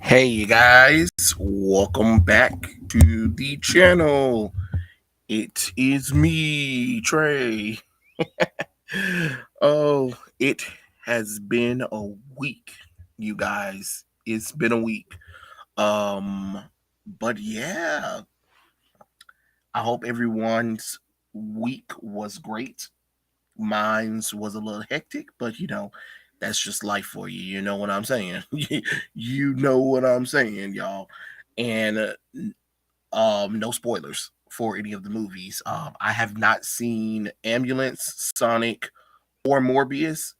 Hey, you guys, welcome back to the channel. It is me, Trey. Oh, it has been a week, you guys. It's been a week. Um, but yeah, I hope everyone's week was great. Mine's was a little hectic, but that's just life for you. You know what I'm saying? You know what I'm saying, y'all. And no spoilers for any of the movies. I have not seen Ambulance, Sonic, or Morbius.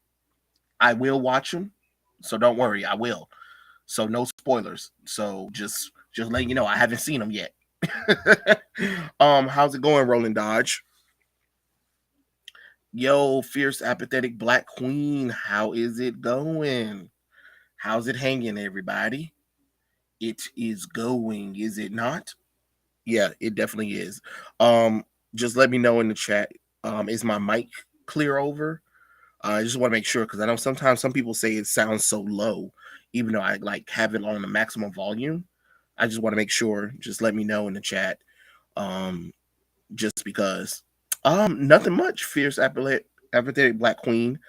I will watch them, so don't worry, I will. So no spoilers. So just letting you know, I haven't seen them yet. How's it going, Roland Dodge? Yo, fierce apathetic black queen, how is it going? How's it hanging, everybody? It is going, is it not? Yeah, it definitely is. Um, just let me know in the chat. Is my mic clear over? I just want to make sure because I know sometimes some people say it sounds so low, even though I like have it on the maximum volume. I just want to make sure. Just let me know in the chat. Um, just because. Nothing much. Fierce apathetic black queen.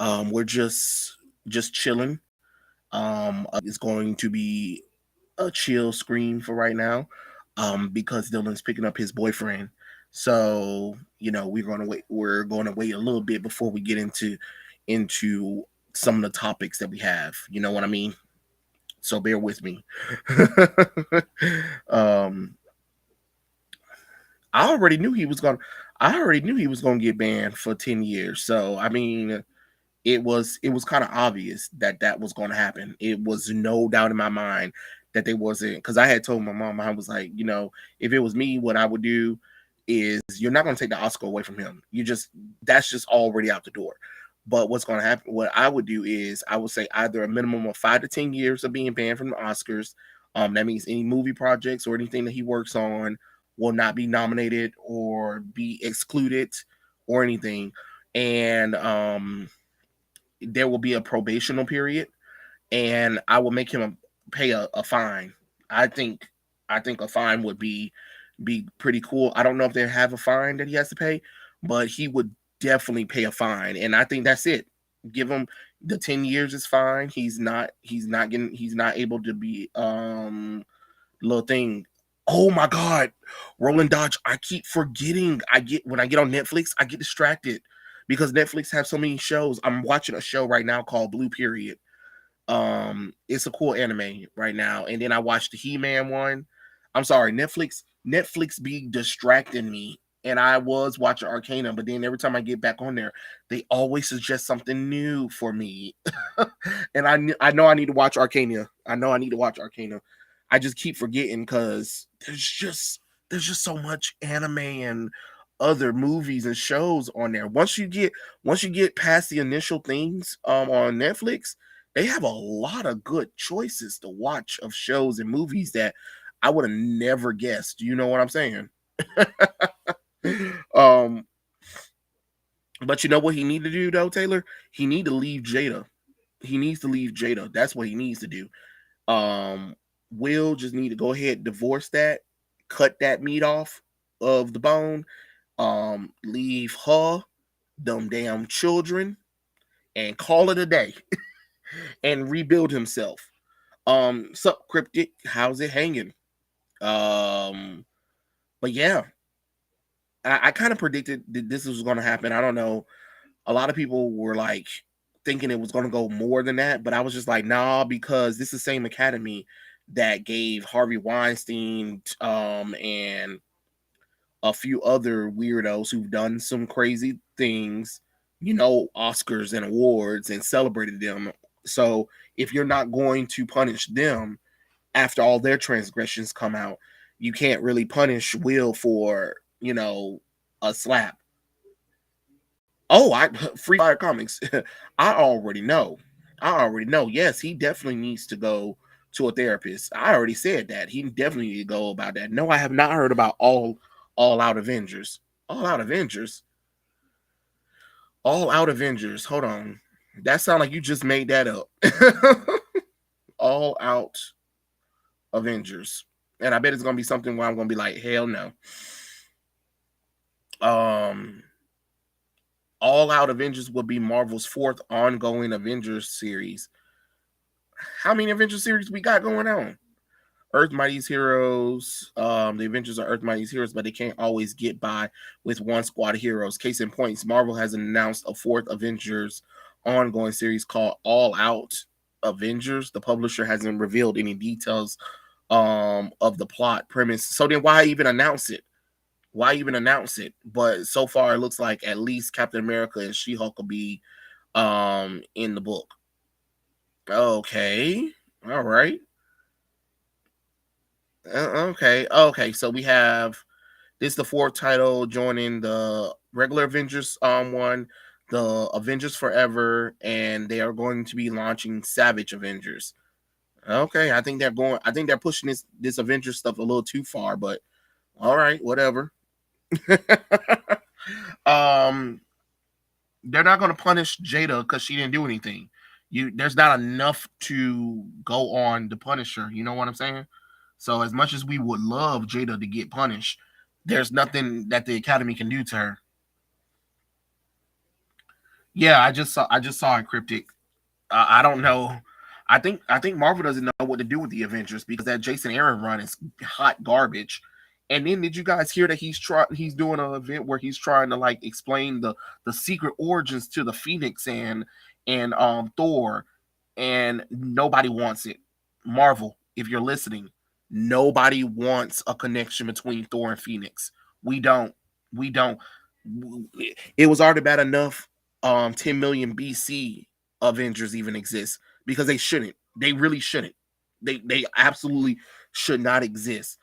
We're just chilling. It's going to be a chill screen for right now, because Dylan's picking up his boyfriend. So we're going to wait a little bit before we get into some of the topics that we have. You know what I mean? So bear with me. um, I already knew he was gonna. I already knew he was gonna get banned for 10 years. So I mean, it was kind of obvious that that was going to happen. It was no doubt in my mind that they wasn't, because I had told my mom, I was like, if it was me, what I would do is you're not going to take the Oscar away from him. That's just already out the door. But what's going to happen? What I would do is I would say either a minimum of 5 to 10 years of being banned from the Oscars. That means any movie projects or anything that he works on will not be nominated or be excluded or anything. And there will be a probational period, and I will make him pay a fine. I think I think a fine would be pretty cool. I don't know if they have a fine that he has to pay, but he would definitely pay a fine, and I think that's it. Give him the 10 years is fine. He's not able to be little thing. Oh my god, Roland Dodge. I keep forgetting. When I get on Netflix, I get distracted because Netflix have so many shows. I'm watching a show right now called Blue Period. It's a cool anime right now. And then I watched the He-Man one. I'm sorry, Netflix be distracting me. And I was watching Arcana, but then every time I get back on there, they always suggest something new for me. And I know I need to watch Arcana. I know I need to watch Arcana. I just keep forgetting because there's just so much anime and other movies and shows on there. Once you get past the initial things on Netflix, they have a lot of good choices to watch of shows and movies that I would have never guessed. You know what I'm saying? um, but you know what he need to do though, Taylor? He need to leave Jada. He needs to leave Jada. That's what he needs to do. Um, Will just need to go ahead, divorce that, cut that meat off of the bone, leave her, them damn children, and call it a day and rebuild himself. Sup cryptic, how's it hanging? Um, but yeah, I kind of predicted that this was going to happen. I don't know. A lot of people were like thinking it was going to go more than that, but I was just like, nah, because this is the same academy that gave Harvey Weinstein and a few other weirdos who've done some crazy things, Oscars and awards and celebrated them. So if you're not going to punish them after all their transgressions come out, you can't really punish Will for, a slap. Oh, I Free Fire Comics. I already know. I already know. Yes, he definitely needs to go to a therapist. I already said that. He definitely need to go about that. No, I have not heard about all out Avengers. All out Avengers. All out Avengers. Hold on. That sounds like you just made that up. All out. Avengers. And I bet it's gonna be something where I'm gonna be like, hell no. Um All Out Avengers will be Marvel's fourth ongoing Avengers series. How many Avengers series we got going on? Earth Mighty's Heroes, the Avengers are Earth Mighty's Heroes, but they can't always get by with one squad of heroes. Case in point, Marvel has announced a fourth Avengers ongoing series called All Out Avengers. The publisher hasn't revealed any details of the plot premise. So then why even announce it? Why even announce it? But so far it looks like at least Captain America and She-Hulk will be in the book. Okay. All right. Okay. So we have this the fourth title joining the regular Avengers one, the Avengers Forever, and they are going to be launching Savage Avengers. Okay, I think they're pushing this Avengers stuff a little too far, but all right, whatever. um they're not going to punish Jada because she didn't do anything. There's not enough to go on to punish her. You know what I'm saying? So as much as we would love Jada to get punished, there's nothing that the Academy can do to her. Yeah, I just saw it, Cryptic. I don't know. I think Marvel doesn't know what to do with the Avengers because that Jason Aaron run is hot garbage. And then did you guys hear that he's doing an event where he's trying to like explain the secret origins to the Phoenix and Thor, and nobody wants it. Marvel, if you're listening, nobody wants a connection between Thor and Phoenix. We don't. We don't. It was already bad enough 10 million BC Avengers even exist because they shouldn't. They really shouldn't. They absolutely should not exist.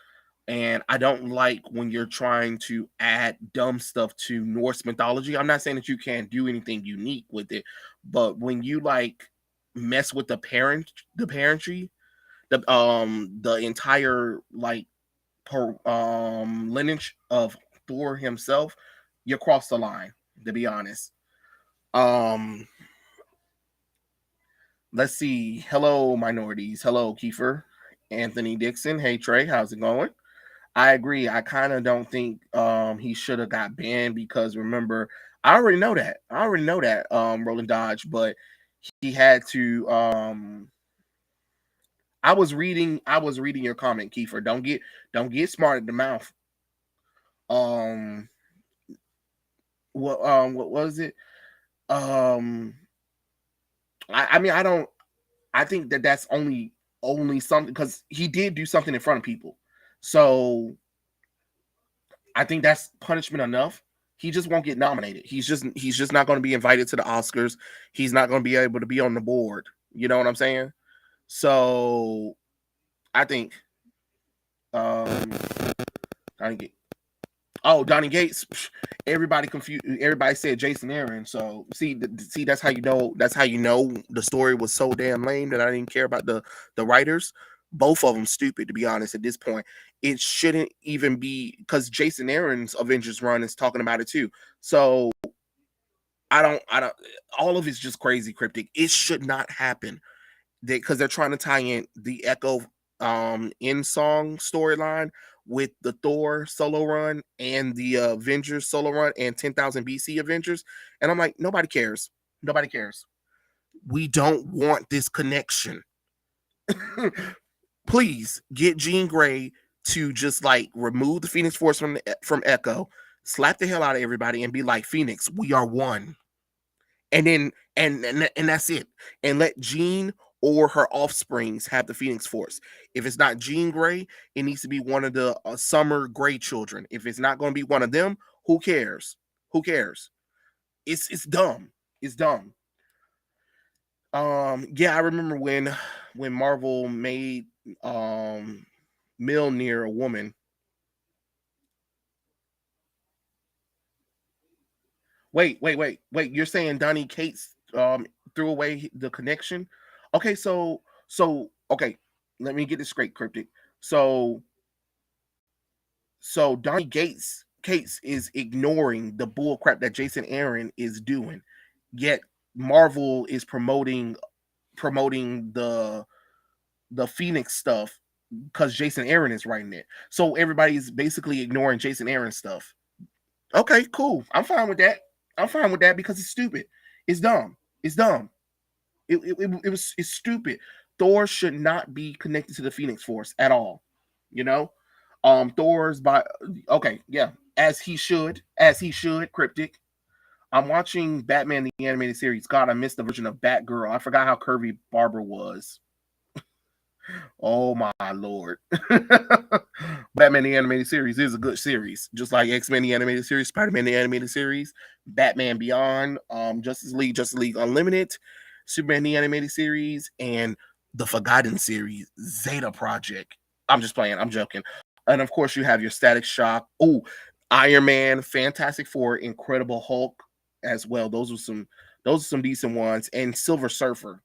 And I don't like when you're trying to add dumb stuff to Norse mythology. I'm not saying that you can't do anything unique with it, but when you like mess with the parentry, the entire like lineage of Thor himself, you cross the line, to be honest. Um let's see. Hello, minorities. Hello, Kiefer. Anthony Dixon. Hey Trey, how's it going? I agree. I kind of don't think he should have got banned because remember, I already know that Roland Dodge, but he had to I was reading your comment, Kiefer. Don't get smart at the mouth. Um what was it? Um I mean I don't I think that that's only something because he did do something in front of people. So I think that's punishment enough. He just won't get nominated. He's just not going to be invited to the Oscars. He's not going to be able to be on the board. You know what I'm saying? So I think um Donnie, Donnie Gates. Everybody confused. Everybody said Jason Aaron. So see, that's how you know. That's how you know the story was so damn lame that I didn't care about the writers. Both of them stupid, to be honest. At this point, it shouldn't even be because Jason Aaron's Avengers run is talking about it too. So I don't. All of it's just crazy, cryptic. It should not happen because they're trying to tie in the Echo in song storyline with the Thor solo run and the Avengers solo run and 10,000 BC Avengers. And I'm like, nobody cares. Nobody cares. We don't want this connection. Please get Jean Grey to just like remove the Phoenix Force from Echo, slap the hell out of everybody, and be like, Phoenix, we are one. And then and that's it. And let Jean or her offsprings have the Phoenix Force. If it's not Jean Grey, it needs to be one of the Summer Grey children. If it's not going to be one of them, who cares? Who cares? It's dumb. It's dumb. Yeah, I remember when Marvel made Mjolnir a woman. Wait. You're saying Donnie Cates threw away the connection? Okay, okay. Let me get this straight, cryptic. So Donnie Gates Cates is ignoring the bull crap that Jason Aaron is doing. Yet Marvel is promoting the Phoenix stuff because Jason Aaron is writing it. So everybody's basically ignoring Jason Aaron stuff. Okay, cool. I'm fine with that. I'm fine with that because it's stupid. It's dumb. It's dumb. It's stupid. Thor should not be connected to the Phoenix Force at all. You know, Thor's by okay, yeah, as he should. Cryptic. I'm watching Batman the animated series. God, I missed the version of Batgirl. I forgot how curvy Barbara was. Oh my lord. Batman the Animated Series is a good series. Just like X-Men the Animated Series, Spider-Man the Animated Series, Batman Beyond, Justice League Unlimited, Superman the Animated Series, and the Forgotten series, Zeta Project. I'm just playing, I'm joking. And of course you have your Static Shock. Oh, Iron Man, Fantastic Four, Incredible Hulk as well. Those are some decent ones. And Silver Surfer.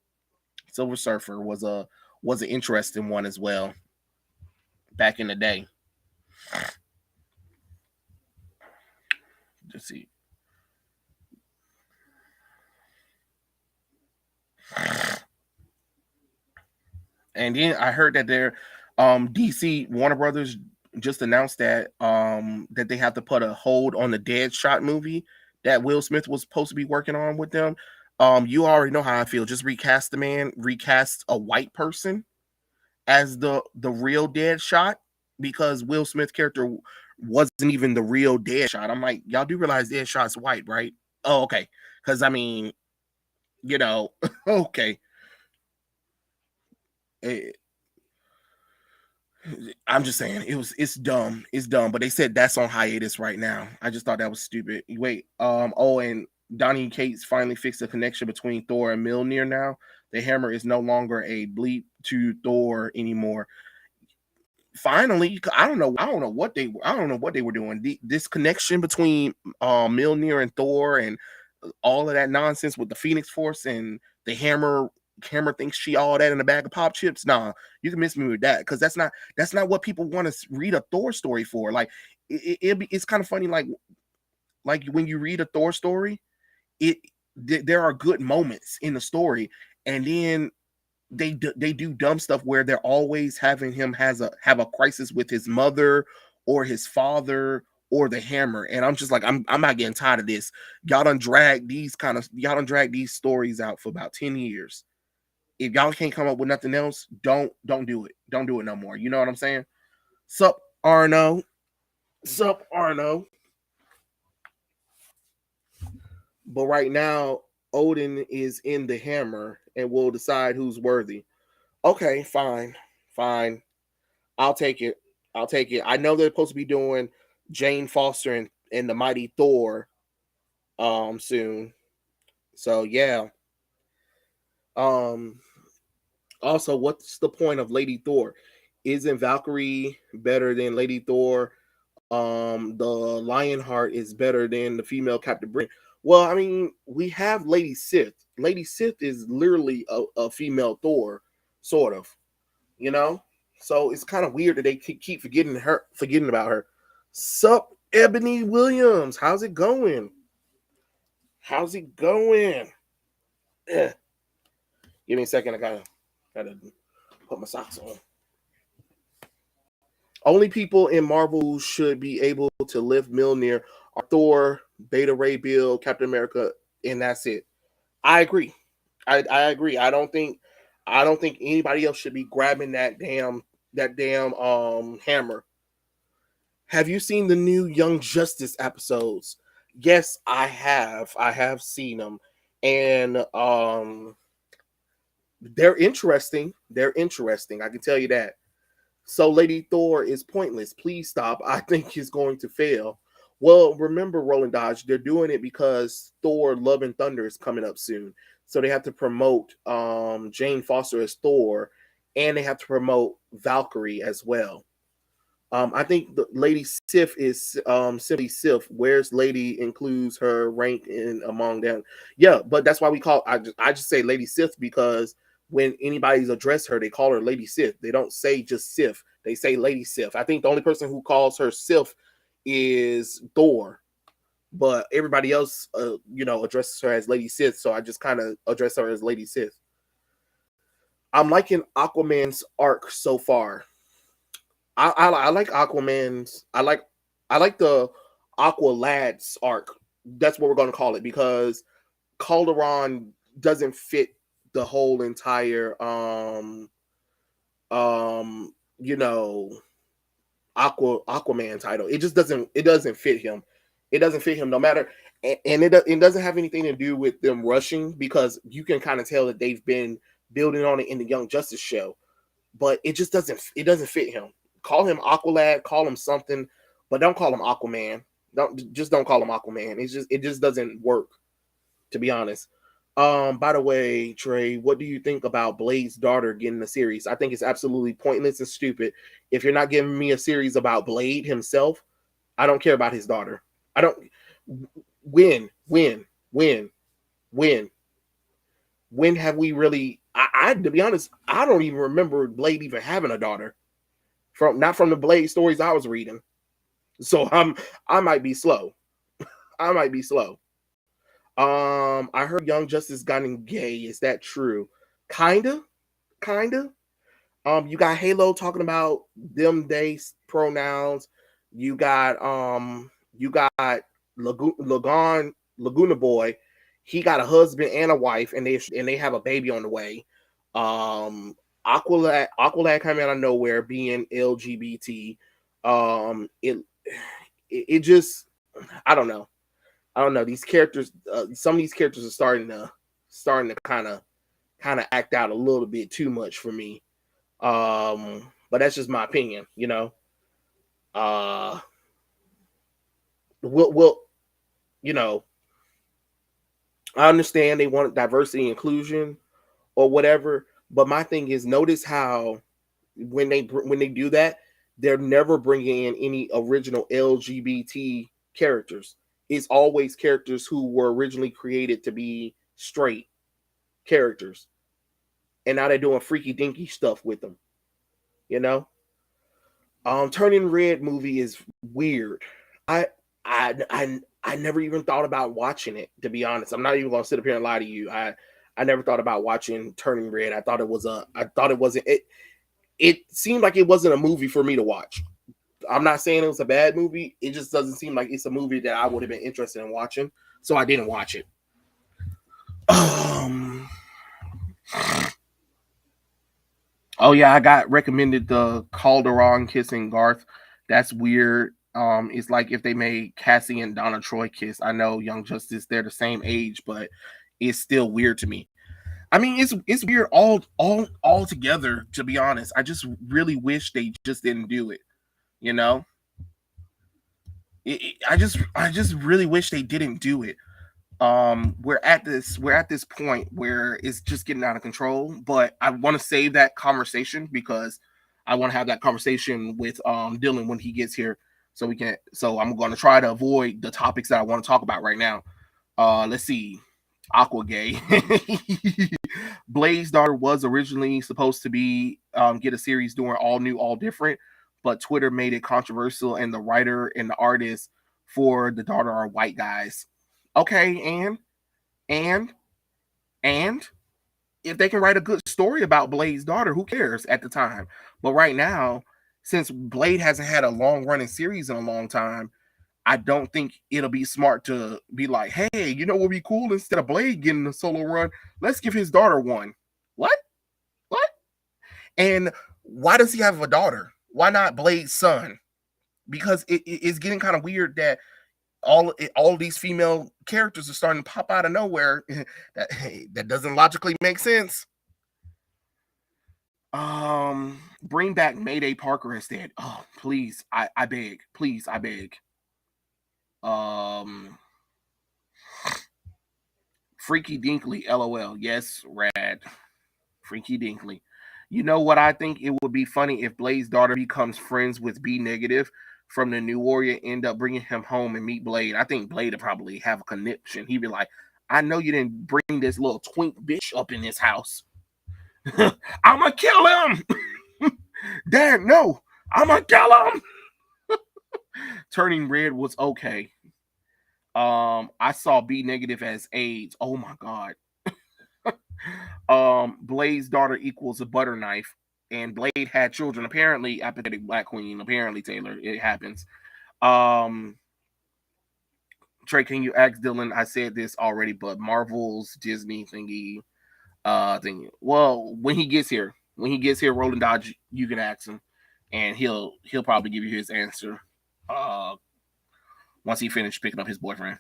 Silver Surfer was an interesting one as well back in the day. Let's see. And then I heard that their DC Warner Brothers just announced that they have to put a hold on the Deadshot movie that Will Smith was supposed to be working on with them. You already know how I feel. Just recast the man, recast a white person as the real Deadshot because Will Smith's character wasn't even the real Deadshot. I'm like, y'all do realize Deadshot's white, right? Oh, okay. Because I mean, you know, okay. Eh, I'm just saying it's dumb. It's dumb. But they said that's on hiatus right now. I just thought that was stupid. Wait, oh, and Donnie Cates finally fixed the connection between Thor and Mjolnir now. The hammer is no longer a bleep to Thor anymore. Finally, I don't know what they were doing. This connection between Mjolnir and Thor and all of that nonsense with the Phoenix Force and the hammer thinks she all that in a bag of pop chips. Nah, you can miss me with that because that's not what people want to read a Thor story for. Like it's kind of funny, like when you read a Thor story, it there are good moments in the story, and then they do dumb stuff where they're always having him have a crisis with his mother or his father or the hammer. And I'm just like, I'm not getting tired of this. Y'all done drag these stories out for about 10 years. If y'all can't come up with nothing else, don't do it. Don't do it no more. You know what I'm saying? Sup, Arno. Sup, Arno. But right now, Odin is in the hammer and will decide who's worthy. Okay, fine. Fine. I'll take it. I'll take it. I know they're supposed to be doing Jane Foster and the Mighty Thor soon. So yeah. Um Also, what's the point of Lady Thor? Isn't Valkyrie better than Lady Thor? The Lionheart is better than the female Captain Britain. Well, I mean, we have Lady Sith. Lady Sith is literally a female Thor, sort of, you know? So it's kind of weird that they keep forgetting about her. Sup, Ebony Williams? How's it going? How's it going? Eh. Give me a second. I gotta put my socks on. Only people in Marvel should be able to lift Mjolnir are Thor, Beta Ray Bill, Captain America, and that's it. I agree. I agree. I don't think anybody else should be grabbing that damn hammer. Have you seen the new Young Justice episodes? Yes, I have. I have seen them. And they're interesting. They're interesting. I can tell you that. So Lady Thor is pointless. Please stop. I think he's going to fail. Well, remember, Roland Dodge, they're doing it because Thor Love and Thunder is coming up soon. So they have to promote Jane Foster as Thor, and they have to promote Valkyrie as well. I think the Lady Sif is simply Sif. Where's Lady includes her rank in among them. Yeah, but that's why I just say Lady Sif because when anybody's addressed her, they call her Lady Sif. They don't say just Sif. They say Lady Sif. I think the only person who calls her Sif is Thor, but everybody else, addresses her as Lady Sif. So I just kind of address her as Lady Sif. I'm liking Aquaman's arc so far. I like Aquaman's. I like the Aqua Lads arc. That's what we're gonna call it because Calderon doesn't fit the whole entire you know Aquaman title. It just doesn't fit him. It doesn't fit him no matter, and it doesn't have anything to do with them rushing because you can kind of tell that they've been building on it in the Young Justice show, but it doesn't fit him. Call him Aqualad, call him something, but don't call him Aquaman. Don't call him Aquaman. It just doesn't work, to be honest. By the way, Trey, what do you think about Blade's daughter getting the series? I think it's absolutely pointless and stupid. If you're not giving me a series about Blade himself, I don't care about his daughter. I don't. When, when, when have we really? I to be honest, I don't even remember Blade even having a daughter from not from the Blade stories I was reading. So I might be slow. I might be slow. I heard Young Justice gotten gay. Is that true? Kinda, kinda. You got Halo talking about them they pronouns. You got Laguna Boy. He got a husband and a wife, and they have a baby on the way. Aqualad came out of nowhere being LGBT. Um, it it just I don't know. I don't know. These characters, some of these characters are starting to kind of act out a little bit too much for me. But that's just my opinion, you know. Uh, we'll you know, I understand they want diversity inclusion or whatever, but my thing is notice how when they do that, they're never bringing in any original LGBT characters. It's always characters who were originally created to be straight characters, and now they're doing freaky dinky stuff with them. You know, Turning Red movie is weird. I I never even thought about watching it. To be honest, I'm not even gonna sit up here and lie to you. I never thought about watching Turning Red. I thought it wasn't it. It seemed like it wasn't a movie for me to watch. I'm not saying it was a bad movie. It just doesn't seem like it's a movie that I would have been interested in watching. So I didn't watch it. Um, oh yeah, I got recommended the Calderon kissing Garth. That's weird. It's like if they made Cassie and Donna Troy kiss. I know Young Justice, they're the same age, but it's still weird to me. I mean, it's weird all together. To be honest, I just really wish they just didn't do it. You know, I just really wish they didn't do it. We're at this point where it's just getting out of control, but I want to save that conversation because I want to have that conversation with Dylan when he gets here, so I'm going to try to avoid the topics that I want to talk about right now. Let's see. Aqua gay. Blade's daughter was originally supposed to be get a series doing all new all different, but Twitter made it controversial, and the writer and the artist for the daughter are white guys. Okay, and and if they can write a good story about Blade's daughter, who cares at the time? But right now, since Blade hasn't had a long running series in a long time, I don't think it'll be smart to be like, hey, you know what would be cool? Instead of Blade getting a solo run, let's give his daughter one. What? What? And why does he have a daughter? Why not Blade's son? Because it's getting kind of weird that all these female characters are starting to pop out of nowhere. That doesn't logically make sense. Bring back Mayday Parker instead. Oh, please, I beg, please, I beg. Um, Freaky Dinkley, LOL. Yes, rad. Freaky Dinkley. You know what I think it would be funny if Blade's daughter becomes friends with B negative from the New Warrior, end up bringing him home and meet Blade. I think Blade would probably have a connection. He'd be like, I know you didn't bring this little twink bitch up in this house. I'm gonna kill him. Dad, no, I'm gonna kill him. Turning Red was okay. I saw B negative as AIDS. Oh my god. Blade's daughter equals a butter knife. and Blade had children. Apparently, apathetic Black Queen. Apparently, Taylor, it happens. Um, Trey, can you ask Dylan? I said this already, but Marvel's Disney thingy, thing. Well, when he gets here, Roland Dodge, you can ask him, and he'll probably give you his answer. Uh, once he finished picking up his boyfriend.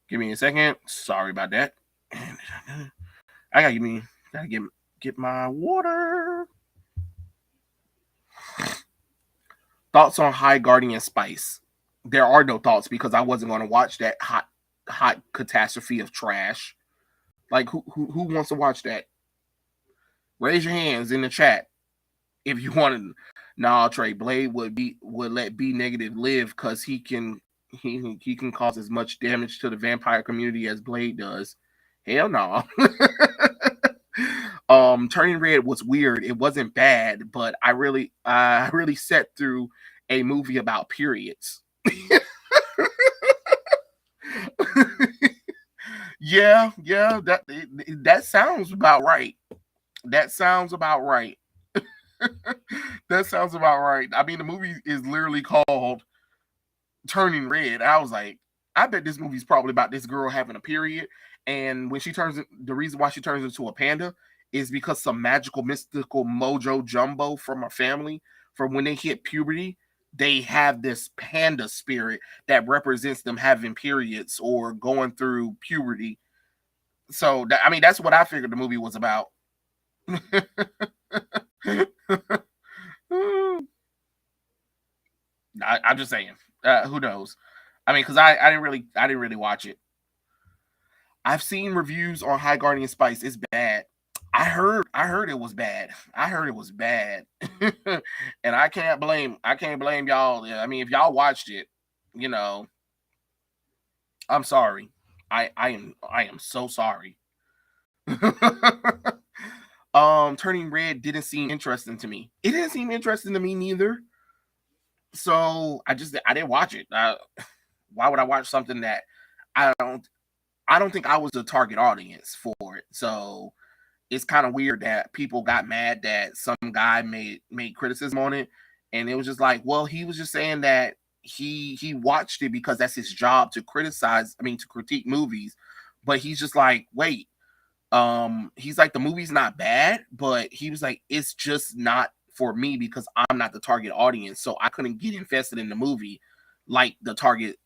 Give me a second. Sorry about that. I gotta get my water. Thoughts on High Guardian Spice? There are no thoughts because I wasn't going to watch that hot catastrophe of trash. Like who wants to watch that? Raise your hands in the chat if you want to. Nah, Trey Blade would let B negative live because he can cause as much damage to the vampire community as Blade does. Hell no. Turning Red was weird. It wasn't bad, but I really sat through a movie about periods. Yeah, that sounds about right. That sounds about right. That sounds about right. I mean, the movie is literally called Turning Red. I was like, I bet this movie's probably about this girl having a period, and when she the reason why she turns into a panda is because some magical, mystical mojo jumbo from her family, from when they hit puberty, they have this panda spirit that represents them having periods or going through puberty. So, I mean, that's what I figured the movie was about. I'm just saying. Who knows? I mean, because I didn't really watch it. I've seen reviews on High Guardian Spice. It's bad. I heard it was bad. I heard it was bad. And I can't blame y'all. I mean, if y'all watched it, you know, I'm sorry. I am so sorry. Turning Red didn't seem interesting to me. It didn't seem interesting to me neither. So I didn't watch it. Why would I watch something that I don't I don't think I was the target audience for it. So it's kind of weird that people got mad that some guy made criticism on it, and it was just like, well, he was just saying that he watched it because that's his job to criticize. I mean, to critique movies, but he's just like, wait, he's like, the movie's not bad, but he was like, it's just not for me because I'm not the target audience, so I couldn't get invested in the movie like the target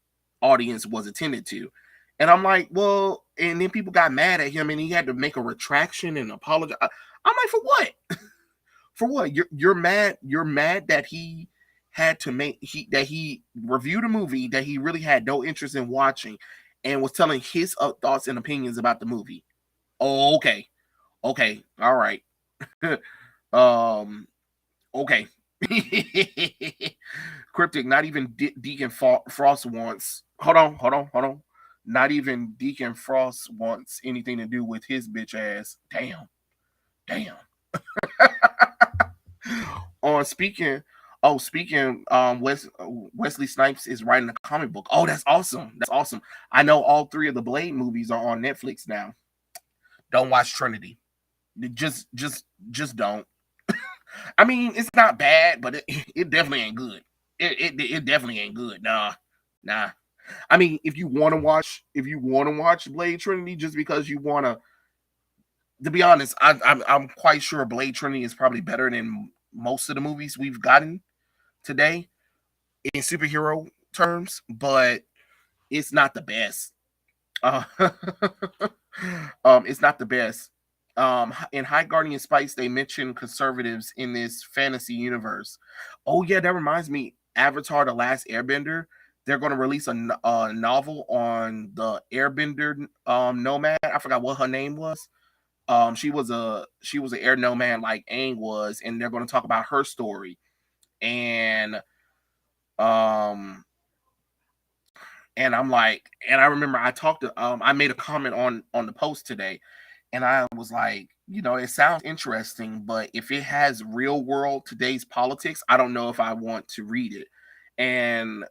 audience was intended to. And I'm like, well, and then people got mad at him and he had to make a retraction and apologize. I'm like, for what? For what? You're mad that he had to that he reviewed a movie that he really had no interest in watching and was telling his thoughts and opinions about the movie. Oh, okay. Okay. All right. um okay. Cryptic, not even Deacon Frost wants. Hold on. Not even Deacon Frost wants anything to do with his bitch ass. Damn. On speaking, speaking, Wesley Snipes is writing a comic book. Oh, that's awesome. That's awesome. I know all three of the Blade movies are on Netflix now. Don't watch Trinity. Just don't. I mean, it's not bad, but it definitely ain't good. It definitely ain't good. Nah. I mean, if you want to watch Blade Trinity, just because you want to be honest, I'm quite sure Blade Trinity is probably better than most of the movies we've gotten today in superhero terms, but it's not the best. Uh, it's not the best. In High Guardian Spice, they mention conservatives in this fantasy universe. Oh yeah, that reminds me. Avatar: The Last Airbender. They're going to release a novel on the Airbender nomad. I forgot what her name was. She was an air nomad like Aang was, and they're going to talk about her story. And um and I'm like, and I remember I made a comment on the post today, and I was like, it sounds interesting, but if it has real world today's politics, I don't know if I want to read it. And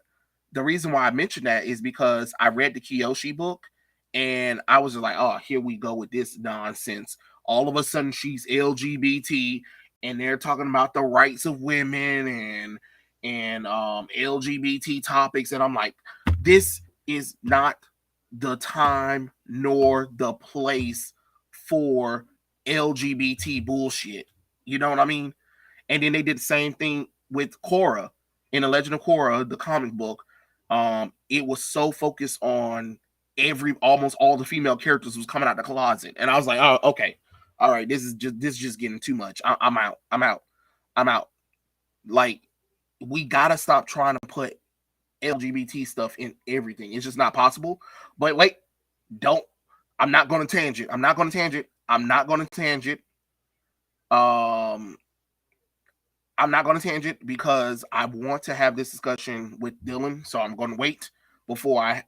the reason why I mentioned that is because I read the Kiyoshi book, And I was just like, oh, here we go with this nonsense. All of a sudden, she's LGBT, and they're talking about the rights of women and LGBT topics, and I'm like, this is not the time nor the place for LGBT bullshit. You know what I mean? And then they did the same thing with Korra in the Legend of Korra, the comic book. It was so focused on almost all the female characters was coming out the closet, and I was like, oh, okay, all right, this is just getting too much. I'm out. I'm out. I'm out. Like, we gotta stop trying to put LGBT stuff in everything. It's just not possible. But wait, don't. I'm not going to tangent. I'm not going to tangent. I'm not going to tangent. Um, I'm not going to tangent because I want to have this discussion with Dylan. So I'm going to wait before I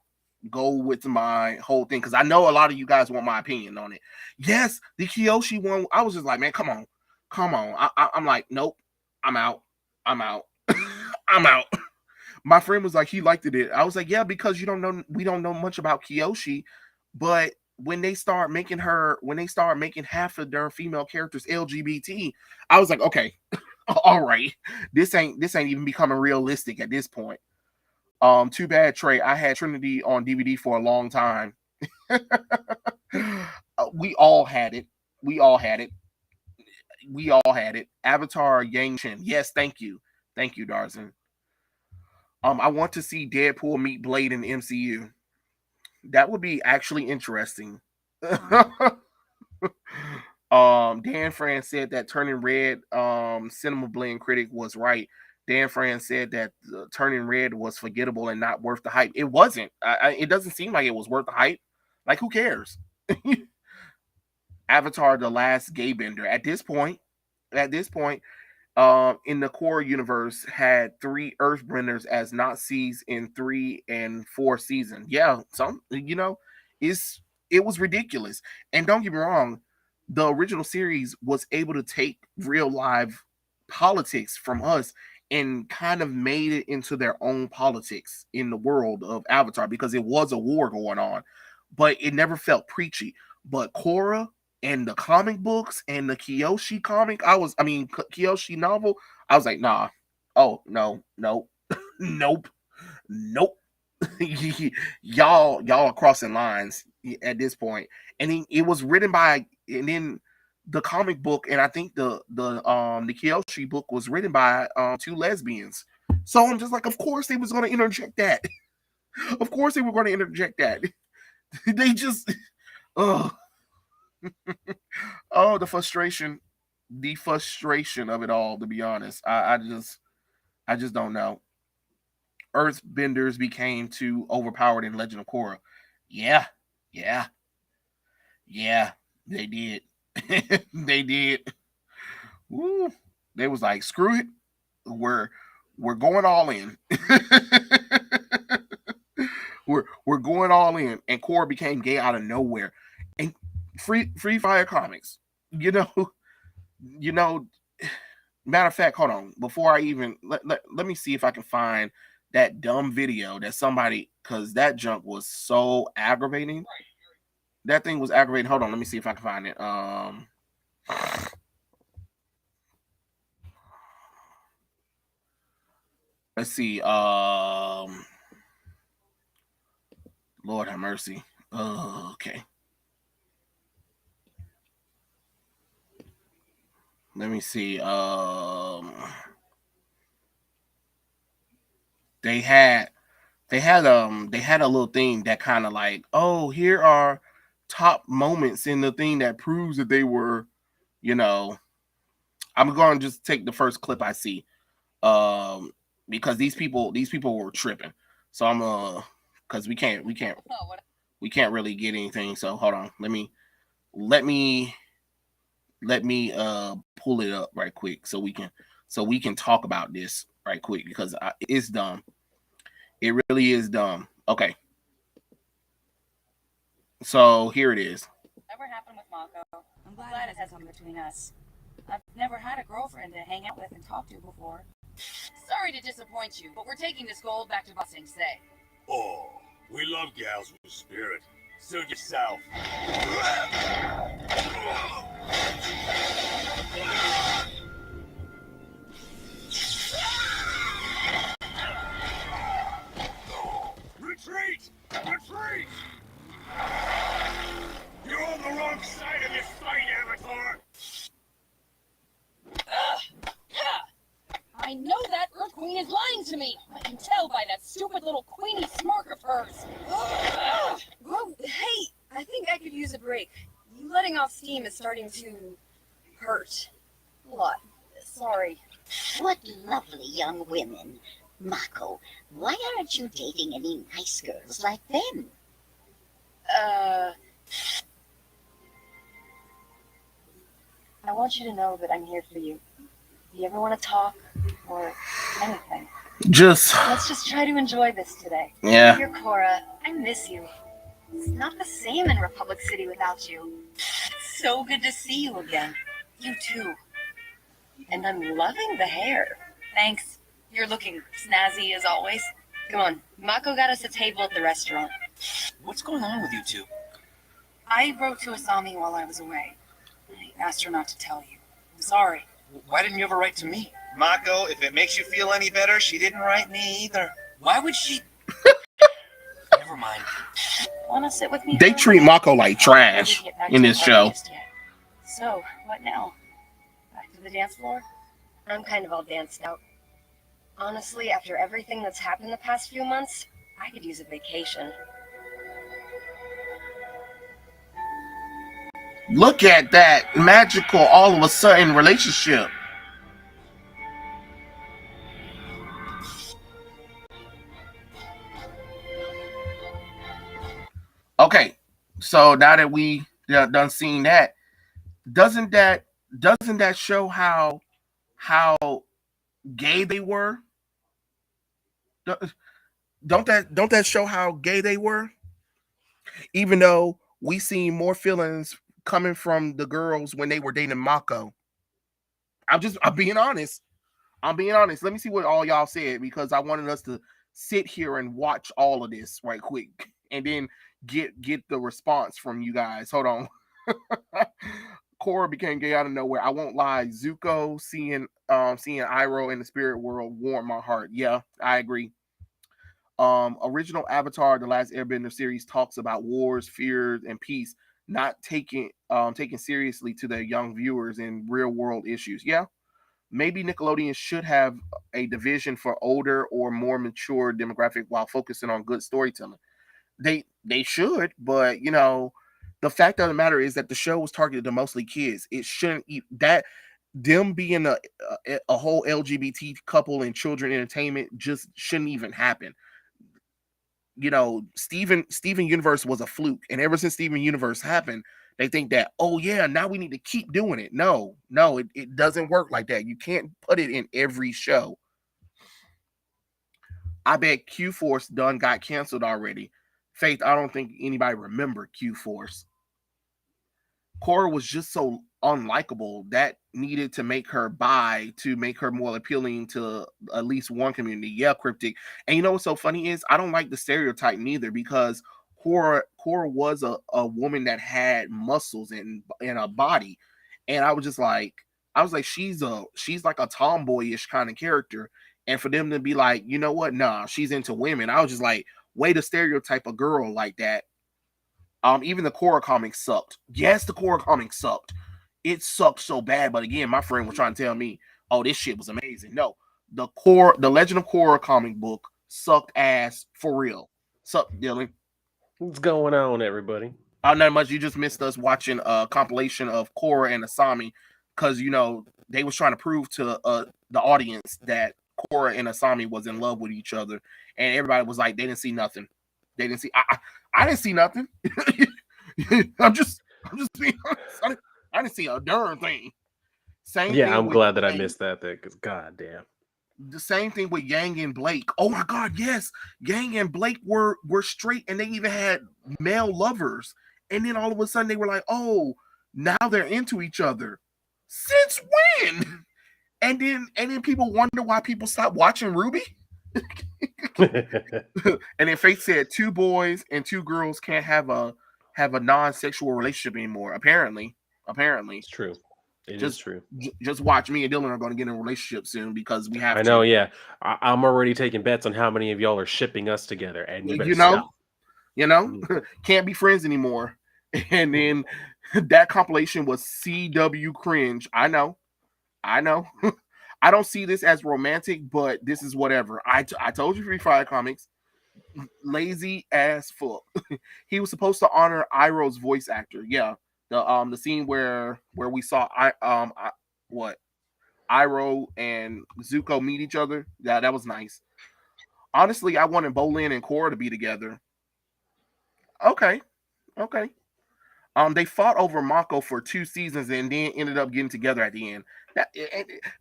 go with my whole thing because I know a lot of you guys want my opinion on it. Yes, the Kyoshi one. I was just like, man, come on, come on. I'm like, nope. I'm out. I'm out. I'm out. My friend was like, he liked it. I was like, yeah, because we don't know much about Kyoshi, but when they start making half of their female characters LGBT, I was like, okay, all right, this ain't even becoming realistic at this point. Too bad, Trey. I had Trinity on DVD for a long time. We all had it. We all had it. We all had it. Avatar Yang Chen. Yes, thank you. Thank you, Darzin. I want to see Deadpool meet Blade in the MCU. That would be actually interesting. Dan Fran said that Turning Red Cinema Blend critic was right. Dan Fran said that Turning Red was forgettable and not worth the hype. It wasn't. It doesn't seem like it was worth the hype. Like, who cares? Avatar: The Last Gay Bender. At this point, in the core universe, had 3 Earthbenders as Nazis in 3 and 4 seasons. Yeah, it's it was ridiculous. And don't get me wrong, the original series was able to take real live politics from us and kind of made it into their own politics in the world of Avatar because it was a war going on, but it never felt preachy. But Korra and the comic books and the Kyoshi novel, I was like, nah. Oh, no, no, nope, nope. y'all are crossing lines at this point. And then it was written by, and then the comic book, and I think the Kyoshi book was written by 2 lesbians. So I'm just like, of course they was going to interject that. Of course they were going to interject that. They just, oh, oh, the frustration of it all. To be honest, I just don't know. Earthbenders became too overpowered in Legend of Korra. Yeah, yeah, yeah, they did. They did. Woo. They was like, screw it. We're we're going all in. we're going all in. And Korra became gay out of nowhere. And Free Fire Comics. You know, you know, matter of fact, hold on. Before I even let me see if I can find that dumb video that somebody, because that junk was so aggravating. That thing was aggravating. Hold on, let me see if I can find it. Let's see. Lord have mercy. Okay. Let me see. They had they had a little thing that kind of like, oh, here are top moments in the thing that proves that they were, you know. I'm going to just take the first clip I see, because these people were tripping. So I'm because we can't really get anything. So hold on, let me pull it up right quick so we can talk about this right quick because it's dumb. It really is dumb. Okay, so here it is. Never happened with Mako. I'm glad it hasn't come between us. I've never had a girlfriend to hang out with and talk to before. Sorry to disappoint you, but we're taking this gold back to Boston today. Oh, we love gals with spirit. Suit yourself. Retreat! Retreat! You're on the wrong side of this fight, Avatar! I know that Earth Queen is lying to me. I can tell by that stupid little queenie smirk of hers. Whoa, hey, I think I could use a break. You letting off steam is starting to hurt. A lot. Sorry. What lovely young women. Mako, why aren't you dating any nice girls like them? I want you to know that I'm here for you. If you ever want to talk or anything, let's just try to enjoy this today. Yeah. Dear Cora, I miss you. It's not the same in Republic City without you. It's so good to see you again. You too. And I'm loving the hair. Thanks. You're looking snazzy as always. Come on, Mako got us a table at the restaurant. What's going on with you two? I wrote to Asami while I was away. I asked her not to tell you. I'm sorry. Why didn't you ever write to me? Mako, if it makes you feel any better, she didn't write me either. Why would she? Never mind. Wanna sit with me? They treat Mako like trash in this show. So, what now? Back to the dance floor? I'm kind of all danced out. Honestly, after everything that's happened the past few months, I could use a vacation. Look at that magical all of a sudden relationship. Okay, so now that we done seen that, doesn't that show how gay they were? Don't that show how gay they were? Even though we seen more feelings coming from the girls when they were dating Mako. I'm being honest. Let me see what all y'all said because I wanted us to sit here and watch all of this right quick and then get the response from you guys. Hold on. Korra became gay out of nowhere. I won't lie. Zuko seeing Iroh in the spirit world warmed my heart. Yeah, I agree. Original Avatar, The Last Airbender series talks about wars, fears, and peace, not taken seriously to their young viewers in real world issues. Yeah, maybe Nickelodeon should have a division for older or more mature demographic while focusing on good storytelling. They should, but the fact of the matter is that the show was targeted to mostly kids. It shouldn't that them being a whole LGBT couple in children entertainment just shouldn't even happen. Steven Universe was a fluke, and ever since Steven Universe happened, they think that, oh yeah, now we need to keep doing it. No, it doesn't work like that. You can't put it in every show. I bet Q Force done got canceled already. Faith, I don't think anybody remember Q Force. Korra was just so unlikable that needed to make her bi to make her more appealing to at least one community. Yeah, Cryptic. And you know what's so funny is I don't like the stereotype neither because Korra was a woman that had muscles and a body. And I was like, she's like a tomboyish kind of character. And for them to be like, you know what? Nah, she's into women. I was just like, way to stereotype a girl like that. Even the Korra comics sucked. Yes, the Korra comics sucked. It sucked so bad. But again, my friend was trying to tell me, oh, this shit was amazing. No, the Legend of Korra comic book sucked ass for real. Sucked, Dylan. What's going on, everybody? Not much. You just missed us watching a compilation of Korra and Asami because they was trying to prove to the audience that Korra and Asami was in love with each other, and everybody was like, they didn't see nothing. They didn't see. I didn't see nothing. I'm just being honest. I didn't see a darn thing. I'm glad that I missed that thing because goddamn. The same thing with Yang and Blake. Oh my God, yes. Yang and Blake were straight and they even had male lovers. And then all of a sudden they were like, oh, now they're into each other. Since when? And then people wonder why people stop watching Ruby. And then Faith said 2 boys and 2 girls can't have a have a non-sexual relationship anymore. Apparently. It's true. It is Just true. just watch. Me and Dylan are going to get in a relationship soon because we have I know. to. Yeah, I'm already taking bets on how many of y'all are shipping us together, and you better You stop. know, you know, Mm. can't be friends anymore. And then that compilation was CW cringe. I know. I know. I don't see this as romantic, but this is whatever. I told you Free Fire Comics, lazy as fuck. He was supposed to honor Iroh's voice actor. Yeah, the scene where we saw what Iroh and Zuko meet each other. Yeah, that was nice. Honestly, I wanted Bolin and Korra to be together. Okay, okay. They fought over Mako for 2 seasons and then ended up getting together at the end.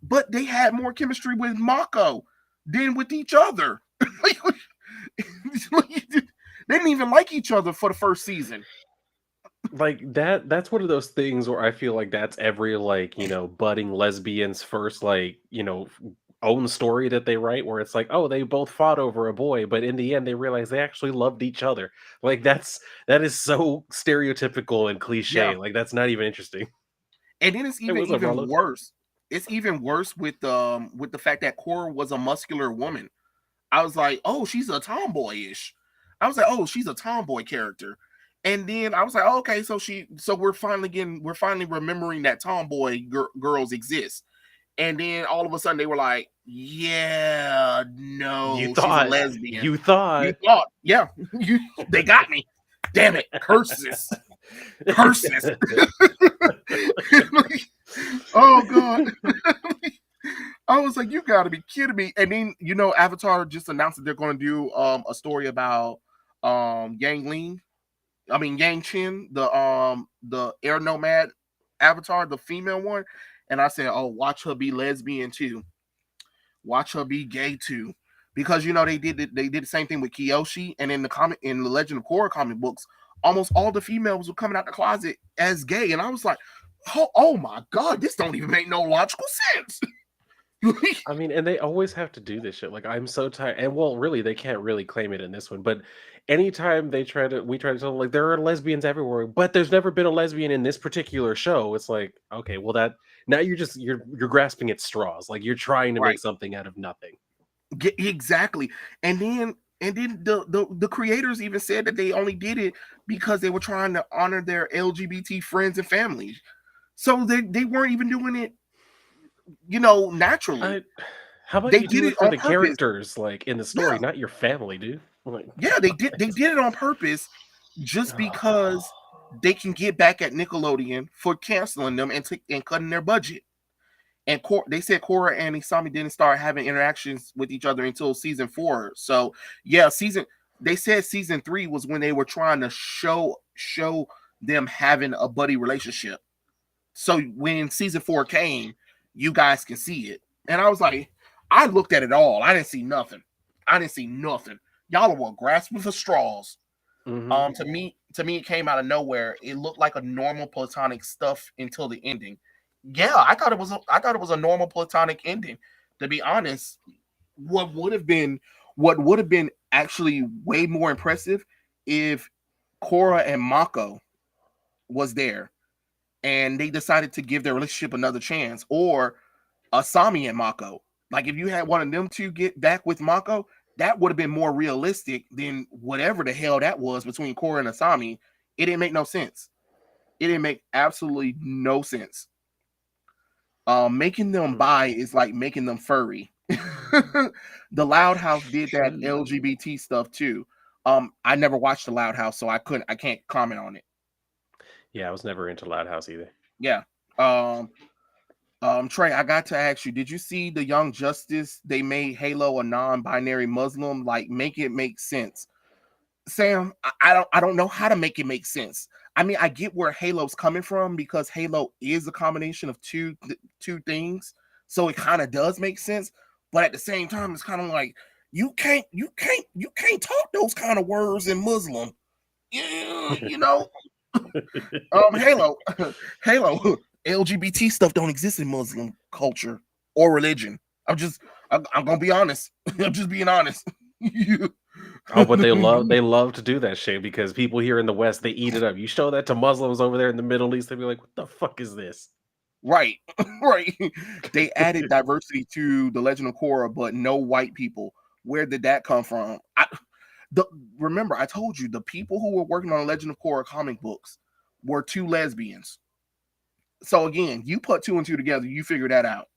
But they had more chemistry with Mako than with each other. They didn't even like each other for the first season. Like that's one of those things where I feel like that's every like, budding lesbian's first like, own story that they write where it's like, oh, they both fought over a boy, but in the end they realized they actually loved each other. Like that is so stereotypical and Yeah, cliche. Like that's not even interesting. and then it's Hey, even what's up, even Marlo? worse. It's even worse with the fact that Korra was a muscular woman. I was like, oh, she's a tomboyish. I was like, oh, she's a tomboy character. And then I was like, oh, okay, so we're finally remembering that tomboy girls exist. And then all of a sudden they were like, yeah, You no, she's a thought lesbian. you You thought thought, yeah, they got me. Damn it, curses, curses. Oh god. I was like, you gotta be kidding me. And then Avatar just announced that they're gonna do a story about Yang Chen, the air nomad Avatar, the female one. And I said, oh, watch her be lesbian too. Watch her be gay too. Because they did the same thing with Kyoshi, and in the Legend of Korra comic books, almost all the females were coming out the closet as gay. And I was like, oh my god, this don't even make no logical sense. I mean, and they always have to do this shit. Like, I'm so tired. And well, really, they can't really claim it in this one. But anytime we try to tell them, like, there are lesbians everywhere, but there's never been a lesbian in this particular show. It's like, okay, well, now you're grasping at straws. Like, you're trying to Right. make something out of nothing. Exactly. And then the creators even said that they only did it because they were trying to honor their LGBT friends and families. So they weren't even doing it, naturally. How about They you did do it it for on the purpose. characters, like in the story, Yeah. not your family, dude? Like, Yeah, they did it on purpose just because they can get back at Nickelodeon for canceling them and cutting their budget. And they said Korra and Isami didn't start having interactions with each other until season 4. So yeah, they said season 3 was when they were trying to show them having a buddy relationship. So when season 4 came, you guys can see it. And I was like, I looked at it all. I didn't see nothing. Y'all were grasping for straws. mhm. To me, it came out of nowhere. It looked like a normal platonic stuff until the ending. Yeah, I thought it was a normal platonic ending. To be honest, what would have been actually way more impressive if Korra and Mako was there and they decided to give their relationship another chance, or Asami and Mako. Like if you had one of them two get back with Mako, that would have been more realistic than whatever the hell that was between Korra and Asami. It didn't make no sense. It didn't make absolutely no sense. Making them Mm. bi is like making them furry. The Loud House did that Gee. LGBT stuff too. I never watched the Loud House, so I can't comment on it. Yeah, I was never into Loud House either. Yeah. Trey, I got to ask you, did you see the Young Justice? They made Halo a non-binary Muslim. Like, make it make sense. Sam, I don't know how to make it make sense. I mean, I get where Halo's coming from because Halo is a combination of two things, so it kind of does make sense. But at the same time, it's kind of like you can't talk those kind of words in Muslim. Yeah, Halo, Halo, LGBT stuff don't exist in Muslim culture or religion. I'm gonna be honest. I'm just being honest. Oh, but they love to do that shit because people here in the West, they eat it up. You show that to Muslims over there in the Middle East, they'd be like, "What the fuck is this?" Right, right. They added diversity to the Legend of Korra, but no white people. Where did that come from? The remember I told you the people who were working on Legend of Korra comic books were two lesbians. So again, you put two and two together, you figure that out.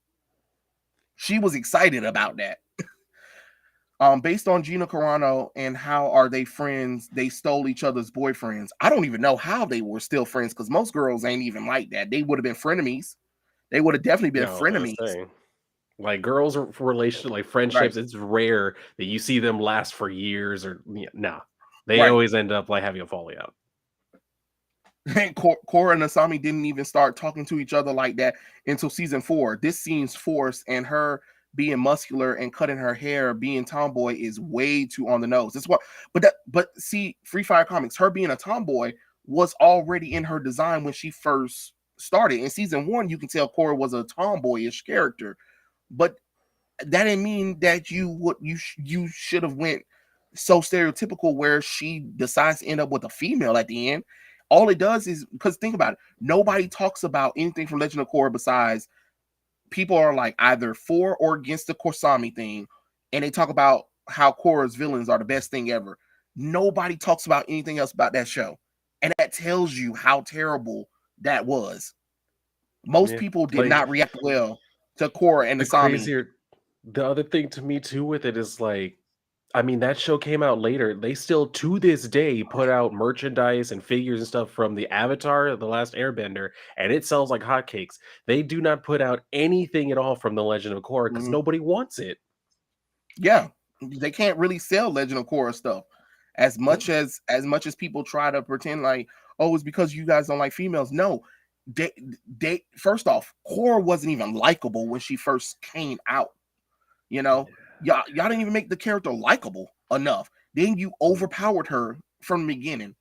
She was excited about that. Based on Gina Carano and how are they friends, they stole each other's boyfriends. I don't even know how they were still friends because most girls ain't even like that. They would have been frenemies. They would have definitely been No, I was frenemies. saying. Like girls or relation like Right, friendships, it's rare that you see them last for years or nah. They right. always end up like having a falling out. And Korra and Asami didn't even start talking to each other like that until season 4. This scene's forced, and her being muscular and cutting her hair, being tomboy, is way too on the nose. That's what. But see, Free Fire Comics, her being a tomboy was already in her design when she first started. In season 1, you can tell Korra was a tomboyish character, but that didn't mean that you should have went so stereotypical where she decides to end up with a female at the end. All it does is because think about it, nobody talks about anything from Legend of Korra besides people are like either for or against the Korsami thing, and they talk about how Korra's villains are the best thing ever. Nobody talks about anything else about that show, and that tells you how terrible that was. Most Yeah. people did Like not react well to Korra and the Asami. crazier the other thing to me too with it is like I mean, that show came out later. They still, to this day, put out merchandise and figures and stuff from the Avatar, The Last Airbender, and it sells like hotcakes. They do not put out anything at all from The Legend of Korra because Mhm. nobody wants it. Yeah, they can't really sell Legend of Korra stuff as No. much as people try to pretend like, oh, it's because you guys don't like females. No, they they first off, Korra wasn't even likable when she first came out. You know, y'all didn't even make the character likable enough. Then you Mm. overpowered her from the beginning.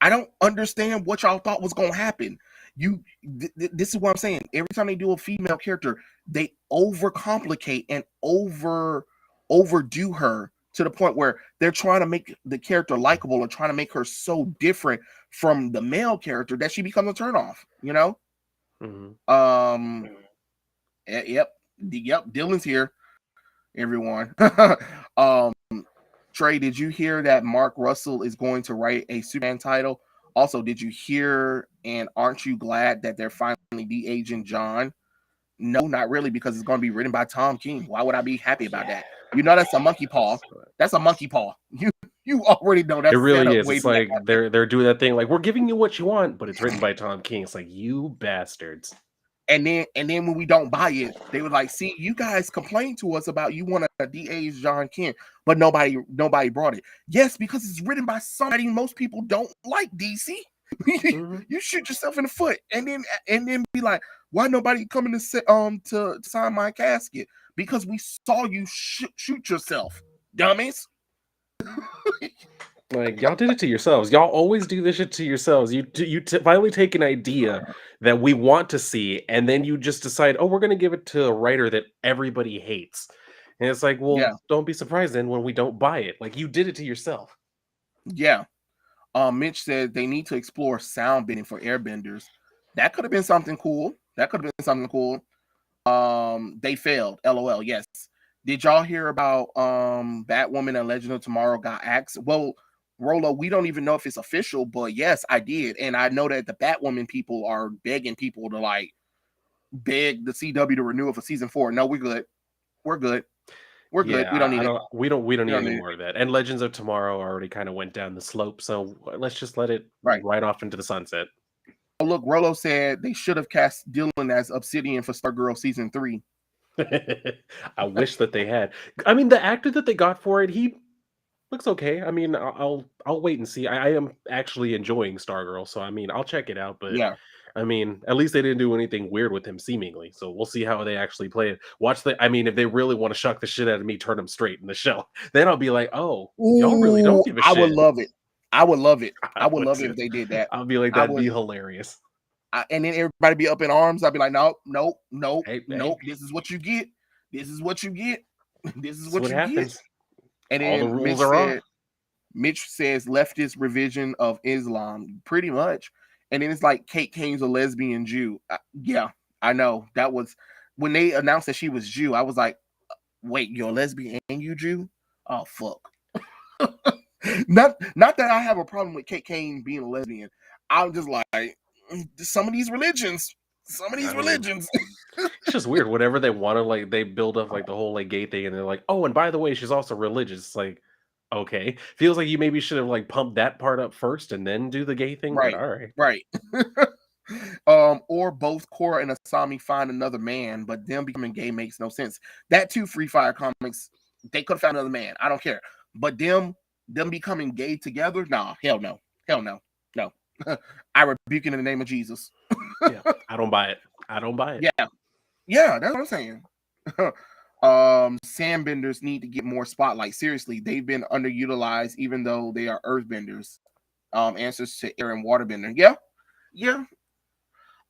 I don't understand what y'all thought was gonna happen. This is what I'm saying. Every time they do a female character, they overcomplicate and overdo her to the point where they're trying to make the character likable and trying to make her so different from the male character that she becomes a turnoff. You know? Mhm. Um. Yep. Dylan's here. Everyone. um. Trey, did you hear that Mark Russell is going to write a Superman title? Also, did you hear and aren't you glad that they're finally de-aging John? No, not really, because it's going to be written by Tom King. Why would I be happy about Yeah. that? You know that's a monkey paw. So That's a monkey paw. You already know it that's set really up is. way It's too much. like they're doing that thing like we're giving you what you want, but it's written by Tom King. It's like you bastards. And then when we don't buy it, they were like, "See, you guys complained to us about you want to de-age John Kent, but nobody brought it." Yes, because it's written by somebody most people don't like. DC, Mhm. you shoot yourself in the foot, and then be like, "Why nobody coming to to sign my casket?" Because we saw you shoot yourself, dummies. Like y'all did it to yourselves. Y'all always do this shit to yourselves. Finally take an idea that we want to see, and then you just decide, oh, we're gonna give it to a writer that everybody hates. And it's like, well, Yeah, don't be surprised then when we don't buy it. Like you did it to yourself. yeah. Mitch said they need to explore sound bidding for airbenders. That could have been something cool. That could have been something cool. They failed. LOL. Yes. Did y'all hear about Batwoman and Legend of Tomorrow got axed? Well, Rolo, we don't even know if it's official, but yes, I did. And I know that the Batwoman people are begging people to like beg the CW to renew it for season 4. No, we're good. We're good. We're good. Yeah, We don't need I it. don't. We don't We need don't any need more it. of that. And Legends of Tomorrow already kind of went down the slope, so let's just let it Right. right off into the sunset. Oh, look, Rolo said they should have cast Dylan as Obsidian for Stargirl season 3. I wish that they had. I mean, the actor that they got for it, he looks okay. I mean, I'll wait and see. I am actually enjoying Stargirl, so I mean, I'll check it out. But Yeah. I mean, at least they didn't do anything weird with him, seemingly. So we'll see how they actually play it. Watch the. I mean, if they really want to shuck the shit out of me, turn him straight in the show. Then I'll be like, oh, y'all really don't Ooh, give a I would shit. love it. I would love it. I I would would love it too. if they did that. I'll be like, I that'd would. be hilarious. And then everybody be up in arms. I'd be like, nope, nope, nope, Hey, hey, nope. This is what you get. This is what you get. This is that's what what you get. happens. And All the then rules are off. Mitch says leftist revision of Islam, pretty much. And then it's like Kate Kane's a lesbian Jew. Yeah, I know. That was when they announced that she was Jew. I was like, wait, you're a lesbian and you Jew? Oh fuck. Not that I have a problem with Kate Kane being a lesbian. I'm just like some of these religions. I mean, it's just weird. Whenever they want to, like, they build up like the whole like gay thing, and they're like, oh, and by the way, she's also religious. It's like, okay, feels like you maybe should have like pumped that part up first and then do the gay thing. But Right, all right, right. Or both Korra and Asami find another man, but them becoming gay makes no sense. That too, Free Fire comics, they could have found another man. I don't care. But them becoming gay together, nah, hell no. Hell no. No. I rebuke it in the name of Jesus. yeah, I don't buy it. I don't buy it. Yeah. Yeah, that's what I'm saying. Sandbenders need to get more spotlight. Seriously, they've been underutilized, even though they are earthbenders. Answers to air and waterbender. Yeah, yeah.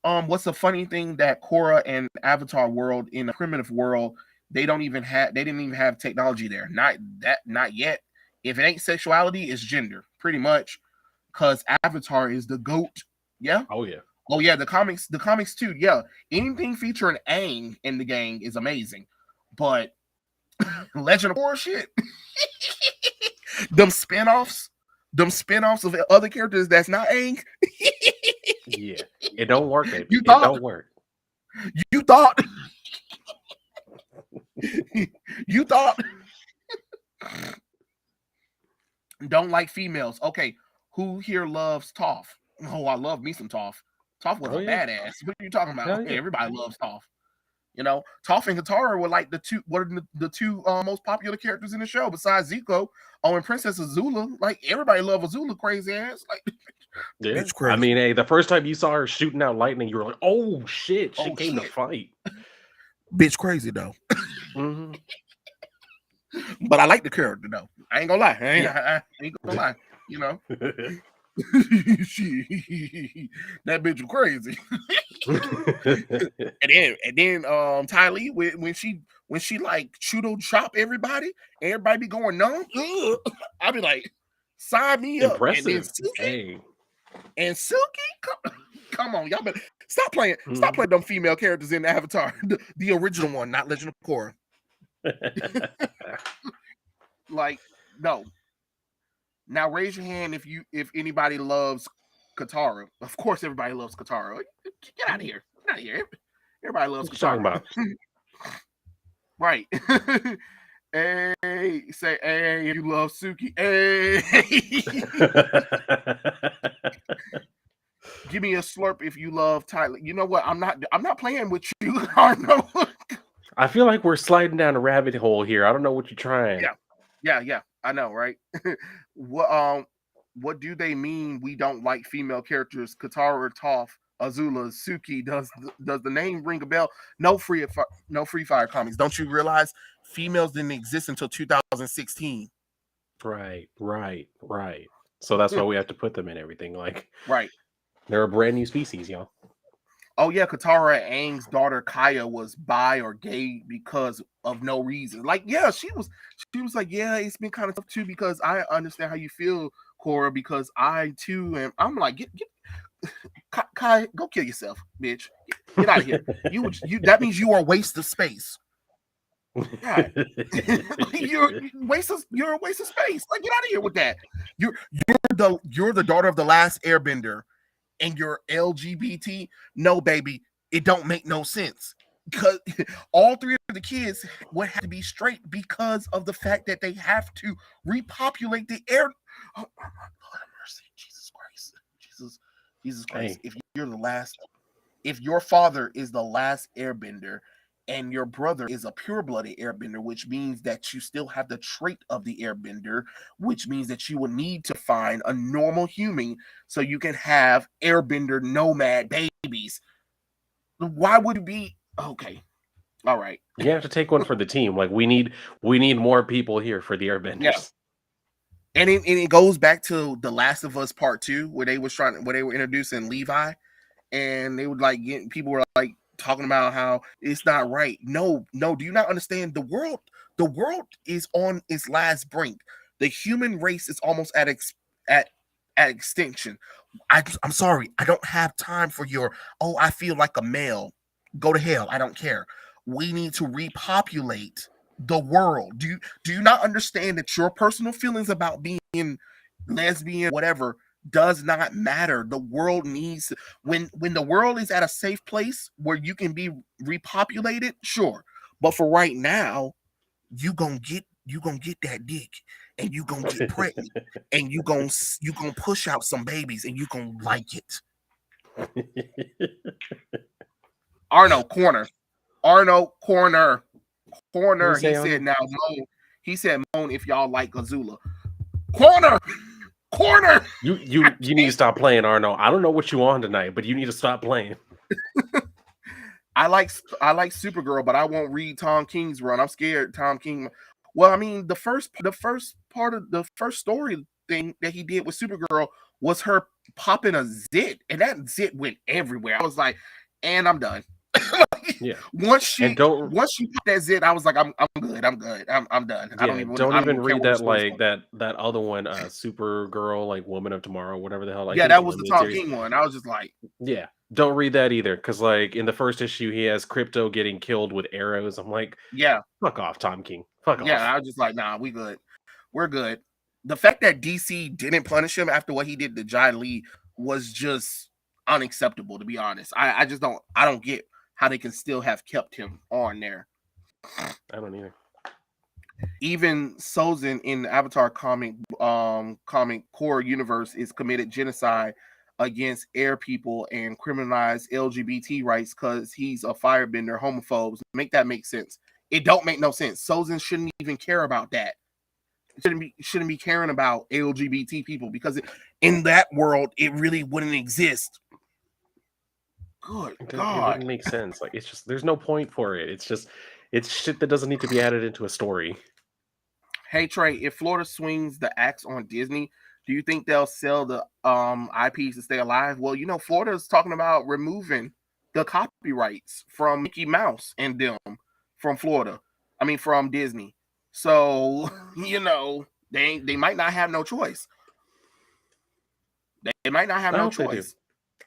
What's the funny thing that Korra and Avatar world in a primitive world, they didn't even have technology there. Not yet. If it ain't sexuality, it's gender, pretty much. Cause Avatar is the GOAT. Yeah. Oh yeah. Oh yeah, the comics too. Yeah. Anything featuring Aang in the gang is amazing. But Legend of Korra shit. them spinoffs of other characters that's not Aang. Yeah, it don't work, baby. You It thought don't work. you thought you thought don't like females. Okay, who here loves Toph? Oh, I love me some Toph. Toph was Oh a yeah. badass. What are you talking about? Hell Okay, yeah. everybody loves Toph. You know, Toph and Katara were like the two most popular characters in the show besides Zuko. Oh, and Princess Azula. Like everybody loved Azula, crazy ass. Like Yeah. bitch I crazy. mean, hey, the first time you saw her shooting out lightning, you were like, oh shit, she Oh came to shit, fight. bitch crazy though. Hmm. But I like the character though. I ain't gonna lie. Yeah. I ain't gonna lie. You know, that bitch was crazy. And then Ty Lee when she like judo chop everybody be going numb. I be like, sign me up. And then Impressive. Suki Hey. and Silky, come on, y'all better stop playing Mhm. them female characters in Avatar, the original one, not Legend of Korra. Like, no. Now raise your hand if anybody loves Katara. Of course, everybody loves Katara. Get out of here. Get out of here. Everybody loves What you talking Katara. about? Right. Hey, say hey, you love Suki. Hey. Give me a slurp if you love Tyler. You know what? I'm not playing with you. I know. I feel like we're sliding down a rabbit hole here. I don't know what you're trying. Yeah. I know, right? What do they mean we don't like female characters? Katara, Toph, Azula, Suki. Does the name ring a bell? No Free Fire comics. Don't you realize females didn't exist until 2016? Right. So that's why we have to put them in everything. Like, Right. they're a brand new species, y'all. Oh yeah, Katara Aang's daughter Kaya was bi or gay because of no reason. Like, yeah, she was like, yeah, it's been kind of tough too because I understand how you feel, Cora, because I too am. I'm like, get Kai, go kill yourself, bitch. Get out of here. You that means you are a waste of space. God. you're a waste of space. Like, get out of here with that. You're the daughter of the last airbender and you're LGBT. No, baby, it don't make no sense. Because all three of the kids would have to be straight because of the fact that they have to repopulate the air. Oh, Lord have mercy. Jesus Christ. Jesus Christ. Hey. If your father is the last airbender and your brother is a pure-blooded airbender, which means that you still have the trait of the airbender, which means that you will need to find a normal human so you can have airbender nomad babies. Why would it be okay? All right. You have to take one for the team. Like, we need more people here for the airbenders. Yeah. And it goes back to The Last of Us Part 2, where they were introducing Levi, and they would like people were like talking about how it's not right. No, do you not understand? The world is on its last brink. The human race is almost at at extinction. I'm sorry. I don't have time for your, oh, I feel like a male. Go to hell. I don't care. We need to repopulate the world. Do you not understand that your personal feelings about being lesbian, whatever, does not matter? The world needs, when the world is at a safe place where you can be repopulated, sure. But for right now, you gonna get that dick, and you gonna get pregnant, and you gonna push out some babies, and you gonna like it. Arno corner, Arno corner, What do you corner. He say, said Arnold? now moan. He said moan if y'all like Azula. Corner, corner. You need to stop playing, Arno. I don't know what you on tonight, but you need to stop playing. I like Supergirl, but I won't read Tom King's run. I'm scared Tom King. Well, I mean, the first part of the first story thing that he did with Supergirl was her popping a zit, and that zit went everywhere. I was like, and I'm done. Yeah. once And she once she popped that zit, I was like, I'm good. I'm good. I'm done. yeah, don't I don't even even care read where the that story's like going. that other one, Supergirl, like Woman of Tomorrow, whatever the hell. Like Yeah, his that was the limited Tom series. King one. I was just like, Yeah, don't read that either, because like in the first issue, he has Crypto getting killed with arrows. I'm like, yeah, fuck off, Tom King, fuck yeah. off. I was just like, nah, we good. We're good. The fact that DC didn't punish him after what he did to Jai Lee was just unacceptable, to be honest. I just don't get how they can still have kept him on there. I don't either. Even Sozin in the Avatar comic core universe is committed genocide against air people and criminalized LGBT rights because he's a firebender, homophobes. Make that make sense. It don't make no sense. Sozin shouldn't even care about that. Shouldn't be caring about LGBT people because in that world it really wouldn't exist. Good It God. wouldn't make sense. Like, it's just there's no point for it. It's shit that doesn't need to be added into a story. Hey Trey, if Florida swings the axe on Disney, do you think they'll sell the IPs to stay alive? Well, Florida's talking about removing the copyrights from Mickey Mouse and them from Florida. I mean from Disney. So, they might not have no choice. They might not have I no hope they do. choice.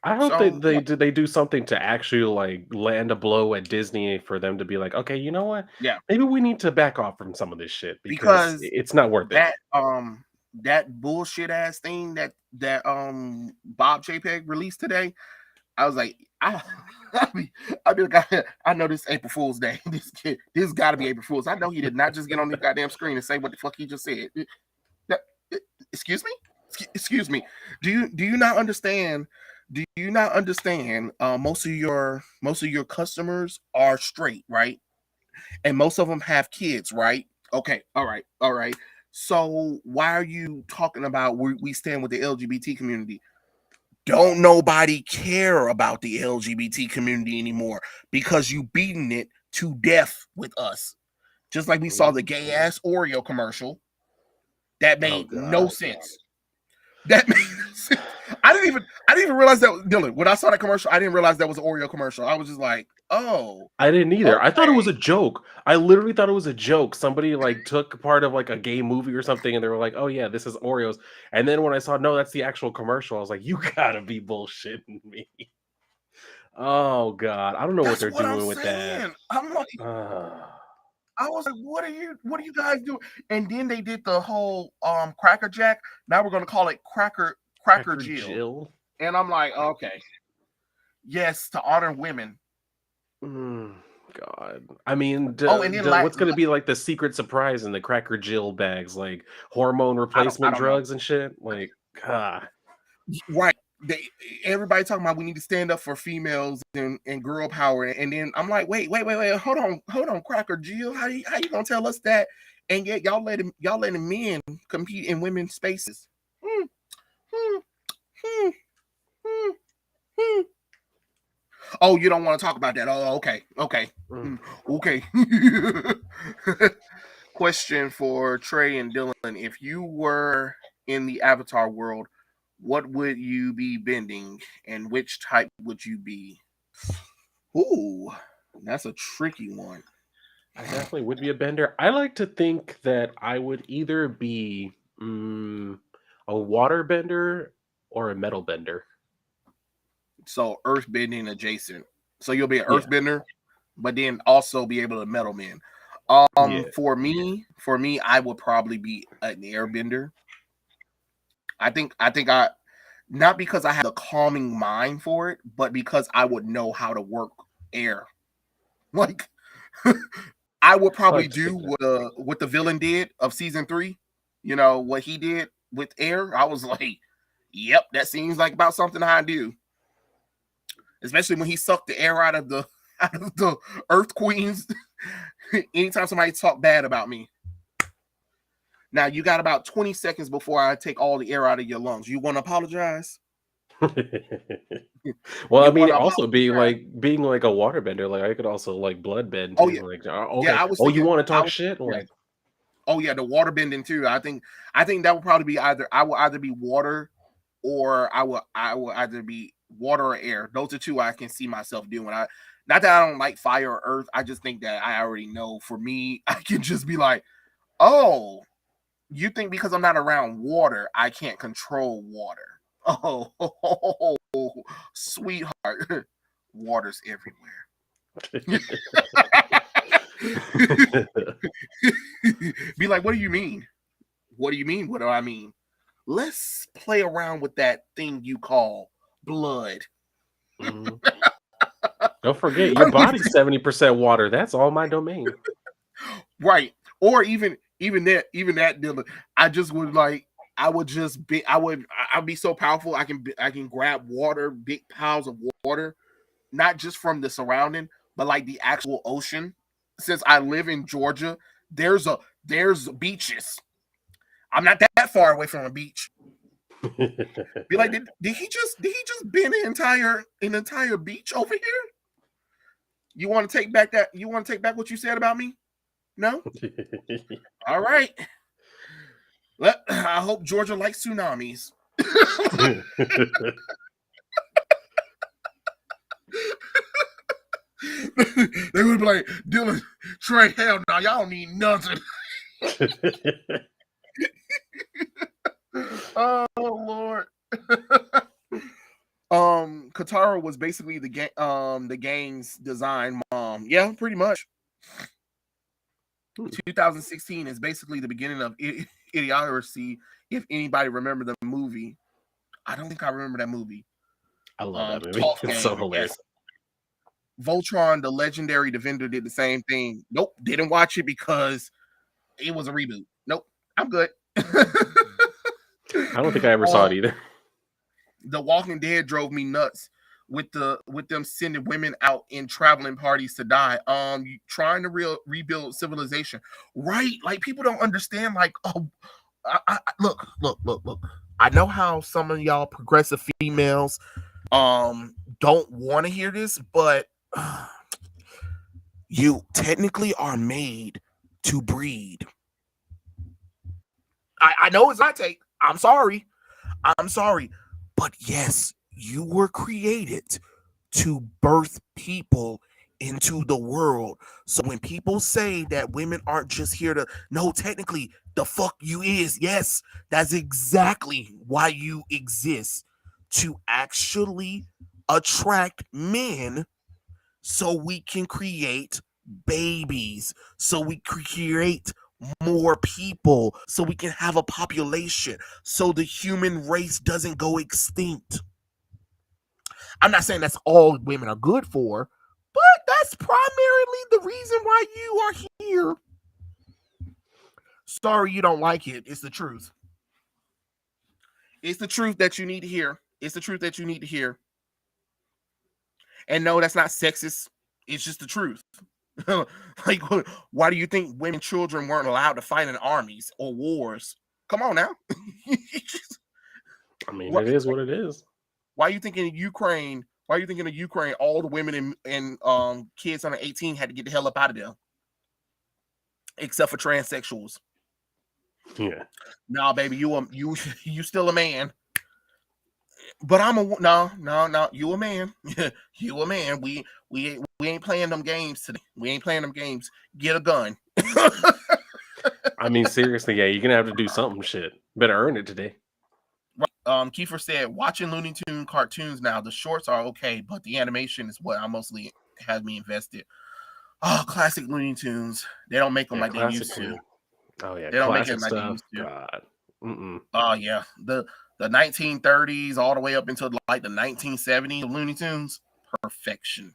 I hope So, they do something to actually like land a blow at Disney for them to be like, okay, you know what? yeah, Maybe we need to back off from some of this shit because because it's not worth it. that bullshit ass thing that Bob JPEG released today, I was like, I know this April Fool's Day. This got to be April Fool's. I know he did not just get on the goddamn screen and say what the fuck he just said. Excuse me, excuse me. Do you not understand? Do you not understand? Most of your customers are straight, right? And most of them have kids, right? Okay, all right, all right. So why are you talking about we stand with the LGBT community? Don't nobody care about the LGBT community anymore because you beating it to death with us. Just like we saw the gay ass Oreo commercial. That Oh made no god. sense. That made no sense. I didn't even realize that, Dylan. When I saw that commercial, I didn't realize that was an Oreo commercial. I was just like, oh, I didn't either. I thought it was okay. a joke. I literally thought it was a joke. Somebody like took part of like a gay movie or something and they were like, "Oh yeah, this is Oreos." And then when I saw no, that's the actual commercial, I was like, "You got to be bullshitting me." Oh god. I don't know what That's they're what I'm doing with that. saying. I'm like, Uh, I was like, what are you guys doing? And then they did the whole Cracker Jack. Now we're gonna call it Cracker Cracker Jill. Jill. And I'm like, okay. Yes, to honor women. God. I mean, Oh, and then what's going to be like the secret surprise in the Cracker Jill bags? Like hormone I replacement don't know. drugs and shit? Like, ah. Right. Everybody talking about we need to stand up for females and girl power. And then I'm like, wait, hold on, Cracker Jill. How you gonna tell us that? And yet y'all letting men compete in women's spaces. Hmm, hmm, hmm, hmm, hmm. Oh, you don't want to talk about that. Oh, okay. Mm. Okay. Question for Trey and Dylan. If you were in the Avatar world, what would you be bending and which type would you be? Ooh, that's a tricky one. I definitely would be a bender. I like to think that I would either be a water bender or a metal bender. So earth bending adjacent. So you'll be an Yeah, earth bender, but then also be able to metal bend. yeah. For me, I would probably be an airbender. I think not because I have the calming mind for it, but because I would know how to work air. Like I would I probably like to do think that. what the villain did of season 3. You know what he did with air. I was like, "Yep, that seems like about something I do." Especially when he sucked the air out of the out of the Earth Queens. Anytime somebody talk bad about me, now you got about 20 seconds before I take all the air out of your lungs. You want to apologize? Well, I You mean, want to also apologize? being like a waterbender, like I could also like blood bend Oh too. yeah, Like, yeah. okay, oh, you want to I talk was shit? yes. Like, Oh yeah, the water bending too. I think that would probably be I will either be water or I will either be water or air. Those are two I can see myself doing. I not that I don't like fire or earth. I just think that I already know. For me, I can just be like, oh, you think because I'm not around water, I can't control water. Oh, sweetheart, water's everywhere. Be like, what do you mean? What do you mean? What do I mean? Let's play around with that thing you call blood. mhm. Don't forget I your don't even, body's 70% water. That's all my domain. right. Or even that Dylan. I just would like I would just be I'd be so powerful I can grab water, big piles of water, not just from the surrounding, but like the actual ocean. Since I live in Georgia, there's beaches. I'm not that far away from a beach. Be like, did he just bend an entire beach over here? You want to take back that? You want to take back what you said about me? No. All right. I hope Georgia likes tsunamis. They would be like, Dylan, Trey, hell no, y'all don't need nothing. Oh Lord. Katara was basically the gang's design mom. Yeah, pretty much. 2016 is basically the beginning of Idiocracy. If anybody remember the movie, I don't think I remember that movie. I love that movie. Toss It's so game, yes. hilarious. Voltron, the legendary defender, did the same thing. Nope, didn't watch it because it was a reboot. Nope, I'm good. I don't think I ever saw it either. The Walking Dead drove me nuts with them sending women out in traveling parties to die. Trying to rebuild civilization, right? Like people don't understand. Like, oh, look. I know how some of y'all progressive females don't want to hear this, but you technically are made to breed. I know it's my take. I'm sorry. I'm sorry. But yes, you were created to birth people into the world. So when people say that women aren't just here to, no, technically, the fuck you is. Yes, that's exactly why you exist, to actually attract men so we can create babies, so we create more people, so we can have a population, so the human race doesn't go extinct. I'm not saying that's all women are good for, but that's primarily the reason why you are here. Sorry you don't like it. It's the truth. It's the truth that you need to hear. It's the truth that you need to hear. And no, that's not sexist. It's just the truth. Like, why do you think women, children weren't allowed to fight in armies or wars? Come on now. I mean, why, it is what it is. why are you thinking in Ukraine? Why are you thinking in Ukraine? All the women and kids under 18 had to get the hell up out of there, except for transsexuals. Yeah. Nah, baby, you you still a man. But I'm a no. You a man. You a man. We ain't playing them games today. We ain't playing them games. Get a gun. I mean, seriously, yeah, you're gonna have to do something. Shit, better earn it today. Kiefer said, watching Looney Tune cartoons now, the shorts are okay, but the animation is what I mostly has me invested. Oh, classic Looney Tunes. They don't make them Yeah, like they classic used to. Looney. Oh yeah, They don't make it classic like they stuff. used to. God. Mm-mm. Oh yeah, the 1930s all the way up until like the 1970s Looney Tunes, perfection.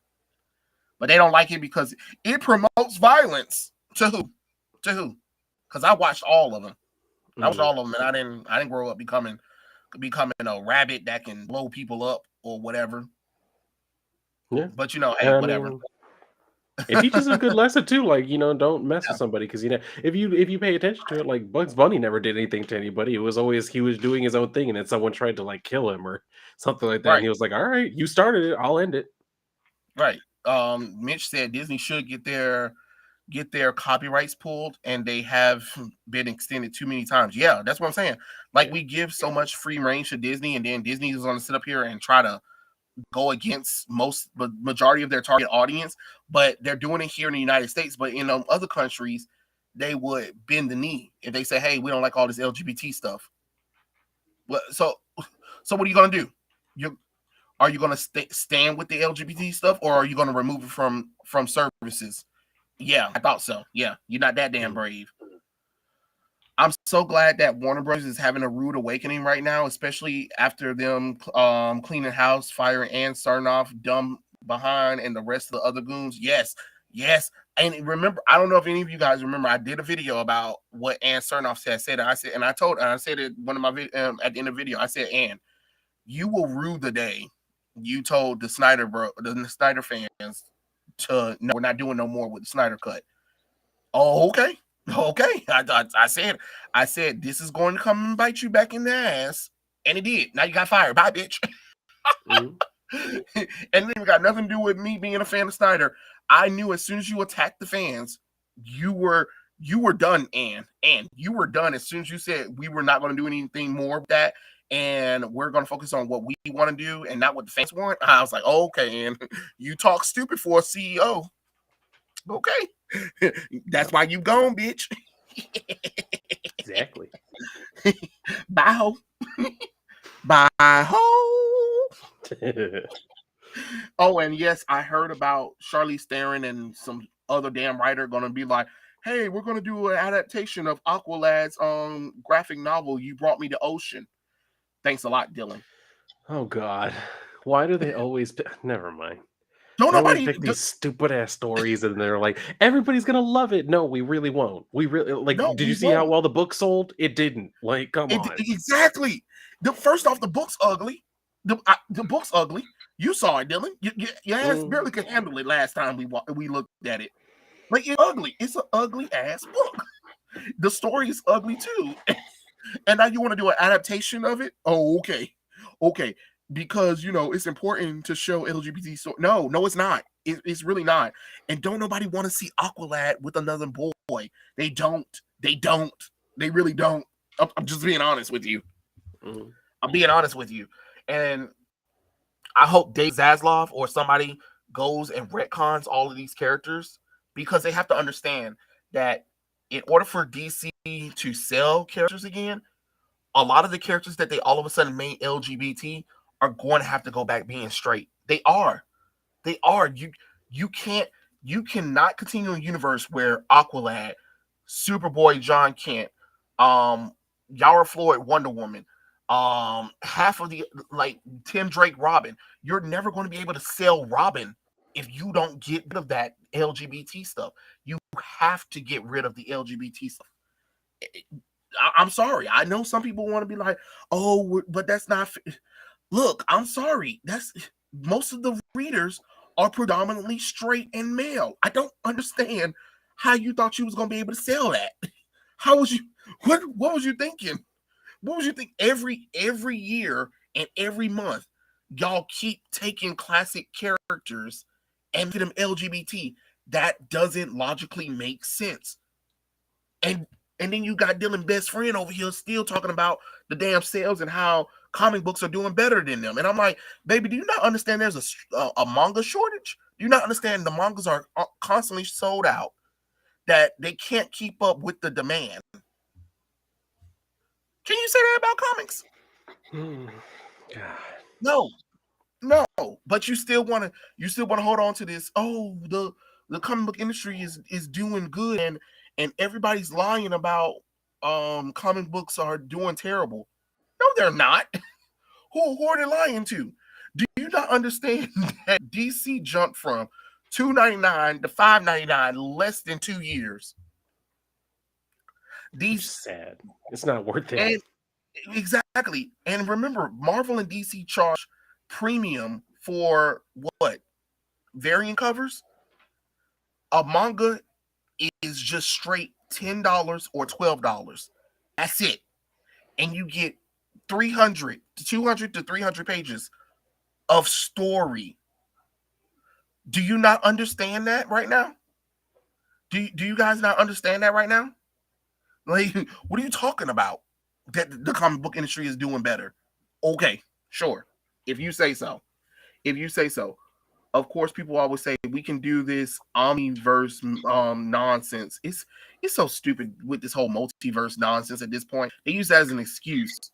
But they don't like it because it promotes violence. To who? To who? Because I watched all of them. I watched Mm. all of them, and I didn't grow up becoming a rabbit that can blow people up or whatever. Yeah, But you know, hey, and I whatever. mean, it teaches a good lesson too. Like, don't mess with somebody because if you pay attention to it, like Bugs Bunny never did anything to anybody. It was always he was doing his own thing, and then someone tried to like kill him or something like that, and Right, he was like, "All right, you started it, I'll end it." right. Mitch said Disney should get their copyrights pulled, and they have been extended too many times. Yeah, that's what I'm saying. Like Yeah, we give so much free range to Disney, and then Disney is going to sit up here and try to go against the majority of their target audience. But they're doing it here in the United States. But in other countries, they would bend the knee if they say, "Hey, we don't like all this LGBT stuff." Well, so what are you going to do? You Are you going to stand with the LGBT stuff, or are you going to remove it from services? Yeah, I thought so. Yeah, you're not that damn mm, brave. I'm so glad that Warner Bros. Is having a rude awakening right now, especially after them cleaning house, firing and starting off dumb behind and the rest of the other goons. Yes, yes. And remember, I don't know if any of you guys remember, I did a video about what Ann Sarnoff said. I said it one of my at the end of the video. I said, Ann, you will rue the day you told the Snyder fans to no, we're not doing no more with the Snyder cut. Oh, okay. Okay. I said this is going to come and bite you back in the ass. And it did. Now you got fired. Bye, bitch. mm. And then it got nothing to do with me being a fan of Snyder. I knew as soon as you attacked the fans, you were done, and you were done as soon as you said we were not going to do anything more of that, and we're going to focus on what we want to do and not what the fans want. I was like, oh, okay, and you talk stupid for a CEO. Okay. That's Yep, why you gone, bitch. exactly. Bye ho. Bye ho. Oh, and yes, I heard about Charlize Theron and some other damn writer gonna be like, hey, we're gonna do an adaptation of Aqualad's graphic novel, You Brought Me to Ocean. Thanks a lot, Dylan. Oh God, why do they always? Never mind. Don't They always nobody pick these stupid ass stories, and they're like, everybody's gonna love it. No, we really won't. We really like. no, Did you we see how won't. well the book sold? It didn't. Like, come on. Exactly. The first off, the book's ugly. The book's ugly. You saw it, Dylan. Your ass Mm. barely could handle it last time we looked at it. Like it's ugly. It's an ugly ass book. The story is ugly too. And now you want to do an adaptation of it? Oh, okay. Okay. Because it's important to show LGBT. So no, it's not. It's really not. And don't nobody want to see Aqualad with another boy. They don't. They don't. They really don't. I'm just being honest with you. Mm. I'm being honest with you. And I hope Dave Zaslav or somebody goes and retcons all of these characters, because they have to understand that in order for DC to sell characters again, a lot of the characters that they all of a sudden made LGBT are going to have to go back being straight. They are. They are. You cannot continue a universe where Aqualad, Superboy John Kent, Yara Floyd Wonder Woman, half of the like Tim Drake Robin. You're never going to be able to sell Robin if you don't get rid of that LGBT stuff. You have to get rid of the LGBT stuff. I'm sorry. I know some people want to be like, "Oh, but that's not." Look, I'm sorry. That's most of the readers are predominantly straight and male. I don't understand how you thought you was gonna be able to sell that. How was you? What was you thinking? What was you think? Every year and every month, y'all keep taking classic characters and get them LGBT. That doesn't logically make sense. And then you got Dylan best friend over here still talking about the damn sales and how comic books are doing better than them. And I'm like, baby, do you not understand there's a manga shortage? Do you not understand the mangas are constantly sold out, that they can't keep up with the demand? Can you say that about comics? God. No, no. But you still want to hold on to this. Oh, the comic book industry is doing good, and everybody's lying about comic books are doing terrible. No, they're not. Who are they lying to? Do you not understand that DC jumped from $2.99 to $5.99 less than 2 years? Which These is sad. It's not worth it. and exactly. And remember, Marvel and DC charge premium for what? Variant covers? A manga is just straight $10 or $12. That's it. And you get 300 to 200 to 300 pages of story. Do you not understand that right now? Do you guys not understand that right now? Like, what are you talking about? That the comic book industry is doing better. Okay, sure. If you say so. If you say so. Of course, people always say we can do this omniverse nonsense. It's so stupid with this whole multiverse nonsense at this point. They use that as an excuse.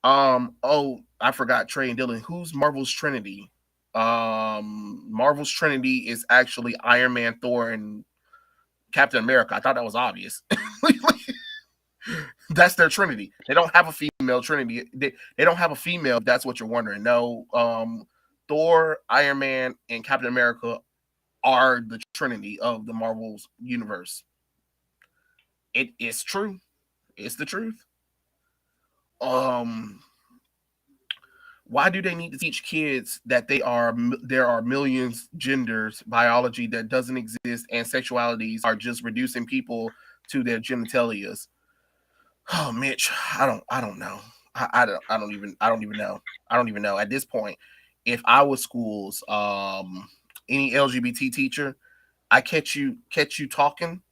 Oh, I forgot Trey and Dylan. Who's Marvel's Trinity? Marvel's Trinity is actually Iron Man, Thor, and Captain America. I thought that was obvious. That's their Trinity. They don't have a female Trinity. They don't have a female. If that's what you're wondering. No, Thor, Iron Man, and Captain America are the Trinity of the Marvel's universe. It is true. It's the truth. Um, why do they need to teach kids that there are millions genders, biology that doesn't exist, and sexualities are just reducing people to their genitalias? Oh, Mitch, I don't know. I don't even know. I don't even know at this point. If I was schools, any LGBT teacher, I catch you talking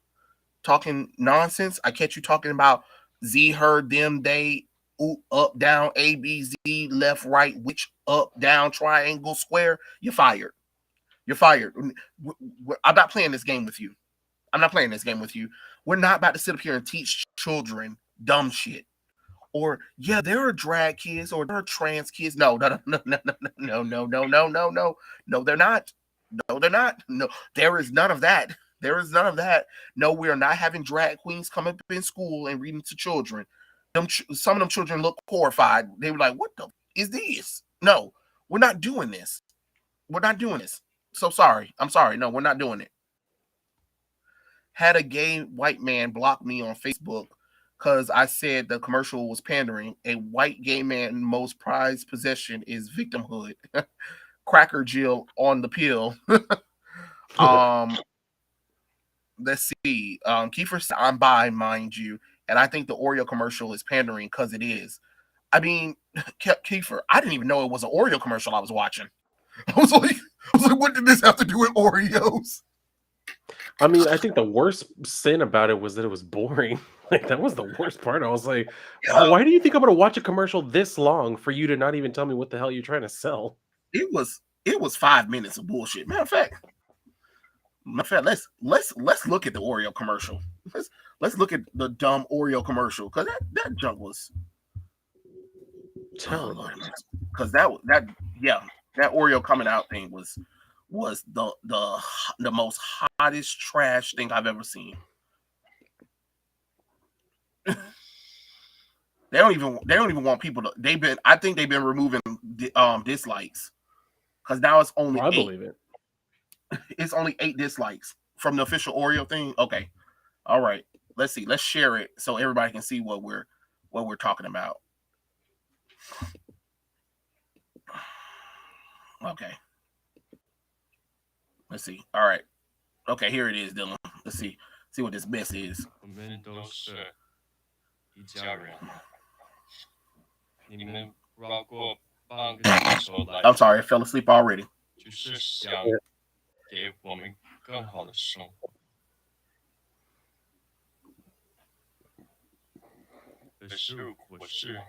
nonsense. I catch you talking about Z, her, them, they, ooh, up, down, A, B, Z, left, right, which, up, down, triangle, square. You're fired. You're fired. I'm not playing this game with you. I'm not playing this game with you. We're not about to sit up here and teach children dumb shit. Or yeah, there are drag kids or there are trans kids. No, no, no, no, no, no, no, no, no, no, no, no, they're not. No, they're not. No, there is none of that. There is none of that. No, we are not having drag queens come up in school and reading to children. Some of them children look horrified. They were like, "What the is this?" No, we're not doing this. We're not doing this. So sorry. I'm sorry. No, we're not doing it. Had a gay white man block me on Facebook because I said the commercial was pandering. A white gay man most prized possession is victimhood. Cracker Jill on the pill. um, let's see. Kiefer said, I'm bi, mind you, and I think the Oreo commercial is pandering because it is. I mean, Kiefer, I didn't even know it was an Oreo commercial I was watching. I was like, what did this have to do with Oreos? I mean, I think the worst sin about it was that it was boring. Like that was the worst part. I was like, Yeah, why do you think I'm gonna watch a commercial this long for you to not even tell me what the hell you're trying to sell? it was 5 minutes of bullshit. Matter of fact, let's look at the Oreo commercial. Let's look at the dumb Oreo commercial because that junk was Terrible. Because that yeah, that Oreo coming out thing was the most hottest trash thing I've ever seen. They don't even want people to. I think they've been removing dislikes because now it's Oh, only I eight. believe it. It's only 8 dislikes from the official Oreo thing. Okay, all right. Let's see. Let's share it so everybody can see what we're talking about. Okay. Let's see. All right. Okay, here it is, Dylan. Let's see what this mess is. 我们都是一家人，你们如果帮个地球来，I'm sorry, I fell asleep already. 就是想给我们更好的生活。可是我是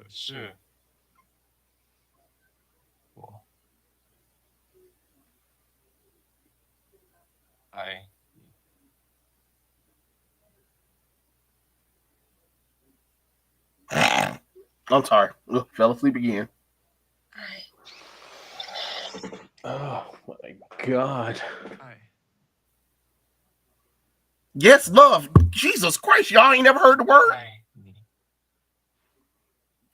是我爱 I'm sorry. Ugh, fell asleep again. Oh my god. 爱 Yes, love. Jesus Christ, y'all ain't never heard the word? 爱你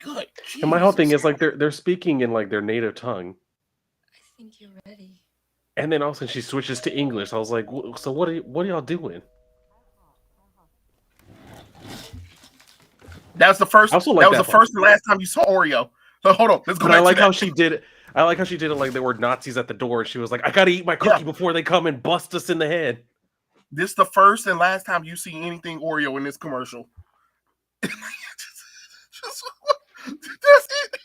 Good. And my whole thing Jesus. is like they're speaking in like their native tongue, I think you're ready. and then all of a sudden she switches to English. I was like, so what are y'all doing? That was the I first. also That like was the that part. first and last time you saw Oreo. So hold on, let's go But I back like to how that. she did it. I like how she did it like there were Nazis at the door, and she was like, "I gotta eat my cookie before they come and bust us in the head." This is the first and last time you see anything Oreo in this commercial. That's it.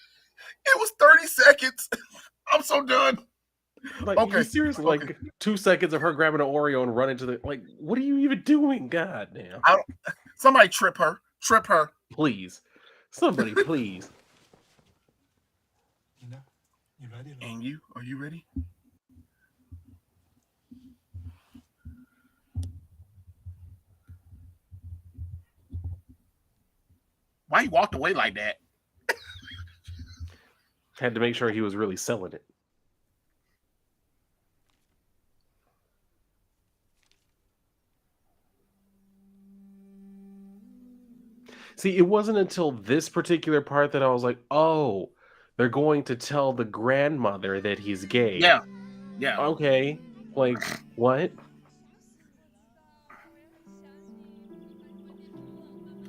It was 30 seconds. I'm so done. Like, Okay. you seriously, like 2 seconds of her grabbing an Oreo and running to the like. What are you even doing? God damn! Somebody trip her. Trip her. Please, somebody, please. You ready? And you? Are you ready? Why you walked away like that? Had to make sure he was really selling it. See, it wasn't until this particular part that I was like, oh, they're going to tell the grandmother that he's gay. Yeah. Yeah. Okay. Like, what?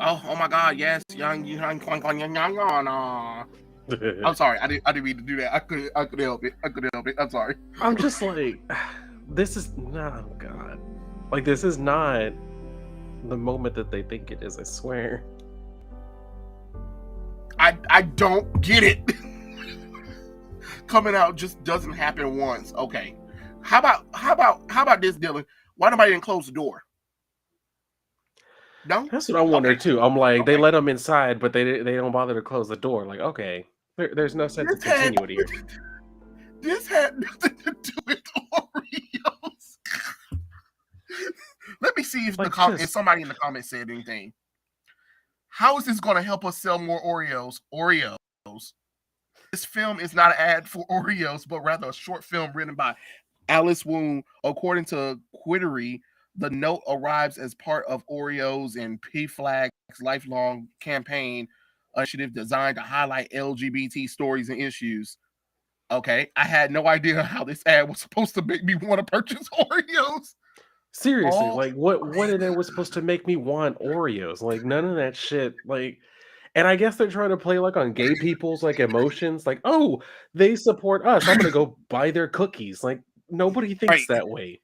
Oh my God, yes. I'm sorry. I didn't mean to do that. I couldn't help it. I'm sorry. I'm just like, this is no God. Like, this is not the moment that they think it is, I swear. I don't get it. Coming out just doesn't happen once. Okay. How about this, Dylan? Why nobody didn't close the door? No? That's what I wonder too. I'm like, they Okay. let them inside, but they don't bother to close the door. Like, okay, there's no sense of continuity here. This had nothing to do with Oreos. Let me see if Like, if somebody in the comments said anything. How is this going to help us sell more Oreos? Oreos. This film is not an ad for Oreos, but rather a short film written by Alice Woon. According to Quittery, the note arrives as part of Oreos and PFLAG's lifelong campaign initiative designed to highlight LGBT stories and issues. Okay, I had no idea how this ad was supposed to make me want to purchase Oreos. Seriously, like what in there was supposed to make me want Oreos? Like none of that shit. Like, and I guess they're trying to play like on gay people's like emotions. Like, oh, they support us. I'm gonna go buy their cookies. Like nobody thinks that way.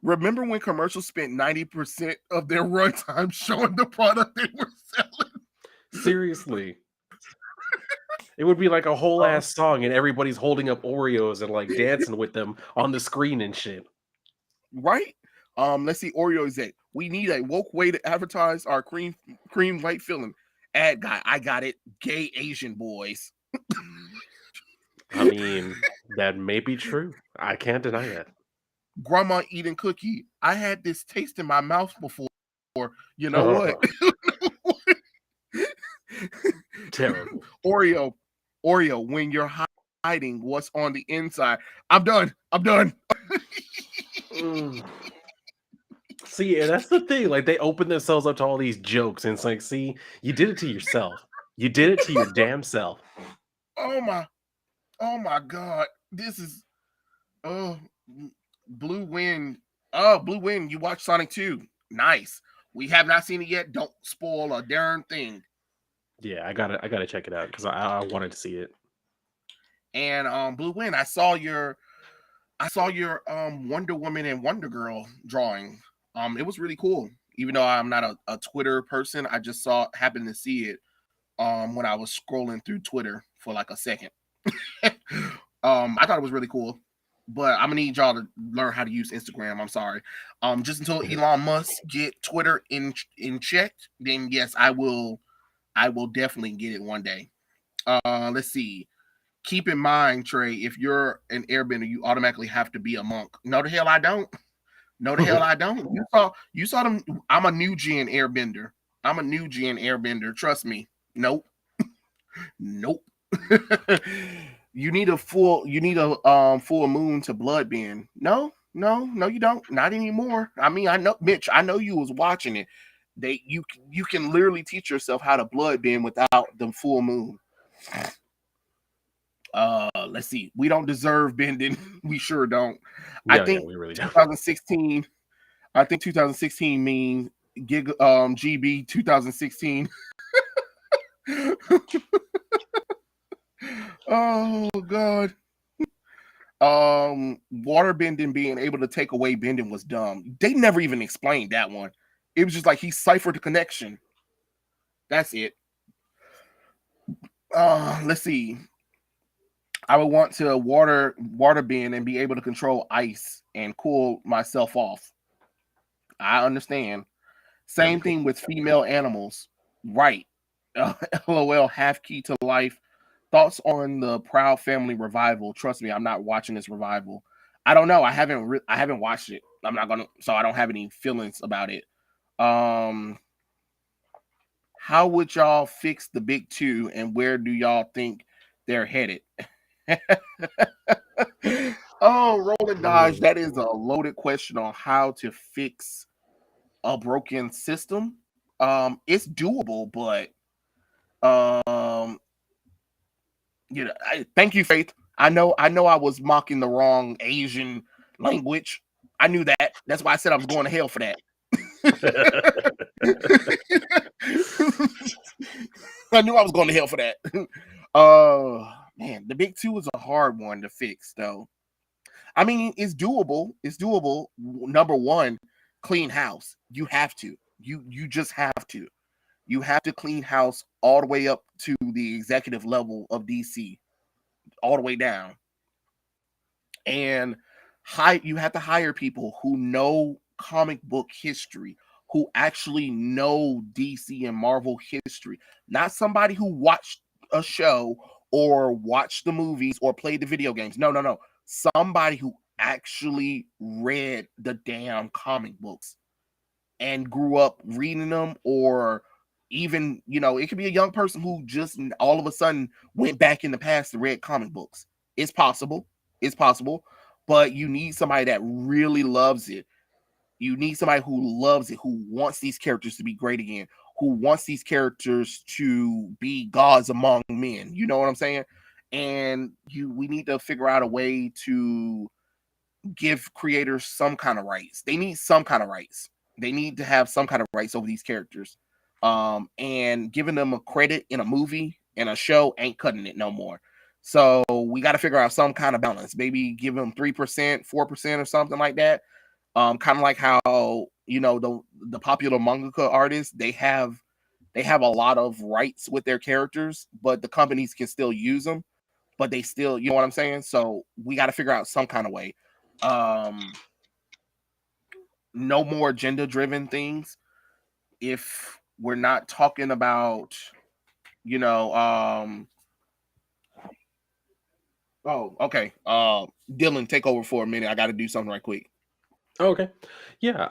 Remember when commercials spent 90% of their runtime showing the product they were selling? Seriously. It would be like a whole ass song and everybody's holding up Oreos and like dancing with them on the screen and shit. Right? Let's see. Oreo exec. We need a woke way to advertise our cream white filling. Ad guy, I got it. Gay Asian boys. I mean, that may be true. I can't deny that. Grandma eating cookie. I had this taste in my mouth before. You know what? Terrible. Oreo, when you're hiding what's on the inside. I'm done. See, and that's the thing. Like, they open themselves up to all these jokes, and it's like, see, you did it to yourself. You did it to your damn self. Oh my God. This is Blue Wind. Oh, Blue Wind. You watch Sonic 2. Nice. We have not seen it yet. Don't spoil a darn thing. Yeah, I gotta check it out because I wanted to see it. And Blue Wind, I saw your Wonder Woman and Wonder Girl drawing. It was really cool. Even though I'm not a Twitter person, I just happened to see it when I was scrolling through Twitter for like a second. I thought it was really cool. But I'm gonna need y'all to learn how to use Instagram. I'm sorry. Just until Elon Musk get Twitter in check, then yes, I will I will definitely get it one day. Let's see. Keep in mind, Trey, if you're an airbender, you automatically have to be a monk. No, the hell I don't. No, the hell I don't. You saw them. I'm a new gen airbender. I'm a new gen airbender. Trust me. Nope. Nope. You need a full moon to blood bend. No, no, no, you don't. Not anymore. I mean, I know, Mitch, I know you was watching it. You can literally teach yourself how to blood bend without the full moon. Let's see. We don't deserve bending. We sure don't. I Yeah, yeah, think we really don't. 2016. I think 2016 means GB 2016. Oh God. Water bending being able to take away bending was dumb. They never even explained that one. It was just like he ciphered the connection. That's it. Let's see. I would want to water bend and be able to control ice and cool myself off. I understand. That'd be Same cool. thing with female animals. Right. LOL, half key to life. Thoughts on the Proud Family revival? Trust me, I'm not watching this revival. I don't know. I haven't watched it. I'm not gonna. So I don't have any feelings about it. Um, how would y'all fix the big two, and where do y'all think they're headed? Oh, Roland Dodge, Mm. that is a loaded question on how to fix a broken system. It's doable, but um, thank you, Faith. I know, I was mocking the wrong Asian language. I knew that. That's why I said I was going to hell for that. I knew I was going to hell for that. Man, the big two is a hard one to fix, though. I mean, it's doable. It's doable. Number one, clean house. You have to. You just have to. You have to clean house all the way up to the executive level of DC, all the way down. And you have to hire people who know comic book history, who actually know DC and Marvel history, not somebody who watched a show or watched the movies or played the video games. No, no, no. Somebody who actually read the damn comic books and grew up reading them, or even, it could be a young person who just all of a sudden went back in the past and read comic books. It's possible. It's possible. But you need somebody that really loves it. You need somebody who loves it, who wants these characters to be great again, who wants these characters to be gods among men. You know what I'm saying? And we need to figure out a way to give creators some kind of rights. They need some kind of rights. They need to have some kind of rights over these characters. And giving them a credit in a movie and a show ain't cutting it no more. So we got to figure out some kind of balance. Maybe give them 3%, 4%, or something like that. Kind of like how the popular mangaka artists, they have a lot of rights with their characters, but the companies can still use them, but they still, you know what I'm saying? So we got to figure out some kind of way. Um, no more agenda driven things. If we're not talking about, you know, oh, okay. Dylan, take over for a minute. I got to do something right quick. Okay. Yeah.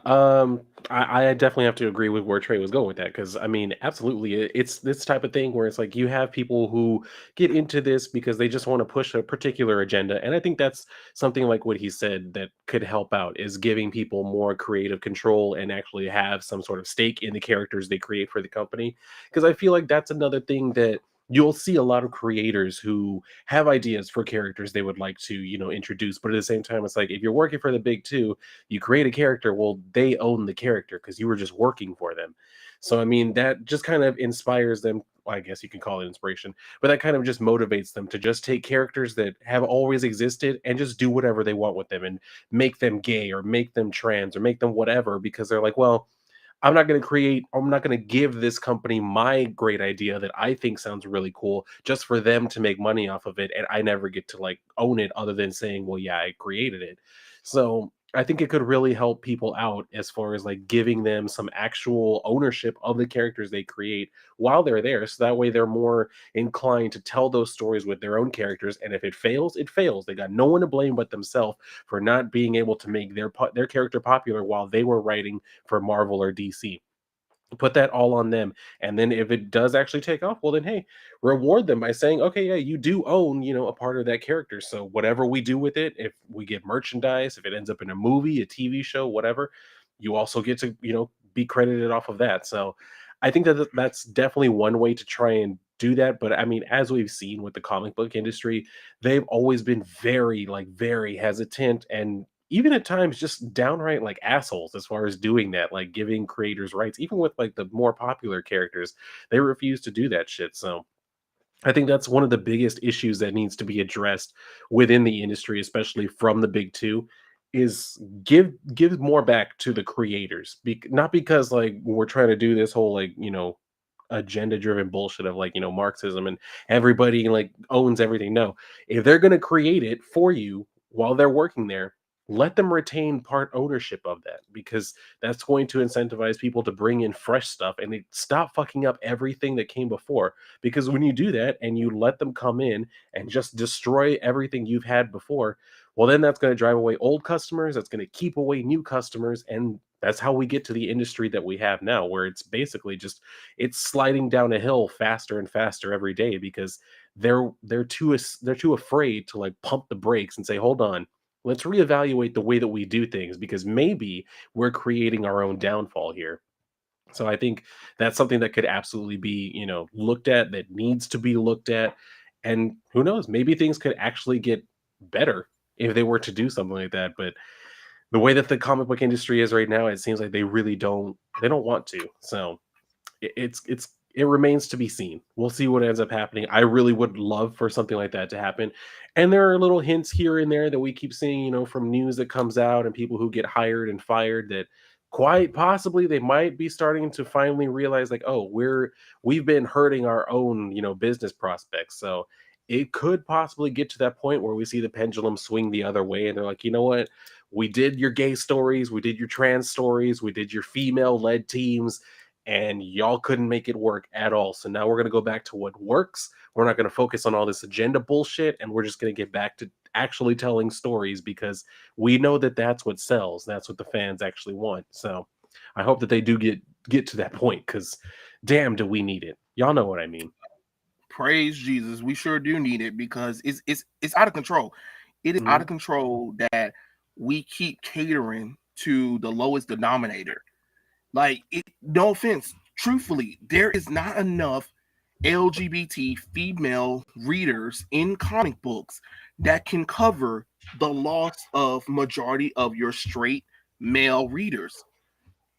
I definitely have to agree with where Trey was going with that because I mean, absolutely, it's this type of thing where it's like you have people who get into this because they just want to push a particular agenda, and I think that's something like what he said that could help out is giving people more creative control and actually have some sort of stake in the characters they create for the company. Because I feel like that's another thing that you'll see a lot of creators who have ideas for characters they would like to introduce, but at the same time it's like if you're working for the big two, you create a character, well, they own the character because you were just working for them. So I mean, that just kind of inspires them. Well, I guess you can call it inspiration, but that kind of just motivates them to just take characters that have always existed and just do whatever they want with them and make them gay or make them trans or make them whatever because they're like, well, I'm not going to give this company my great idea that I think sounds really cool just for them to make money off of it. And I never get to like own it other than saying, well, yeah, I created it. So I think it could really help people out as far as like giving them some actual ownership of the characters they create while they're there. So that way they're more inclined to tell those stories with their own characters. And if it fails, it fails. They got no one to blame but themselves for not being able to make their character popular while they were writing for Marvel or DC. Put that all on them, and then if it does actually take off, well then hey, reward them by saying, okay, yeah, you do own, a part of that character, so whatever we do with it, if we get merchandise, if it ends up in a movie, a TV show, whatever, you also get to, be credited off of that. So I think that that's definitely one way to try and do that. But I mean, as we've seen with the comic book industry, they've always been very, like, very hesitant, and even at times just downright like assholes as far as doing that, like giving creators rights, even with like the more popular characters, they refuse to do that shit. So I think that's one of the biggest issues that needs to be addressed within the industry, especially from the big two, is give more back to the creators. Not because like we're trying to do this whole like agenda driven bullshit of like Marxism and everybody like owns everything. No, if they're going to create it for you while they're working there, let them retain part ownership of that, because that's going to incentivize people to bring in fresh stuff and they stop fucking up everything that came before. Because when you do that and you let them come in and just destroy everything you've had before, well then that's going to drive away old customers, that's going to keep away new customers, and that's how we get to the industry that we have now, where it's basically just it's sliding down a hill faster and faster every day, because they're too afraid to like pump the brakes and say, hold on, let's reevaluate the way that we do things, because maybe we're creating our own downfall here. So I think that's something that could absolutely be, looked at, that needs to be looked at. And who knows, maybe things could actually get better if they were to do something like that. But the way that the comic book industry is right now, it seems like they don't want to. So it remains to be seen. We'll see what ends up happening. I really would love for something like that to happen. And there are little hints here and there that we keep seeing, from news that comes out and people who get hired and fired, that quite possibly they might be starting to finally realize like, oh, we've been hurting our own, business prospects. So it could possibly get to that point where we see the pendulum swing the other way and they're like, you know what? We did your gay stories, we did your trans stories, we did your female led teams, and y'all couldn't make it work at all. So now we're going to go back to what works. We're not going to focus on all this agenda bullshit, and we're just going to get back to actually telling stories, because we know that that's what sells. That's what the fans actually want. So I hope that they do get to that point, because damn, do we need it. Y'all know what I mean. Praise Jesus, we sure do need it, because it's out of control. It is out Mhm. of control that we keep catering to the lowest denominator. Like, no offense, truthfully, there is not enough LGBT female readers in comic books that can cover the loss of majority of your straight male readers.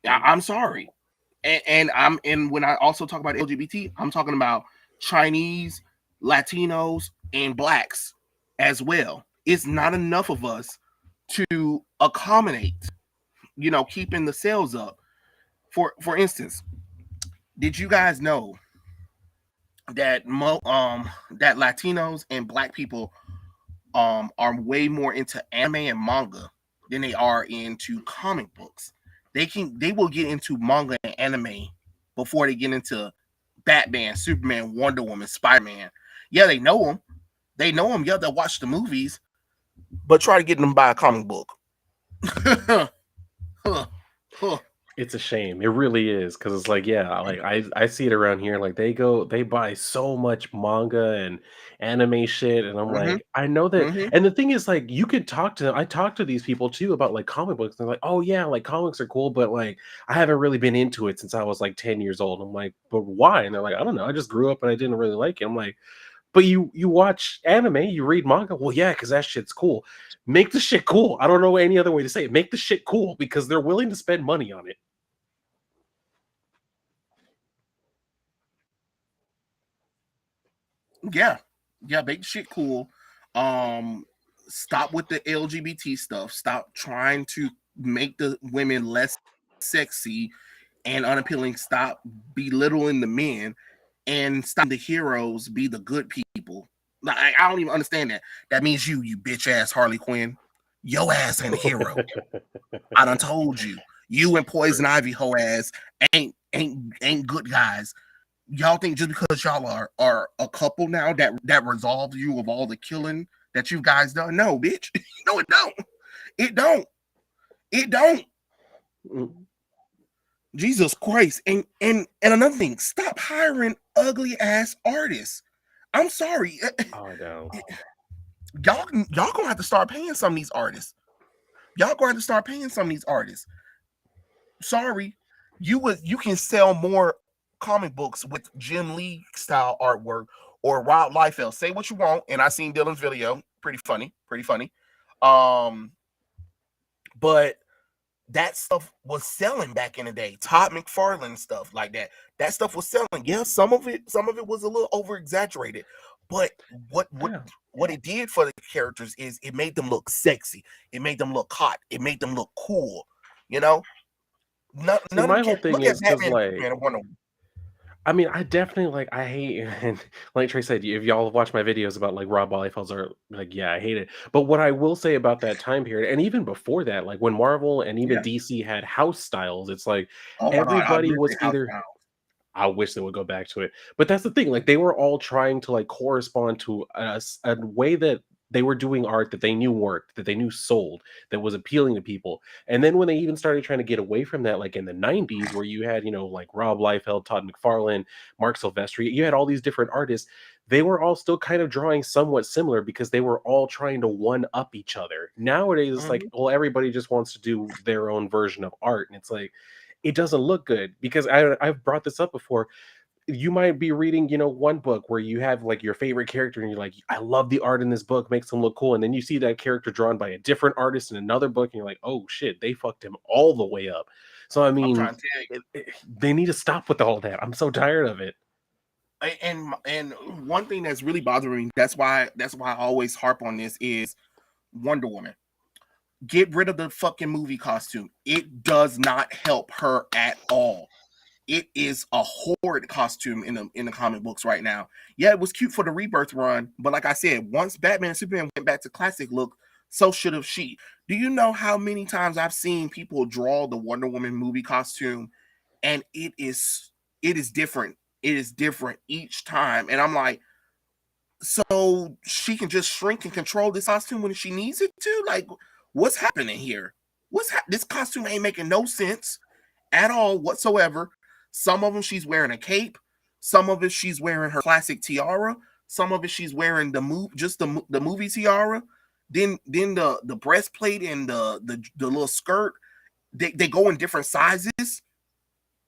I'm sorry. And when I also talk about LGBT, I'm talking about Chinese, Latinos, and blacks as well. It's not enough of us to accommodate, keeping the sales up. For instance, did you guys know that that Latinos and black people are way more into anime and manga than they are into comic books? They will get into manga and anime before they get into Batman, Superman, Wonder Woman, Spider-Man. Yeah, they know them. They know them. Yeah, they'll watch the movies, but try to get them to buy a comic book. Huh, huh. It's a shame. It really is, because it's like, yeah, like I see it around here. Like they buy so much manga and anime shit, and I'm Mm-hmm, like, I know that. mm-hmm. And the thing is, like, you could talk to I talk to these people too about like comic books. And they're like, oh yeah, like comics are cool, but like I haven't really been into it since I was like 10 years old. I'm like, but why? And they're like, I don't know. I just grew up and I didn't really like it. I'm like, but you watch anime, you read manga. Well, yeah, because that shit's cool. Make the shit cool. I don't know any other way to say it. Make the shit cool, because they're willing to spend money on it. Yeah, yeah, make shit cool. Stop with the LGBT stuff. Stop trying to make the women less sexy and unappealing. Stop belittling the men and stop the heroes be the good people. Like, I don't even understand that. That means you bitch ass Harley Quinn. Your ass ain't a hero. I done told you. You and Poison Ivy hoe ass ain't good guys. Y'all think just because y'all are a couple now that resolves you of all the killing that you guys done? No, bitch. No, it don't. It don't. It don't. Jesus Christ. And another thing, stop hiring ugly ass artists. I'm sorry. Oh no. Y'all gonna have to start paying some of these artists. Y'all gonna have to start paying some of these artists. Sorry. You can sell more comic books with Jim Lee style artwork or Rob Liefeld. Say what you want, and I seen Dylan's video. Pretty funny. Pretty funny. But that stuff was selling back in the day. Todd McFarlane stuff like that. That stuff was selling. Yeah, some of it was a little over exaggerated. But what it did for the characters is it made them look sexy. It made them look hot. It made them look cool. You know? None See, of my the whole thing look at is because Batman like and Wonder Woman. I mean, I definitely like I hate and like Trey said, if y'all have watched my videos about like Rob Liefeld's art, like yeah, I hate it. But what I will say about that time period, and even before that, like when Marvel and even Yeah. DC had house styles, it's like Oh my god, I everybody miss was the house either now. I wish they would go back to it. But that's the thing, like they were all trying to like correspond to a way that they were doing art that they knew worked, that they knew sold, that was appealing to people. And then when they even started trying to get away from that, like in the 90s, where you had, like Rob Liefeld, Todd McFarlane, Mark Silvestri, you had all these different artists. They were all still kind of drawing somewhat similar because they were all trying to one up each other. Nowadays, it's like, Mhm. well, everybody just wants to do their own version of art. And it's like, it doesn't look good because I've brought this up before. You might be reading, one book where you have like your favorite character and you're like, I love the art in this book, makes them look cool. And then you see that character drawn by a different artist in another book and you're like, oh shit, they fucked him all the way up. So, I I'm mean, trying to tell you. they need to stop with all that. I'm so tired of it. And one thing that's really bothering me, that's why I always harp on this is Wonder Woman. Get rid of the fucking movie costume. It does not help her at all. It is a horrid costume in the comic books right now. Yeah, it was cute for the Rebirth run, but like I said, once Batman and Superman went back to classic look, so should have she. Do you know how many times I've seen people draw the Wonder Woman movie costume, and it is different. It is different each time, and I'm like, so she can just shrink and control this costume when she needs it to? Like, what's happening here? This costume ain't making no sense at all whatsoever. Some of them she's wearing a cape, some of it she's wearing her classic tiara, some of it she's wearing the movie tiara. Then the breastplate and the little skirt, they go in different sizes,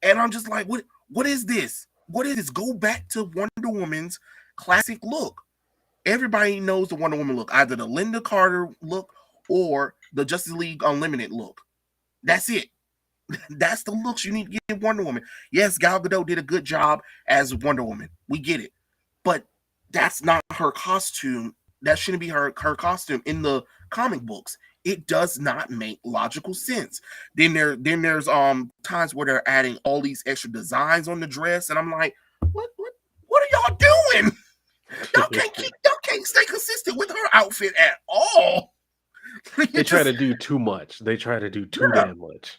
and I'm just like, what is this? What is this? Go back to Wonder Woman's classic look. Everybody knows the Wonder Woman look, either the Linda Carter look or the Justice League Unlimited look. That's it. That's the looks you need to give Wonder Woman. Yes, Gal Gadot did a good job as Wonder Woman. We get it. But that's not her costume. That shouldn't be her costume in the comic books. It does not make logical sense. There's times where they're adding all these extra designs on the dress, and I'm like, what are y'all doing? Y'all can't stay consistent with her outfit at all. They It try to just do too much. They try to do too yeah. damn much.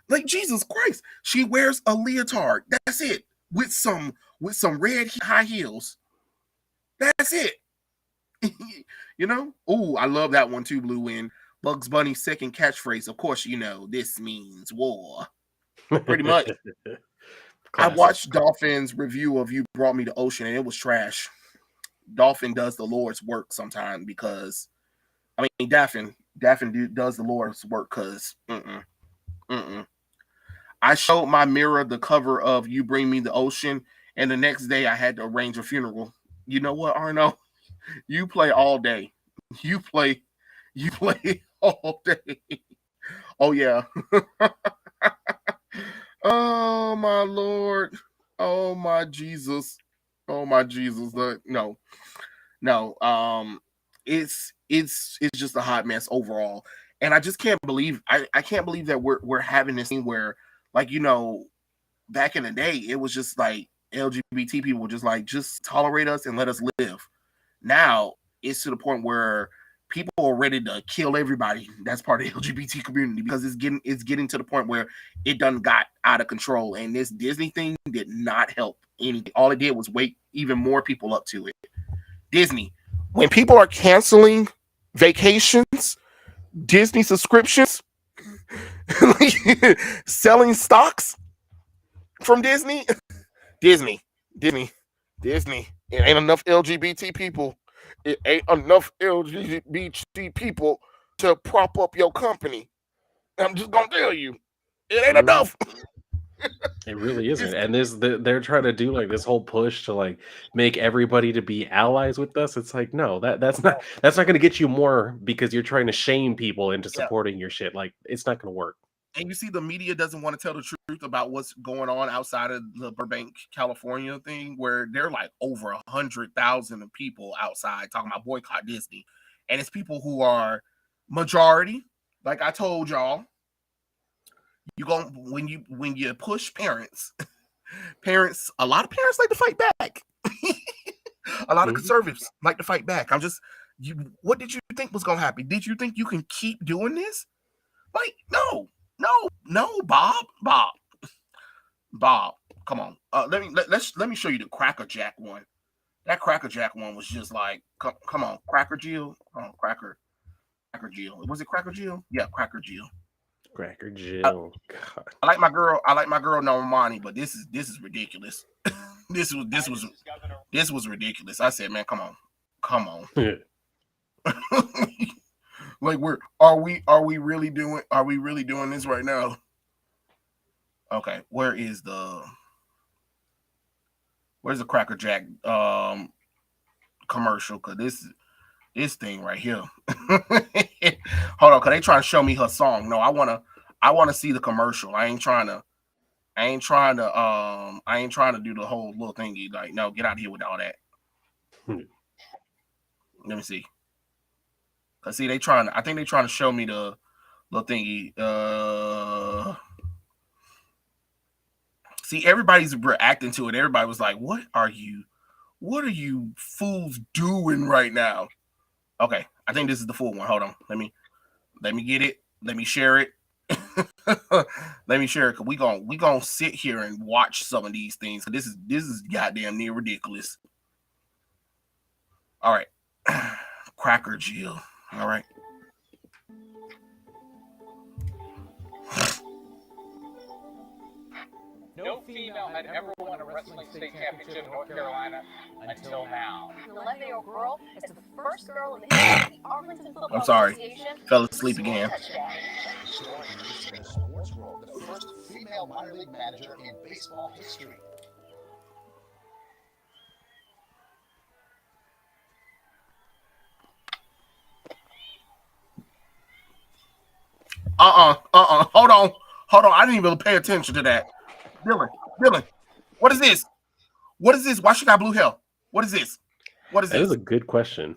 Like Jesus Christ, she wears a leotard. That's it. With some red high heels. That's it. Oh, I love that one too, Blue Wind. Bugs Bunny's second catchphrase. Of course, this means war. Pretty much. I Classic. watched Dolphin's review of You Brought Me to Ocean, and it was trash. Dolphin does the Lord's work sometimes because I mean Daffin does the Lord's work because I showed my mirror the cover of You Bring Me the Ocean, and the next day I had to arrange a funeral. You know what, Arno? You play all day. You play all day. Oh yeah. Oh my Lord. Oh my Jesus. Oh my Jesus. No. No. It's just a hot mess overall. And I just can't believe I can't believe that we're having this thing where, like, back in the day, it was just like LGBT people just like just tolerate us and let us live. Now it's to the point where people are ready to kill everybody that's part of the LGBT community because it's getting to the point where it done got out of control. And this Disney thing did not help anything. All it did was wake even more people up to it. Disney, when people are canceling vacations, Disney subscriptions, selling stocks from Disney, Disney, Disney, Disney. It ain't enough LGBT people. It ain't enough LGBT people to prop up your company. I'm just gonna tell you, it ain't Mhm. enough. It really isn't. It's, And they're trying to do like this whole push to like make everybody to be allies with us. It's like, no, that's not going to get you more because you're trying to shame people into yeah, supporting your shit. Like it's not going to work. and you see, the media doesn't want to tell the truth about what's going on outside of the Burbank, California thing, where they're like over 100,000 people outside talking about boycott Disney, and it's people who are majority. Like I told y'all, you go when you push parents, a lot of parents like to fight back. A lot of Mhm. conservatives like to fight back. I'm just you. What did you think was gonna happen? Did you think you can keep doing this? Like, no, no, Bob. Come on. Let me show you the Cracker Jack one. That Cracker Jack one was just like, come on, Cracker Jill. Oh, Cracker Jill. Was it Cracker Jill? Yeah, Cracker Jill. Cracker I, Jill. God. I like my girl. I like my girl Normani, but this is ridiculous. This was ridiculous. I said, man, come on. Like are we really doing this right now? Okay, where's the Cracker Jack commercial? Cause this thing right here. Hold on, cause they trying to show me her song. No, I wanna see the commercial. I ain't trying to do the whole little thingy. Like, no, get out of here with all that. Let me see. Cause see, I think they trying to show me the little thingy. See, everybody's reacting to it. Everybody was like, what are you fools doing right now? Okay, I think this is the full one. Hold on. Let me get it. Let me share it. Let me share it, because we gonna sit here and watch some of these things. This is goddamn near ridiculous. All right. Cracker Jill. All right. No female had ever won a wrestling state championship in North Carolina until now. The 11-year-old girl is the first girl in the history of the Arlington Football I'm sorry. Association. Fell asleep again. Historic news in the sports world, the first female minor league manager in baseball history. Hold on. I didn't even pay attention to that. Dylan, what is this? Why she got blue hair? What is this? That is a good question.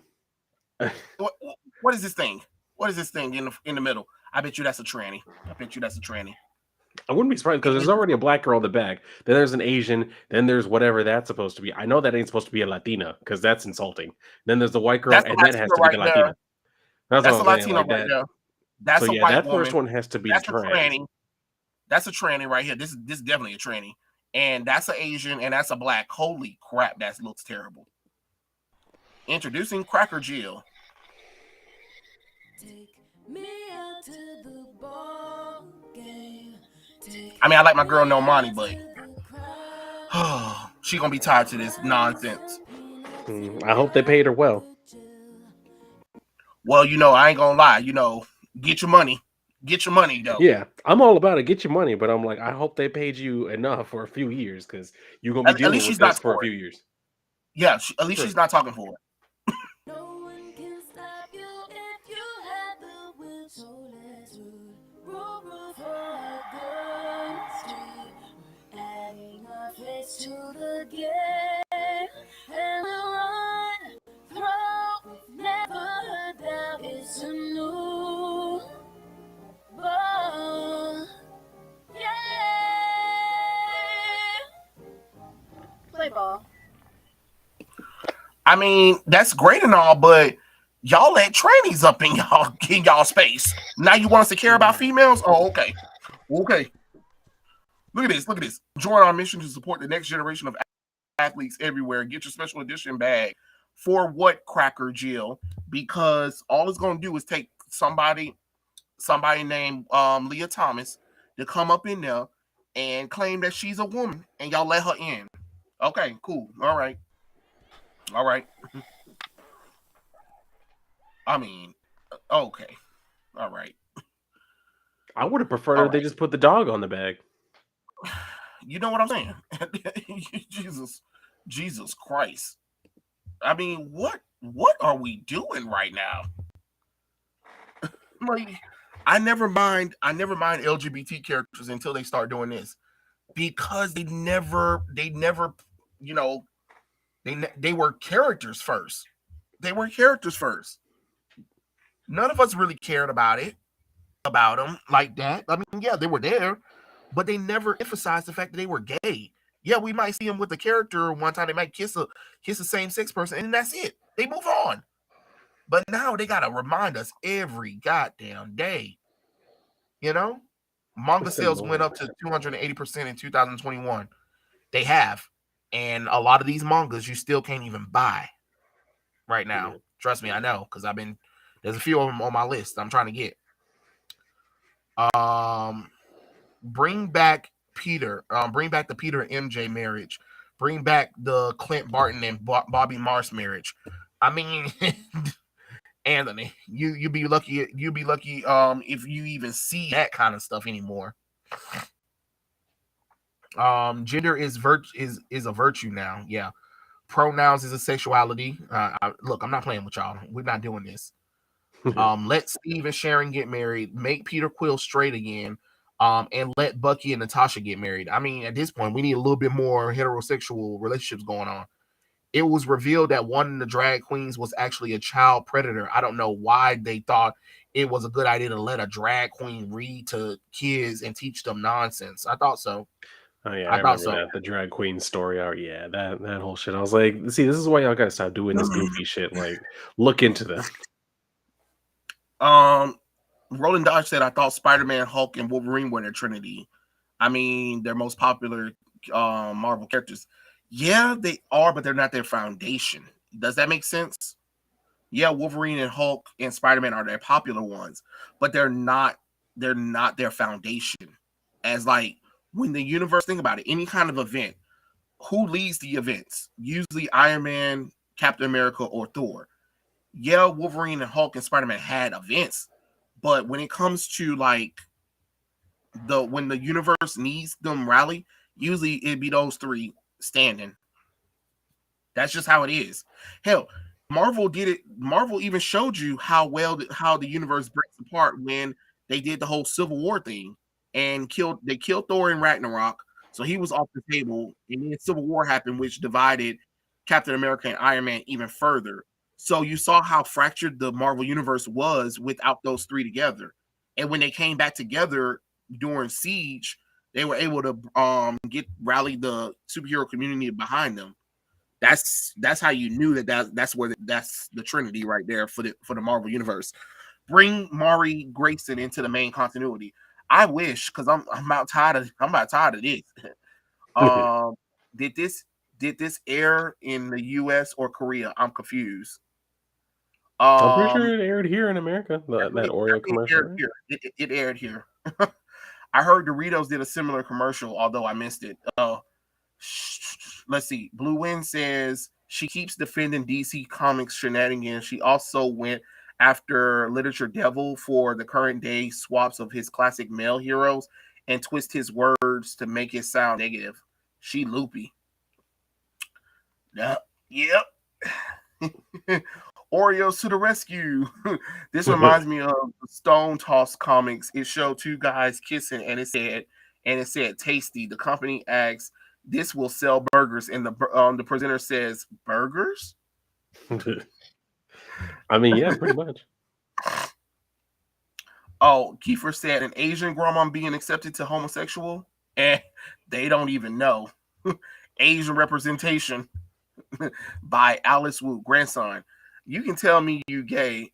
What is this thing? What is this thing in the middle? I bet you that's a tranny. I wouldn't be surprised because there's already a black girl in the back. Then there's an Asian. Then there's whatever that's supposed to be. I know that ain't supposed to be a Latina because that's insulting. Then there's the white girl, That's a and that has to be Latina the right there. Latina. That's That's what a I'm saying. Latina Like right that. there. That's So a yeah, white that woman. first one has to be That's the a trans. tranny. That's a tranny right here. This is definitely a tranny. And that's an Asian, and that's a black. Holy crap, that looks terrible. Introducing Cracker Jill. I mean, I like my girl Normani, but she gonna be tied to this nonsense. I hope they paid her well. Well, I ain't gonna lie. Get your money. Get your money, though. Yeah, I'm all about it. Get your money, but I'm like, I hope they paid you enough for a few years because you're gonna be At dealing least with she's not this for a for few it. years. Yeah, at least True. she's not talking for it. Play ball. I mean, that's great and all, but Y'all let trannies up in y'all space. Now you want us to care about females? Oh, okay. Okay. Look at this. Look at this. Join our mission to support the next generation of athletes everywhere. Get your special edition bag. For what, Cracker Jill? Because all it's gonna do is take somebody named Leah Thomas to come up in there and claim that she's a woman, and y'all let her in. Okay, cool. All right. All right. I mean, okay. All right. I would have preferred All if they right. just put the dog on the bag. You know what I'm saying? Jesus Christ. I mean, what are we doing right now? Like, I never mind LGBT characters until they start doing this, because they never, you know, they were characters first. They were characters first. None of us really cared about them like that. I mean, yeah, they were there, but they never emphasized the fact that they were gay. Yeah, we might see them with the character one time. They might kiss a same sex person, and that's it. They move on. But now they gotta remind us every goddamn day. You know, manga It's sales went annoying. up to 280% in 2021. They have, and a lot of these mangas you still can't even buy right now. Yeah. Trust me, I know, because there's a few of them on my list I'm trying to get. Um, bring back Peter. Bring back the Peter and MJ marriage. Bring back the Clint Barton and Bobby Mars marriage. I mean, Anthony, you be lucky. You be lucky. If you even see that kind of stuff anymore. Gender is a virtue now. Yeah, pronouns is a sexuality. Look, I'm not playing with y'all. We're not doing this. Let Steve and Sharon get married. Make Peter Quill straight again. And let Bucky and Natasha get married. I mean, at this point, we need a little bit more heterosexual relationships going on. It was revealed that one of the drag queens was actually a child predator. I don't know why they thought it was a good idea to let a drag queen read to kids and teach them nonsense. I thought so. Oh yeah, I I thought remember so. that, the drag queen story. Oh yeah, that whole shit. I was like, see, this is why y'all gotta stop doing this goofy shit. Like, look into them. Roland Dodge said, I thought Spider-Man, Hulk, and Wolverine were their trinity. I mean, their most popular Marvel characters. Yeah, they are, but they're not their foundation. Does that make sense? Yeah, Wolverine and Hulk and Spider-Man are their popular ones, but they're not their foundation. As like, when the universe, think about it, any kind of event, who leads the events? Usually Iron Man, Captain America, or Thor. Yeah, Wolverine and Hulk and Spider-Man had events, but when it comes to like when the universe needs them rally, usually it'd be those three standing. That's just how it is. Hell, Marvel did it. Marvel even showed you how the universe breaks apart when they did the whole Civil War thing and killed Thor in Ragnarok, so he was off the table. And then Civil War happened, which divided Captain America and Iron Man even further. So you saw how fractured the Marvel universe was without those three together. And when they came back together during Siege, they were able to get rally the superhero community behind them. That's how you knew that's the Trinity right there for the Marvel universe. Bring Mari Grayson into the main continuity. I wish, because I'm about tired of this. Um, did this air in the U.S. or Korea? I'm confused. I'm pretty Um, sure it aired here in America. That Oreo it commercial, aired right? here. It aired here. I heard Doritos did a similar commercial, although I missed it. Let's see. Blue Wind says she keeps defending DC Comics shenanigans. She also went after Literature Devil for the current day swaps of his classic male heroes and twist his words to make it sound negative. She loopy. Yep. Oreos to the rescue. This reminds me of the Stone Toss comics. It showed two guys kissing and it said tasty. The company asks, this will sell burgers, and the presenter says, burgers? I mean, yeah, pretty much. Oh, Kiefer said an Asian grandma being accepted to homosexual? They don't even know. Asian representation by Alice Wu, grandson. You can tell me you gay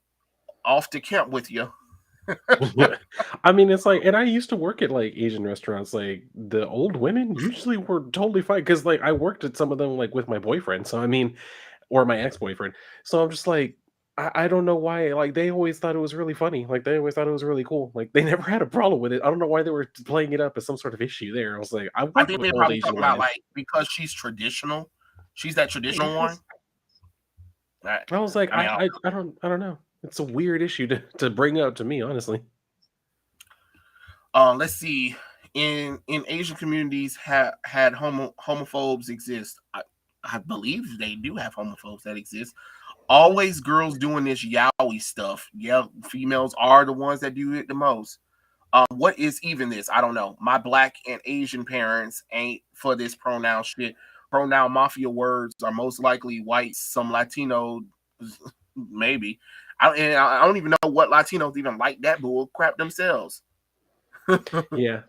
off to camp with you. I mean, it's like, and I used to work at like Asian restaurants. Like the old women usually were totally fine because like I worked at some of them like with my boyfriend. So I mean, or my ex boyfriend. So I'm just like, I don't know why. Like they always thought it was really funny. Like they always thought it was really cool. Like they never had a problem with it. I don't know why they were playing it up as some sort of issue there. I was like, I I worked think with they're old probably Asian talking about women. like because she's traditional. She's that I traditional one. guess. I, I was like, I mean, I don't know. It's a weird issue to bring up to me, honestly. let's see. In Asian communities, had homophobes exist. I believe they do have homophobes that exist. Always girls doing this yaoi stuff. Yeah, females are the ones that do it the most. What is even this? I don't know. My black and Asian parents ain't for this pronoun shit. Pronoun mafia words are most likely white, some Latino, maybe. I don't even know what Latinos even like that bull crap themselves. Yeah.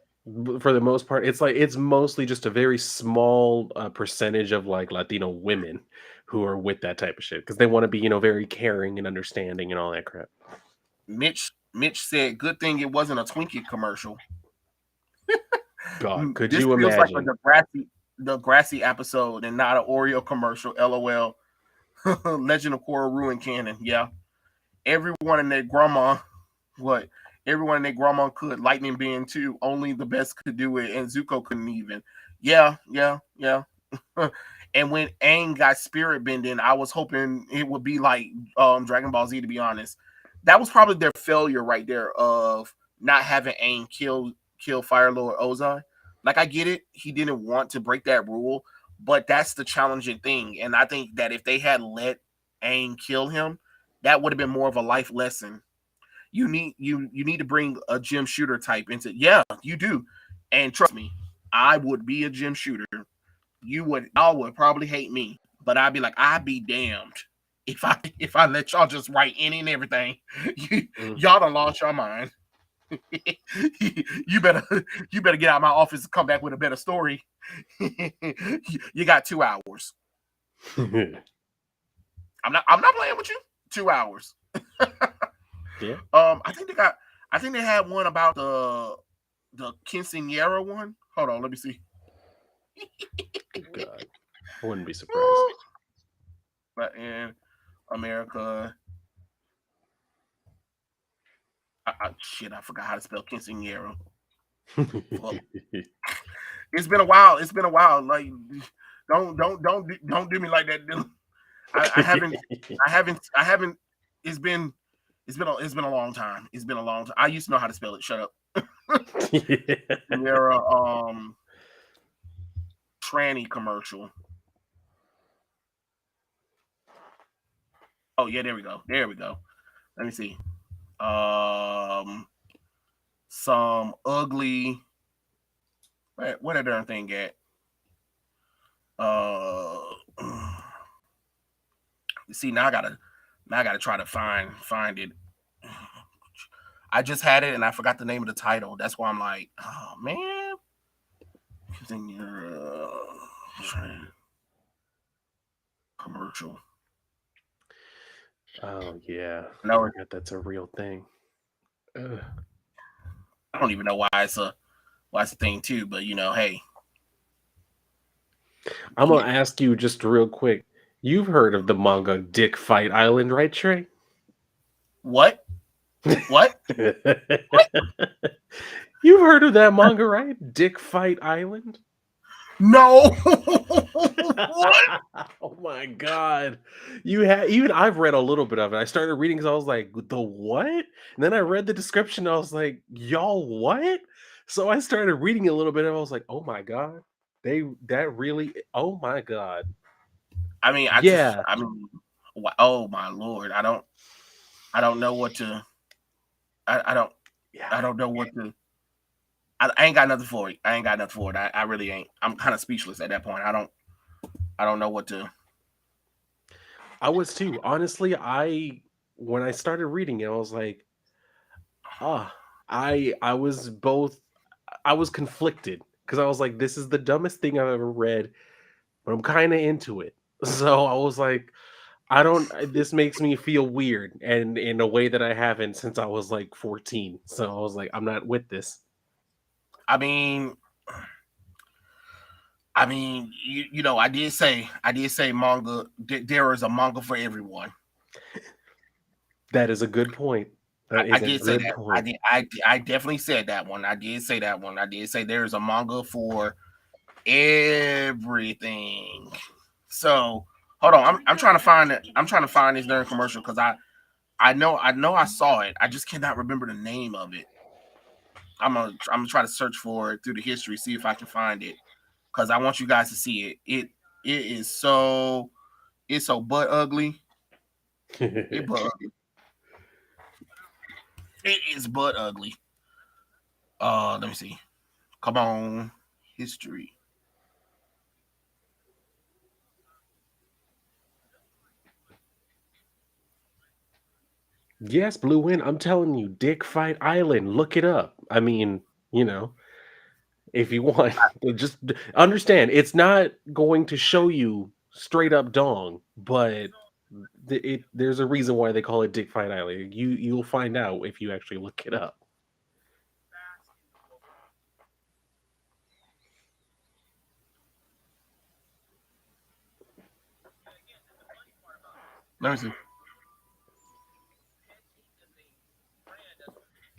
For the most part, it's like it's mostly just a very small percentage of like Latino women who are with that type of shit because they want to be, very caring and understanding and all that crap. Mitch said, "Good thing it wasn't a Twinkie commercial." God, could This you feels like a imagine? Degrassi episode and not an Oreo commercial. LOL. Legend of Korra ruined canon. Yeah, everyone and their grandma. What? Everyone and their grandma could. Lightning being too. Only the best could do it, and Zuko couldn't even. Yeah, yeah, yeah. And when Aang got spirit bending, I was hoping it would be like Dragon Ball Z. To be honest, that was probably their failure right there of not having Aang kill Fire Lord Ozai. Like I get it, he didn't want to break that rule, but that's the challenging thing. And I think that if they had let Aang kill him, that would have been more of a life lesson. You need to bring a gym shooter type into. Yeah, you do, and trust me, I would be a gym shooter. Y'all would probably hate me, but I'd be like, I'd be damned if I let y'all just write any and everything. Mm. Y'all done lost your mind. you better you better get out of my office and come back with a better story. You got 2 hours. I'm not playing with you. 2 hours. Yeah. I think they had one about the quinceanera one. Hold on, let me see. God, I wouldn't be surprised. But in America, shit, I forgot how to spell quinceanera. Fuck. It's been a while. It's been a while. Like, don't do me like that, dude. I haven't. I haven't. It's been. It's been a long time. It's been a long time. I used to know how to spell it. Shut up. Era tranny commercial. Oh yeah, there we go. There we go. Let me see. Um, some ugly. Where that darn thing at? Uh, see now I gotta try to find it. I just had it and I forgot the name of the title. That's why I'm like, oh man. Commercial. Oh yeah, I No, forgot that's a real thing. Ugh. I don't even know why it's a thing too. But hey, I'm yeah. gonna ask you just real quick. You've heard of the manga Dick Fight Island, right, Trey? What? What? You've heard of that manga, right? Dick Fight Island? No. What? Oh my god. You have even I've read a little bit of it. I started reading because I was like, the what? And then I read the description, and I was like, y'all what? So I started reading a little bit and I was like, oh my god. That really oh my god. I mean, Yeah. oh my lord, I don't know what to, I don't, Yeah. I don't know what to. I ain't got nothing for it. I ain't got nothing for it. I really ain't. I'm kind of speechless at that point. I don't know what to. I was too. Honestly, I when I started reading it, I was like, ah, I was both I was conflicted because I was like, this is the dumbest thing I've ever read, but I'm kind of into it. So I was like, I don't. This makes me feel weird, and in a way that I haven't since I was like 14. So I was like, I'm not with this. I mean, you know, I did say manga. There is a manga for everyone. That is a good point. That I is a did say good that. point. I definitely said that one. I did say that one. I did say there is a manga for everything. So hold on. I'm trying to find it. I'm trying to find this during commercial because I know I saw it. I just cannot remember the name of it. I'm gonna try to search for it through the history, see if I can find it because I want you guys to see it. It is so it's so butt ugly. It butt ugly. It is butt ugly. Let me see. Come on, history. Yes, Blue Wind. I'm telling you, Dick Fight Island. Look it up. I mean, you know, if you want, just understand it's not going to show you straight up dong, but there's a reason why they call it Dick Fight Island. You'll find out if you actually look it up. Let me see.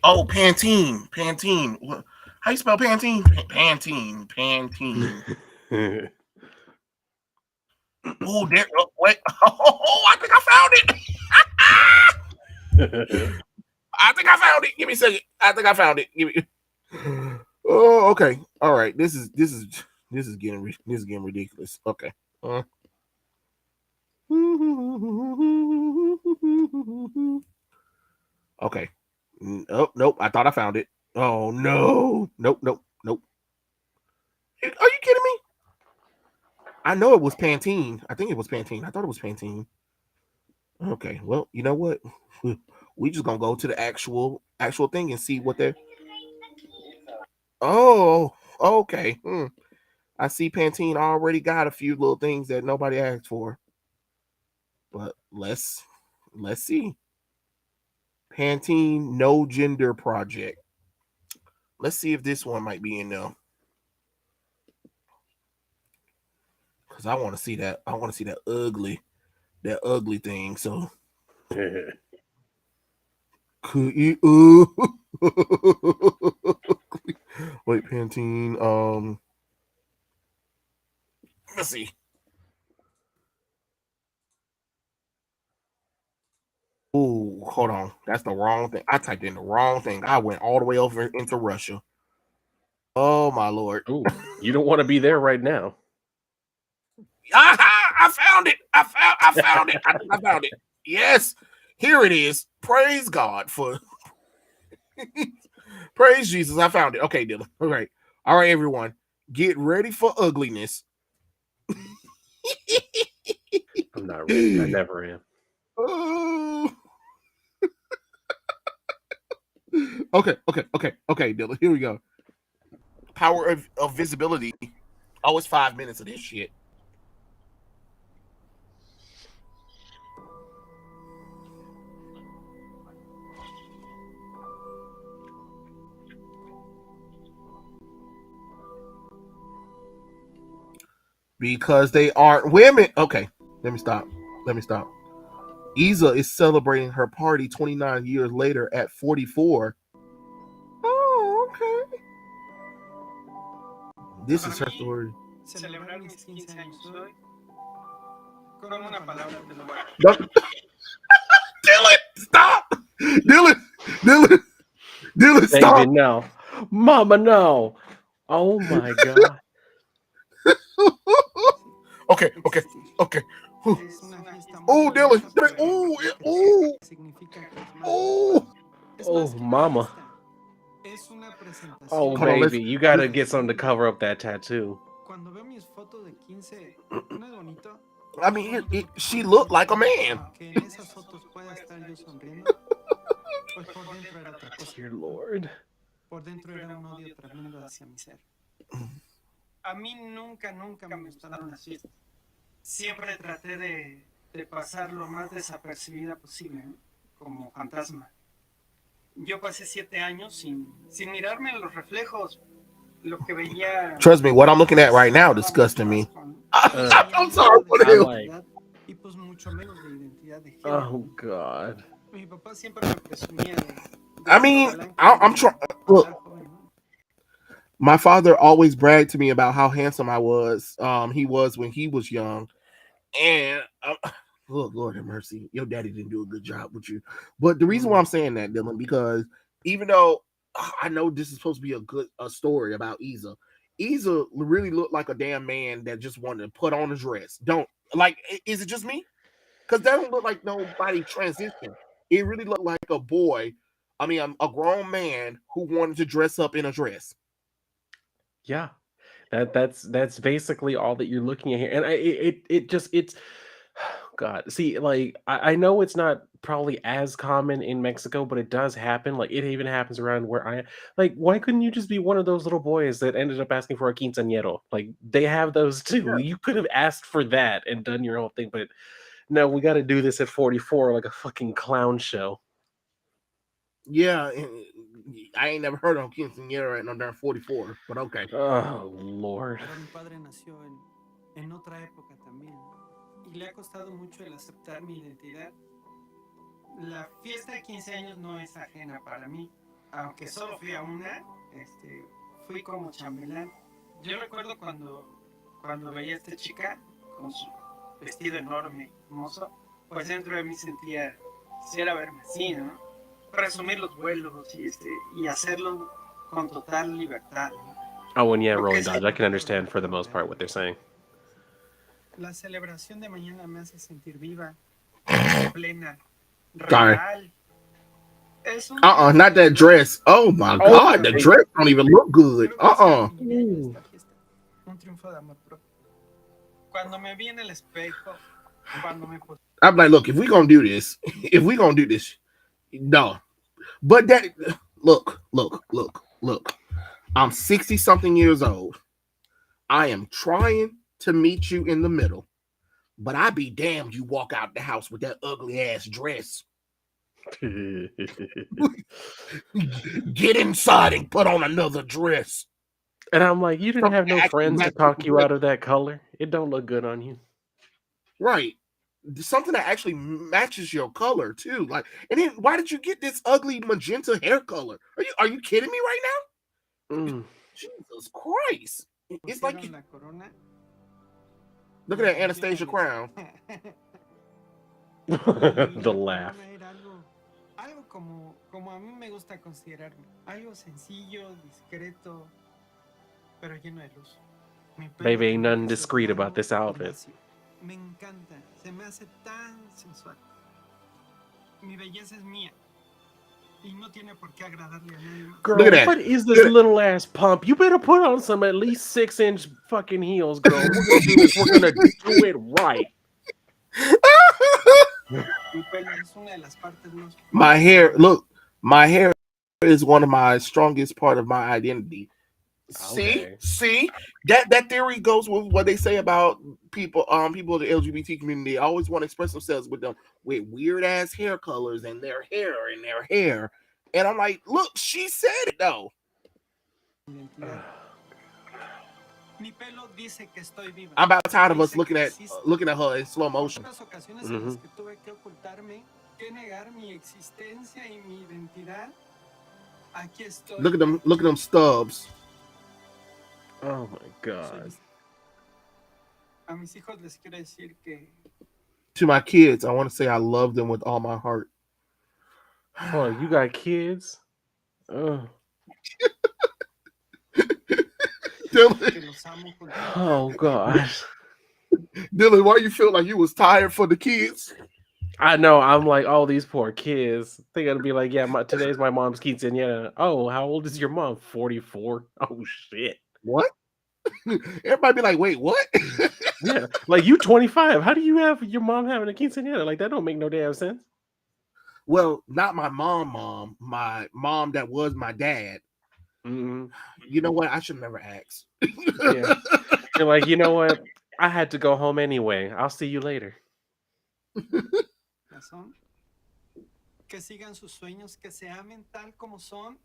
Oh, Pantene. Pantene. How you spell Pantene? Pantene. Pantene. Oh, there. Oh, wait. Oh, I think I found it. I think I found it. Give me a second. I think I found it. Give me. Oh, okay. All right. This is getting ridiculous. Okay. Okay. Oh, nope. I thought I found it. Oh no. Nope. Nope. Nope. Are you kidding me? I know it was Pantene. I think it was Pantene. I thought it was Pantene. Okay. Well, you know what? We just gonna go to the actual thing and see what they're. Oh, okay. I see Pantene already got a few little things that nobody asked for. But let's see. Pantene No Gender Project. Let's see if this one might be in there. Cause I want to see that. I want to see that ugly thing. So could you? Wait, Pantene. Let's see. Oh, hold on. That's the wrong thing. I typed in the wrong thing. I went all the way over into Russia. Oh my lord. Oh, you don't want to be there right now. Aha! I found it. I found it. I think I found it. Yes. Here it is. Praise God for praise Jesus. I found it. Okay, Dylan. All right. All right, everyone. Get ready for ugliness. I'm not ready. I never am. Oh. Okay, Dylan. Here we go. Power of visibility. Oh, it's 5 minutes of this shit. Because they aren't women. Okay, let me stop. Let me stop. Isa is celebrating her party 29 years later at 44. Oh, okay. This is her story. Celebrar mis 15 años hoy con una palabra te lo voy a... No. Dylan, stop. Dylan, Baby, stop. no. Mama, no. Oh my God. Okay. Es una fiesta muy Oh, Dylan. bonita para Oh, ella, oh, significa que es madre. oh. Es Oh, más que una mama. fiesta, es una presentación. Oh, Hold on, baby. You got to get something to cover up that tattoo. Cuando veo mis fotos de 15, ¿no es bonito? I mean, she looked like a man. Que en esas fotos pueda estar yo sonriendo, pues por dentro era otra cosa. Dear Lord. Por dentro era un odio tremendo hacia mi ser. A mí nunca me gustaron las fiestas. Siempre traté de de pasar lo más desapercibida posible, ¿no? Como fantasma. Yo pasé 7 años sin mirarme en los reflejos. Lo que veía Trust me, what I'm looking at right now disgusting me. I'm sorry for I him. like. y pues mucho menos de identidad de género. Oh God. Mi papá siempre me presumía de I mean, I'm trying. Look, my father always bragged to me about how handsome I was. He was when he was young, and oh Lord have mercy, your daddy didn't do a good job with you. But the reason why I'm saying that, Dylan, because even though I know this is supposed to be a story about Isa really looked like a damn man that just wanted to put on a dress. Don't like? Is it just me? Because that don't look like nobody transition. It really looked like a boy. I mean, a grown man who wanted to dress up in a dress. Yeah. That's basically all that you're looking at here, and it's God. See, like I know it's not probably as common in Mexico, but it does happen. Like it even happens around where I like. Why couldn't you just be one of those little boys that ended up asking for a quinceañero? Like they have those too. You could have asked for that and done your whole thing, but no, we got to do this at 44 like a fucking clown show. Yeah, I ain't never heard of quinceañera and I'm 44, but okay. Oh Lord. Pero mi padre nació en otra época también. Y le ha costado mucho el aceptar mi identidad. La fiesta de 15 años no es ajena para mí. Aunque solo fui a una, fui como chambelán. Yo recuerdo cuando veía a esta chica con su vestido enorme, hermoso, pues dentro de mí sentía, quisiera verme así, ¿no? Presumir los vuelos y hacerlo con total libertad, ¿no? Oh, and yeah, rolling dodge. I can understand for the most part what they're saying. La celebración de mañana me hace sentir viva, plena, Sorry. real. Not that dress. Oh my God, the dress don't even look good. Un triunfo de amor propio. Cuando me vi en el espejo, cuando me I'm like, look, if we gonna do this, no. But that look. I'm 60 something years old. I am trying to meet you in the middle, but I be damned you walk out the house with that ugly ass dress. Get inside and put on another dress. And I'm like, you didn't have no friends to talk you out of that color. It don't look good on you. Right. Something that actually matches your color too. Like, and then why did you get this ugly magenta hair color? Are you kidding me right now? Jesus Christ. It's like look at that Anastasia crown. The laugh. Algo como a mí me gusta considerarme. Algo sencillo, discreto, pero lleno de luz. Baby, ain't nothing discreet about this outfit. Me encanta, se me hace tan sensual. Mi belleza es mía. Y no tiene por qué agradarle a nadie. Girl, what is this little ass pump? You better put on some at least 6-inch fucking heels, girl. We're gonna do this. We're gonna do it right. My hair, look, my hair is one of my strongest part of my identity. Okay. See, that theory goes with what they say about people of the LGBT community. They always want to express themselves with weird ass hair colors and their hair. And I'm like, look, she said it though. I'm about tired of us looking at her in slow motion. Look at them stubs. Oh my God. To my kids, I want to say I love them with all my heart. Oh, you got kids? Oh gosh. Dylan, why you feel like you was tired for the kids? I know. I'm like, oh, these poor kids. They gotta be like, yeah, today's my mom's quinceañera. Oh, how old is your mom? 44. Oh shit. What? Everybody be like, wait, what? Yeah, like you 25. How do you have your mom having a quinceañera? Like that don't make no damn sense. Well, not my mom. My mom that was my dad. Mm-hmm. You know what? I should never ask. Yeah. You're like, you know what? I had to go home anyway. I'll see you later. Razón. Que sigan sus sueños, que se amen tal como son,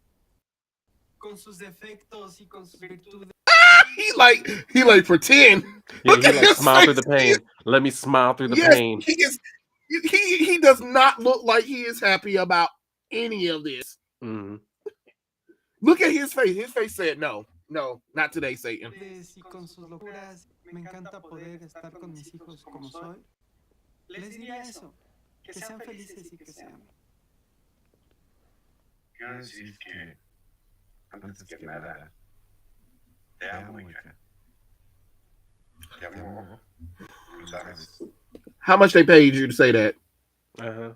con sus defectos y con sus virtudes. He like pretend. Yeah, Look he at like his smile through the face. pain. Let me smile through the Yes, pain. he is. He does not look like he is happy about any of this. Mm-hmm. Look at his face. His face said, "No, no, not today, Satan." Y con sus locuras, me encanta poder estar con mis hijos como soy. Les diría eso, que sean felices y que se amen. Quiero decir que, antes que nada, te amo, hija. Te amo. ¿Sabes? How much they paid you to say that? Uh-huh.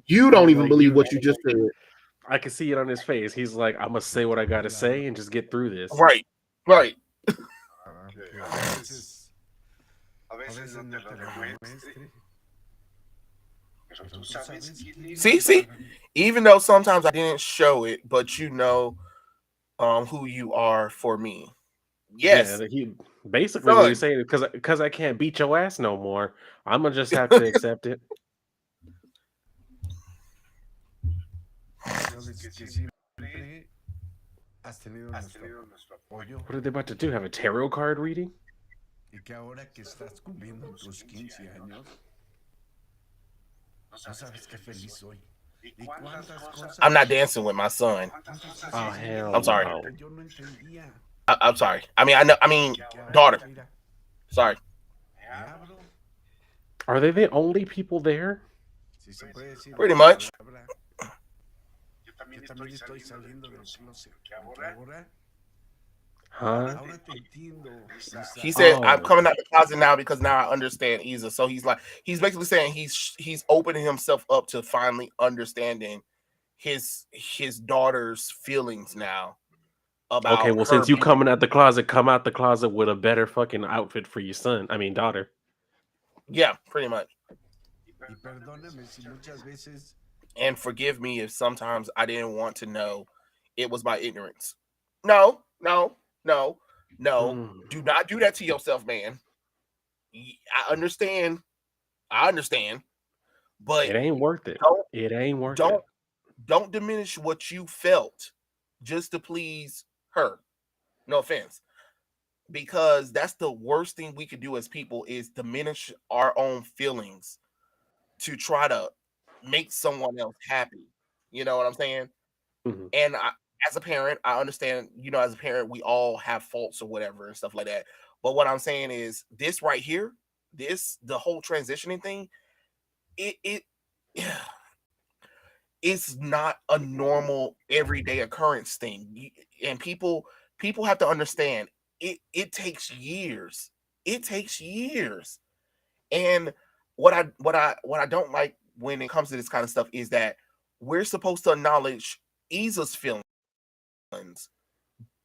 You don't even believe what you just said. I can see it on his face. He's like, I'm gonna say what I gotta say and just get through this. Right, right. A veces no te lo demuestre. Pero tú sabes quién See, even though sometimes I didn't show it, but you know, who you are for me. Yes, Yeah, he basically what he's saying is because I can't beat your ass no more. I'm gonna just have to accept it. What are they about to do? Have a tarot card reading? Y que ahora que estás cumpliendo tus 15 años, no sabes qué feliz soy. ¿Y cuántas cosas? I'm not dancing with my son. Oh hell! I'm sorry. No. Yo no entendía. I'm sorry. I mean, daughter. Sorry. Are they the only people there? Pretty much. Yo también estoy saliendo del closet. Ahora Huh? He said, "I'm coming out the closet now because now I understand Isa." So he's basically saying he's opening himself up to finally understanding his daughter's feelings now. About okay, well, since you coming out the closet, come out the closet with a better fucking outfit for your son. I mean, daughter. Yeah, pretty much. And forgive me if sometimes I didn't want to know. It was my ignorance. No. Do not do that to yourself, man. I understand, but it ain't worth it. It ain't worth it. Don't diminish what you felt just to please her. No offense. Because that's the worst thing we could do as people is diminish our own feelings to try to make someone else happy. You know what I'm saying? Mm-hmm. And as a parent, I understand, as a parent, we all have faults or whatever and stuff like that. But what I'm saying is this right here, the whole transitioning thing, it's not a normal everyday occurrence thing. And people have to understand it takes years. It takes years. And what I don't like when it comes to this kind of stuff is that we're supposed to acknowledge Isa's feelings,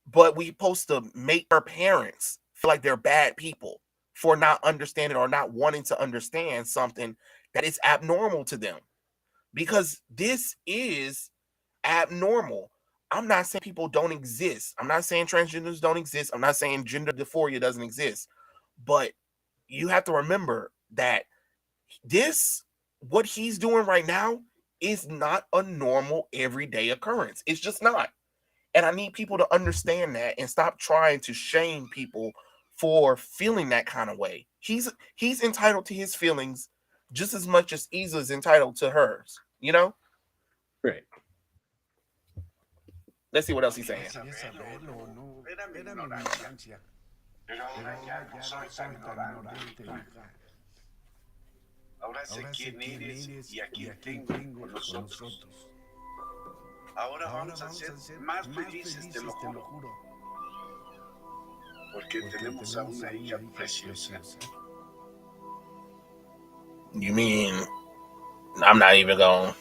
but we're supposed to make her parents feel like they're bad people for not understanding or not wanting to understand something that is abnormal to them. Because this is abnormal. I'm not saying people don't exist. I'm not saying transgenders don't exist. I'm not saying gender dysphoria doesn't exist. But you have to remember that what he's doing right now is not a normal everyday occurrence. It's just not. And I need people to understand that and stop trying to shame people for feeling that kind of way. He's entitled to his feelings just as much as Isa is entitled to hers, Right. Let's see what else he's saying. Ahora sé quién eres y a quién tengo con nosotros. Ahora vamos a ser más felices, te lo juro. Porque tenemos a una hija preciosa. You mean I'm not even going?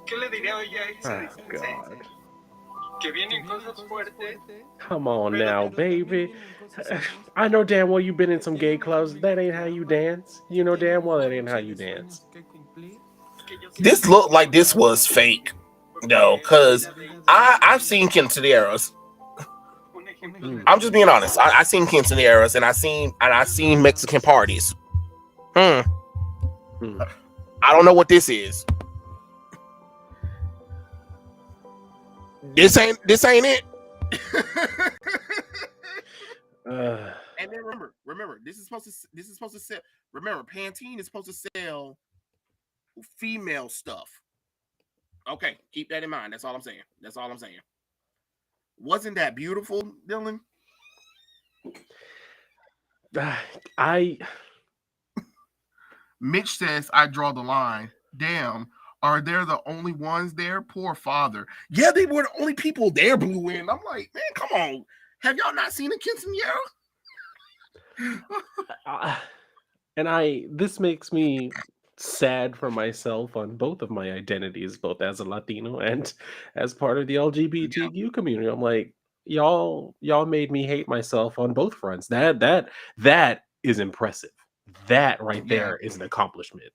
¿Qué le diría hoy a Isa? Oh, God. Que vienen cosas fuertes. Come on now, baby. I know damn well you've been in some gay clubs. That ain't how you dance. You know damn well that ain't how you dance. This looked like this was fake, though, because I've seen quinceañeras. I'm just being honest. I seen quinceañeras and I seen Mexican parties. I don't know what this is. This ain't it. And then remember, this is supposed to sell. Remember, Pantene is supposed to sell female stuff. Okay, keep that in mind. That's all I'm saying. Wasn't that beautiful, Dylan? Mitch says, I draw the line. Damn, are they the only ones there? Poor father. Yeah, they were the only people there, Blue Wind. I'm like, man, come on. Have y'all not seen a quinceañera? And this makes me sad for myself on both of my identities, both as a Latino and as part of the LGBTQ community. I'm like, y'all made me hate myself on both fronts. That is impressive. That right there is an accomplishment.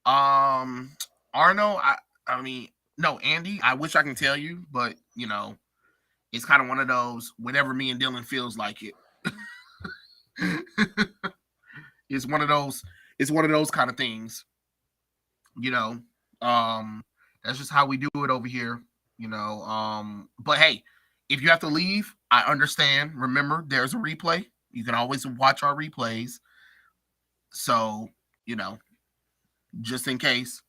Arno, I mean, no, Andy, I wish I can tell you, but you know, it's kind of one of those whenever me and Dylan feels like it. It's one of those kind of things, you know. That's just how we do it over here, you know. But hey, if you have to leave, I understand. Remember, there's a replay. You can always watch our replays. So, you know, just in case,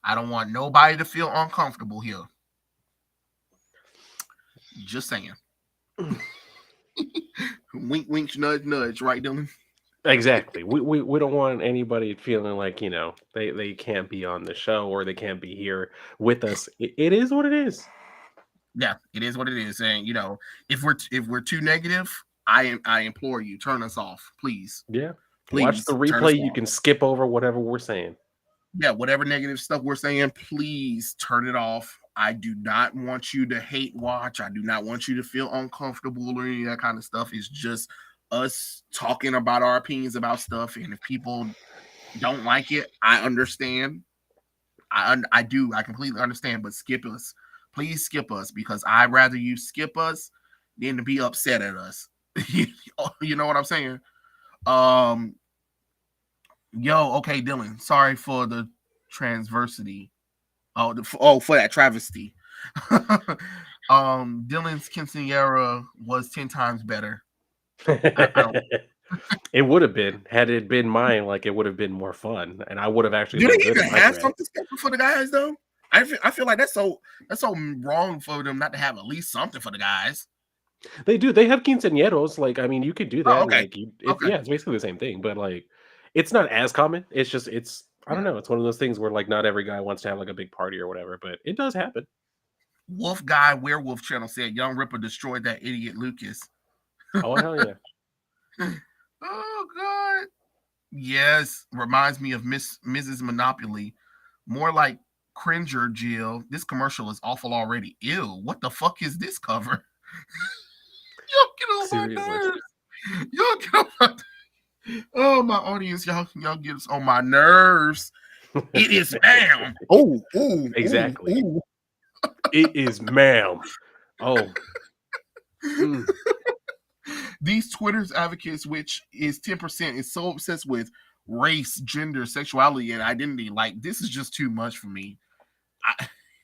I don't want nobody to feel uncomfortable here. Just saying. Wink, wink, nudge, nudge, right, Dylan? Exactly. We don't want anybody feeling like, you know, they can't be on the show or they can't be here with us. It is what it is. Yeah, it is what it is. And you know, if we're too negative, I implore you, turn us off, please. Yeah. Please watch the replay. You can skip over whatever we're saying. Yeah, whatever negative stuff we're saying, please turn it off. I do not want you to hate watch. I do not want you to feel uncomfortable or any of that kind of stuff. It's just us talking about our opinions about stuff. And if people don't like it, I understand. I do. I completely understand. But skip us. Please skip us, because I'd rather you skip us than to be upset at us. You know what I'm saying? Okay, Dylan. Sorry for the transversity. For that travesty. Dylan's quinceañera was 10 times better. It would have been, had it been mine. Like, it would have been more fun, and I would have actually. Do they even have something special for the guys though? I feel like that's so wrong for them not to have at least something for the guys. They do. They have quinceañeros. Like, I mean, you could do that. Oh, okay. Like, yeah, it's basically the same thing, but like, it's not as common. It's just, I don't know. It's one of those things where like not every guy wants to have like a big party or whatever, but it does happen. Wolf Guy Werewolf Channel said Young Ripper destroyed that idiot Lucas. Oh hell yeah! Oh god. Yes, reminds me of Mrs. Monopoly. More like Cringer Jill. This commercial is awful already. Ew, what the fuck is this cover? Y'all get on my nerves. Y'all get on my Oh, my audience, y'all get us on my nerves. It is ma'am. Oh, exactly. Ooh. It is ma'am. Oh. These Twitter's advocates, which is 10%, is so obsessed with race, gender, sexuality, and identity. Like, this is just too much for me.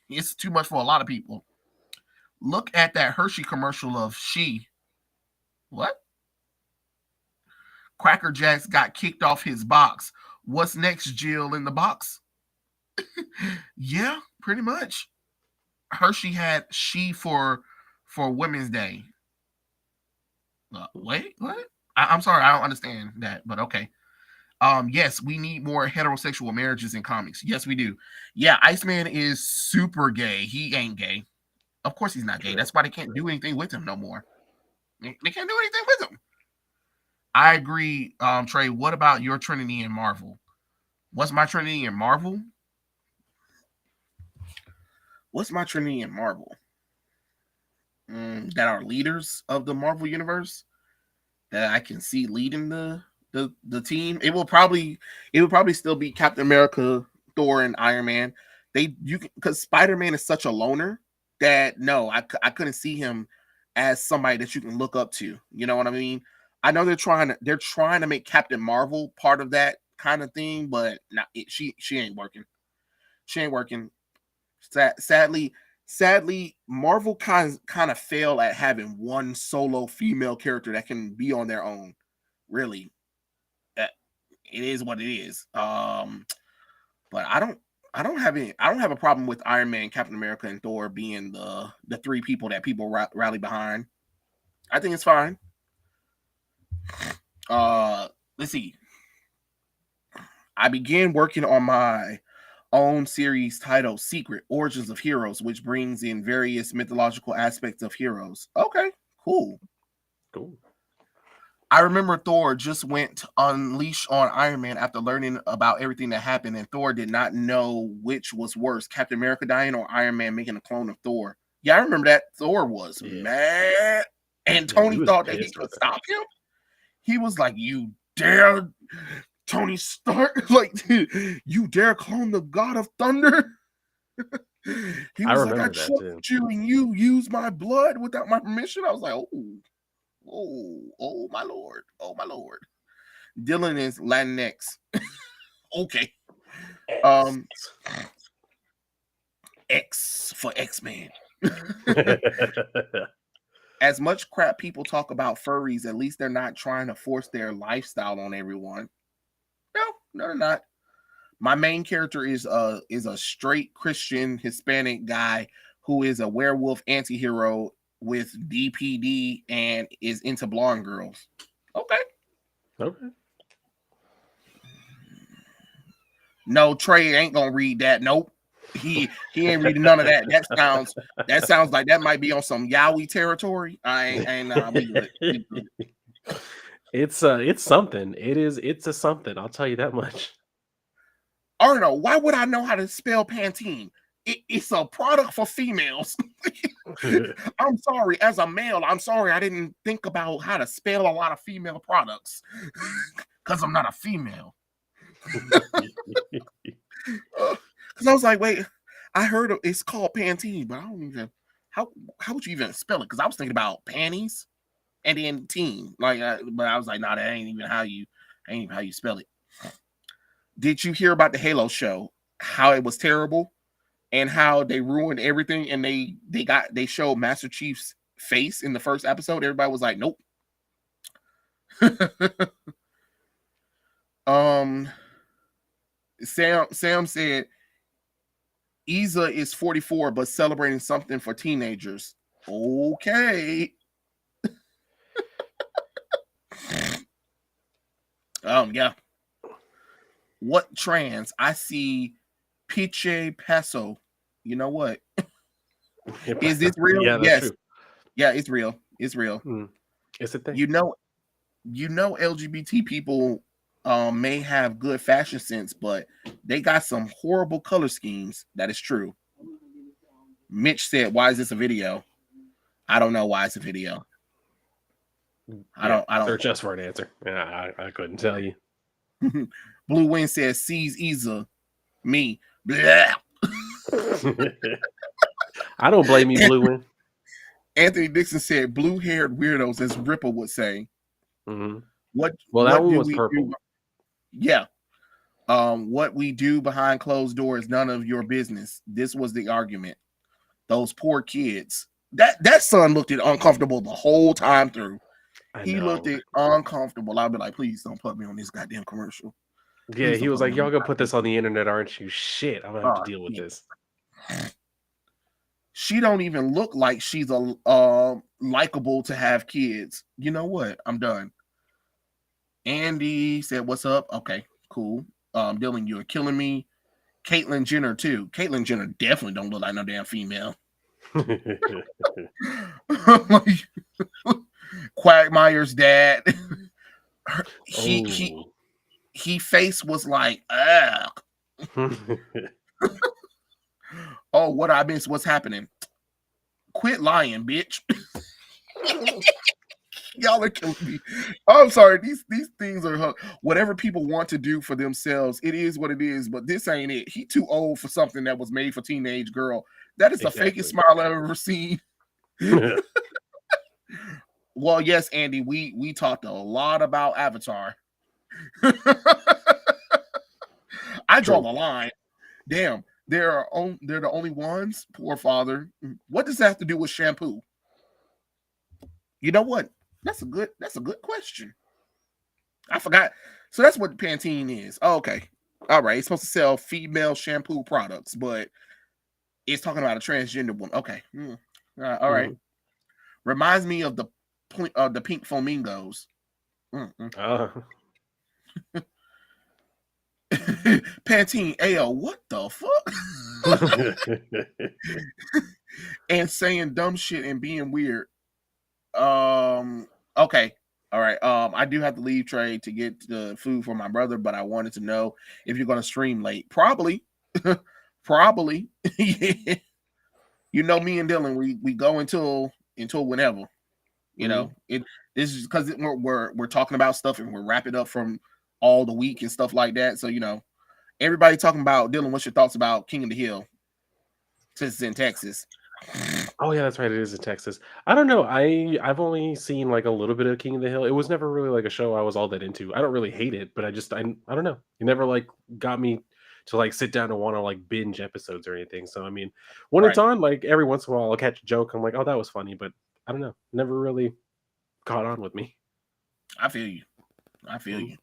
It's too much for a lot of people. Look at that Hershey commercial of she. What? Cracker Jacks got kicked off his box. What's next, Jill, in the box? Yeah, pretty much. Hershey had she for Women's Day. Wait, what? I'm sorry, I don't understand that, but okay. Yes, we need more heterosexual marriages in comics. Yes, we do. Yeah, Iceman is super gay. He ain't gay. Of course he's not gay. That's why they can't do anything with him no more. They can't do anything with him. I agree, Trey. What about your Trinity in Marvel? What's my Trinity in Marvel? What's my Trinity in Marvel? That are leaders of the Marvel universe that I can see leading the team. It will probably still be Captain America, Thor, and Iron Man. Because Spider-Man is such a loner that no, I couldn't see him as somebody that you can look up to. You know what I mean? I know they're trying to make Captain Marvel part of that kind of thing, but not she ain't working. She ain't working. Sadly, Marvel kind of fail at having one solo female character that can be on their own. Really, Uh, it is what it is. But I don't have a problem with Iron Man, Captain America, and Thor being the three people that people rally behind. I think it's fine. Let's see. I began working on my own series titled Secret Origins of Heroes, which brings in various mythological aspects of heroes. Okay, cool. Cool. I remember Thor just went to unleash on Iron Man after learning about everything that happened, and Thor did not know which was worse, Captain America dying or Iron Man making a clone of Thor. Yeah, I remember that. Thor was mad, and Yeah, he Tony was thought that he pissed could with it. stop him. He was like, "You dare, Tony Stark? Like, you dare clone the God of Thunder?" He I was like, "I remember that too. trust you, and you use my blood without my permission." I was like, oh, my lord, oh my lord. Dylan is Latinx. Okay. Um, X for X-Men. As much crap people talk about furries, at least they're not trying to force their lifestyle on everyone. No, they're not. My main character is a straight Christian Hispanic guy who is a werewolf anti-hero with DPD and is into blonde girls. Okay. Okay. No, Trey ain't gonna read that. Nope. He ain't reading none of that. That sounds like that might be on some Yowie territory. I ain't we good. We good. It's something. It's a something. I'll tell you that much. I don't know. Why would I know how to spell Pantene? It's a product for females. I'm sorry, as a male, I'm sorry I didn't think about how to spell a lot of female products because I'm not a female. Because I was like, wait, I heard it's called Pantene, but I don't even how would you even spell it? Because I was thinking about panties and then teen, like, but I was like, nah, that ain't even how you spell it. Did you hear about the Halo show? How it was terrible and how they ruined everything, and they showed Master Chief's face in the first episode. Everybody was like, nope. Sam said Isa is 44 but celebrating something for teenagers. Okay. Yeah. What trans? I see Piche Paso. You know what? Is this real? Yeah, that's Yes. true. Yeah, it's real. It's real. It's a thing. You know LGBT people may have good fashion sense, but they got some horrible color schemes. That is true. Mitch said, "Why is this a video?" I don't know why it's a video. I don't search us for an answer. Yeah, I couldn't tell you. Blue Wind says, "Sees Isa, me." Blah. I don't blame you, Blue Wind. Anthony Dixon said, "Blue-haired weirdos," as Ripple would say. Mm-hmm. What that one do was we purple. do? Yeah. What we do behind closed doors, none of your business. This was the argument. Those poor kids. That son looked uncomfortable the whole time through. He looked uncomfortable. I'd be like, please don't put me on this goddamn commercial. Yeah, Please he don't was put me like, on y'all this gonna put this on the internet, aren't you? Shit, I'm gonna have to deal with this. She don't even look like she's a likable to have kids. You know what? I'm done. Andy said, "What's up?" Okay, cool. Dylan, you're killing me. Caitlyn Jenner too. Caitlyn Jenner definitely don't look like no damn female. Quagmire's dad. He face was like, ugh. Oh, what I missed? What's happening? Quit lying, bitch. Y'all are killing me. I'm sorry. These things are whatever people want to do for themselves. It is what it is, but this ain't it. He too old for something that was made for teenage girl. That is the fakest smile I've ever seen. Well, yes, Andy, we talked a lot about Avatar. I draw True. the line. Damn, they're the only ones. Poor father. What does that have to do with shampoo? You know what? That's a good question. I forgot. So that's what Pantene is. Oh, okay. All right. It's supposed to sell female shampoo products, but it's talking about a transgender woman. Okay. All right. Mhm. Reminds me of the pink flamingos. Mm-mm. Pantene, ayo, what the fuck? And saying dumb shit and being weird. Okay. All right. I do have to leave Trey to get the food for my brother, but I wanted to know if you're gonna stream late. Probably. Probably. Yeah. You know me and Dylan, we go until whenever. You know, Mhm. it this is because we're talking about stuff and we're wrapping up from all the week and stuff like that. So, everybody talking about Dylan, what's your thoughts about King of the Hill since it's in Texas? Oh yeah, that's right. It is in Texas. I don't know. I've only seen like a little bit of King of the Hill. It was never really like a show I was all that into. I don't really hate it, but I don't know. It never like got me to like sit down and want to like binge episodes or anything. So I mean, when it's Right. on, like every once in a while, I'll catch a joke. I'm like, oh, that was funny, but I don't know. Never really caught on with me. I feel you. I feel Mhm. you.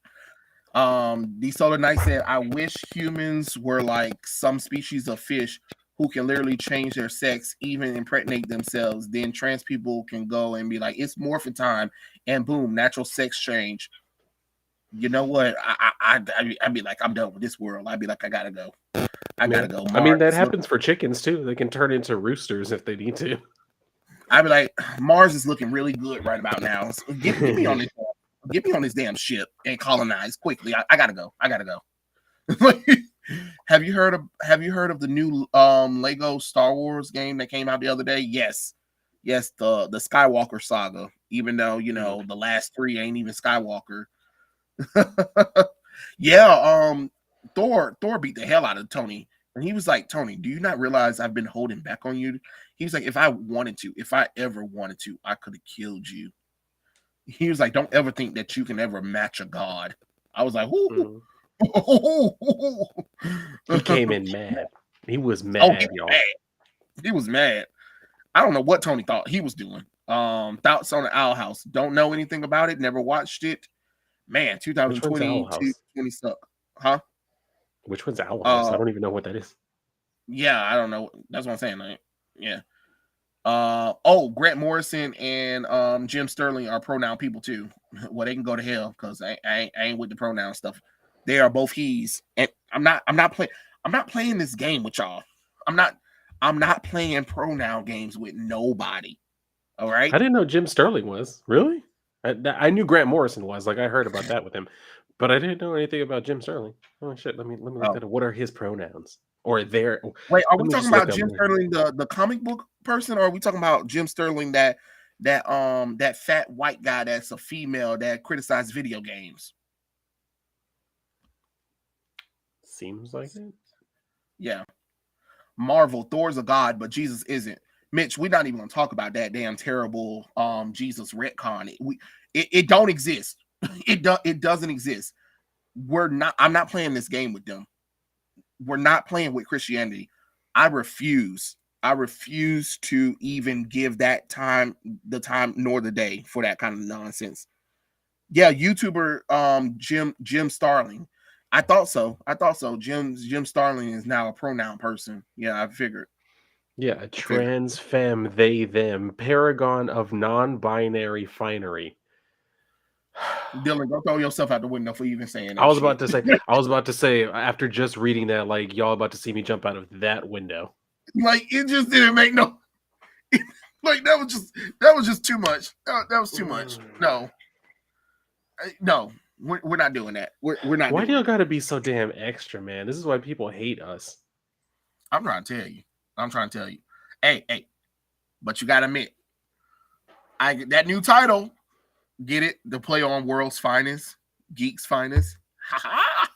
The Solar Knight said, I wish humans were like some species of fish who can literally change their sex, even impregnate themselves. Then trans people can go and be like, it's morphin' time, and boom, natural sex change. You know what? I'd be like, I'm done with this world. I'd be like, I gotta go. I Yeah, gotta go. I mean Mars that is looking. happens for chickens too. They can turn into roosters if they need to. I'd be like, Mars is looking really good right about now. So get me on this. Get me on this damn ship and colonize quickly. I gotta go. I gotta go. Have you heard of the new Lego Star Wars game that came out the other day? Yes. Yes, the Skywalker saga. Even though, Mhm. the last three ain't even Skywalker. Yeah, Thor beat the hell out of Tony. And he was like, Tony, do you not realize I've been holding back on you? He was like, if I ever wanted to, I could have killed you. He was like, don't ever think that you can ever match a god. I was like, whoo. Mhm. He came in mad. He was Oh, he mad, was y'all. mad. He was mad. I don't know what Tony thought he was doing. Thoughts on the Owl House. Don't know anything about it. Never watched it. Man, Which one's Owl 2022, House? 20 suck. Huh? Which one's Owl House? I Uh, don't even know what that is. yeah, I don't know. That's what I'm saying. Like, yeah. Oh, Grant Morrison and Jim Sterling are pronoun people too. Well, they can go to hell because I ain't with the pronoun stuff. They are both he's, and I'm not playing this game with y'all. I'm not I'm not playing pronoun games with nobody. All right. I didn't know Jim Sterling was. Really? I knew Grant Morrison was. Like I heard about that with him, but I didn't know anything about Jim Sterling. Oh shit! Let me look Oh, that up. What are his pronouns? Or their? wait, are Let we me talking just look about up. Jim Sterling, the comic book person, or are we talking about Jim Sterling that fat white guy that's a female that criticized video games? Seems like it. Yeah. Marvel, Thor's a god, but Jesus isn't. Mitch, we're not even gonna talk about that damn terrible Jesus retcon. It don't exist. It doesn't exist. I'm not playing this game with them. We're not playing with Christianity. I refuse. I refuse to even give that time the time nor the day for that kind of nonsense. Yeah, YouTuber Jim Starling. I thought so. I thought so. Jim Starling is now a pronoun person. Yeah, I figured. Yeah, I figured. trans femme they them paragon of non-binary finery. Dylan, go throw yourself out the window for even saying I that was about shit. to say. I was about to say after just reading that, like y'all about to see me jump out of that window. Like it just didn't make no like that was just too much. That was too much. No, no, we're not doing that. We're not Why do doing y'all it. gotta be so damn extra, man? This is why people hate us. I'm trying to tell you. I'm trying to tell you. Hey, but you gotta admit, I get that new title. Get it? The play on World's Finest, Geek's Finest. Ha ha.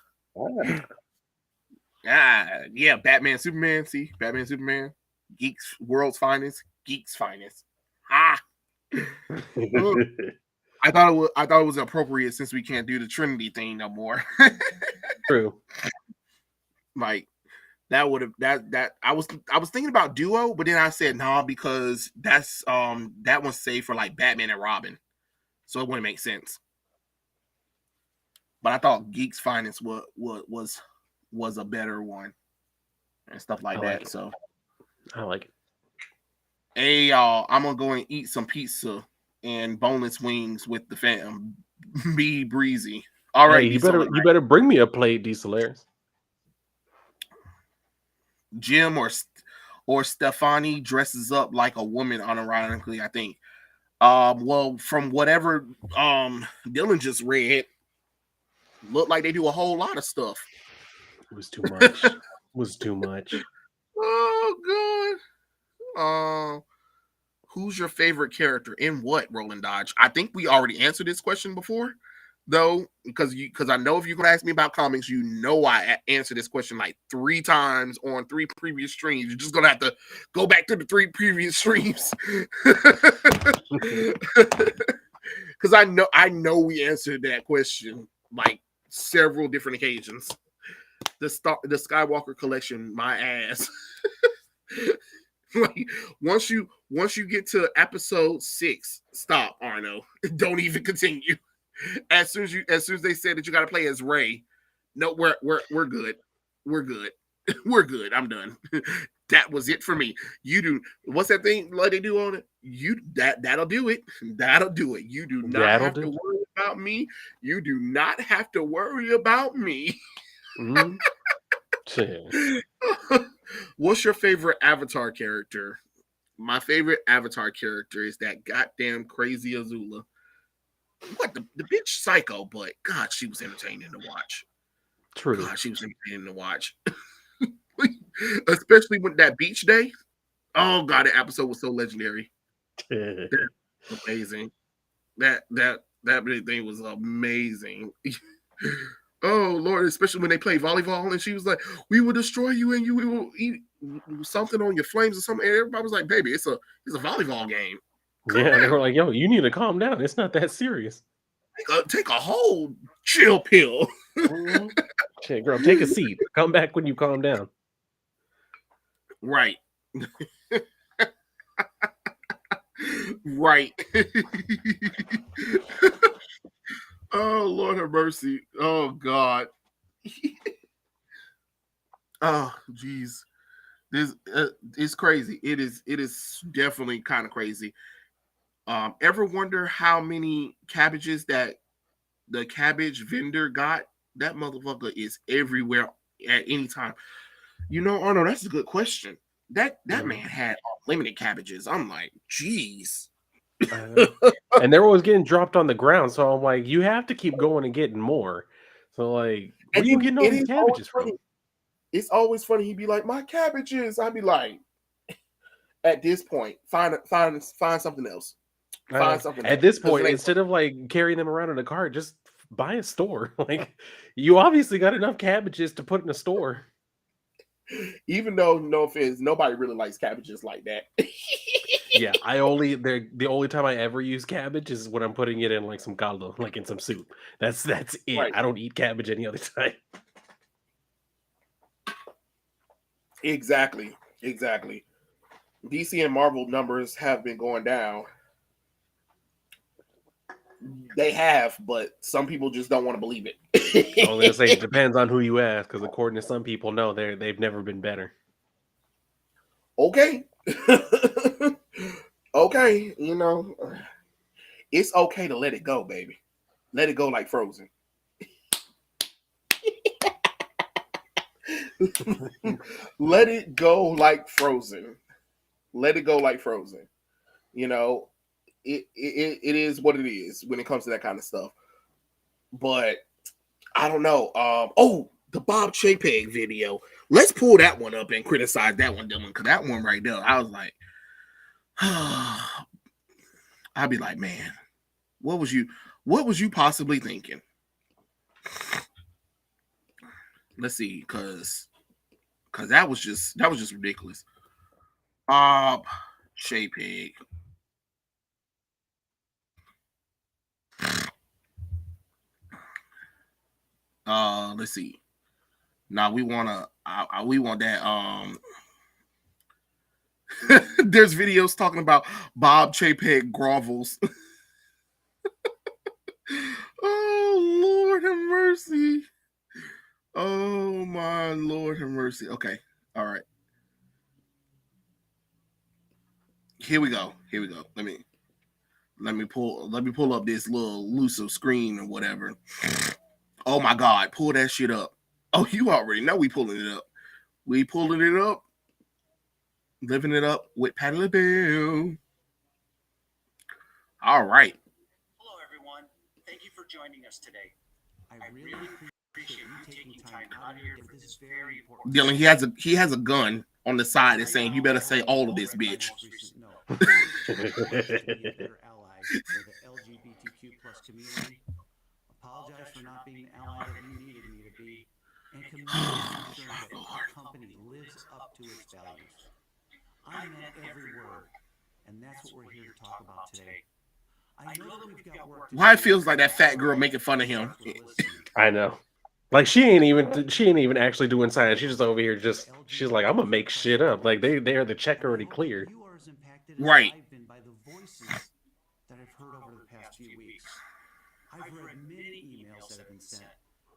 Yeah, Batman, Superman. See, Batman, Superman. Geeks, World's Finest, Geek's Finest. Ha. Uh, I thought it was appropriate since we can't do the Trinity thing no more. True. Like that would have that I was thinking about duo, but then I said nah because that one's saved for like Batman and Robin, so it wouldn't make sense. But I thought Geeks Finest was a better one and stuff I like like that. it. So I like it. hey y'all, I'm gonna go and eat some pizza and boneless wings with the fam. Be breezy. All Hey, right, be so you better bring me a plate, Dieselaires. Jim or Stefani dresses up like a woman unironically, I think. Well, from whatever Dylan just read, look like they do a whole lot of stuff. It was too much. It was too much. Oh god. Who's your favorite character in what, Roland Dodge? I think we already answered this question before, though, because I know if you're gonna ask me about comics, you know I answered this question like 3 times on 3 previous streams. You're just gonna have to go back to the 3 previous streams. Because I know we answered that question like several different occasions. The Skywalker collection, my ass. Like once you get to episode 6, stop, Arno. Don't even continue. As soon as they said that you got to play as Ray, no, we're good. We're good. We're good. I'm done. That was it for me. You do what's that thing like they do on it? That'll do it. That'll do it. You do not That'll have to do. worry about me. You do not have to worry about me. Mm. Shit. What's your favorite Avatar character? My favorite Avatar character is that goddamn crazy Azula. What the bitch psycho, but God, she was entertaining to watch. True. God, she was entertaining to watch. Especially with that beach day. Oh God, the episode was so legendary. That was amazing. That thing was amazing. Oh Lord, especially when they play volleyball and she was like, "We will destroy you and you will eat something on your flames or something." And everybody was like, "Baby, it's a volleyball game. Calm Yeah, they were down. like, "Yo, you need to calm down. It's not that serious." Take a whole chill pill." Mhm. Shit, girl, take a seat. Come back when you calm down. Right. Right. Oh Lord have mercy. Oh God. Oh jeez. This it's crazy. It is definitely kind of crazy. Ever wonder how many cabbages that the cabbage vendor got? That motherfucker is everywhere at any time. You know, Arnold, that's a good question. That man Mhm. had unlimited cabbages. I'm like, geez. I know. And they're always getting dropped on the ground, so I'm like, you have to keep going and getting more. So like, where And are you then getting all it these is always cabbages from? funny. It's always funny. He'd be like, "My cabbages." I'd be like, at this point, find something else. I Find know. something At else this because it point, ain't. instead of like carrying them around in a cart, just buy a store. Like, you obviously got enough cabbages to put in a store. Even though, no offense, nobody really likes cabbages like that. Yeah, the only time I ever use cabbage is when I'm putting it in like some caldo, like in some soup. That's it. Right. I don't eat cabbage any other time. Exactly. Exactly. DC and Marvel numbers have been going down. They have, but some people just don't want to believe I was gonna say it. it depends on who you ask, because according to some people, no, they've never been better. Okay. Okay. It's okay to let it go, baby. Let it go like Frozen. Let it go like Frozen. Let it go like Frozen. You know, it is what it is when it comes to that kind of stuff. But I don't know. Oh, the Bob Chapek video. Let's pull that one up and criticize that one, Dylan, because that one right there, I was like, I'd be like, man, what was you possibly thinking? Let's see, because that was just ridiculous. Bob Chapek. Let's see. Now we we want that. There's videos talking about Bob Chapek grovels. Oh Lord have mercy. Oh my Lord have mercy. Okay. All right. Here we go. Here we go. Let me pull up this little elusive screen or whatever. Oh my God, pull that shit up. Oh, you already know we pulling it up. We pulling it up. Living it up with Patty LaBelle. All right. Hello, everyone. Thank you for joining us today. I really appreciate you taking time out here for this very important. Dylan, he has a gun on the side that's saying you better say all of this, bitch. Their allies for the LGBTQ plus community. Apologize for not being the ally that you needed me to be, and commit to ensuring that our company lives up to its values. I meant every word, and that's what we're here to talk about today. I know that we've got work to do. Why it feels like that fat girl making fun of him. I know. Like she ain't even actually doing science. She's just over here she's like, I'm gonna make shit up. Like they're the check already cleared. You are as impacted as Right. I've been by the voices that I've heard over the past few weeks. I've read many emails that have been sent,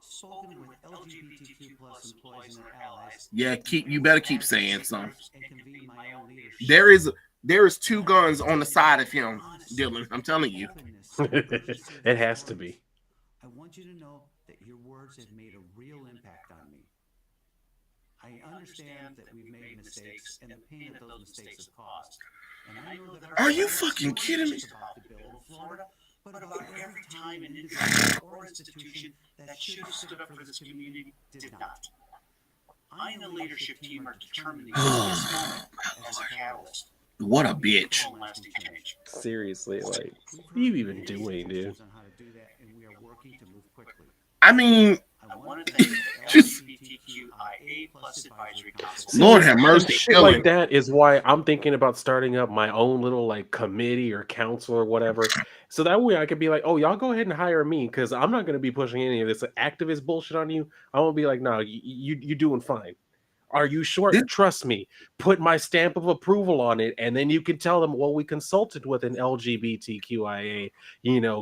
spoken with LGBTQ plus employees and their allies. Yeah, you better keep saying something. And convene my own leadership. There is two guns on the side of him, Dylan. I'm telling you. It has to be. I want you to know that your words have made a real impact on me. I understand that we've made mistakes and the pain that those mistakes have caused. And I know that Are you fucking kidding me? about the bill in Florida, but about every time an individual or institution that should have stood up for this community did not. I and the leadership team are determined to use this moment as a catalyst. What a bitch. for lasting change. Seriously, like, what are you even doing, dude? On how to do that, and we are working to move quickly. I mean, I want to thank the Just- LGBTQIA plus advisory council. Lord have mercy, Shit Dylan. like that is why I'm thinking about starting up my own little like committee or council or whatever. So that way I could be like, oh, y'all go ahead and hire me because I'm not going to be pushing any of this activist bullshit on you. I'm going to be like, no, you doing fine. Are you sure? This- Trust me. Put my stamp of approval on it, and then you can tell them, well, we consulted with an LGBTQIA,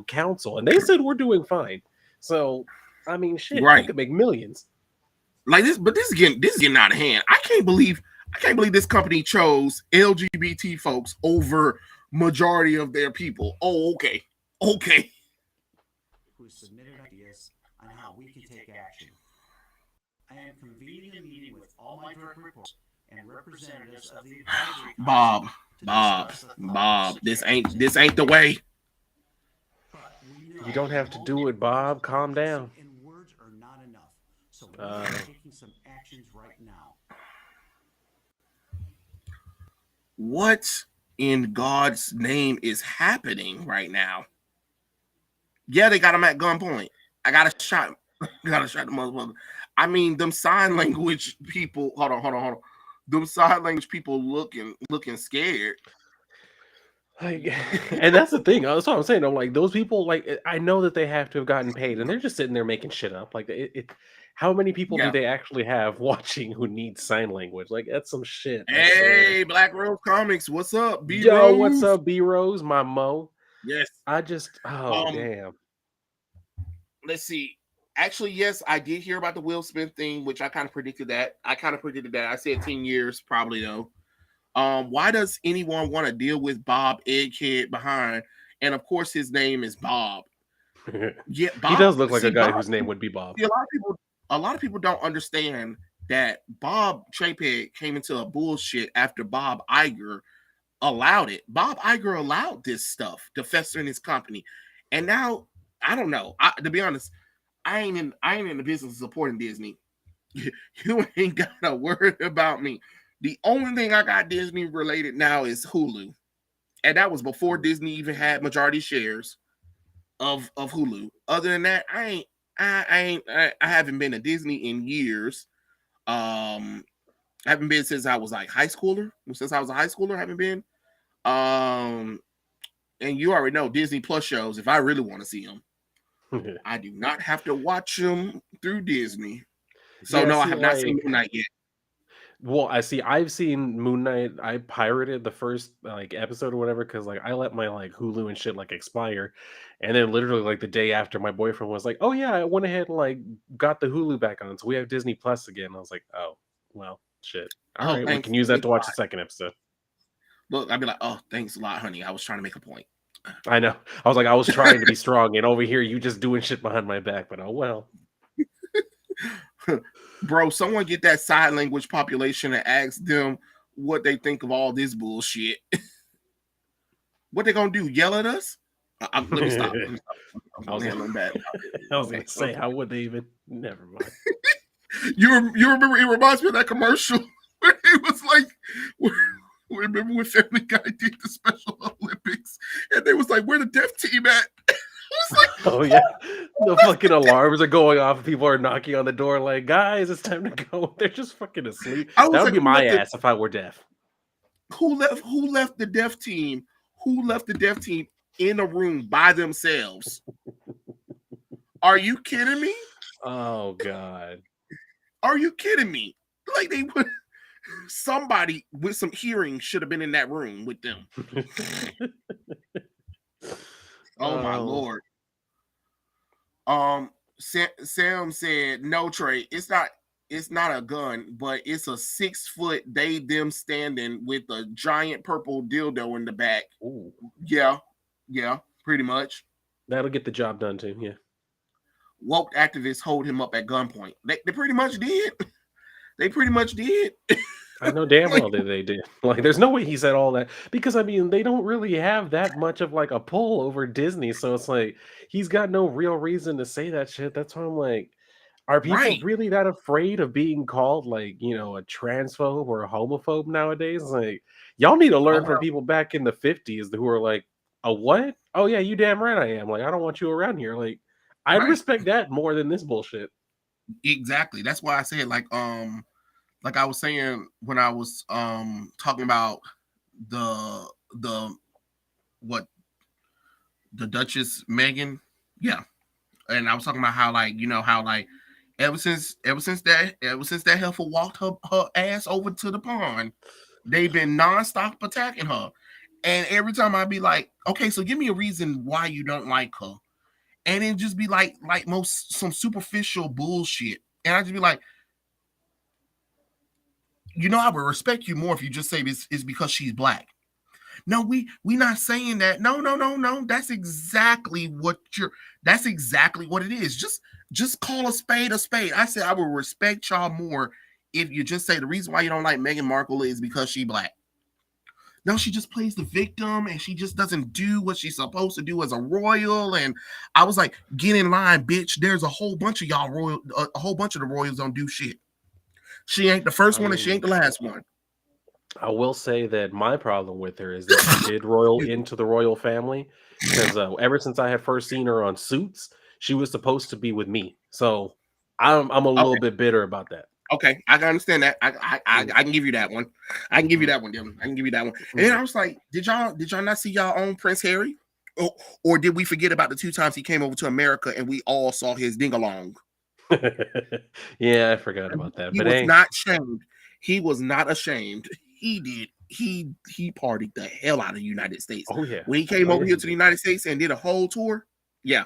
council, and they said we're doing fine. So, I mean, shit, I Right. could make millions. Like this, but this is getting out of hand. I can't believe this company chose LGBT folks over majority of their people. Oh, okay. Who submitted ideas on how we can take action. I am convening a meeting with all my direct reports and representatives of the advisory Bob, council to Bob, discuss the Bob. thoughts This and ain't the way. But we know You don't have to do it, Bob. Calm down. And words are not enough. So we are taking some actions right now. What in God's name is happening right now? Yeah, they got him at gunpoint. I got to shot the motherfucker. I mean, them sign language people. Hold on. Them sign language people looking scared. Like, and that's the thing. That's what I'm saying. I'm like, those people, like, I know that they have to have gotten paid, and they're just sitting there making shit up. Like, how many people Yeah. do they actually have watching who need sign language? Like, that's some shit. Hey, Black Rose Comics, what's up? B Yo, Rose? what's up, B Rose? My Mo. Yes. Damn. Let's see. Actually, yes, I did hear about the Will Smith thing, which I kind of predicted that. I said 10 years, probably though. Why does anyone want to deal with Bob Egghead behind? And of course, his name is Bob. Yeah, Bob, He does look like a guy Bob, whose name would be Bob. see, a lot of people don't understand that Bob Chapek came into a bullshit after Bob Iger allowed it. Bob Iger allowed this stuff to fester in his company, and now I don't know. To be honest, I ain't in the business of supporting Disney. You ain't got to worry about me. The only thing I got Disney related now is Hulu, and that was before Disney even had majority shares of Hulu. Other than that, I haven't been to Disney in years. I haven't been since I was like high schooler. Since I was a high schooler, I haven't been. And you already know Disney Plus shows if I really want to see them. I do not have to watch them through Disney. So Yeah, no, I see, have not seen like, Moon Knight yet. well, I see. I've seen Moon Knight. I pirated the first like episode or whatever because like I let my like Hulu and shit like expire, and then literally like the day after, my boyfriend was like, "Oh yeah, I went ahead and like got the Hulu back on, so we have Disney Plus again." I was like, "Oh, well, shit. All Oh, right, we thanks. can use that to watch the second episode." Look, I'd be like, oh, thanks a lot, honey. I was trying to make a point. I know. I was like, I was trying to be strong, and over here you just doing shit behind my back. But oh well. Bro, someone get that sign language population and ask them what they think of all this bullshit. What they gonna do? Yell at us? Let me stop. Let me stop. I'm I was gonna gonna, handle that. I was Okay. gonna say, how would they even? Never mind. You remember? It reminds me of that commercial where it was like, remember when Family Guy did the Special Olympics, and they was like, "Where the deaf team at?" It's like, Oh yeah, the fucking alarms are going off. People are knocking on the door, like, guys, it's time to go. They're just fucking asleep. I That was would like, be my ass if I were deaf. who left the deaf team? Who left the deaf team in a room by themselves? Are you kidding me? Oh god. Are you kidding me? Like they would. Somebody with some hearing should have been in that room with them. Oh my Oh. lord. Sam said, no, Trey, it's not a gun, but it's a 6-foot they them standing with a giant purple dildo in the back. Ooh. Yeah, pretty much. That'll get the job done too, yeah. Woke activists hold him up at gunpoint. They pretty much did. They pretty much did. I know damn well that they did. Like, there's no way he said all that because I mean they don't really have that much of like a pull over Disney, so it's like he's got no real reason to say that shit. That's why I'm like, are people Right. really that afraid of being called like, you know, a transphobe or a homophobe nowadays? Like, y'all need to learn from people back in the 50s who are like, a what? Oh yeah, you damn right I am. Like, I don't want you around here. Like, I'd Right. respect that more than this bullshit. Exactly. That's why I said like I was saying when I was talking about the what the Duchess Megan, yeah, and I was talking about how like you know how like ever since that heifer walked her ass over to the pond, they've been nonstop attacking her, and every time I'd be like, okay, so give me a reason why you don't like her, and it just be like some superficial bullshit, and I just be like, you know, I would respect you more if you just say this is because she's black. No, we not saying that. No. That's exactly what it is. Just call a spade a spade. I said I would respect y'all more if you just say the reason why you don't like Meghan Markle is because she black. No, she just plays the victim and she just doesn't do what she's supposed to do as a royal. And I was like, get in line, bitch. There's a whole bunch of y'all royal, a whole bunch of the royals don't do shit. She ain't the first one and she ain't the last one. I will say that my problem with her is that she did royal into the royal family because ever since I had first seen her on Suits, she was supposed to be with me. So I'm a little bit bitter about that. Okay, I can understand that. I can give you that one. I can give you that one, Dylan. I can give you that one. And then I was like, did y'all not see y'all own Prince Harry? Or did we forget about the 2 times he came over to America and we all saw his ding-along? Yeah, I forgot about that. He But was hey, not ashamed. He was not ashamed. He did. He partied the hell out of the United States. oh yeah, When he came over here to the United States and did a whole tour. Yeah.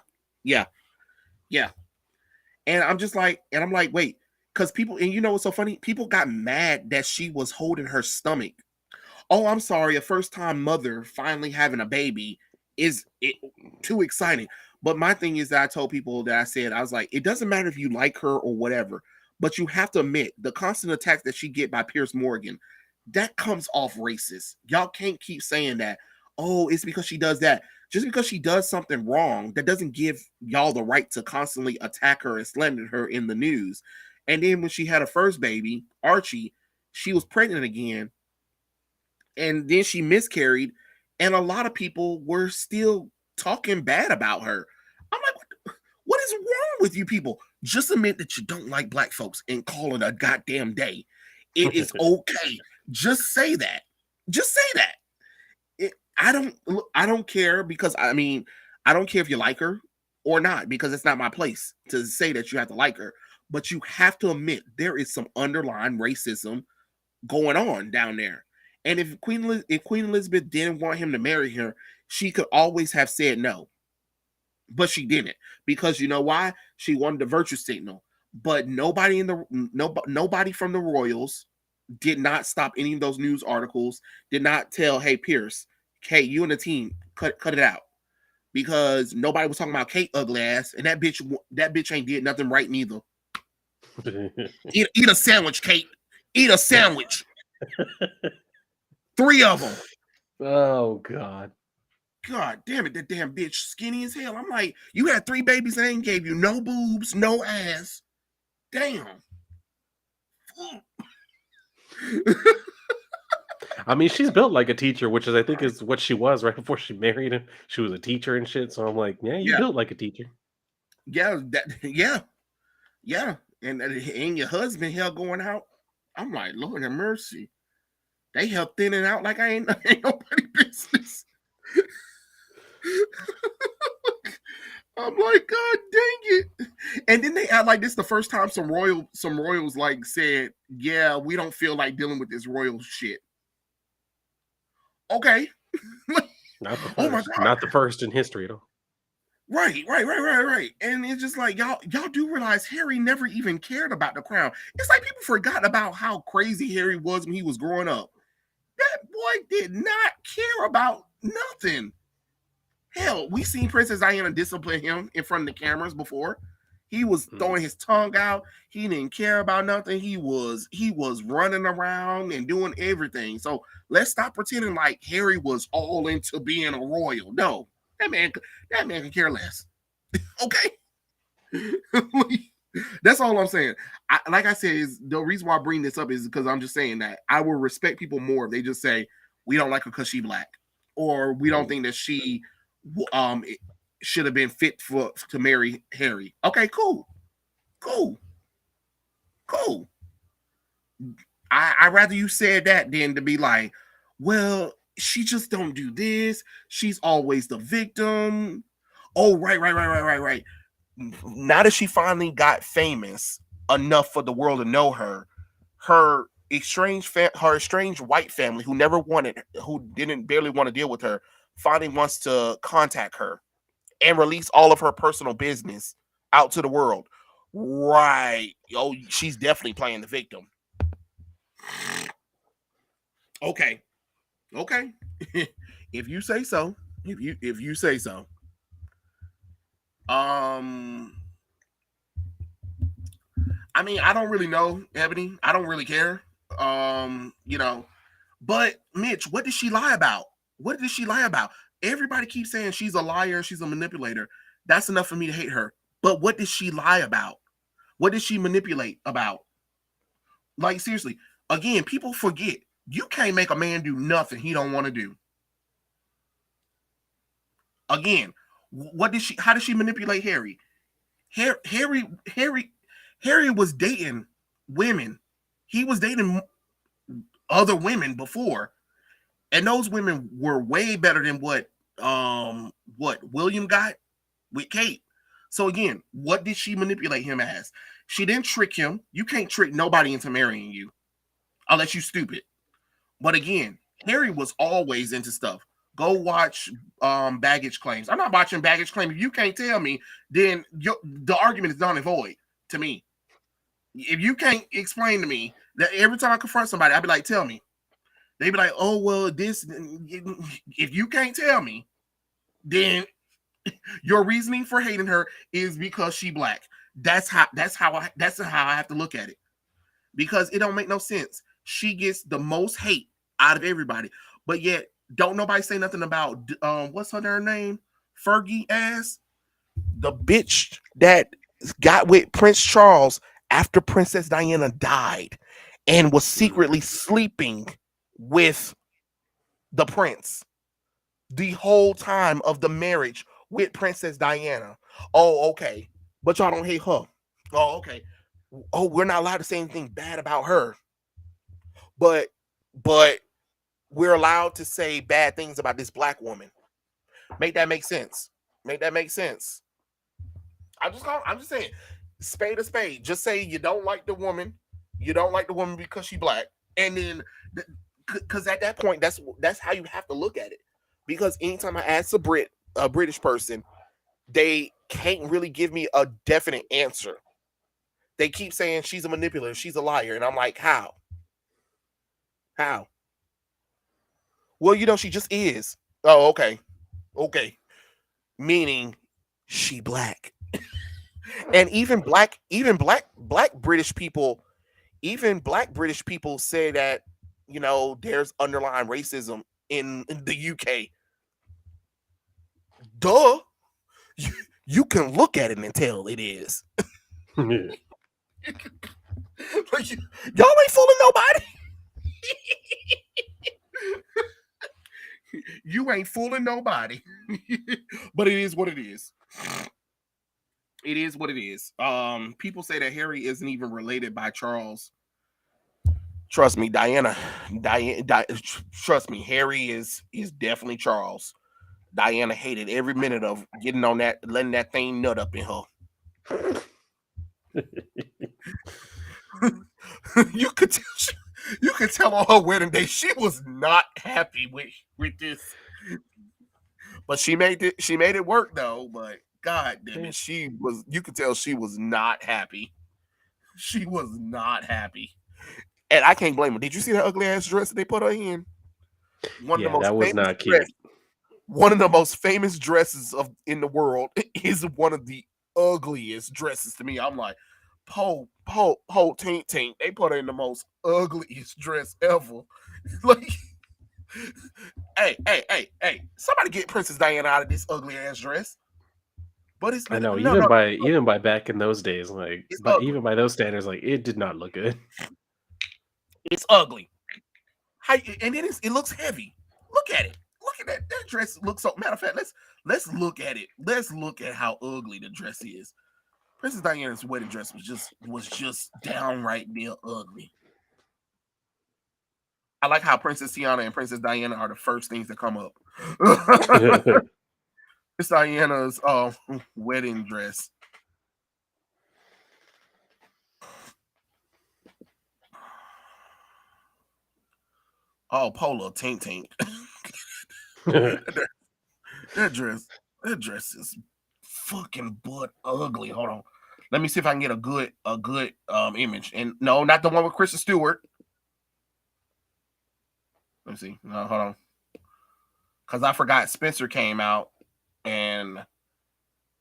And I'm like, wait, because people, and you know what's so funny? People got mad that she was holding her stomach. Oh, I'm sorry, a first-time mother finally having a baby is too exciting. But my thing is that I told people that I was like, it doesn't matter if you like her or whatever, but you have to admit the constant attacks that she get by Piers Morgan, that comes off racist. Y'all can't keep saying that. Oh, it's because she does that. Just because she does something wrong, that doesn't give y'all the right to constantly attack her and slander her in the news. And then when she had her first baby, Archie, she was pregnant again. And then she miscarried. And a lot of people were still talking bad about her. I'm like, what is wrong with you people? Just admit that you don't like black folks and call it a goddamn day. It is okay. Just say that. Just say that. I don't care because I mean, I don't care if you like her. or not, because it's not my place to say that you have to like her. But you have to admit there is some underlying racism going on down there. And if Queen Elizabeth didn't want him to marry her, she could always have said no, but she didn't, because you know why? She wanted the virtue signal. But nobody from the royals did not stop any of those news articles. Did not tell, hey Pierce, hey, you and the team, cut it out, because nobody was talking about Kate ugly ass, and that bitch ain't did nothing right neither. Eat a sandwich, Kate. Eat a sandwich. 3 of them. Oh God. God damn it, that damn bitch skinny as hell. I'm like, you had 3 babies and they ain't gave you no boobs, no ass. Damn. I mean, she's built like a teacher, which is I think is what she was right before she married him. She was a teacher and shit. So I'm like, yeah, you Yeah, built like a teacher. yeah, yeah. And your husband hell going out. I'm like, Lord have mercy. They help thinning out like I ain't nobody business. I'm like, God dang it. And then they act like this the first time some royals like said, yeah, we don't feel like dealing with this royal shit. Okay. Not the Oh my first. God. Not the first in history at all. Right. And it's just like y'all do realize Harry never even cared about the crown. It's like people forgot about how crazy Harry was when he was growing up. That boy did not care about nothing. Hell, we seen Princess Diana discipline him in front of the cameras before. He was throwing his tongue out. He didn't care about nothing. He was running around and doing everything. So let's stop pretending like Harry was all into being a royal. No, that man can care less. Okay. That's all I'm saying. Like I said, is the reason why I bring this up is because I'm just saying that I will respect people more if they just say we don't like her because she black, or we don't think that she um should have been fit to marry Harry. Okay, cool. I'd rather you said that than to be like, well, she just don't do this. She's always the victim. Oh, right. Now that she finally got famous enough for the world to know her, her her estranged white family who didn't barely want to deal with her, finally wants to contact her and release all of her personal business out to the world. Right. Oh, she's definitely playing the victim. Okay. Okay. If you say so. If you say so. Um I mean, I don't really know, Ebony. I don't really care. You know, but Mitch, what did she lie about? What did she lie about? Everybody keeps saying she's a liar, she's a manipulator. That's enough for me to hate her. But what did she lie about? What did she manipulate about? Like seriously, again, people forget you can't make a man do nothing he don't want to do. Again, what did she? How did she manipulate Harry? Harry was dating women. He was dating other women before, and those women were way better than what William got with Kate. So again, what did she manipulate him as? She didn't trick him. You can't trick nobody into marrying you unless you stupid. But again, Harry was always into stuff. Go watch Baggage Claims. I'm not watching Baggage Claim. If you can't tell me, then the argument is done and void to me. If you can't explain to me that every time I confront somebody, I'd be like, tell me. They'd be like, oh, well, this. If you can't tell me, then your reasoning for hating her is because she black. That's how I have to look at it. Because it don't make no sense. She gets the most hate out of everybody, but yet don't nobody say nothing about what's her name? Fergie ass, the bitch that got with Prince Charles after Princess Diana died and was secretly sleeping with the prince the whole time of the marriage with Princess Diana. Oh, okay. But y'all don't hate her. Oh, okay. Oh, we're not allowed to say anything bad about her. But but we're allowed to say bad things about this black woman. Make that make sense. Make that make sense. I'm just saying, spade a spade. Just say you don't like the woman. You don't like the woman because she black, and then because at that point, that's how you have to look at it. Because anytime I ask a British person, they can't really give me a definite answer. They keep saying she's a manipulator, she's a liar, and I'm like, how? How? Well, she just is. Oh, okay, okay. Meaning, she black, and even black British people, even black British people say that there's underlying racism in the UK. Duh. You, you can look at it and tell it is. Like, y'all ain't fooling nobody. You ain't fooling nobody. But it is what it is. It is what it is. People say that Harry isn't even related by Charles. Trust me, trust me, Harry is definitely Charles. Diana hated every minute of getting on that, letting that thing nut up in her. you could tell you could tell on her wedding day she was not happy with this. But she made it work though. But God damn it, you could tell she was not happy. She was not happy. And I can't blame her. Did you see that ugly ass dress that they put her in? Yeah, that was not cute. One of the most famous dresses in the world is one of the ugliest dresses to me. I'm like, po, tink, tink. They put her in the most ugliest dress ever. Like, hey. Somebody get Princess Diana out of this ugly ass dress. But it's I know, no, even by back in those days, like, but even by those standards, like, it did not look good. It's ugly. And it looks heavy. Look at it. Look at that. That dress looks so. Matter of fact, let's look at it. Let's look at how ugly the dress is. Princess Diana's wedding dress was just downright near ugly. I like how Princess Tiana and Princess Diana are the first things that come up. Princess Diana's wedding dress. Oh, Polo Tink Tink. that dress is fucking butt ugly. Hold on. Let me see if I can get a good image. And no, not the one with Kristen Stewart. Let me see. No, hold on. Because I forgot Spencer came out and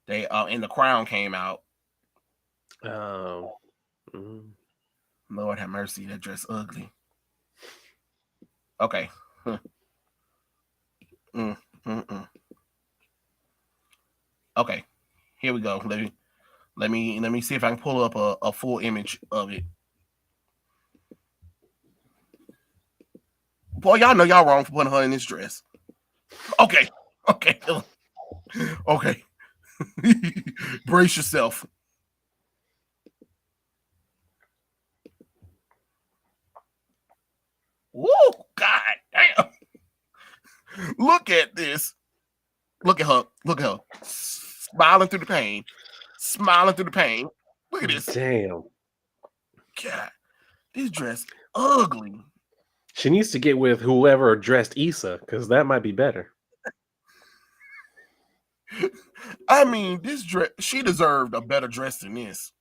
they and The Crown came out. Oh. Lord have mercy, that dress ugly. Okay. Okay. Here we go. Let me see if I can pull up a full image of it. Boy, y'all know y'all wrong for putting her in this dress. Okay. Brace yourself. Woo! God damn. Look at this. Look at her. Smiling through the pain. Look at this. Damn. God. This dress ugly. She needs to get with whoever dressed Issa, because that might be better. I mean, this dress, she deserved a better dress than this.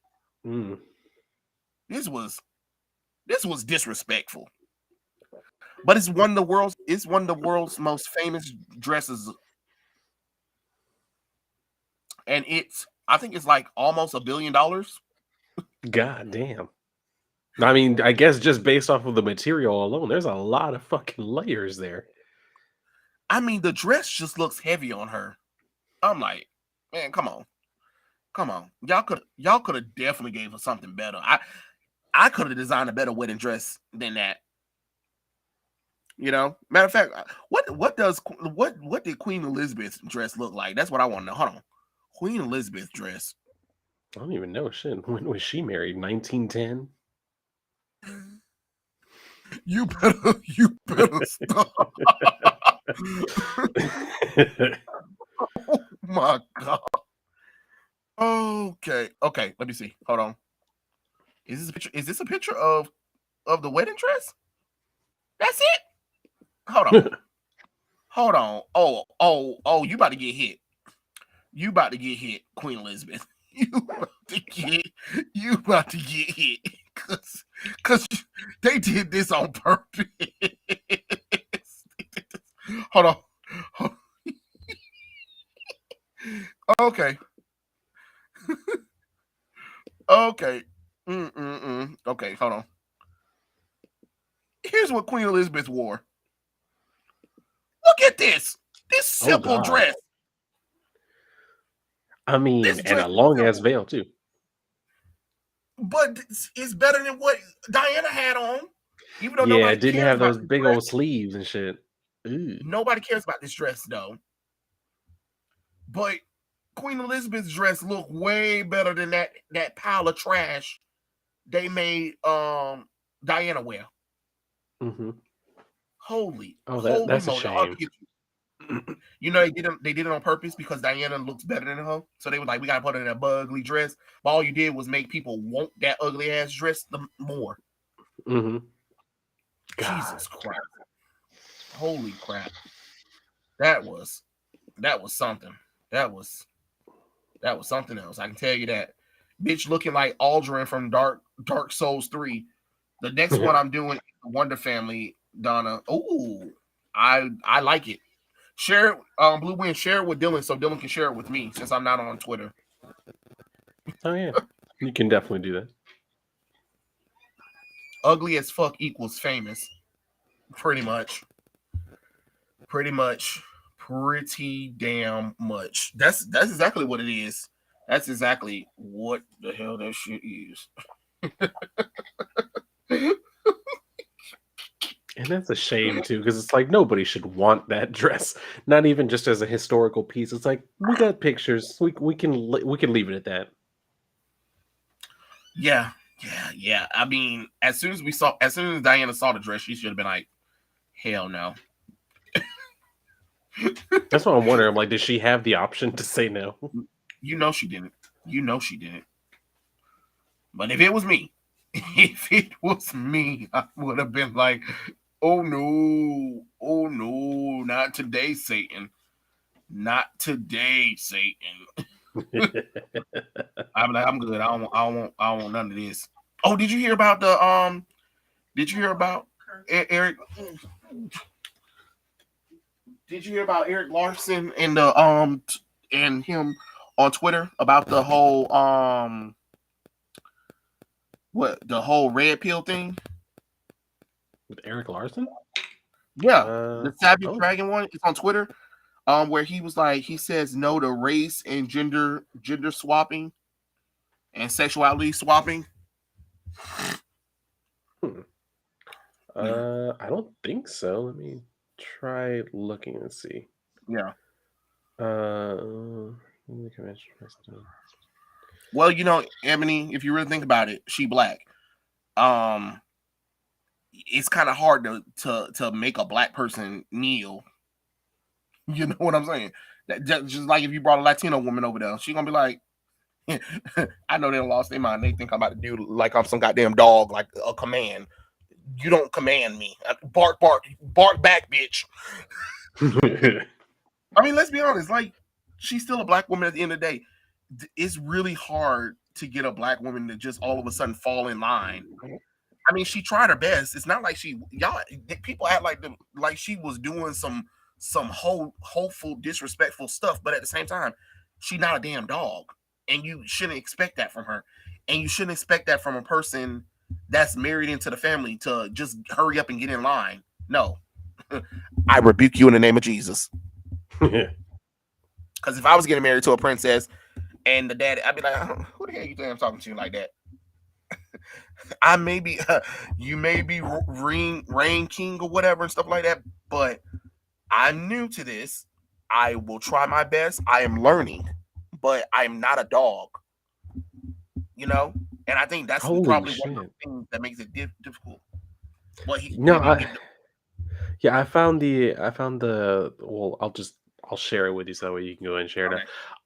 This was disrespectful. But it's one of the world's most famous dresses. And I think it's like almost $1 billion. God damn. I mean, I guess just based off of the material alone, there's a lot of fucking layers there. I mean, the dress just looks heavy on her. I'm like, man, come on. Y'all could have definitely gave her something better. I could have designed a better wedding dress than that. Matter of fact, what did Queen Elizabeth's dress look like? That's what I want to know. Hold on. Queen Elizabeth dress. I don't even know shit. When was she married? 1910? You better stop. Oh my God. Oh Okay. Let me see. Hold on. Is this a picture? Is this a picture of the wedding dress? That's it. Hold on. Hold on. Oh, you about to get hit. You about to get hit, Queen Elizabeth. You about to get hit. Cause they did this on purpose. Hold on. Okay. Okay. Okay, hold on. Here's what Queen Elizabeth wore. Look at this. This Oh simple God. dress. I mean, This and dress a is long ass simple, veil too. but it's better than what Diana had on. Even though Yeah, nobody it didn't cares have about those this big dress, old sleeves and shit. Ooh. nobody cares about this dress though. But Queen Elizabeth's dress looked way better than that pile of trash they made Diana wear. Hmm. Oh, Holy that's a moly! shame. You know they did it on purpose because Diana looks better than her. So they were like, we gotta put her in that ugly dress. But all you did was make people want that ugly ass dress more. Hmm. God. Jesus Christ! Holy crap! That was something. That was something else. I can tell you that. Bitch looking like Aldrin from Dark Souls 3. The next one I'm doing Wonder Family, Donna. Oh, I like it. Share it, Blue Wind, share it with Dylan so Dylan can share it with me since I'm not on Twitter. Oh yeah, you can definitely do that. Ugly as fuck equals famous. Pretty much. Pretty much. Pretty damn much. That's exactly what it is. That's exactly what the hell that shit is. And that's a shame too, because it's like nobody should want that dress. Not even just as a historical piece. It's like we got pictures. We can leave it at that. Yeah, yeah. I mean, as soon as Diana saw the dress, she should have been like, hell no. That's what I'm wondering. I'm like, did she have the option to say no? You know she didn't. You know she didn't. But if it was me, I would have been like, oh no, not today, Satan. Not today, Satan. I'm like, I'm good. I don't want none of this. Oh, did you hear about the? Did you hear about Eric? Did you hear about Eric Larson and the and him on Twitter about the whole what the whole red pill thing? With Eric Larson? Yeah, the Savage Oh. Dragon one. It's on Twitter. Where he was like, he says no to race and gender swapping and sexuality swapping. Hmm. I don't think so. Let me try looking and see. Yeah. Uh, Well, you know, Ebony, if you really think about it, she black. Um, it's kind of hard to make a black person kneel. You know what I'm saying? That just like if you brought a Latino woman over there, she gonna be like, I know they lost their mind. They think I'm about to do like I'm some goddamn dog, like a command. You don't command me. Bark, bark, bark back, bitch. I mean, let's be honest. Like, she's still a black woman at the end of the day. It's really hard to get a black woman to just all of a sudden fall in line. I mean, she tried her best. It's not like people act like she was doing some hopeful, disrespectful stuff, but at the same time, she's not a damn dog, and you shouldn't expect that from her, and you shouldn't expect that from a person that's married into the family to just hurry up and get in line. No, I rebuke you in the name of Jesus. Because if I was getting married to a princess and the dad, I'd be like, who the hell you think I'm talking to like that? I may be, you may be reign king or whatever and stuff like that, but I'm new to this. I will try my best. I am learning, but I'm not a dog, you know. And I think that's Holy probably one of shit! the things that makes it difficult. What he No, maybe get yeah, I found the. Well, I'll share it with you so that way you can go ahead and share it now.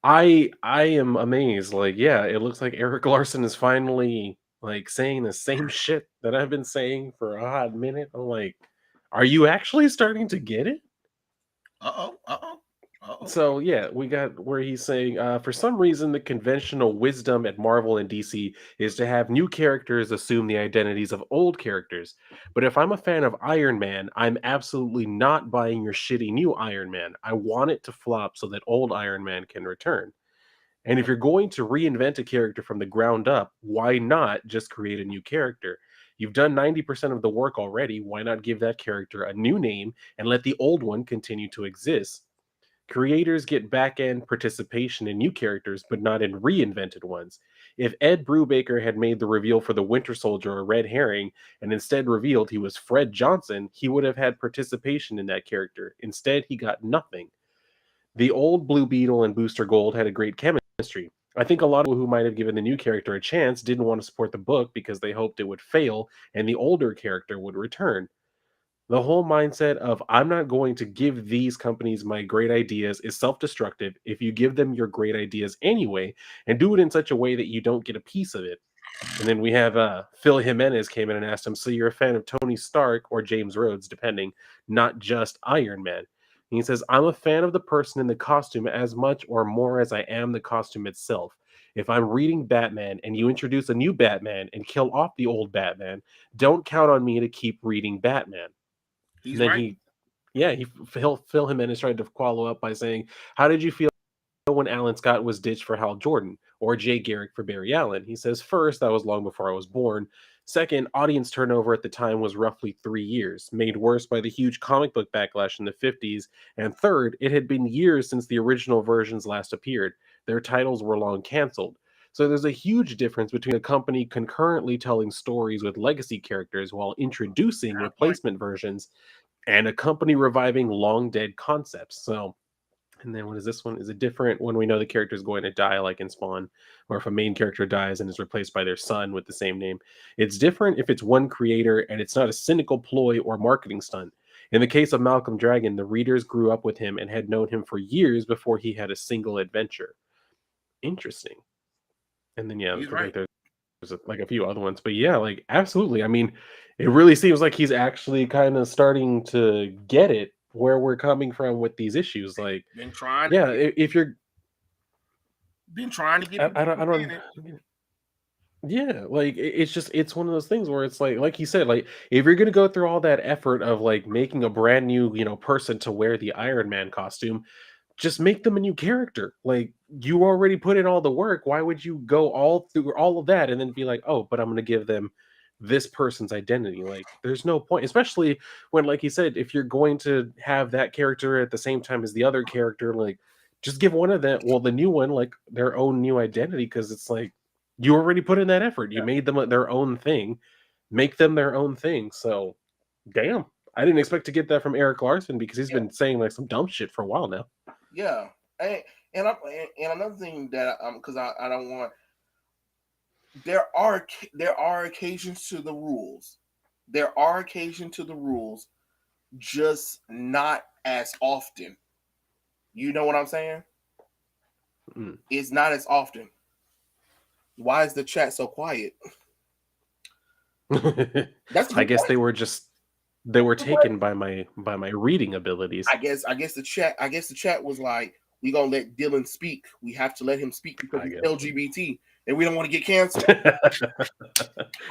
Okay. I am amazed. Like, yeah, it looks like Eric Larson is finally like saying the same shit that I've been saying for a hot minute. I'm like, are you actually starting to get it? Uh-oh. Uh-oh. Uh-oh. So yeah, we got where he's saying, for some reason, the conventional wisdom at Marvel and DC is to have new characters assume the identities of old characters. But if I'm a fan of Iron Man, I'm absolutely not buying your shitty new Iron Man. I want it to flop so that old Iron Man can return. And if you're going to reinvent a character from the ground up, why not just create a new character? You've done 90% of the work already. Why not give that character a new name and let the old one continue to exist? Creators get back end participation in new characters, but not in reinvented ones. If Ed Brubaker had made the reveal for the Winter Soldier a red herring and instead revealed he was Fred Johnson, he would have had participation in that character. Instead, he got nothing. The old Blue Beetle and Booster Gold had a great chemistry. I think a lot of people who might have given the new character a chance didn't want to support the book because they hoped it would fail and the older character would return. The whole mindset of I'm not going to give these companies my great ideas is self-destructive if you give them your great ideas anyway and do it in such a way that you don't get a piece of it. And then we have Phil Jimenez came in and asked him, so you're a fan of Tony Stark or James Rhodes, depending, not just Iron Man. And he says, I'm a fan of the person in the costume as much or more as I am the costume itself. If I'm reading Batman and you introduce a new Batman and kill off the old Batman, don't count on me to keep reading Batman. And He's then right. he, yeah, Phil Jimenez tried to follow up by saying, "How did you feel when Alan Scott was ditched for Hal Jordan or Jay Garrick for Barry Allen?" He says, "First, that was long before I was born. Second, audience turnover at the time was roughly 3 years, made worse by the huge comic book backlash in the 50s. And third, it had been years since the original versions last appeared. Their titles were long canceled." So there's a huge difference between a company concurrently telling stories with legacy characters while introducing Fair point. replacement versions and a company reviving long dead concepts. So, and then what is this one? Is it different when we know the character is going to die, like in Spawn, or if a main character dies and is replaced by their son with the same name? It's different if it's one creator and it's not a cynical ploy or marketing stunt. In the case of Malcolm Dragon, the readers grew up with him and had known him for years before he had a single adventure. Interesting. And then yeah, it He's looks right. like there's like a few other ones, but yeah, like absolutely. I mean, it really seems like he's actually kind of starting to get it where we're coming from with these issues. Like, Been trying to yeah, get if you're, been trying to get people I to don't, get it. yeah, like it's just it's one of those things where it's like you said, like if you're gonna go through all that effort of like making a brand new person to wear the Iron Man costume, just make them a new character. Like you already put in all the work. Why would you go all through all of that and then be like, oh, but I'm going to give them this person's identity? Like there's no point, especially when, like you said, if you're going to have that character at the same time as the other character, like just give one of them, well, the new one, like their own new identity, because it's like you already put in that effort. You Yeah. made them their own thing. Make them their own thing. So, damn. I didn't expect to get that from Eric Larson because he's Yeah. been saying like some dumb shit for a while now. Yeah. And another thing that because I don't want, there are occasions to the rules. There are occasions to the rules, just not as often. You know what I'm saying? Mm. It's not as often. Why is the chat so quiet? That's I guess point. they were taken by my reading abilities. I guess the chat was like, we gonna let Dylan speak. We have to let him speak because he's LGBT and we don't want to get canceled.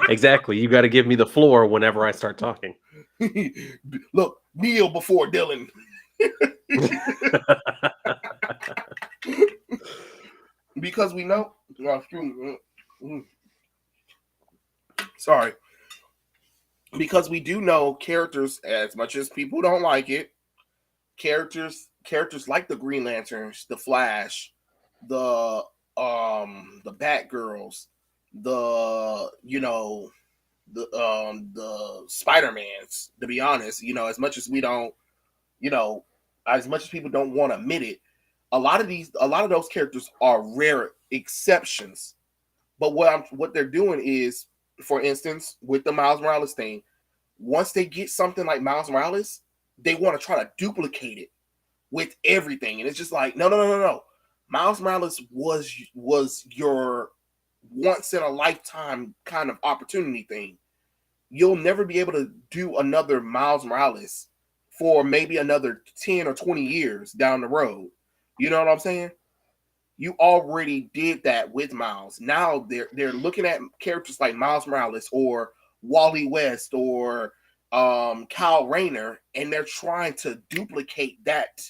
Exactly. You got to give me the floor whenever I start talking. Look, kneel before Dylan. Because we know. Sorry. Because we do know characters, as much as people don't like it, characters like the Green Lanterns, the Flash, the Batgirls, the Spider-Mans, to be honest, as much as we don't, as much as people don't want to admit it, a lot of those characters are rare exceptions. But what they're doing is, for instance, with the Miles Morales thing, once they get something like Miles Morales, they want to try to duplicate it. with everything. And it's just like, no. Miles Morales was your once in a lifetime kind of opportunity thing. You'll never be able to do another Miles Morales for maybe another 10 or 20 years down the road. You know what I'm saying? You already did that with Miles. Now they're looking at characters like Miles Morales or Wally West or Kyle Rayner, and they're trying to duplicate that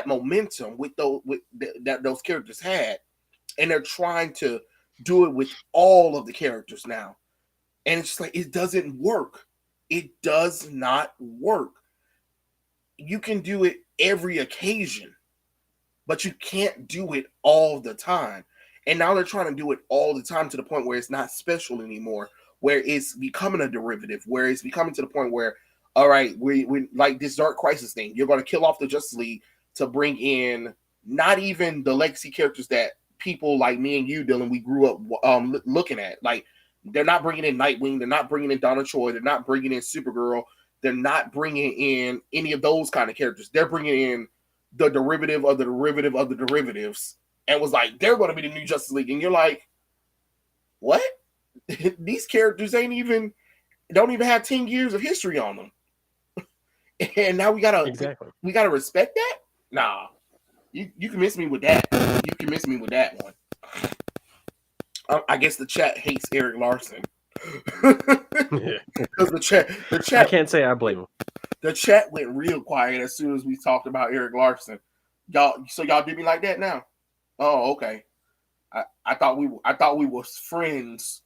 momentum with that those characters had, and they're trying to do it with all of the characters now, and it's just like it doesn't work. It does not work. You can do it every occasion, but you can't do it all the time. And now they're trying to do it all the time to the point where it's not special anymore, where it's becoming a derivative, where it's becoming to the point where, all right, we like this Dark Crisis thing. You're going to kill off the Justice League to bring in not even the legacy characters that people like me and you, Dylan, we grew up looking at. Like, they're not bringing in Nightwing. They're not bringing in Donna Troy. They're not bringing in Supergirl. They're not bringing in any of those kind of characters. They're bringing in the derivative of the derivative of the derivatives, and was like, they're going to be the new Justice League. And you're like, what? These characters don't even have 10 years of history on them. And now we gotta respect that? Nah. You can miss me with that. You can miss me with that one. I guess the chat hates Eric Larson. Because the chat I can't say I blame him. The chat went real quiet as soon as we talked about Eric Larson. Y'all did me like that now? Oh, okay. I thought we were friends.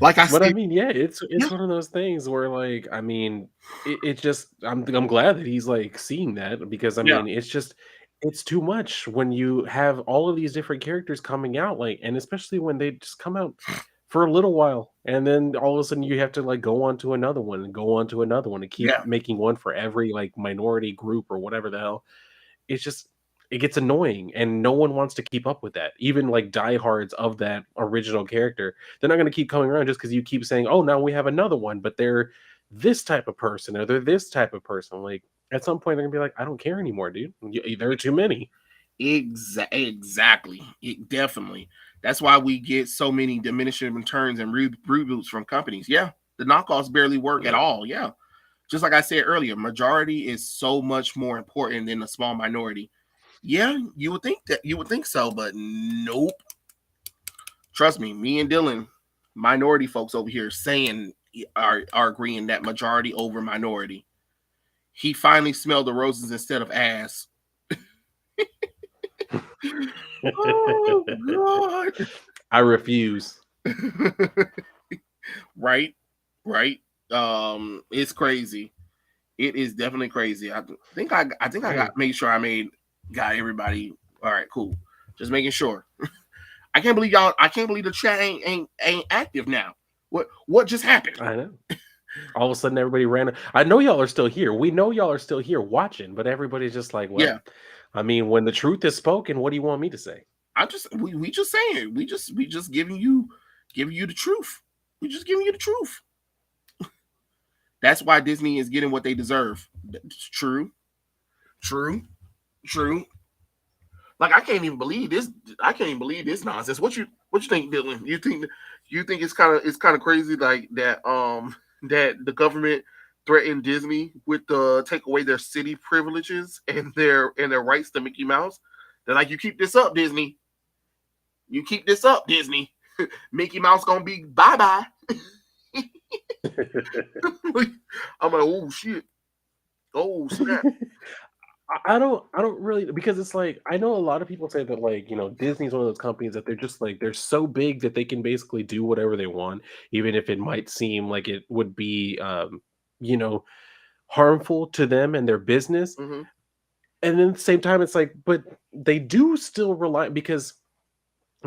Like I said, but I mean, yeah, it's one of those things where, like, I mean, it just I'm glad that he's like seeing that, because I mean, it's too much when you have all of these different characters coming out, like, and especially when they just come out for a little while, and then all of a sudden you have to like go on to another one and go on to another one and keep making one for every like minority group or whatever the hell. It's just, it gets annoying, and no one wants to keep up with that. Even like diehards of that original character, they're not going to keep coming around just because you keep saying, "Oh, now we have another one," but they're this type of person or they're this type of person. Like, at some point, they're gonna be like, "I don't care anymore, dude. There are too many." Exactly. Definitely. That's why we get so many diminishing returns and reboots from companies. Yeah, the knockoffs barely work at all. Yeah, just like I said earlier, majority is so much more important than a small minority. Yeah, you would think so, but nope. Trust me and Dylan, minority folks over here saying are agreeing that majority over minority. He finally smelled the roses instead of ass. Oh God! I refuse. Right. It's crazy. It is definitely crazy. I think I got made sure got everybody. All right, cool. Just making sure. I can't believe the chat ain't active now. What just happened? I know. All of a sudden, everybody ran. I know y'all are still here. We know y'all are still here watching, but everybody's just like, well, I mean, when the truth is spoken, what do you want me to say? We just saying. We just giving you the truth. We just giving you the truth. That's why Disney is getting what they deserve. True. Like, I can't even believe this. I can't even believe this nonsense. What you think, Dylan? You think it's kind of crazy, like that that the government threatened Disney with take away their city privileges and their rights to Mickey Mouse? They're like, you keep this up, Disney. You keep this up, Disney. Mickey Mouse gonna be bye-bye. I'm like, oh shit. Oh snap. I don't really, because it's like, I know a lot of people say that, like, Disney's one of those companies that they're just like, they're so big that they can basically do whatever they want, even if it might seem like it would be harmful to them and their business. Mm-hmm. And then at the same time, it's like, but they do still rely, because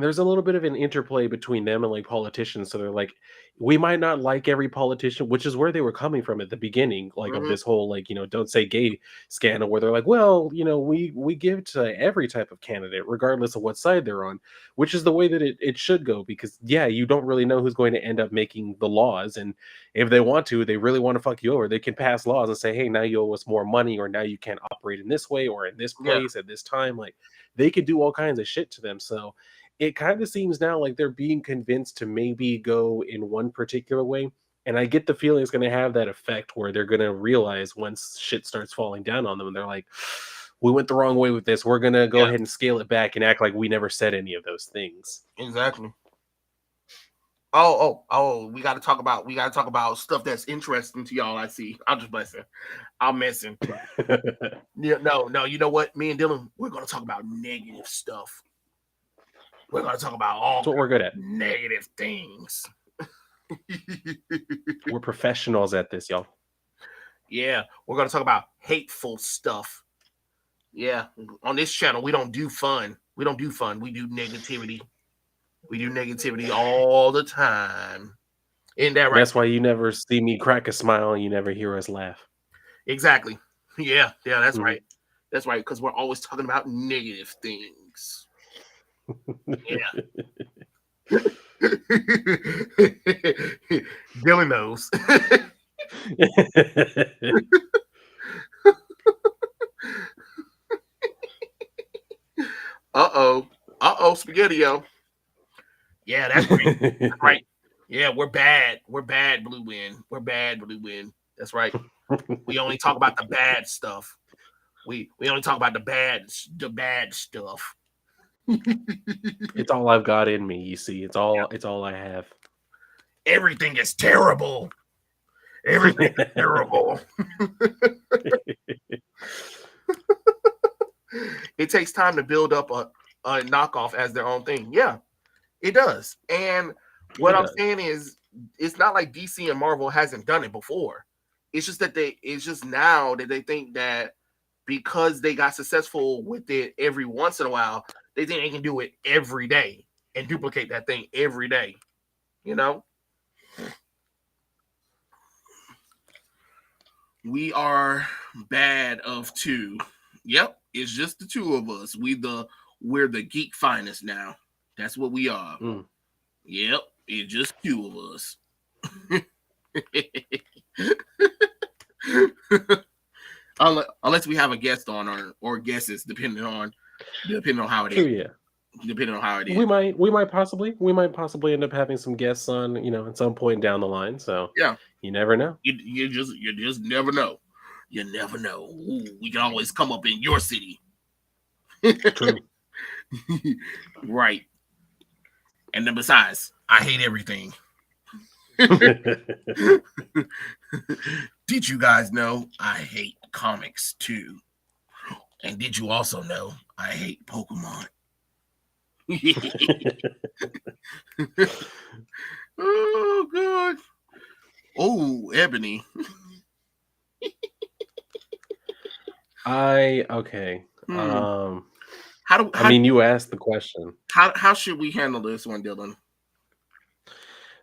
there's a little bit of an interplay between them and like politicians. So they're like, we might not like every politician, which is where they were coming from at the beginning, like of Hmm. this whole like don't say gay scandal, where they're like, well, we give to every type of candidate, regardless of what side they're on, which is the way that it should go. Because yeah, you don't really know who's going to end up making the laws, and if they want to, they really want to fuck you over, they can pass laws and say, hey, now you owe us more money, or now you can't operate in this way or in this Yeah, place at this time. Like they could do all kinds of shit to them. So it kind of seems now like they're being convinced to maybe go in one particular way. And I get the feeling it's going to have that effect where they're going to realize once shit starts falling down on them, and they're like, we went the wrong way with this. We're going to go yeah, ahead and scale it back and act like we never said any of those things. exactly. Oh, we gotta talk about stuff that's interesting to y'all. I see. I'm just messing. I'm messing. Yeah, no, you know what? Me and Dylan, we're gonna talk about negative stuff. We're gonna talk about all That's what we're good at. negative things. We're professionals at this, y'all. Yeah, we're gonna talk about hateful stuff. Yeah, on this channel, we don't do fun. We don't do fun. We do negativity. We do negativity all the time. Isn't that right? That's why you never see me crack a smile and you never hear us laugh. Exactly. Yeah, that's Mhm. right. That's right, because we're always talking about negative things. Yeah. Dylan knows. Spaghetti-O. Yeah, that's right. That's right. Yeah, we're bad. We're bad, Blue Wind. We're bad, Blue Wind. That's right. We only talk about the bad stuff. We only talk about the bad stuff. It's all I've got in me, you see. It's all I have. Everything is terrible. Everything is terrible. It takes time to build up a knockoff as their own thing. Yeah, it does. And what It I'm does. saying is, it's not like DC and Marvel hasn't done it before. It's just that it's just now that they think that because they got successful with it every once in a while, they think they can do it every day and duplicate that thing every day. You know, we are bad of two. Yep, it's just the two of us. We're the Geek Finest now. That's what we are. Mm. Yep, it's just two of us. Unless we have a guest on or guesses, depending on how it True, is. yeah. Depending on how it is. We might possibly end up having some guests on, at some point down the line. So Yeah, you never know. you just never know. You never know. Ooh, we can always come up in your city. True. Right. And then besides, I hate everything. Did you guys know I hate comics too? And did you also know I hate Pokemon? Oh god. Oh, Ebony. Okay. How You asked the question. how should we handle this one, Dylan?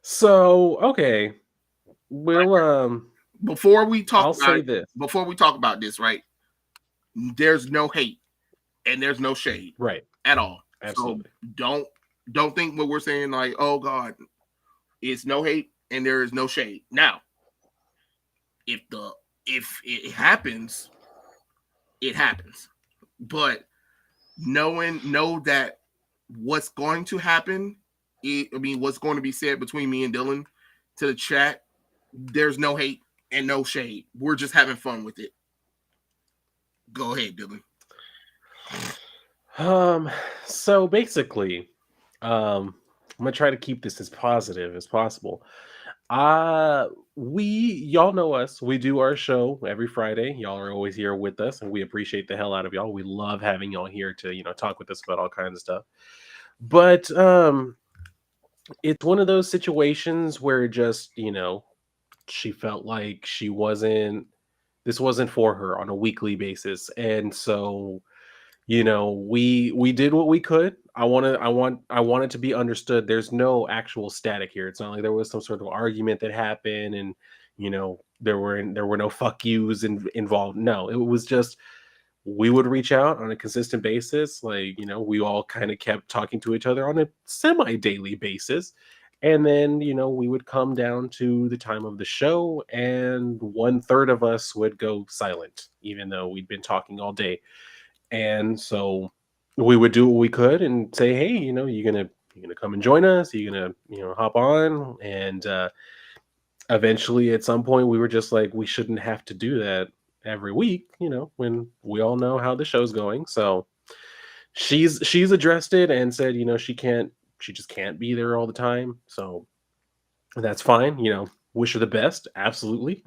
So, okay. We'll Before we talk I'll about say this. this, right? There's no hate and there's no shade Right. at all. Absolutely. So don't think what we're saying like, oh god, it's no hate and there is no shade. Now, if it happens, it happens. But know that what's going to happen, what's going to be said between me and Dylan to the chat, there's no hate and no shade. We're just having fun with it. Go ahead, Dylan. So basically, I'm gonna try to keep this as positive as possible. Y'all know us. We do our show every Friday. Y'all are always here with us, and we appreciate the hell out of y'all. We love having y'all here to, talk with us about all kinds of stuff. But it's one of those situations where just, she felt like this wasn't for her on a weekly basis. And so, we did what we could. I want it to be understood. There's no actual static here. It's not like there was some sort of argument that happened, and there were no fuck yous involved. No, it was just we would reach out on a consistent basis. Like, we all kind of kept talking to each other on a semi daily basis. And then, we would come down to the time of the show, and one third of us would go silent, even though we'd been talking all day. And so we would do what we could and say, hey, you gonna come and join us? You gonna, hop on? And eventually at some point we were just like, we shouldn't have to do that every week, when we all know how the show's going. So she's addressed it and said, she just can't be there all the time. So that's fine. Wish her the best. Absolutely.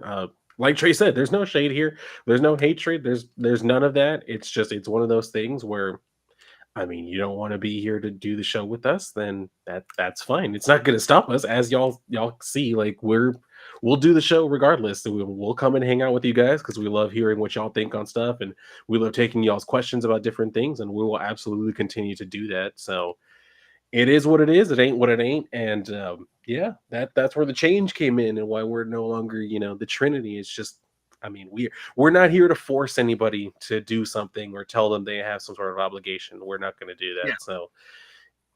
Like Trey said, there's no shade here. There's no hatred. There's none of that. It's one of those things where, I mean, you don't want to be here to do the show with us, then that's fine. It's not going to stop us, as y'all see. Like, we'll do the show regardless. So we'll come and hang out with you guys because we love hearing what y'all think on stuff, and we love taking y'all's questions about different things, and we will absolutely continue to do that. So it is what it is. It ain't what it ain't, and yeah, that's where the change came in, and why we're no longer, the Trinity. It's just, I mean, we're not here to force anybody to do something or tell them they have some sort of obligation. We're not going to do Yeah, that. So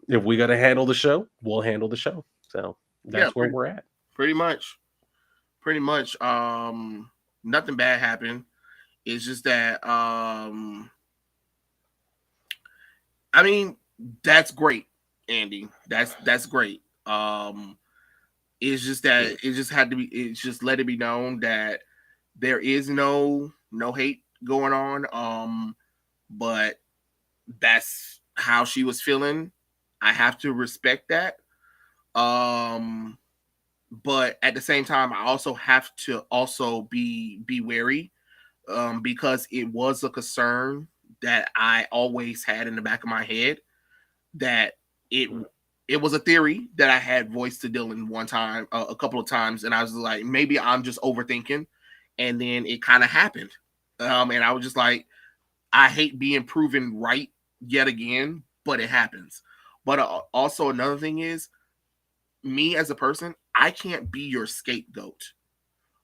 if we got to handle the show, we'll handle the show. So yeah, that's where we're at. pretty much, pretty much. Nothing bad happened. It's just that, I mean, that's great, Andy. That's great. It's just that it just had to be. It's just let it be known that there is no hate going on. But that's how she was feeling. I have to respect that. Um, but at the same time, I also have to also be wary, because it was a concern that I always had in the back of my head, that it it was a theory that I had voiced to Dylan one time, a couple of times, and I was like, maybe I'm just overthinking, and then it kind of happened, and I was just like, I hate being proven right yet again, but it happens. But also another thing is, me as a person, I can't be your scapegoat.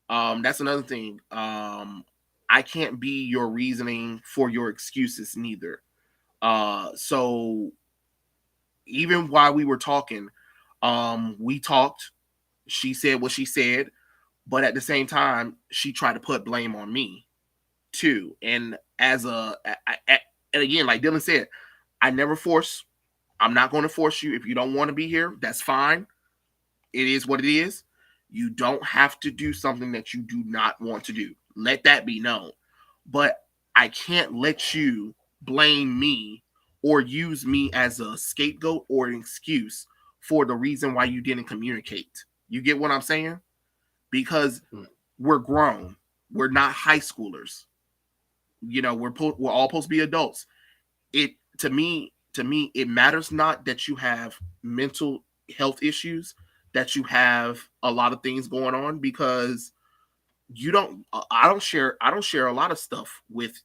That's another thing. I can't be your reasoning for your excuses neither. So even while we were talking, we talked. She said what she said, but at the same time, she tried to put blame on me too. And and again, like Dylan said, I never force. I'm not going to force you. If you don't want to be here, that's fine. It is what it is. You don't have to do something that you do not want to do. Let that be known. But I can't let you blame me or use me as a scapegoat or an excuse for the reason why you didn't communicate. You get what I'm saying? Because we're grown. We're not high schoolers. We're all supposed to be adults. It to me it matters not that you have mental health issues, that you have a lot of things going on, because you don't I don't share a lot of stuff with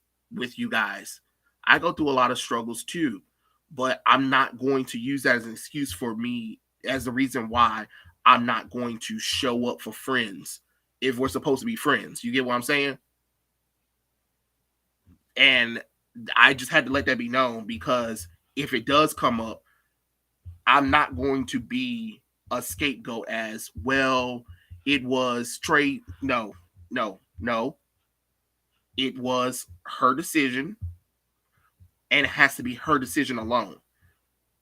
you guys. I go through a lot of struggles too, but I'm not going to use that as an excuse for me, as the reason why I'm not going to show up for friends if we're supposed to be friends. You get what I'm saying? And I just had to let that be known, because if it does come up, I'm not going to be a scapegoat as well. It was Trey. No, no, no. It was her decision, and it has to be her decision alone.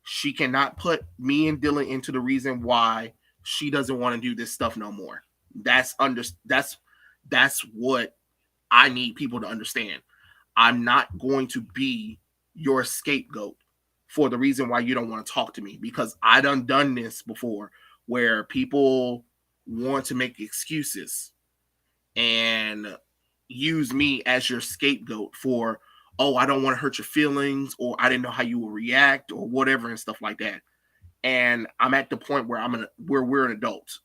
She cannot put me and Dylan into the reason why she doesn't want to do this stuff no more. That's what I need people to understand. I'm not going to be your scapegoat for the reason why you don't want to talk to me, because I done this before, where people want to make excuses and use me as your scapegoat for, oh, I don't want to hurt your feelings, or I didn't know how you will react, or whatever, and stuff like that. And I'm at the point where where we're an adult.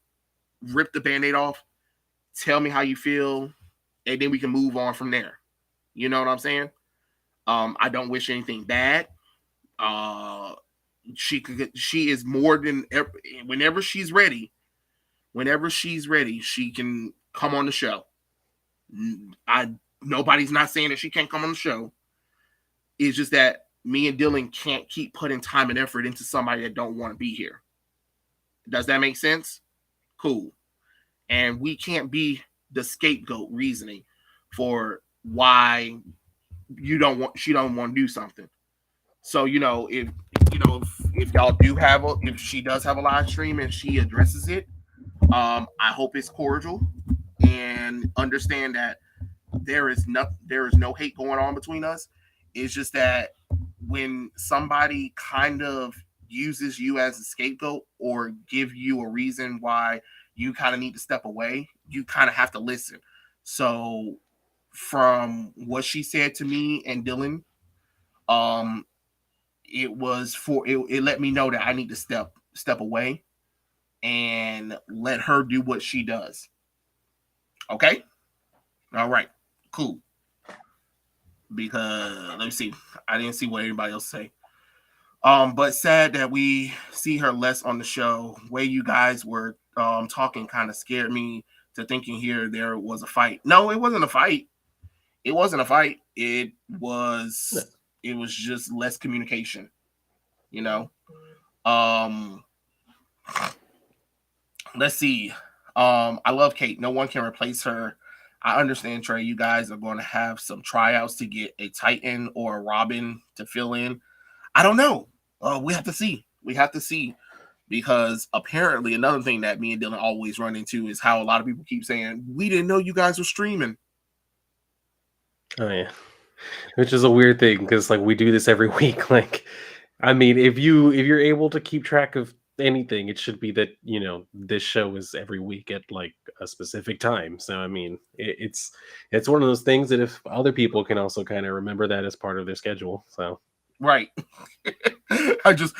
Rip the band-aid off, tell me how you feel, and then we can move on from there. You know what I'm saying? I don't wish anything bad. Uh, She is more than ever. Whenever she's ready, she can come on the show. I Nobody's not saying that she can't come on the show. It's just that me and Dylan can't keep putting time and effort into somebody that don't want to be here. Does that make sense? Cool. And we can't be the scapegoat reasoning for why she don't want to do something. So if y'all if she does have a live stream and she addresses it, I hope it's cordial and understand that there is no hate going on between us. It's just that when somebody kind of uses you as a scapegoat or give you a reason why you kind of need to step away, you kind of have to listen. So from what she said to me and Dylan, um, it let me know that I need to step away and let her do what she does. Okay? All right. Cool. Because let me see. I didn't see what anybody else say. But sad that we see her less on the show. Way you guys were talking kind of scared me to thinking here there was a fight. No, it wasn't a fight. It wasn't a fight. It was just less communication. You know. Let's see. I love Kate. No one can replace her. I understand, Trey. You guys are going to have some tryouts to get a Titan or a Robin to fill in. I don't know. We have to see. Because apparently another thing that me and Dylan always run into is how a lot of people keep saying, we didn't know you guys were streaming. Oh yeah. Which is a weird thing because like we do this every week. Like, I mean, if you're able to keep track of anything, it should be that this show is every week at like a specific time. So I mean, it's one of those things that if other people can also kind of remember that as part of their schedule. So right. I just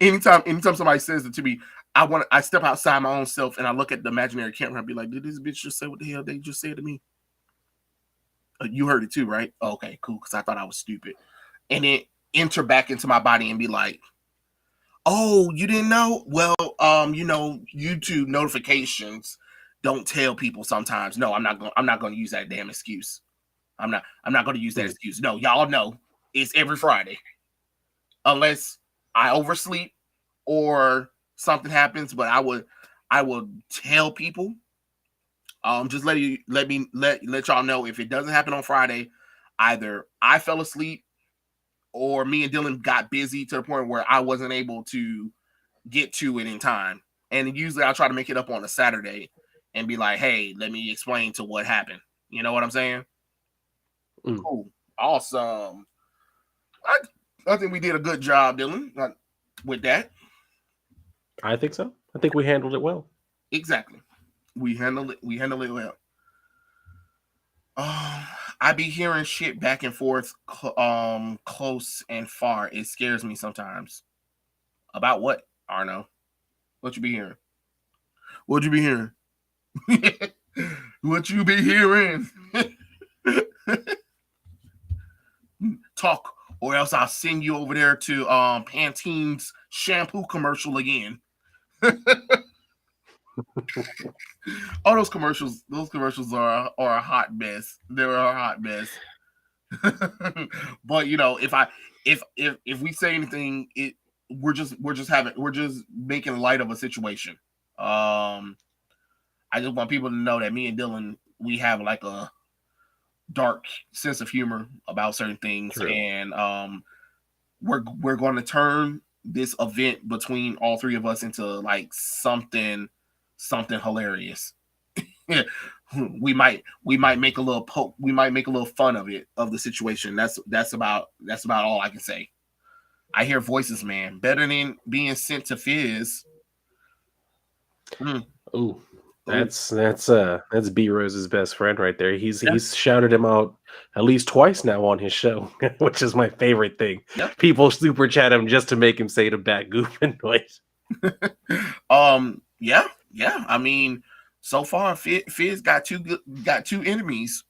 anytime somebody says it to me, I step outside my own self and I look at the imaginary camera and be like, did this bitch just say what the hell they just said to me? You heard it too, right? Okay, cool. Because I thought I was stupid, and then enter back into my body and be like, "Oh, you didn't know? Well, YouTube notifications don't tell people sometimes. No, I'm not going to use that damn excuse. I'm not going to use that excuse. No, y'all know it's every Friday, unless I oversleep or something happens. But I would tell people." Just let y'all know if it doesn't happen on Friday, either I fell asleep or me and Dylan got busy to the point where I wasn't able to get to it in time. And usually I'll try to make it up on a Saturday and be like, hey, let me explain to what happened. You know what I'm saying? Cool. Awesome. I think we did a good job, Dylan, with that. I think so. I think we handled it well. Exactly. We handle it well. I be hearing shit back and forth, close and far. It scares me sometimes. About what, Arno? What you be hearing? What you be hearing? What you be hearing? Talk, or else I'll send you over there to Pantene's shampoo commercial again. All those commercials are a hot mess. They're a hot mess. But if we say anything, we're just making light of a situation. I just want people to know that me and Dylan, we have like a dark sense of humor about certain things. True. And we're going to turn this event between all three of us into like something hilarious. we might make a little we might make a little fun of it, of the situation. That's about all I can say. I hear voices, man. Better than being sent to Fizz. Ooh, that's B Rose's best friend right there. He's shouted him out at least twice now on his show, which is my favorite thing. Yep. People super chat him just to make him say the bat goofing noise. Yeah. I mean, so far Fizz got two enemies,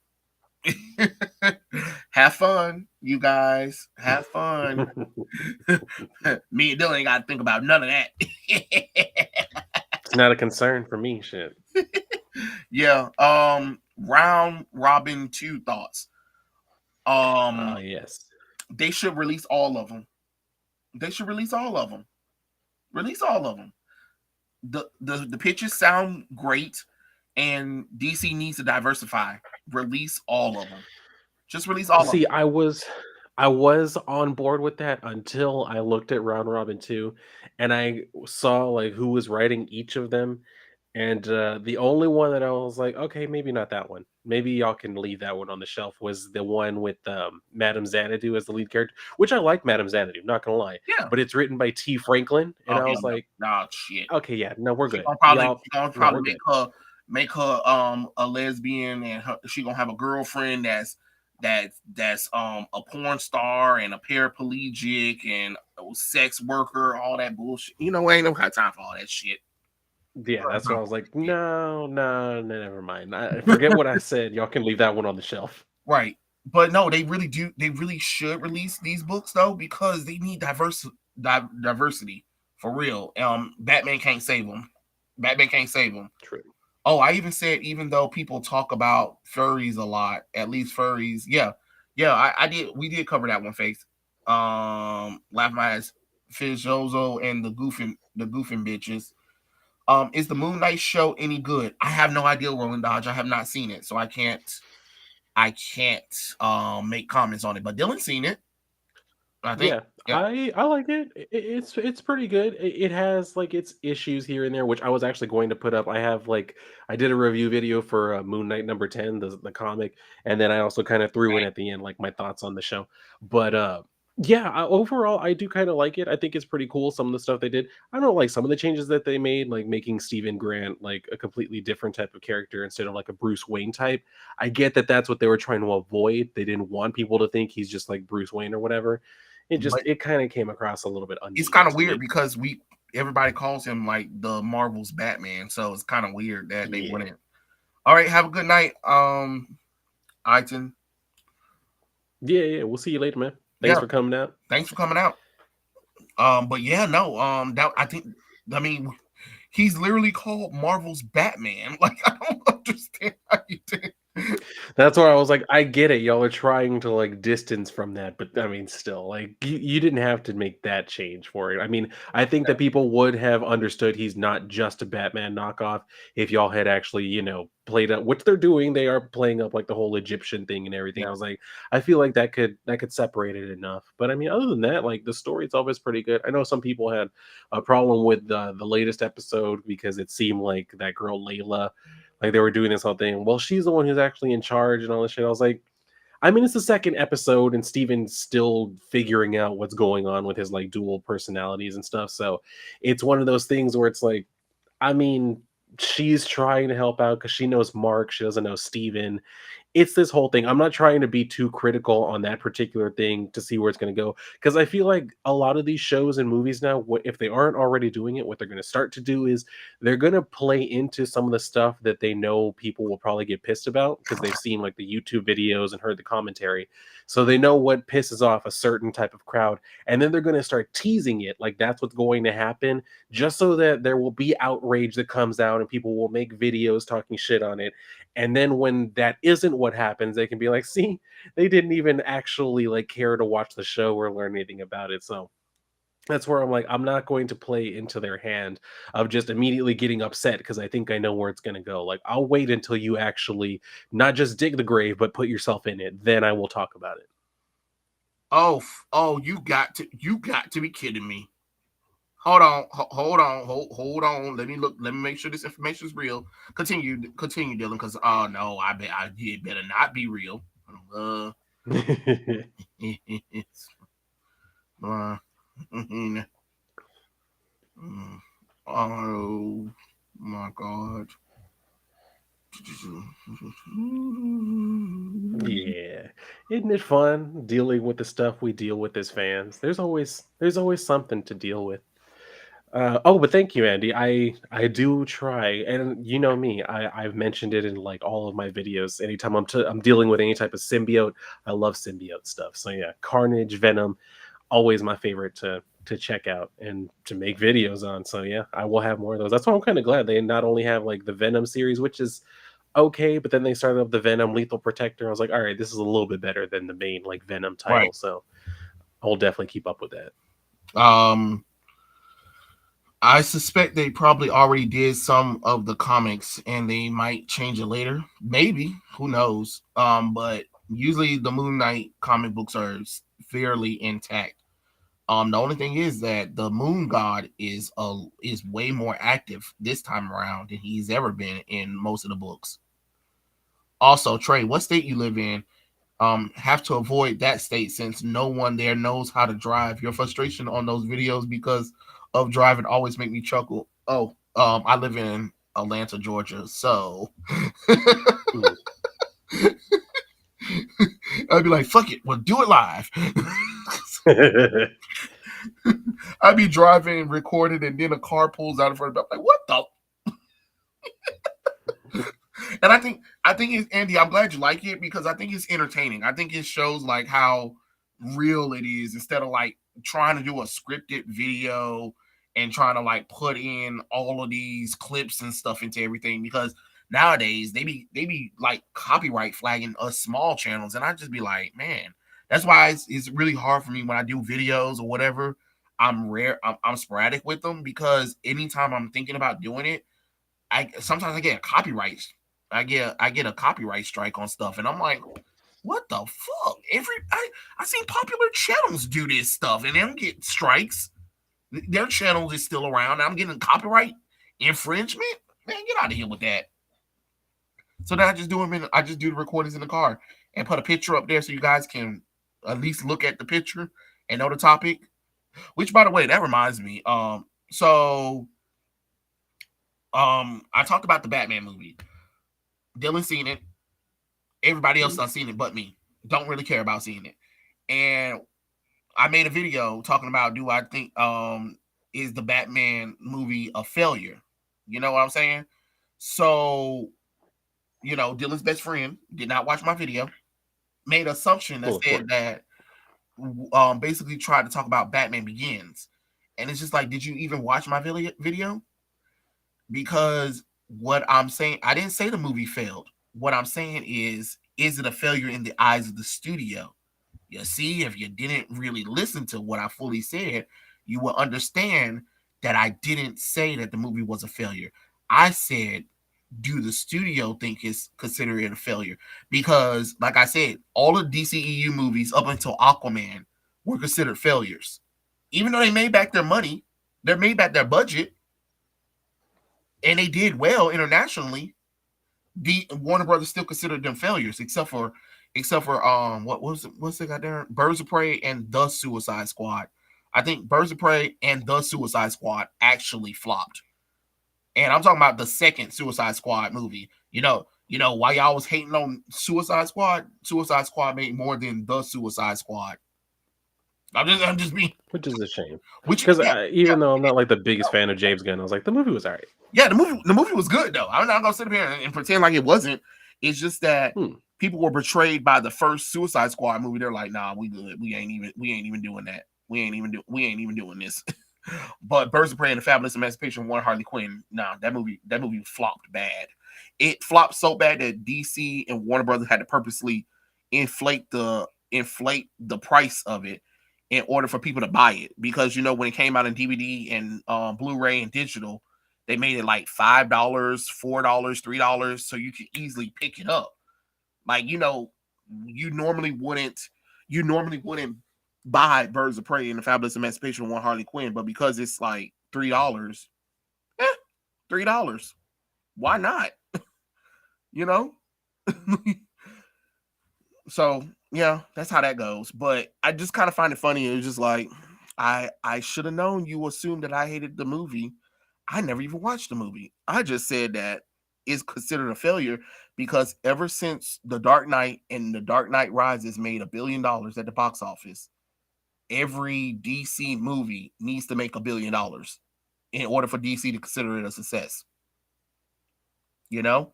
Have fun, you guys. Have fun. Me and Dylan ain't got to think about none of that. It's not a concern for me. Shit. Yeah. Round robin two thoughts. Um, Yes. they should release all of them. They should release all of them. Release all of them. The pitches sound great, and DC needs to diversify. Release all of them. Just release all of See, them. I was on board with that until I looked at Round Robin 2 and I saw like who was writing each of them. And the only one that I was like, okay, maybe not that one. Maybe y'all can leave that one on the shelf was the one with Madame Xanadu as the lead character, which I like Madame Xanadu, not gonna lie. Yeah. But it's written by T. Franklin, and Oh I hell was no. like, Nah, shit. okay, yeah, no, we're good. She Y'all, gonna no, probably we're good. make her a lesbian, and she gonna have a girlfriend that's a porn star and a paraplegic and a sex worker, all that bullshit. You know, ain't no got time for all that shit. Yeah, that's why I was like, no, no, no, never mind. Forget what I said. Y'all can leave that one on the shelf. Right. But no, they really do. They really should release these books though, because they need diversity for real. Batman can't save them. Batman can't save them. True. Oh, I even said even though people talk about furries a lot, at least furries, yeah, yeah, I did. We did cover that one, Face. Laugh my ass, Fish Zozo and the goofing bitches. Is the Moon Knight show any good? I have no idea, Roland Dodge. I have not seen it, so I can't make comments on it. But Dylan's seen it, I think. Yeah, Yeah. I like it. It's pretty good. It has like its issues here and there, which I was actually going to put up. I have like I did a review video for Moon Knight number 10, the comic, and then I also kind of threw in Right. at the end like my thoughts on the show. But yeah, overall I do kind of like it. I think it's pretty cool some of the stuff they did. I don't like some of the changes that they made, like making Stephen Grant like a completely different type of character instead of like a Bruce Wayne type. I get that that's what they were trying to avoid. They didn't want people to think he's just like Bruce Wayne or whatever. But It kind of came across a little bit it's kind unneeded of to weird me. because everybody calls him like the Marvel's Batman, so it's kind of weird that they Yeah. wouldn't. All right, have a good night, Iton. Yeah, yeah. We'll see you later, man. Thanks Yeah, for coming out. thanks for coming out. But yeah, no, that I think, I mean, he's literally called Marvel's Batman. Like, I don't understand how you did. That's why I was like, I get it. Y'all are trying to like distance from that, but I mean, still, like, you didn't have to make that change for it. I mean, I think that people would have understood he's not just a Batman knockoff if y'all had actually, played up, which they're doing. They are playing up like the whole Egyptian thing and everything. I Yeah, was like, I feel like that could separate it enough. But I mean, other than that, like the story itself is pretty good. I know some people had a problem with the latest episode because it seemed like that girl Layla, like they were doing this whole thing. Well, she's the one who's actually in charge and all this shit. I was like, I mean, it's the second episode, and Steven's still figuring out what's going on with his like dual personalities and stuff. So it's one of those things where it's like, I mean, she's trying to help out because she knows Mark, she doesn't know Steven. It's this whole thing. I'm not trying to be too critical on that particular thing to see where it's going to go because I feel like a lot of these shows and movies now, if they aren't already doing it, what they're going to start to do is they're going to play into some of the stuff that they know people will probably get pissed about because they've seen like the YouTube videos and heard the commentary. So they know what pisses off a certain type of crowd. And then they're going to start teasing it like that's what's going to happen just so that there will be outrage that comes out and people will make videos talking shit on it. And then when that isn't what happens, they can be like, see, they didn't even actually like care to watch the show or learn anything about it. So that's where I'm like, I'm not going to play into their hand of just immediately getting upset because I think I know where it's going to go. Like, I'll wait until you actually not just dig the grave, but put yourself in it. Then I will talk about it. Oh, you got to be kidding me. Hold on, hold on. Let me look. Let me make sure this information is real. Continue, Dylan. Because no, it better not be real. Oh my god. Yeah. Isn't it fun dealing with the stuff we deal with as fans? There's always something to deal with. Oh, but thank you, Andy. I do try, and you know me. I've mentioned it in like all of my videos. Anytime I'm dealing with any type of symbiote, I love symbiote stuff. So yeah, Carnage, Venom, always my favorite to check out and to make videos on. So yeah, I will have more of those. That's why I'm kind of glad they not only have like the Venom series, which is okay, but then they started up the Venom Lethal Protector. I was like, all right, this is a little bit better than the main like Venom Right. title. So I'll definitely keep up with that. Um, I suspect they probably already did some of the comics and they might change it later. Maybe, who knows? But usually the Moon Knight comic books are fairly intact. The only thing is that the Moon God is way more active this time around than he's ever been in most of the books. Also, Trey, what state you live in? Have to avoid that state since no one there knows how to drive. Your frustration on those videos because of driving always make me chuckle. Oh, I live in Atlanta, Georgia, so Mm. I'd be like, fuck it, well, do it live. I'd be driving, recording, and then a car pulls out in front of me. I'm like, what the? And I think it's Andy. I'm glad you like it because I think it's entertaining. I think it shows like how real it is instead of like trying to do a scripted video and trying to like put in all of these clips and stuff into everything because nowadays they be like copyright flagging us small channels and I just be like, man, that's why it's really hard for me when I do videos or whatever. I'm sporadic with them because anytime I'm thinking about doing it, I sometimes I get a copyright. I get a copyright strike on stuff, and I'm like, what the fuck? I seen popular channels do this stuff, and they don't get strikes. Their channels is still around. And I'm getting copyright infringement. Man, get out of here with that. So then I just do them in. I just do the recordings in the car and put a picture up there so you guys can at least look at the picture and know the topic. Which, by the way, that reminds me. So I talked about the Batman movie. Dylan seen it. Everybody else done seen it but me. Don't really care about seeing it. And I made a video talking about do I think is the Batman movie a failure? You know what I'm saying? So, Dylan's best friend did not watch my video, made an assumption that Well, of said course. that basically tried to talk about Batman Begins. And it's just like, did you even watch my video? Because what I'm saying, I didn't say the movie failed. What I'm saying is it a failure in the eyes of the studio? You see, if you didn't really listen to what I fully said, you will understand that I didn't say that the movie was a failure. I said, do the studio think it's considered it a failure? Because, like I said, all of DCEU movies up until Aquaman were considered failures. Even though they made back their money, they made back their budget, and they did well internationally. The Warner Brothers still considered them failures, except for what's it got there? Birds of Prey and The Suicide Squad. I think Birds of Prey and The Suicide Squad actually flopped. And I'm talking about the second Suicide Squad movie. Why y'all was hating on Suicide Squad? Suicide Squad made more than The Suicide Squad. I'm just being, Which is a shame. which Because yeah, even though I'm not like the biggest fan of James Gunn, I was like, the movie was alright. yeah, the movie was good though. I'm not gonna sit here and pretend like it wasn't. It's just that Hmm. people were betrayed by the first Suicide Squad movie. They're like, nah, we good. We ain't even doing that. We ain't even doing this. But Birds of Prey and the Fabulous Emancipation of One Harley Quinn, nah, that movie flopped bad. It flopped so bad that DC and Warner Brothers had to purposely inflate the price of it in order for people to buy it because when it came out in DVD and Blu-ray and digital, they made it like $5, $4, $3, so you could easily pick it up. Like you normally wouldn't buy Birds of Prey and the Fabulous Emancipation of One Harley Quinn, but because it's like $3, eh, $3. Why not? You know? So yeah, that's how that goes. But I just kind of find it funny. It was just like I should have known you assumed that I hated the movie. I never even watched the movie. I just said that it's considered a failure because ever since The Dark Knight and The Dark Knight Rises made $1 billion at the box office, every DC movie needs to make $1 billion. in order for DC to consider it a success. You know?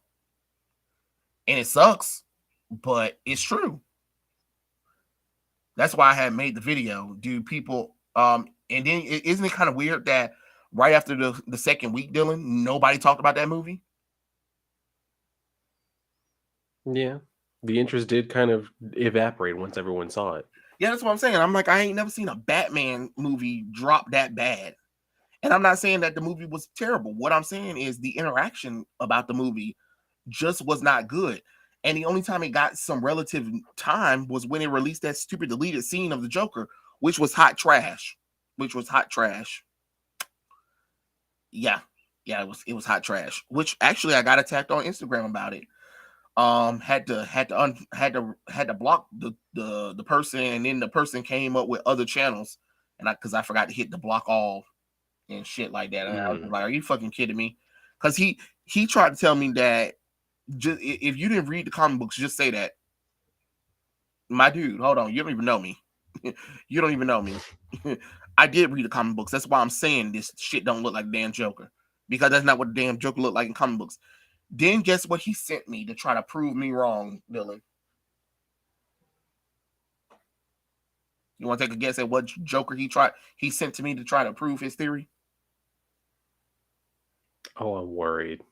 And it sucks, but it's true. That's why I had made the video. Do people and then isn't it kind of weird that right after the second week, Dylan, nobody talked about that movie? Yeah. The interest did kind of evaporate once everyone saw it. Yeah, that's what I'm saying. I'm like, I ain't never seen a Batman movie drop that bad. And I'm not saying that the movie was terrible. What I'm saying is the interaction about the movie just was not good. And the only time it got some relative time was when it released that stupid deleted scene of the Joker, which was hot trash. Yeah. Yeah, it was hot trash. Which actually I got attacked on Instagram about it. Had to block the person, and then the person came up with other channels, and because I forgot to hit the block all and shit like that. And I was like, "Are you fucking kidding me?" Because he tried to tell me that just if you didn't read the comic books, just say that. My dude, hold on, you don't even know me. You don't even know me. I did read the comic books. That's why I'm saying this shit don't look like the damn Joker, because that's not what the damn Joker looked like in comic books. Then guess what he sent me to try to prove me wrong, Dylan? You want to take a guess at what Joker he sent to me to try to prove his theory? Oh, I'm worried.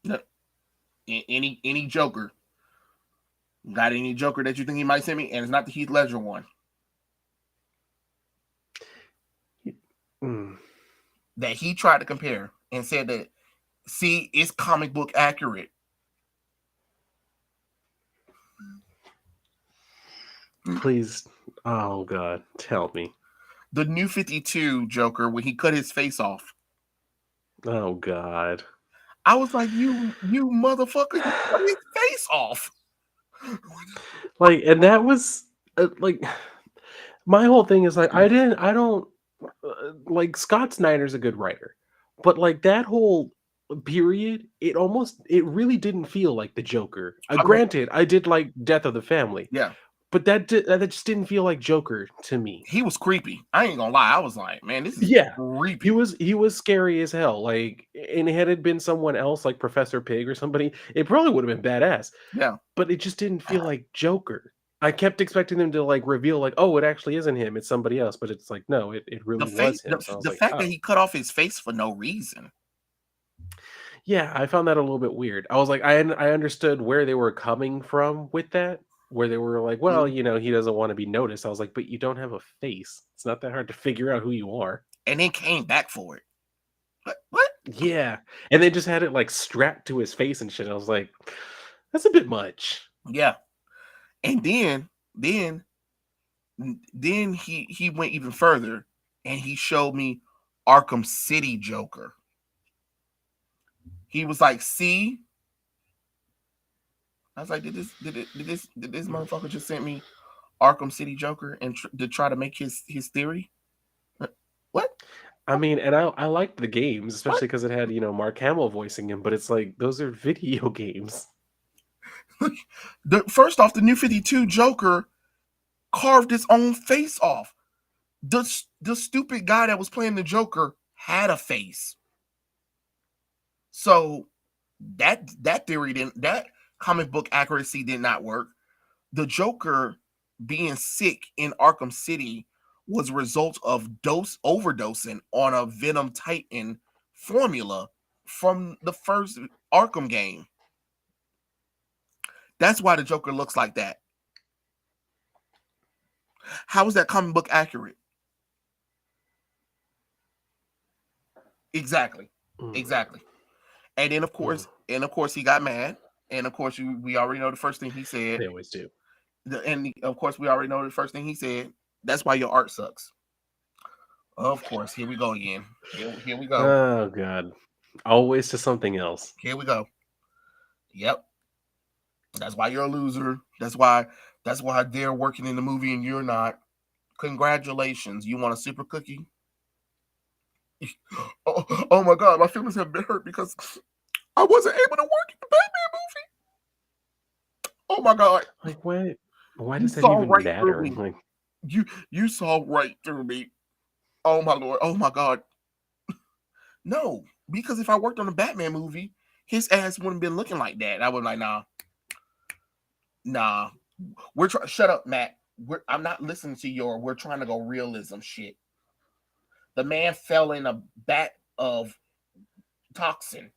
No. Any Joker. Got any Joker that you think he might send me? And it's not the Heath Ledger one. That he tried to compare and said that, see, it's comic book accurate. Please. Oh, God. Tell me. The New 52 Joker, when he cut his face off. Oh, God. I was like, you motherfucker, you cut his face off. Like, and that was, like, my whole thing is, like, I don't, like, Scott Snyder's a good writer. But, like, that whole period, it really didn't feel like the Joker. Granted, I did like Death of the Family. Yeah. But that just didn't feel like Joker to me. He was creepy. I ain't gonna lie. I was like, man, this is creepy. He was scary as hell. Like, and had it been someone else, like Professor Pig or somebody, it probably would have been badass. Yeah. But it just didn't feel like Joker. I kept expecting them to like reveal, like, oh, it actually isn't him, it's somebody else. But it's like, no, it really was him. So the fact that he cut off his face for no reason. Yeah, I found that a little bit weird. I was like, I understood where they were coming from with that. Where they were like, well, you know, he doesn't want to be noticed. I was like, but you don't have a face. It's not that hard to figure out who you are. And then came back for it. What? Yeah. And they just had it like strapped to his face and shit. I was like, that's a bit much. Yeah. And then he went even further and he showed me Arkham City Joker. He was like, see? I was like, did this motherfucker just send me Arkham City Joker and to try to make his theory? What? I mean, and I liked the games, especially because it had, you know, Mark Hamill voicing him, but it's like, those are video games. First off, the New 52 Joker carved his own face off. The stupid guy that was playing the Joker had a face. So that theory that comic book accuracy did not work. The Joker being sick in Arkham City was a result of overdosing on a Venom Titan formula from the first Arkham game. That's why the Joker looks like that. How is that comic book accurate? Exactly. And then of course he got mad. And of course, we already know the first thing he said. They always do. And of course, we already know the first thing he said. That's why your art sucks. Of course, here we go again. Here we go. Oh God, always to something else. Here we go. Yep. That's why you're a loser. That's why they're working in the movie and you're not. Congratulations. You want a super cookie? Oh my God, my feelings have been hurt because I wasn't able to work in the Batman movie. Oh my God! Like why does that even matter? Like you saw right through me. Oh my lord. Oh my god. No, because if I worked on a Batman movie, his ass wouldn't been looking like that. I would like, nah, nah. We're trying. Shut up, Matt. I'm not listening to your. We're trying to go realism shit. The man fell in a vat of toxin.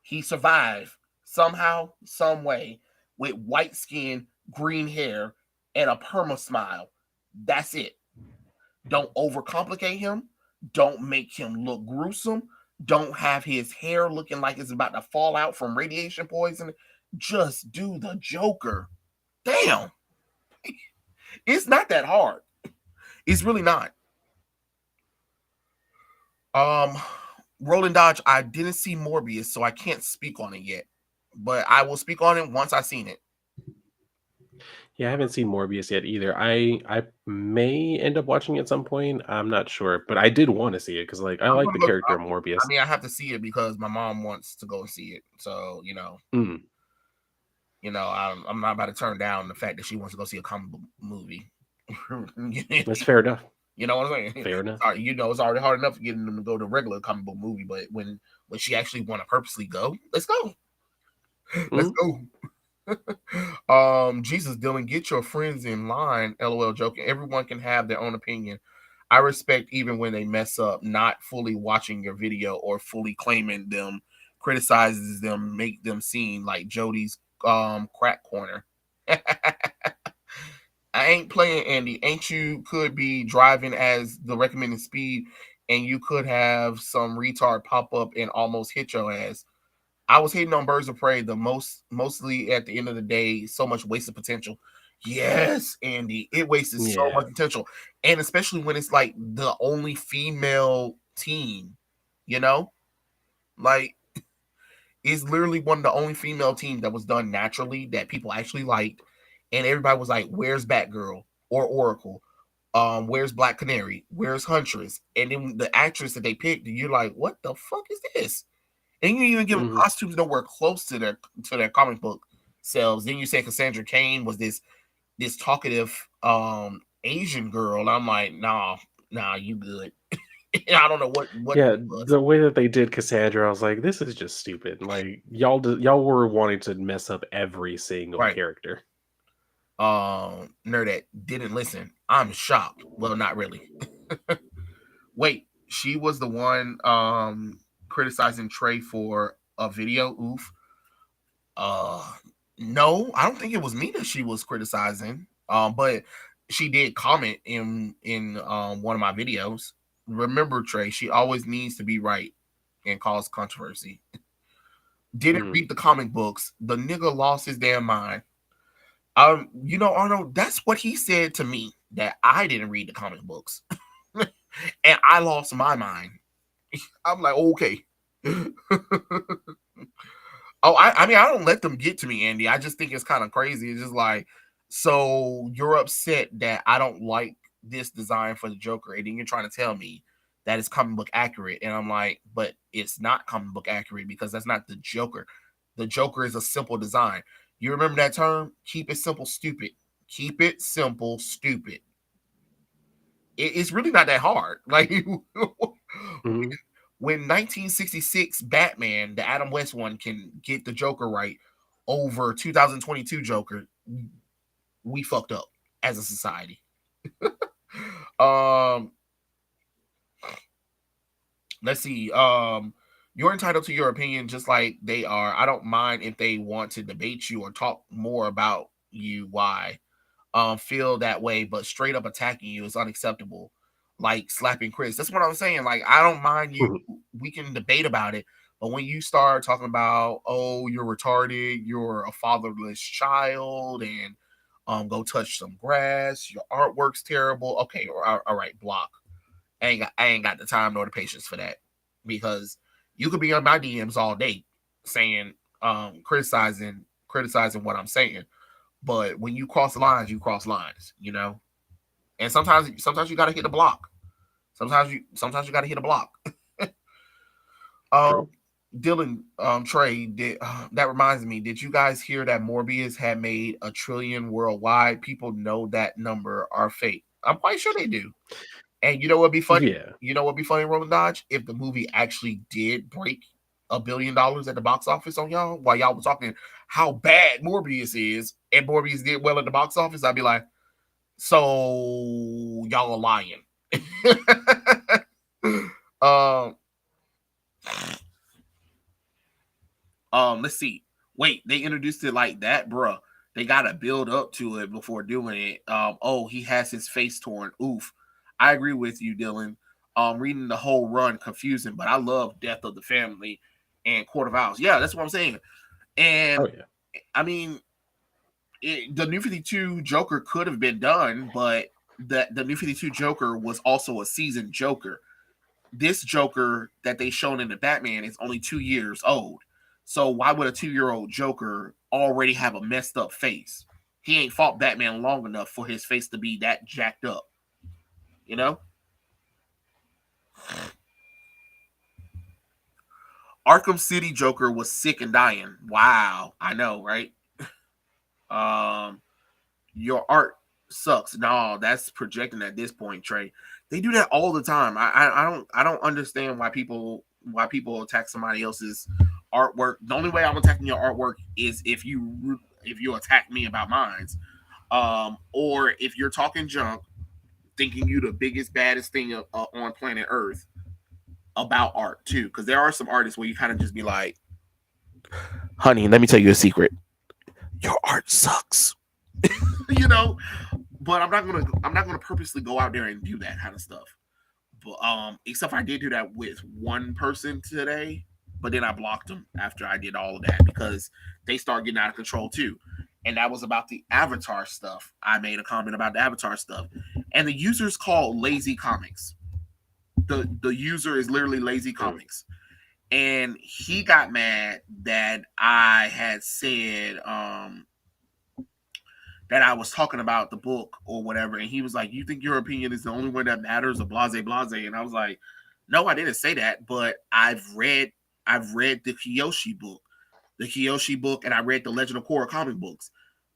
He survived somehow, some way, with white skin, green hair, and a perma smile. That's it. Don't overcomplicate him. Don't make him look gruesome. Don't have his hair looking like it's about to fall out from radiation poisoning. Just do the Joker. Damn. It's not that hard. It's really not. Um, Roland Dodge, I didn't see Morbius, so I can't speak on it yet. But I will speak on it once I've seen it. Yeah, I haven't seen Morbius yet either. I may end up watching it at some point. I'm not sure, but I did want to see it because like I I'm like gonna the look. character of Morbius. I mean, I have to see it because my mom wants to go and see it. So Mm, I'm not about to turn down the fact that she wants to go see a comic book movie. that's fair enough. You know what I'm saying? Fair enough. Sorry, it's already hard enough getting them to go to regular comic book movie, but when she actually want to purposely go, let's go. Let's Mm, go. Jesus, Dylan, get your friends in line. LOL, joking. Everyone can have their own opinion. I respect even when they mess up, not fully watching your video or fully claiming them, criticizes them, make them seem like Jody's crack corner. I ain't playing, Andy. Ain't you could be driving as the recommended speed and you could have some retard pop up and almost hit your ass. I was hitting on Birds of Prey mostly at the end of the day, so much wasted potential. Yes, Andy, it wasted so yeah. much potential. And especially when it's like the only female team, you know? Like it's literally one of the only female teams that was done naturally that people actually liked. And everybody was like, where's Batgirl or Oracle? Where's Black Canary? Where's Huntress? And then the actress that they picked, and you're like, what the fuck is this? And you even give them Hmm. costumes nowhere close to their comic book selves. Then you say Cassandra Cain was this talkative Asian girl. I'm like, nah, you good. I don't know what Yeah, it was. the way that they did Cassandra, I was like, this is just stupid. Like y'all were wanting to mess up every single Right. character. Nerdette didn't listen. I'm shocked. Well, not really. Wait, she was the one criticizing Trey for a video. Oof. Uh, no, I don't think it was me that she was criticizing. But she did comment in one of my videos. Remember, Trey, she always needs to be right and cause controversy. Didn't Mm. read the comic books. The nigga lost his damn mind. Arnold, that's what he said to me, that I didn't read the comic books. And I lost my mind. I'm like, okay. Oh, I mean, I don't let them get to me, Andy. I just think it's kind of crazy. It's just like, so you're upset that I don't like this design for the Joker, and then you're trying to tell me that it's comic book accurate, and I'm like, but it's not comic book accurate because that's not the Joker. The Joker is a simple design. You remember that term? Keep it simple, stupid. Keep it simple, stupid. It's really not that hard. Like Hmm. when 1966 Batman, the Adam West one, can get the Joker right over 2022 Joker, we fucked up as a society. um, let's see. You're entitled to your opinion just like they are. I don't mind if they want to debate you or talk more about you. Why? Feel that way, but straight up attacking you is unacceptable. Like slapping Chris. That's what I'm saying. Like, I don't mind you. We can debate about it. But when you start talking about, oh, you're retarded, you're a fatherless child, and go touch some grass, your artwork's terrible. Okay, all right, block. I ain't got the time nor the patience for that. Because you could be on my DMs all day saying, criticizing what I'm saying. But when you cross lines, you cross lines. And sometimes you gotta hit a block. Sometimes you gotta hit a block. um True. Dylan, Trey, that reminds me, did you guys hear that Morbius had made 1 trillion worldwide? People know that number are fake. I'm quite sure they do. And you know what'd be funny? Yeah. You know what'd be funny, Roland Dodge? If the movie actually did break $1 billion at the box office on y'all, while y'all were talking how bad Morbius is, and Morbius did well at the box office, I'd be like, so y'all are lying. um, let's see. Wait, they introduced it like that, bruh. They gotta build up to it before doing it. Oh, he has his face torn. Oof. I agree with you, Dylan. Reading the whole run confusing, but I love Death of the Family and Court of Owls. Yeah, that's what I'm saying. Oh And yeah. I mean, the New 52 Joker could have been done, but the New 52 Joker was also a seasoned Joker. This Joker that they shown in the Batman is only 2 years old. So why would a 2-year-old Joker already have a messed up face? He ain't fought Batman long enough for his face to be that jacked up. You know? Arkham City Joker was sick and dying. Wow. I know, right? Um, your art sucks. No, that's projecting at this point, Trey. They do that all the time. I don't understand why people attack somebody else's artwork. The only way I'm attacking your artwork is if you attack me about mine. Or if you're talking junk, thinking you the biggest baddest thing on planet Earth about art too. Because there are some artists where you kind of just be like, "Honey, let me tell you a secret. Your art sucks." you know, but I'm not gonna purposely go out there and do that kind of stuff. But except I did do that with one person today, but then I blocked them after I did all of that because they start getting out of control too. And that was about the Avatar stuff. I made a comment about the Avatar stuff, and the user's called Lazy Comics. The user is literally Lazy Mm. Comics, and he got mad that I had said that I was talking about the book or whatever, and he was like, "You think your opinion is the only one that matters?" Or blase blase, and I was like, "No, I didn't say that, but I've read the Kiyoshi book, and I read the Legend of Korra comic books.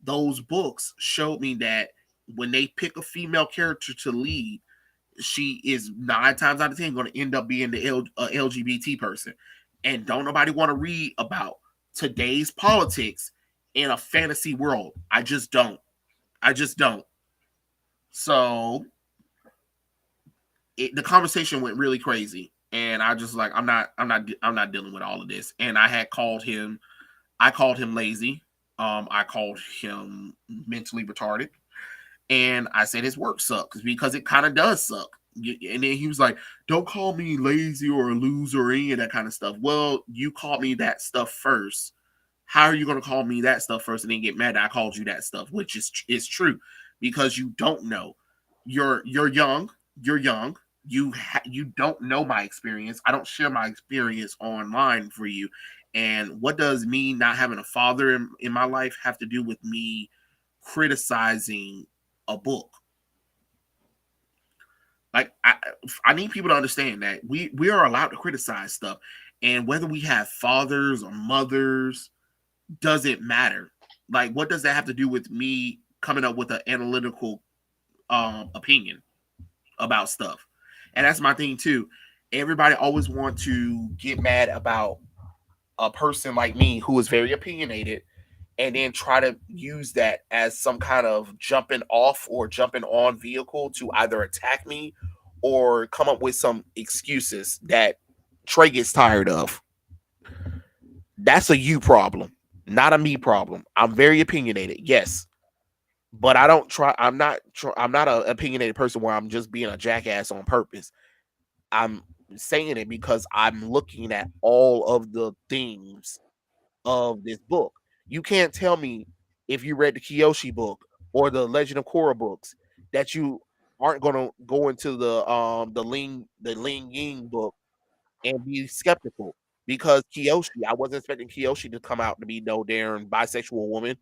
Those books showed me that when they pick a female character to lead, she is 9 times out of 10 going to end up being the LGBT person, and don't nobody want to read about today's politics in a fantasy world. I just don't. I just don't. So the conversation went really crazy, and I just like I'm not dealing with all of this. And I had called him. I called him lazy. I called him mentally retarded, and I said his work sucks because it kind of does suck. And then he was like, "Don't call me lazy or a loser or any of that kind of stuff." Well, you called me that stuff first. How are you going to call me that stuff first and then get mad that I called you that stuff? Which is true because you don't know. You're young. You're young. You don't know my experience. I don't share my experience online for you. And what does me not having a father in my life have to do with me criticizing a book? Like I need people to understand that we are allowed to criticize stuff, and whether we have fathers or mothers doesn't matter. Like, what does that have to do with me coming up with an analytical opinion about stuff? And that's my thing too. Everybody always want to get mad about a person like me who is very opinionated and then try to use that as some kind of jumping off or jumping on vehicle to either attack me or come up with some excuses that Trey gets tired of. That's a you problem, not a me problem. I'm very opinionated, yes, but I don't try. I'm not an opinionated person where I'm just being a jackass on purpose. I'm saying it because I'm looking at all of the themes of this book. You can't tell me if you read the Kiyoshi book or the Legend of Korra books that you aren't going to go into the Ling Ying book and be skeptical because Kiyoshi, I wasn't expecting Kiyoshi to come out to be no damn bisexual woman.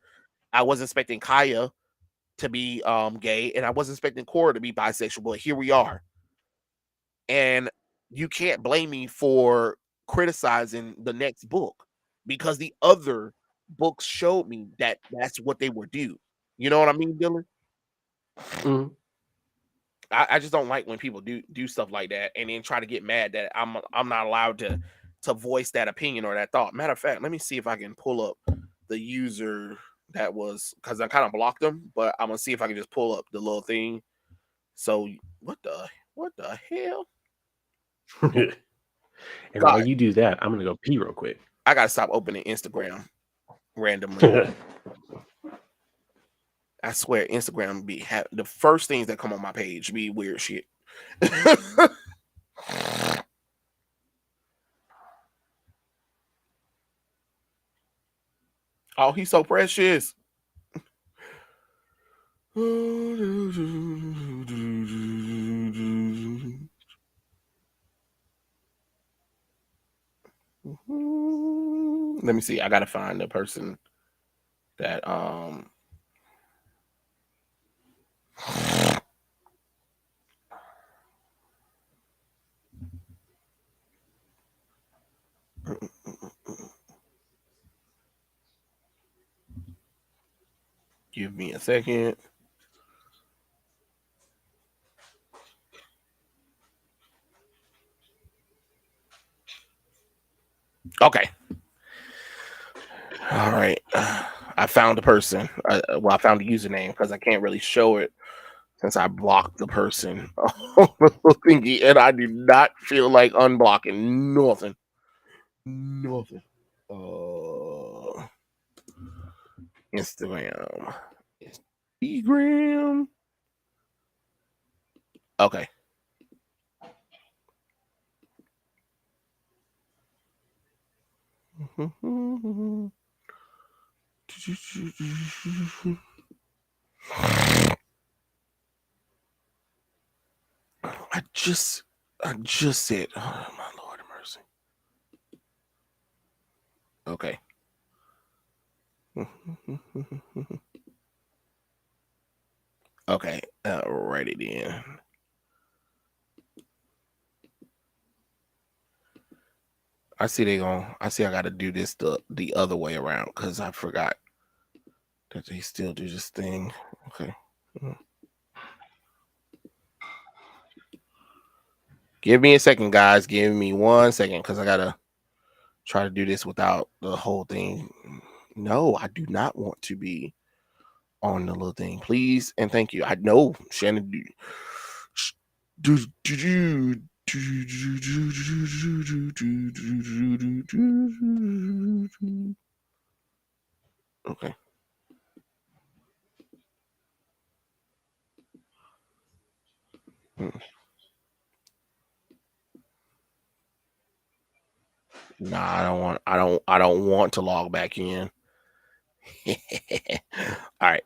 I wasn't expecting Kaya to be gay, and I wasn't expecting Korra to be bisexual, but here we are. And you can't blame me for criticizing the next book because the other books showed me that that's what they were due. You know what I mean, Dylan? Mhm. I just don't like when people do stuff like that and then try to get mad that I'm not allowed to voice that opinion or that thought. Matter of fact, let me see if I can pull up the user that was, because I kind of blocked them, but I'm gonna see if I can just pull up the little thing. So what the hell? And while God, you do that, I'm gonna go pee real quick. I gotta stop opening Instagram randomly. I swear, Instagram the first things that come on my page be weird shit. Oh, he's so precious. Let me see. I gotta find the person that give me a second. Okay. All right. I found the person. Well, I found the username because I can't really show it since I blocked the person on the little thingy, and I do not feel like unblocking nothing. Nothing. Instagram. Instagram. Okay. I just said, oh my Lord of mercy. Okay. Okay. Write it in. I see I gotta do this the other way around because I forgot that they still do this thing. Okay. Give me a second, guys. Give me 1 second because I gotta try to do this without the whole thing. No, I do not want to be on the little thing. Please and thank you. I know Shannon do okay. Nah, I don't want to log back in. All right,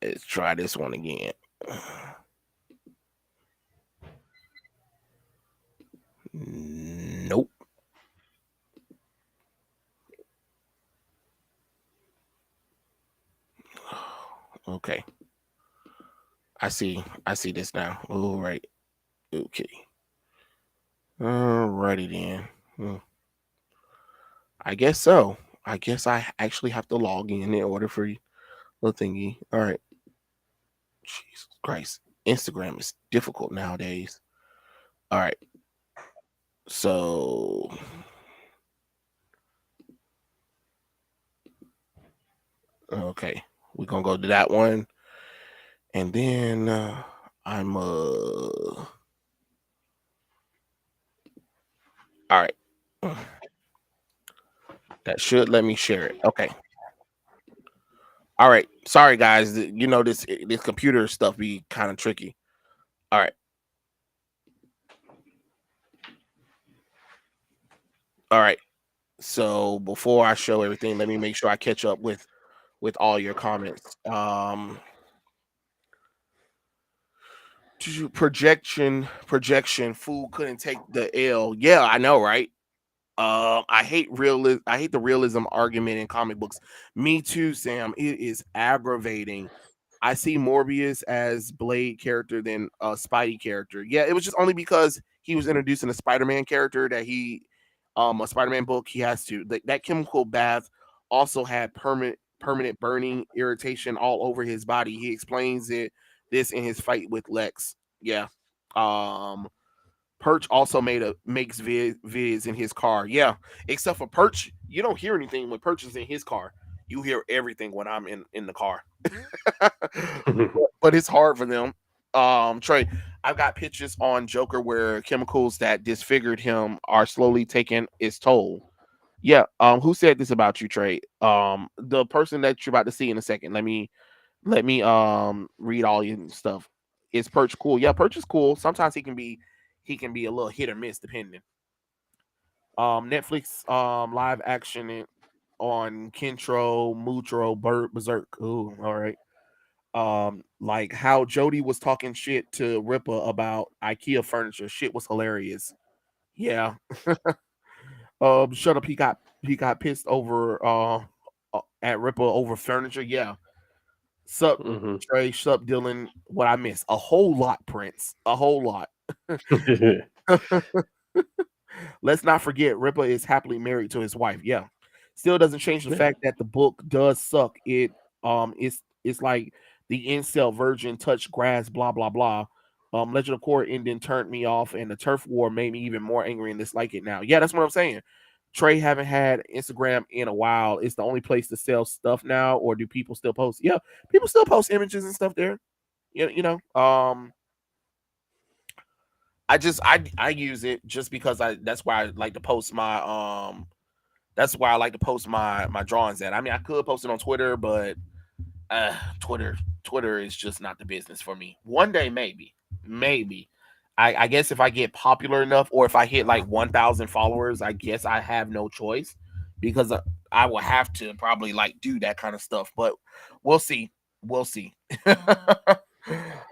let's try this one again. Nope. Okay. I see this now. All right. Okay. Alrighty then. I guess so. I guess I actually have to log in order for the thingy. All right. Jesus Christ. Instagram is difficult nowadays. All right. So okay. We're gonna go to that one. And then I'm all right. That should let me share it. Okay. All right. Sorry guys. This computer stuff be kind of tricky. All right. All right. So before I show everything, let me make sure I catch up with all your comments. Projection. Fool couldn't take the L. Yeah, I know, right? I hate the realism argument in comic books. Me too, Sam. It is aggravating. I see Morbius as Blade character than a Spidey character. Yeah, it was just only because he was introducing a Spider-Man character that a Spider-Man book, he has to that chemical bath also had permanent burning irritation all over his body. He explains it this in his fight with Lex. Yeah. Um Perch also makes vids in his car. Yeah. Except for Perch, you don't hear anything when Perch is in his car. You hear everything when I'm in the car. But it's hard for them. Trey, I've got pictures on Joker where chemicals that disfigured him are slowly taking its toll. Yeah. Who said this about you, Trey? The person that you're about to see in a second. Let me read all your stuff. Is Perch cool? Yeah, Perch is cool. Sometimes he can be a little hit or miss depending. Netflix live action on Kintro, Mutro, Berserk. Ooh, all right. Like how Jody was talking shit to Ripper about IKEA furniture. Shit was hilarious. Yeah. Shut up. He got pissed over at Ripper over furniture. Yeah. Sup Hmm. Trey, sup Dylan. What I missed? A whole lot, Prince. A whole lot. Let's not forget Ripper is happily married to his wife. Yeah. Still doesn't change the Yeah. fact that the book does suck. It's like the incel virgin touched grass, blah blah blah. Legend of Korra ending turned me off, and the turf war made me even more angry and dislike it now. Yeah, that's what I'm saying. Trey haven't had Instagram in a while. It's the only place to sell stuff now, or do people still post? Yeah, people still post images and stuff there. I use it just because I that's why I like to post my drawings at. I mean, I could post it on Twitter, but uh Twitter Twitter is just not the business for me. One day maybe. I guess if I get popular enough or if I hit like 1,000 followers, I guess I have no choice because I will have to probably like do that kind of stuff, but we'll see. We'll see.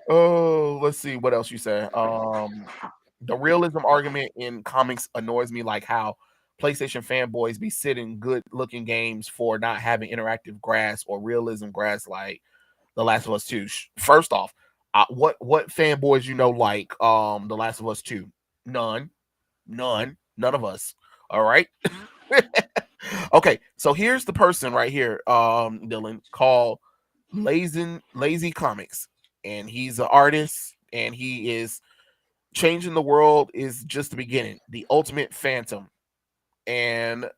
Oh, let's see what else you say. The realism argument in comics annoys me, like how PlayStation fanboys be sitting good looking games for not having interactive grass or realism grass like The Last of Us 2. First off, what fanboys like The Last of Us 2? None. None of us. All right. Okay, so here's the person right here, Dylan, called Lazy Comics. And he's an artist and he is changing the world is just the beginning. The ultimate phantom. And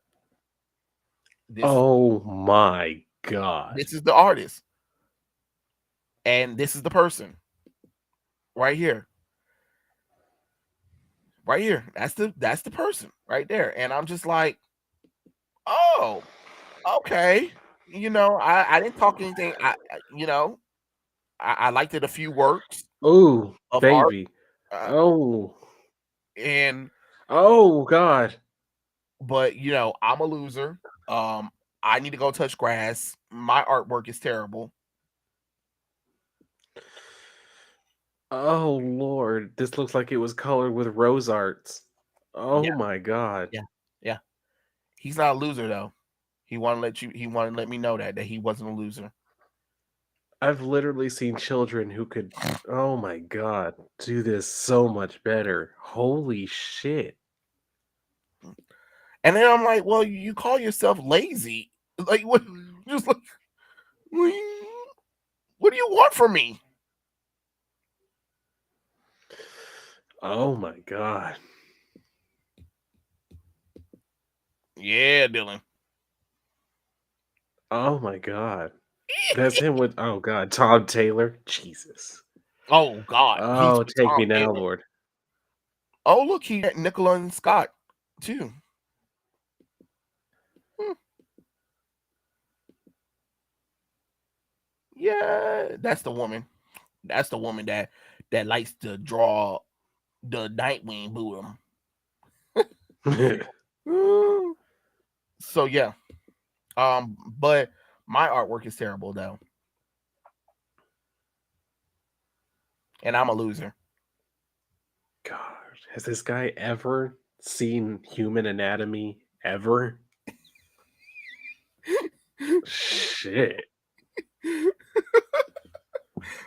this Oh my god. this is the artist. And this is the person right here. Right here. That's the person right there. And I'm just like, oh, okay. I didn't talk anything. I liked it a few works Oh, of art. baby. Uh, Oh. and Oh god. but I'm a loser. I need to go touch grass. My artwork is terrible. Oh lord. This looks like it was colored with rose arts. Yeah, Oh my god. yeah, yeah. He's not a loser though. He wanted to let me know that he wasn't a loser. I've literally seen children who could, oh my god, do this so much better. Holy shit. And then I'm like, well, you call yourself lazy. Like what just like what do you want from me? Oh my god. Yeah, Dylan. Oh my god. That's him with, oh god, Tom Taylor. Jesus. Oh God, he's Oh, with take Tom me now, Taylor. Lord. Oh look, he got Nicola and Scott too. Hmm. Yeah, that's the woman. That's the woman that likes to draw the Nightwing Buddha. Mm. So yeah, but my artwork is terrible though, and I'm a loser. God, has this guy ever seen human anatomy ever? Shit.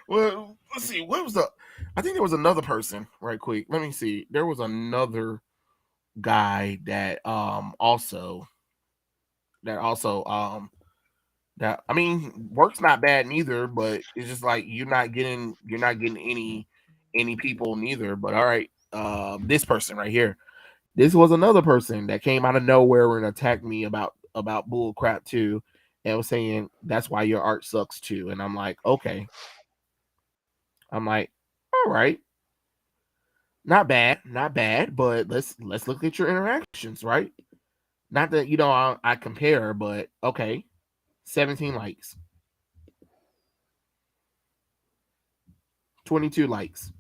Well, let's see. What was the? I think there was another person. Right, quick. Let me see. There was another guy that also Yeah, I mean, work's not bad neither, but it's just like you're not getting any people neither. But all right, this person right here, this was another person that came out of nowhere and attacked me about bull crap too, and was saying that's why your art sucks too. And I'm like, okay, I'm like, all right, not bad, but let's look at your interactions, right? Not that I compare, but okay, 17 likes, 22 likes,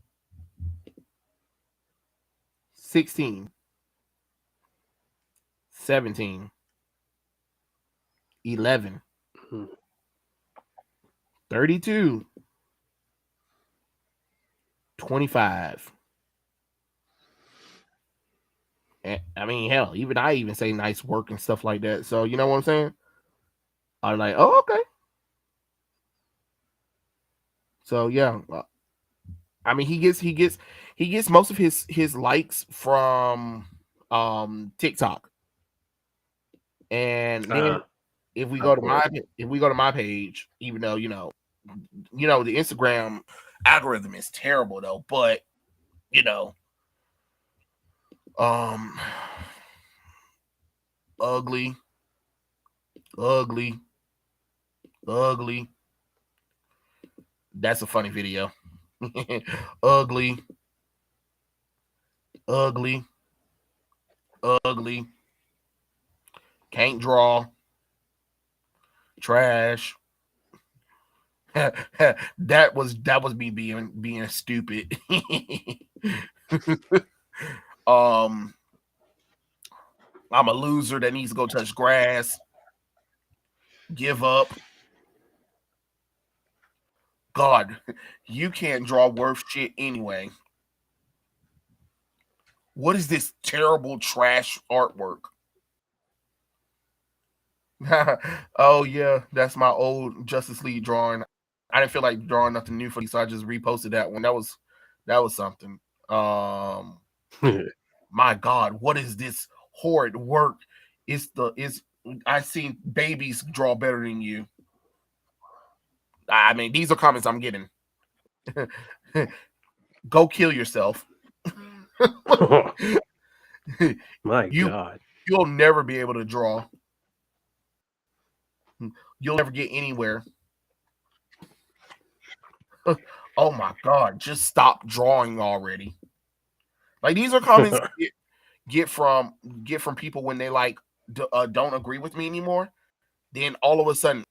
16, 17, 11, Hmm. 32, 25. And, I mean, hell, I even say nice work and stuff like that. So you know what I'm saying? I'm like, oh, okay. So yeah, I mean, he gets most of his likes from TikTok, and then Ah, if we go of to my course. if we go to my page, even though the Instagram algorithm is terrible though, but you know, um, ugly, ugly, ugly. That's a funny video. Ugly, ugly, ugly. Can't draw. Trash. that was me being stupid. um, I'm a loser that needs to go touch grass. Give up. God, you can't draw worth shit anyway. What is this terrible trash artwork? Oh yeah, that's my old Justice League drawing. I didn't feel like drawing nothing new for these, so I just reposted that one. That was something. Um, my God, what is this horrid work? It's I seen babies draw better than you. I mean, these are comments I'm getting. Go kill yourself. My you God. you'll never be able to draw. You'll never get anywhere. Oh my God, just stop drawing already. Like these are comments get from people when they like don't agree with me anymore. Then all of a sudden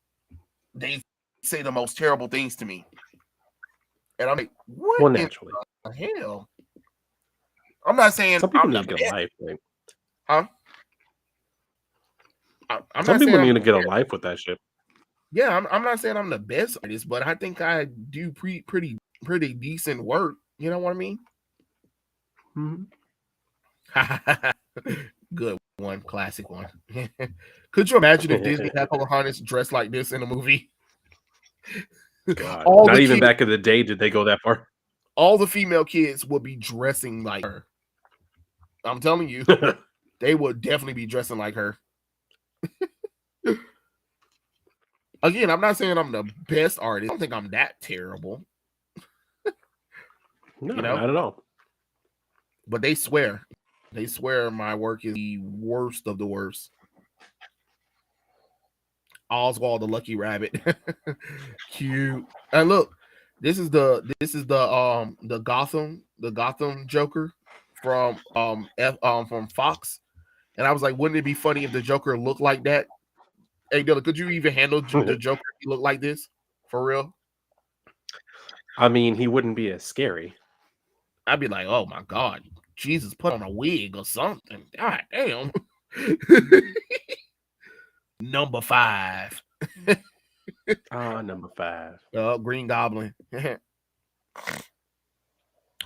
they say the most terrible things to me, and I'm like, what Well, in naturally. the hell? I'm not saying Some people I'm need the to get a best, life, right? huh? I'm Some not people saying I'm need the to get a best. life with that shit. Yeah, I'm not saying I'm the best artist, but I think I do pretty decent work. You know what I mean? Mhm. Good one, classic one. Could you imagine if Disney had Pocahontas dressed like this in a movie? God. all Not the even kids, back in the day did they go that far. all the female kids would be dressing like her. I'm telling you, they would definitely be dressing like her. Again, I'm not saying I'm the best artist. I don't think I'm that terrible, you No, know. not at all. But they swear my work is the worst of the worst. Oswald the Lucky Rabbit, cute. And look, this is the Gotham Joker from Fox. And I was like, wouldn't it be funny if the Joker looked like that? Hey, Dylan, could you even handle the Joker if he looked like this for real? I mean, he wouldn't be as scary. I'd be like, oh my God, Jesus, put on a wig or something. God damn. Number 5. Ah, number 5. Green Goblin. That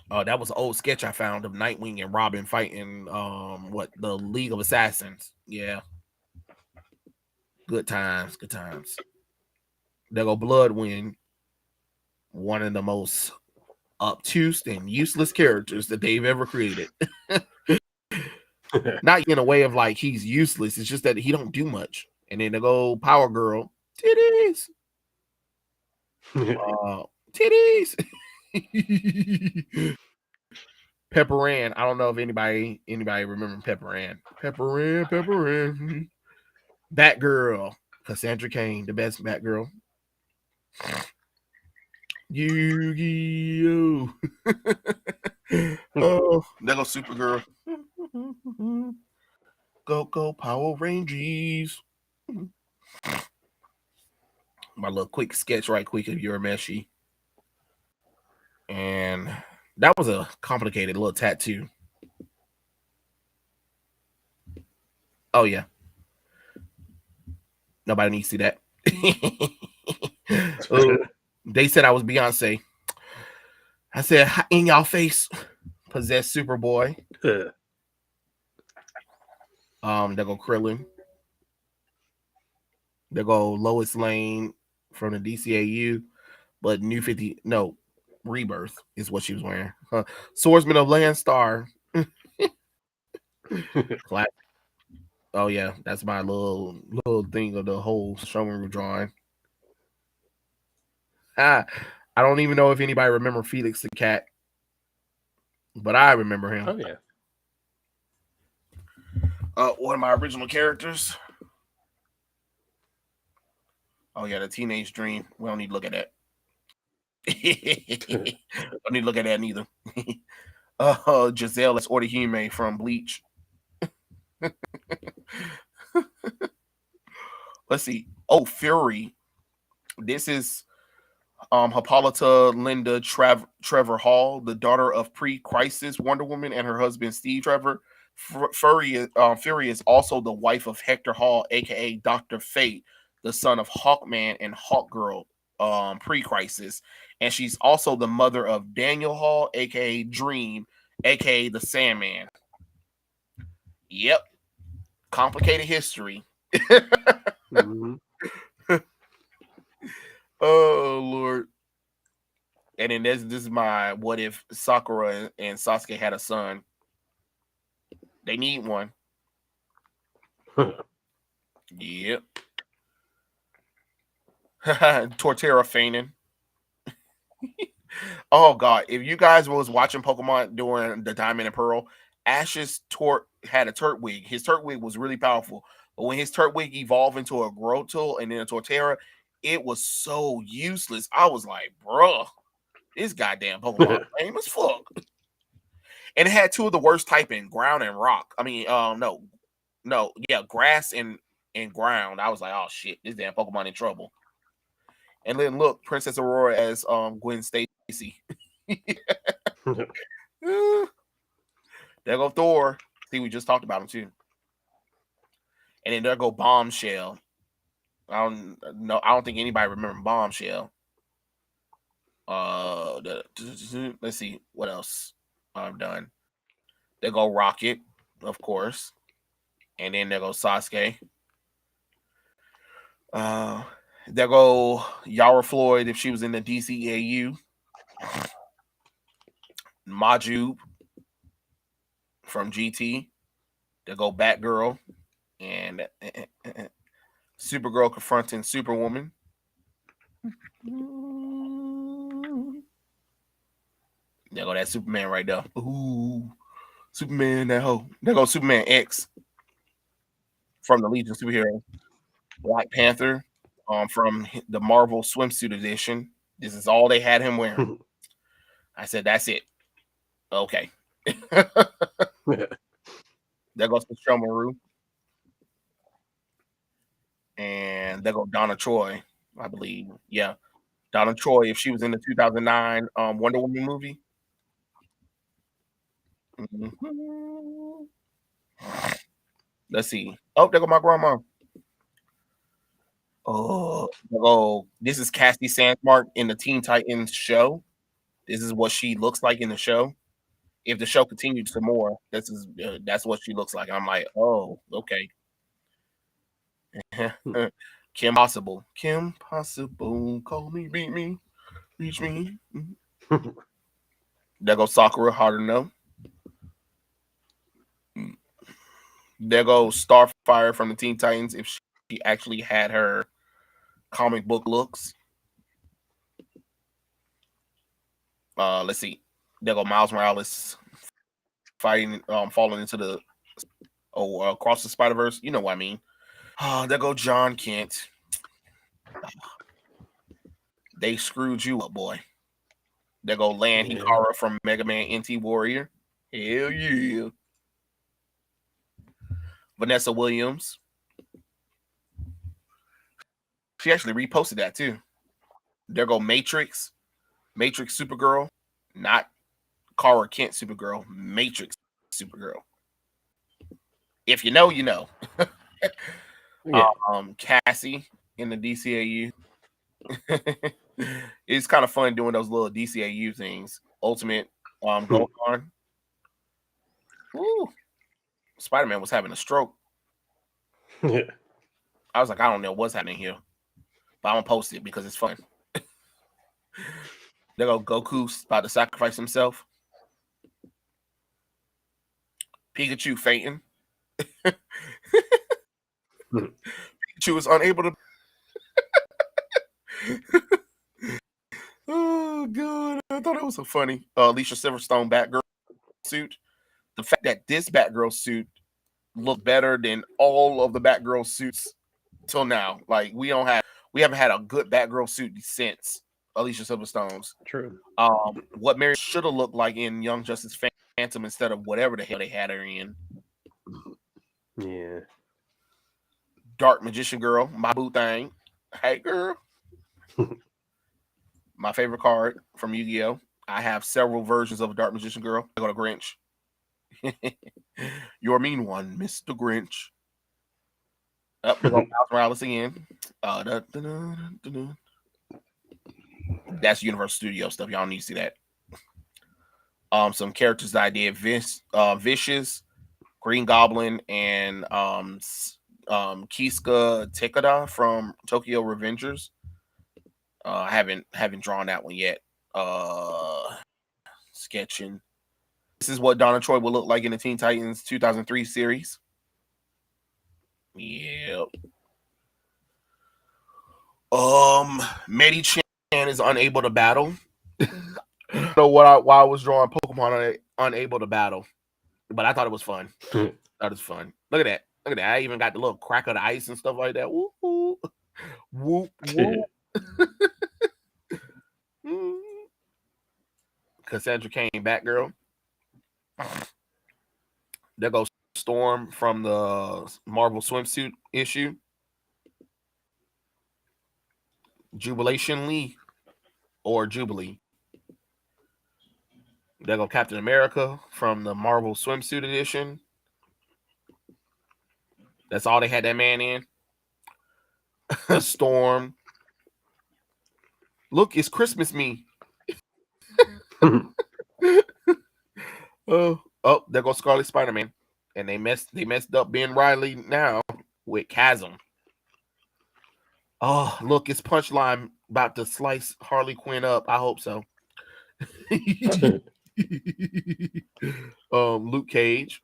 was an old sketch I found of Nightwing and Robin fighting the League of Assassins. Yeah. Good times, good times. There go Bloodwind, one of the most obtuse and useless characters that they've ever created. Not in a way of like he's useless. It's just that he don't do much. And then they go Power Girl. Titties. Titties. Pepper Ann. I don't know if anybody remember Pepper Ann. Pepper Ann, Pepper Ann. Batgirl. Cassandra Cain, the best Batgirl. Yu-Gi-Oh! Oh, there goes Supergirl. Go Power Rangers. My little quick sketch right quick of Urameshi. And that was a complicated little tattoo. Oh yeah. Nobody needs to see that. Oh, they said I was Beyonce. I said in y'all face, possessed Superboy. There go Krillin. There go Lois Lane from the DCAU, but New 50 no Rebirth is what she was wearing. Swordsman of Landstar. Classic. Oh yeah, that's my little thing of the whole showroom drawing. I don't even know if anybody remember Felix the Cat, but I remember him. Oh yeah. One of my original characters. Oh yeah, the Teenage Dream. We don't need to look at that. Don't need to look at that neither. Giselle as Orihime from Bleach. Let's see. Oh, Fury. This is Hippolyta Linda Trevor Hall, the daughter of pre-crisis Wonder Woman and her husband Steve Trevor. Fury is also the wife of Hector Hall, aka Dr. Fate, the son of Hawkman and Hawkgirl, pre-crisis, and she's also the mother of Daniel Hall, aka Dream, aka the Sandman. Yep, complicated history. Mm-hmm. Oh Lord. And then this is my what if Sakura and Sasuke had a son. They need one. Yep. Torterra feigning. Oh god, if you guys was watching Pokemon during the Diamond and Pearl, Ash's Tort had a Turtwig. His Turtwig was really powerful, but when his Turtwig evolved into a Grotle and then a Torterra, it was so useless. I was like, bruh, this goddamn Pokemon lame as fuck. And it had two of the worst typing, ground and rock. I mean, yeah, grass and ground. I was like, oh shit, this damn Pokemon in trouble. And then look, Princess Aurora as Gwen Stacy. There go Thor. See, we just talked about him too. And then there go Bombshell. I don't think anybody remember Bombshell. Let's see what else I've done. There go Rocket, of course. And then there goes Sasuke. There go Yara Floyd if she was in the DCAU. Majub from GT. There go Batgirl and Supergirl confronting Superwoman. There go that Superman right there. Ooh, Superman, that hoe. There go Superman X from the Legion Superhero. Black Panther from the Marvel Swimsuit Edition. This is all they had him wearing. I said, that's it. Okay. There goes Michelle Maru. And there goes Donna Troy, I believe. Yeah. Donna Troy, if she was in the 2009 Wonder Woman movie. Mm-hmm. Let's see. Oh, there go my grandma. Oh, this is Cassie Sandsmark in the Teen Titans show. This is what she looks like in the show. If the show continued some more, that's what she looks like. I'm like, oh, okay. Kim Possible, call me, beat me, reach me. There goes Sakura, hard to know. There goes Starfire from the Teen Titans if she actually had her comic book looks. Let's see. There go Miles Morales fighting, falling into the across the Spider Verse. You know what I mean. There go John Kent. They screwed you up, boy. There go Lan Hikara from Mega Man NT Warrior. Hell yeah. Vanessa Williams. She actually reposted that too. There go Matrix. Matrix Supergirl. Not Kara Kent Supergirl. Matrix Supergirl. If you know, you know. Yeah. Cassie in the DCAU. It's kind of fun doing those little DCAU things. Ultimate Gohan. Woo. Spider-Man was having a stroke. Yeah. I was like, I don't know what's happening here. But I'm gonna post it because it's fun. There go Goku's about to sacrifice himself. Pikachu fainting. Pikachu is unable to. Oh god, I thought it was so funny. Alicia Silverstone Batgirl suit. The fact that this Batgirl suit looked better than all of the Batgirl suits till now. Like we haven't had a good Batgirl suit since Alicia Silverstone's. True. What Mary should have looked like in Young Justice Phantom instead of whatever the hell they had her in. Yeah. Dark Magician Girl, my boo thing. Hey girl. My favorite card from Yu-Gi-Oh! I have several versions of Dark Magician Girl. I go to Grinch. You're a mean one, Mr. Grinch. Up, we go Miles Morales again. That's Universal Studio stuff. Y'all need to see that. Some characters that I did: Vicious, Green Goblin, and Kiska Tekada from Tokyo Revengers. I haven't drawn that one yet. Sketching. This is what Donna Troy will look like in the Teen Titans 2003 series. Yep. Medi Chan is unable to battle. So why I was drawing Pokemon unable to battle, but I thought it was fun. That is fun. Look at that. Look at that. I even got the little crack of the ice and stuff like that. Whoop whoop whoop. Whoop. Cassandra Cain, Batgirl. There goes Storm from the Marvel swimsuit issue. Jubilation Lee or Jubilee. There go Captain America from the Marvel swimsuit edition. That's all they had that man in. Storm. Look, it's Christmas me. Oh, there goes Scarlet Spider-Man. And they messed up Ben Riley now with Chasm. Oh, look, it's Punchline about to slice Harley Quinn up. I hope so. Luke Cage.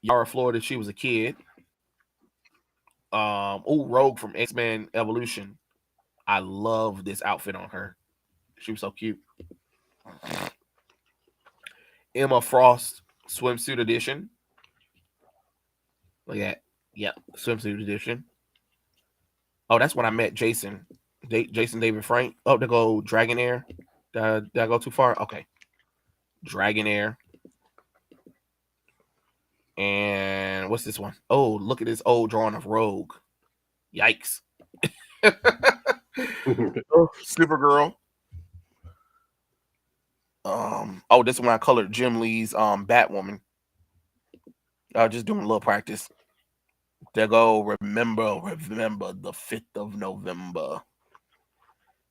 Yara Florida, she was a kid. Rogue from X-Men Evolution. I love this outfit on her. She was so cute. Emma Frost swimsuit edition. Look at that. Yep, swimsuit edition. Oh, that's when I met Jason. Jason David Frank. Oh, to go Dragonair. Did I go too far? Okay. Dragonair. And what's this one? Oh, look at this old drawing of Rogue. Yikes. Supergirl. This one I colored Jim Lee's Batwoman. Just doing a little practice. There go remember the 5th of November.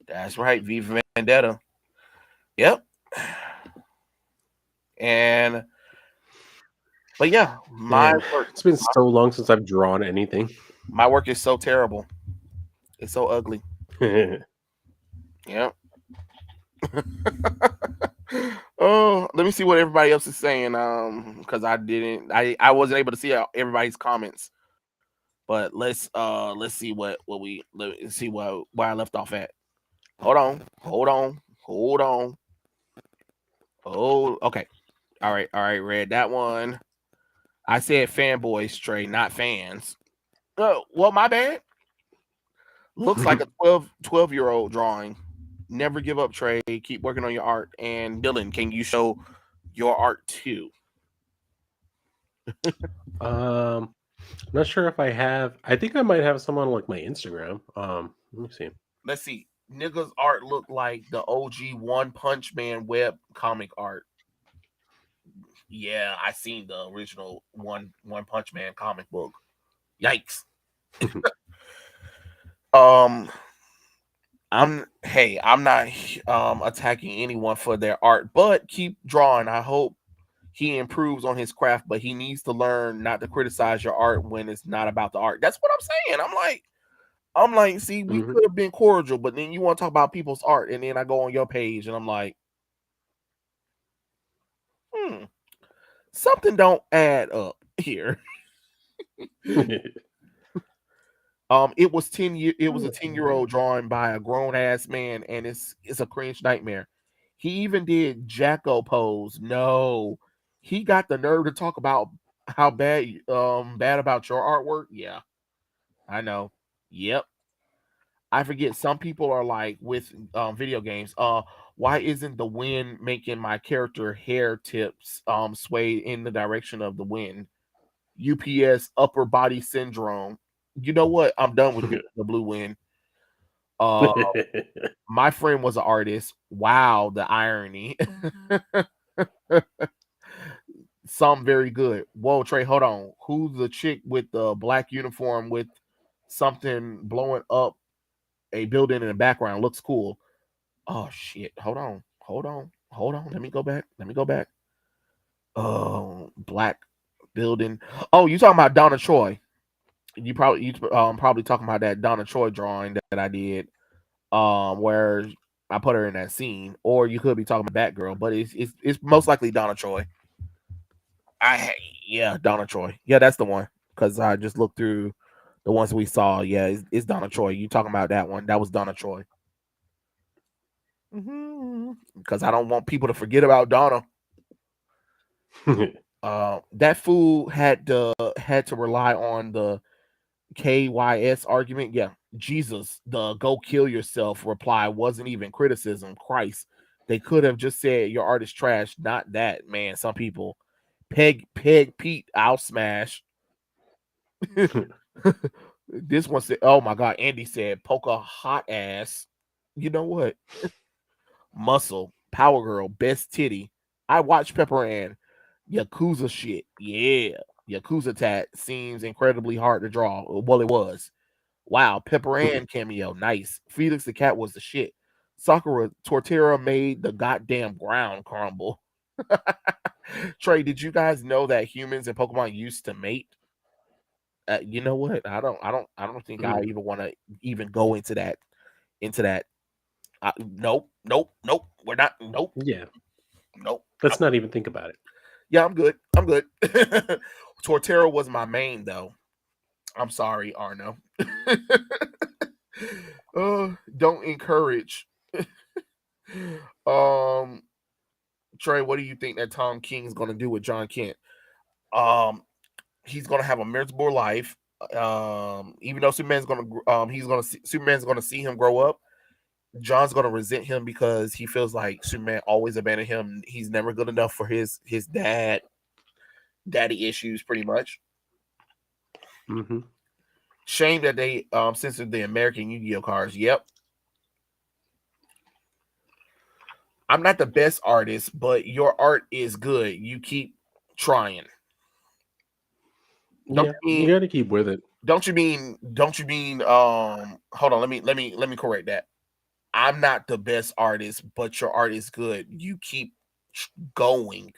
That's right, V for Vendetta. Yep. But yeah, work. It's been so long since I've drawn anything. My work is so terrible. It's so ugly. Yep. Oh, let me see what everybody else is saying. Because I wasn't able to see everybody's comments. But let's see let's see where I left off at. Hold on, hold on, hold on. Oh, okay. All right, Red. That one. I said fanboys, Trey, not fans. Oh, well, my bad. Looks like a 12-year-old drawing. Never give up, Trey. Keep working on your art. And Dylan, can you show your art too? I'm not sure if I have. I think I might have some on like my Instagram. Let me see. Let's see. Nigga's art looked like the OG One Punch Man web comic art. Yeah, I seen the original One Punch Man comic book. Yikes. Um, I'm not attacking anyone for their art, but keep drawing. I hope he improves on his craft, but he needs to learn not to criticize your art when it's not about the art. That's what I'm saying. I'm like, see, we Mhm. could have been cordial, but then you want to talk about people's art, and then I go on your page and I'm like, hmm, something don't add up here. It was a 10-year-old drawing by a grown ass man, and it's a cringe nightmare. He even did Jacko pose. No, he got the nerve to talk about how bad about your artwork. Yeah, I know. Yep. I forget some people are like with video games. Why isn't the wind making my character hair tips sway in the direction of the wind? UPS upper body syndrome. You know what? I'm done with the blue wind. Uh, my friend was an artist. Wow, the irony. Some very good. Whoa, Trey, hold on. Who's the chick with the black uniform with something blowing up a building in the background? Looks cool. Oh shit. Hold on. Hold on. Hold on. Let me go back. Let me go back. Oh, black building. Oh, you talking about Donna Troy. You probably talking about that Donna Troy drawing that I did. Where I put her in that scene. Or you could be talking about Batgirl, but it's most likely Donna Troy. Yeah, Donna Troy. Yeah, that's the one. Because I just looked through the ones we saw. Yeah, it's Donna Troy. You talking about that one? That was Donna Troy. Because I don't want people to forget about Donna. That fool had to rely on the KYS argument. Yeah, Jesus, the go kill yourself reply wasn't even criticism. Christ, they could have just said your art is trash. Not that, man. Some people, Peg Pete, I'll smash. This one said, "Oh my God." Andy said, "Poker hot ass." You know what? Muscle, Power Girl, best titty. I watched Pepper Ann. Yakuza shit. Yeah. Yakuza tat seems incredibly hard to draw. Well, it was. Wow, Pepper Ann cameo. Nice. Felix the cat was the shit. Sakura Tortera made the goddamn ground crumble. Trey, did you guys know that humans and Pokemon used to mate? You know what? I don't think I even want to even go into that. Into that. Nope. Nope. Nope. We're not. Nope. Yeah. Nope. Let's not even think about it. Yeah, I'm good. I'm good. Torterra was my main though. I'm sorry, Arno. Don't encourage. um, Trey, what do you think that Tom King's gonna do with John Kent? Um, he's gonna have a miserable life. Even though Superman's gonna see him grow up. John's gonna resent him because he feels like Superman always abandoned him. He's never good enough for his daddy issues, pretty much. Mm-hmm. Shame that they censored the American Yu-Gi-Oh cards. Yep. I'm not the best artist, but your art is good. You keep trying. Don't Yeah, you you mean? got to keep with it. Don't you mean? Don't you mean? Hold on. Let me correct that. I'm not the best artist, but your art is good. You keep going.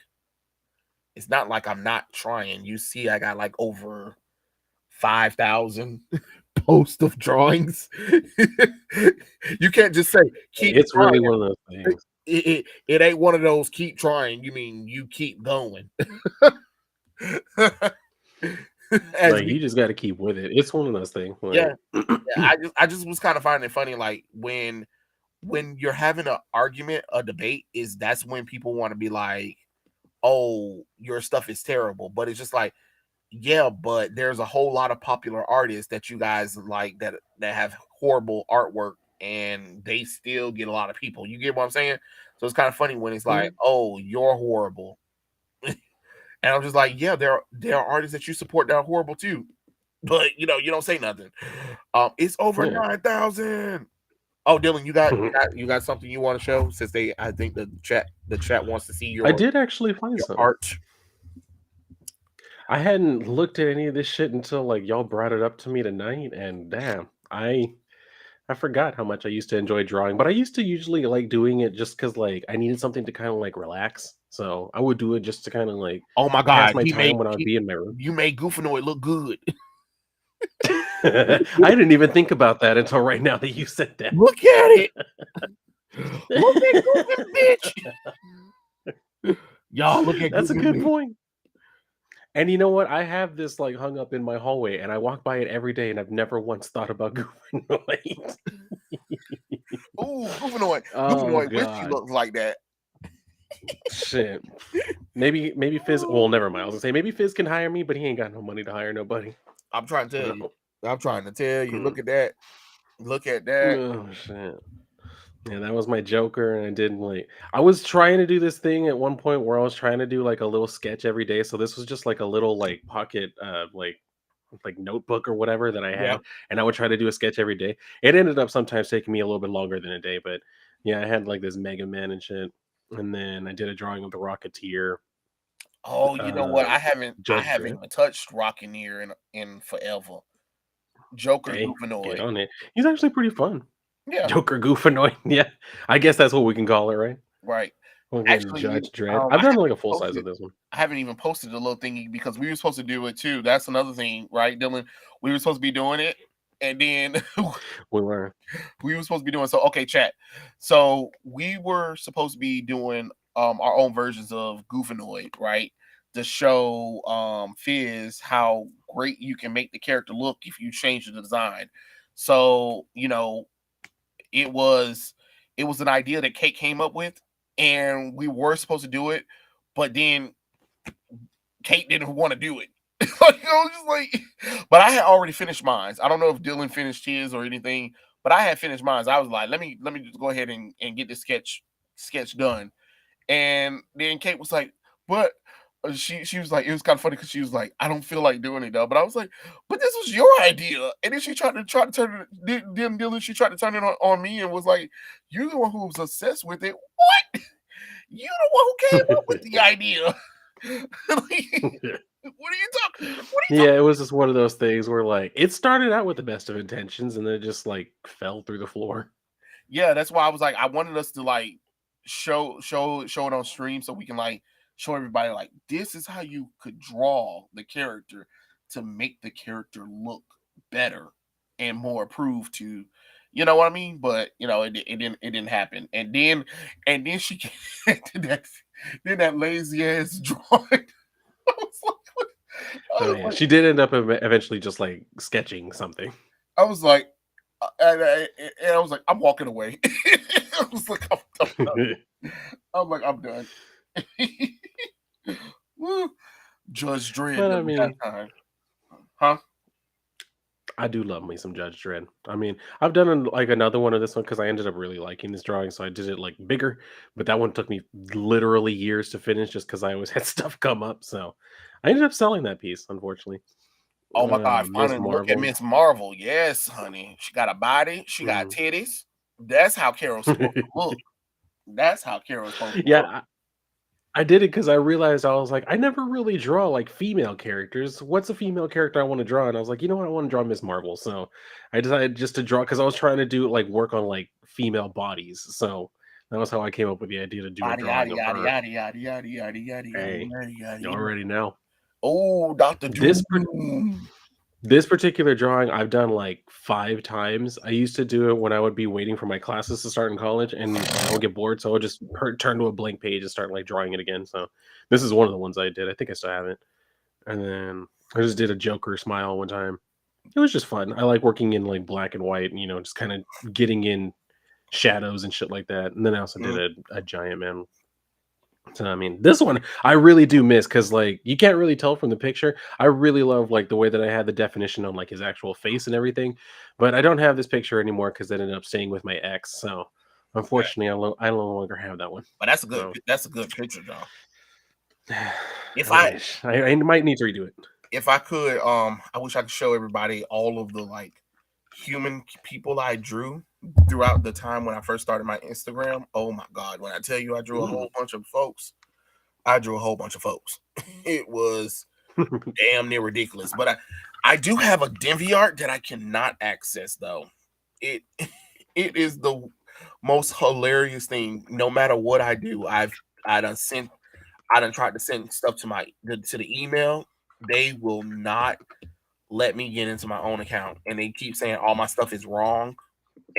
It's not like I'm not trying. You see, I got like over 5,000 posts of drawings. You can't just say keep It's trying. really one of those things. It ain't one of those keep trying. You mean you keep going. as Like we you just got to keep with it. It's one of those things. yeah, Like, yeah. I just was kind of finding it funny, like when you're having an argument, a debate, is that's when people want to be like, oh, your stuff is terrible. But it's just like, yeah, but there's a whole lot of popular artists that you guys like that have horrible artwork and they still get a lot of people. You get what I'm saying? So it's kind of funny when it's like, mm, oh, you're horrible. And I'm just like, yeah, there are artists that you support that are horrible too. But you don't say nothing. It's over yeah. 9,000. Oh, Dylan, you got something you want to show? Since I think the chat wants to see I your did actually find your some. art. I hadn't looked at any of this shit until like y'all brought it up to me tonight, and damn, I forgot how much I used to enjoy drawing. But I used to usually like doing it just because like I needed something to kind of like relax. So I would do it just to kind of like Oh my pass God, my time when I would be in my room. you made Goofanoid look good. I didn't even think about that until right now that you said that. Look at it. Look at Goofy, bitch. Y'all look at That's a Goofy, good bitch. point. And you know what? I have this like hung up in my hallway, and I walk by it every day, and I've never once thought about Goofanoid. Ooh, Goofanoid. Oh Goofanoid wish he god, looked like that. shit. Maybe Fizz. Well, never mind. I was gonna say maybe Fizz can hire me, but he ain't got no money to hire nobody. I'm trying to tell you. I'm trying to tell you. Mm. Look at that. Look at that. Oh shit. Yeah, that was my Joker, and I didn't like. I was trying to do this thing at one point where I was trying to do like a little sketch every day. So this was just like a little like pocket, like notebook or whatever that I Yeah. had, and I would try to do a sketch every day. It ended up sometimes taking me a little bit longer than a day, but yeah, I had like this Mega Man and shit, and then I did a drawing of the Rocketeer, Oh, you know what? uh, I Judge haven't Dredd. even touched Rocketeer in forever. Joker Hey, get Goofanoid. on it. He's actually pretty fun. Yeah, Joker Goofanoid. Yeah, I guess that's what we can call it, right? right. Fucking Actually, Judge Dredd. I've I done haven't like a full size posted of this one. I haven't even posted a little thingy because we were supposed to do it too. That's another thing, right, Dylan? We were supposed to be doing it, and then We were. we were supposed to be doing so. Okay, chat. So we were supposed to be doing our own versions of Goofanoid, right? To show Fizz how great you can make the character look if you change the design. So it was it was an idea that Kate came up with, and we were supposed to do it, but then Kate didn't want to do it. Just like, but I had already finished mine. I don't know if Dylan finished his or anything, but I had finished mine. I was like, let me just go ahead and get this sketch done. And then Kate was like, but she was like, it was kind of funny because she was like, I don't feel like doing it though. But I was like, but this was your idea. And then she tried to turn it. Then Dylan, she tried to turn it on me and was like, you're the one who was obsessed with it. What? You the one who came up with the idea. Like, what are you talking? What are you Yeah, talking? it was just one of those things where like it started out with the best of intentions and then it just like fell through the floor. Yeah, that's why I was like, I wanted us to like show it on stream so we can like show everybody like this is how you could draw the character to make the character look better and more approved to, you know what I mean? But it didn't happen. And then she did that lazy ass drawing. I was like, what? I Oh was yeah, like, she did end up eventually just like sketching something. I was like, and I was like, I'm walking away. I was like, I'm done. I'm like, I'm done. Woo. Judge Dredd But I never got mean, time. Huh? I do love me some Judge Dredd. I mean, I've done like another one of this one because I ended up really liking this drawing, so I did it like bigger. But that one took me literally years to finish just because I always had stuff come up. So I ended up selling that piece, unfortunately. Oh my God! Miss Finally, look at Marvel. Miss Marvel. Yes, honey. She got a body. She got Mm. titties. That's how Carol's supposed to look. That's how Carol's supposed to Yeah, look. I did it because I realized I was like, I never really draw like female characters. What's a female character I want to draw? And I was like, you know what? I want to draw Miss Marvel. So I decided just to draw because I was trying to do like work on like female bodies. So that was how I came up with the idea to do a Yada drawing yada of yada her. yada yada yada yada yada yada Hey, yada yada you yada. already know. Oh, Doctor This Doom. This particular drawing I've done like 5 times. I used to do it when I would be waiting for my classes to start in college, and I would get bored, so I would just turn to a blank page and start, like, drawing it again, so this is one of the ones I did. I think I still have it. And then I just did a Joker smile one time. It was just fun. I like working in like black and white, and just kind of getting in shadows and shit like that. And then I also did Mm. a giant man. So I mean, this one I really do miss because like you can't really tell from the picture. I really love like the way that I had the definition on like his actual face and everything, but I don't have this picture anymore because I ended up staying with my ex. So Okay. unfortunately, I no longer have that one. But that's a good So picture, John. If I I wish I might need to redo it. if I could, I wish I could show everybody all of the like human people I drew throughout the time when I first started my Instagram. Oh my god, when I tell you I drew a Mm. whole bunch of folks, I drew a whole bunch of folks. It was damn near ridiculous. But I do have a DeviantArt that I cannot access though. It it is the most hilarious thing. No matter what I do, I done sent I done tried to send stuff to to the email. They will not let me get into my own account, and they keep saying all my stuff is wrong.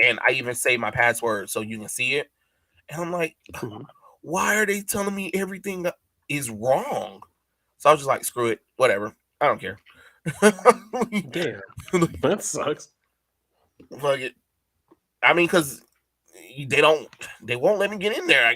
And I even say my password so you can see it. And I'm like, Mhm. why are they telling me everything is wrong? So I was just like, screw it, whatever. I don't care. Damn, that sucks. Fuck it. I mean, because they won't let me get in there. I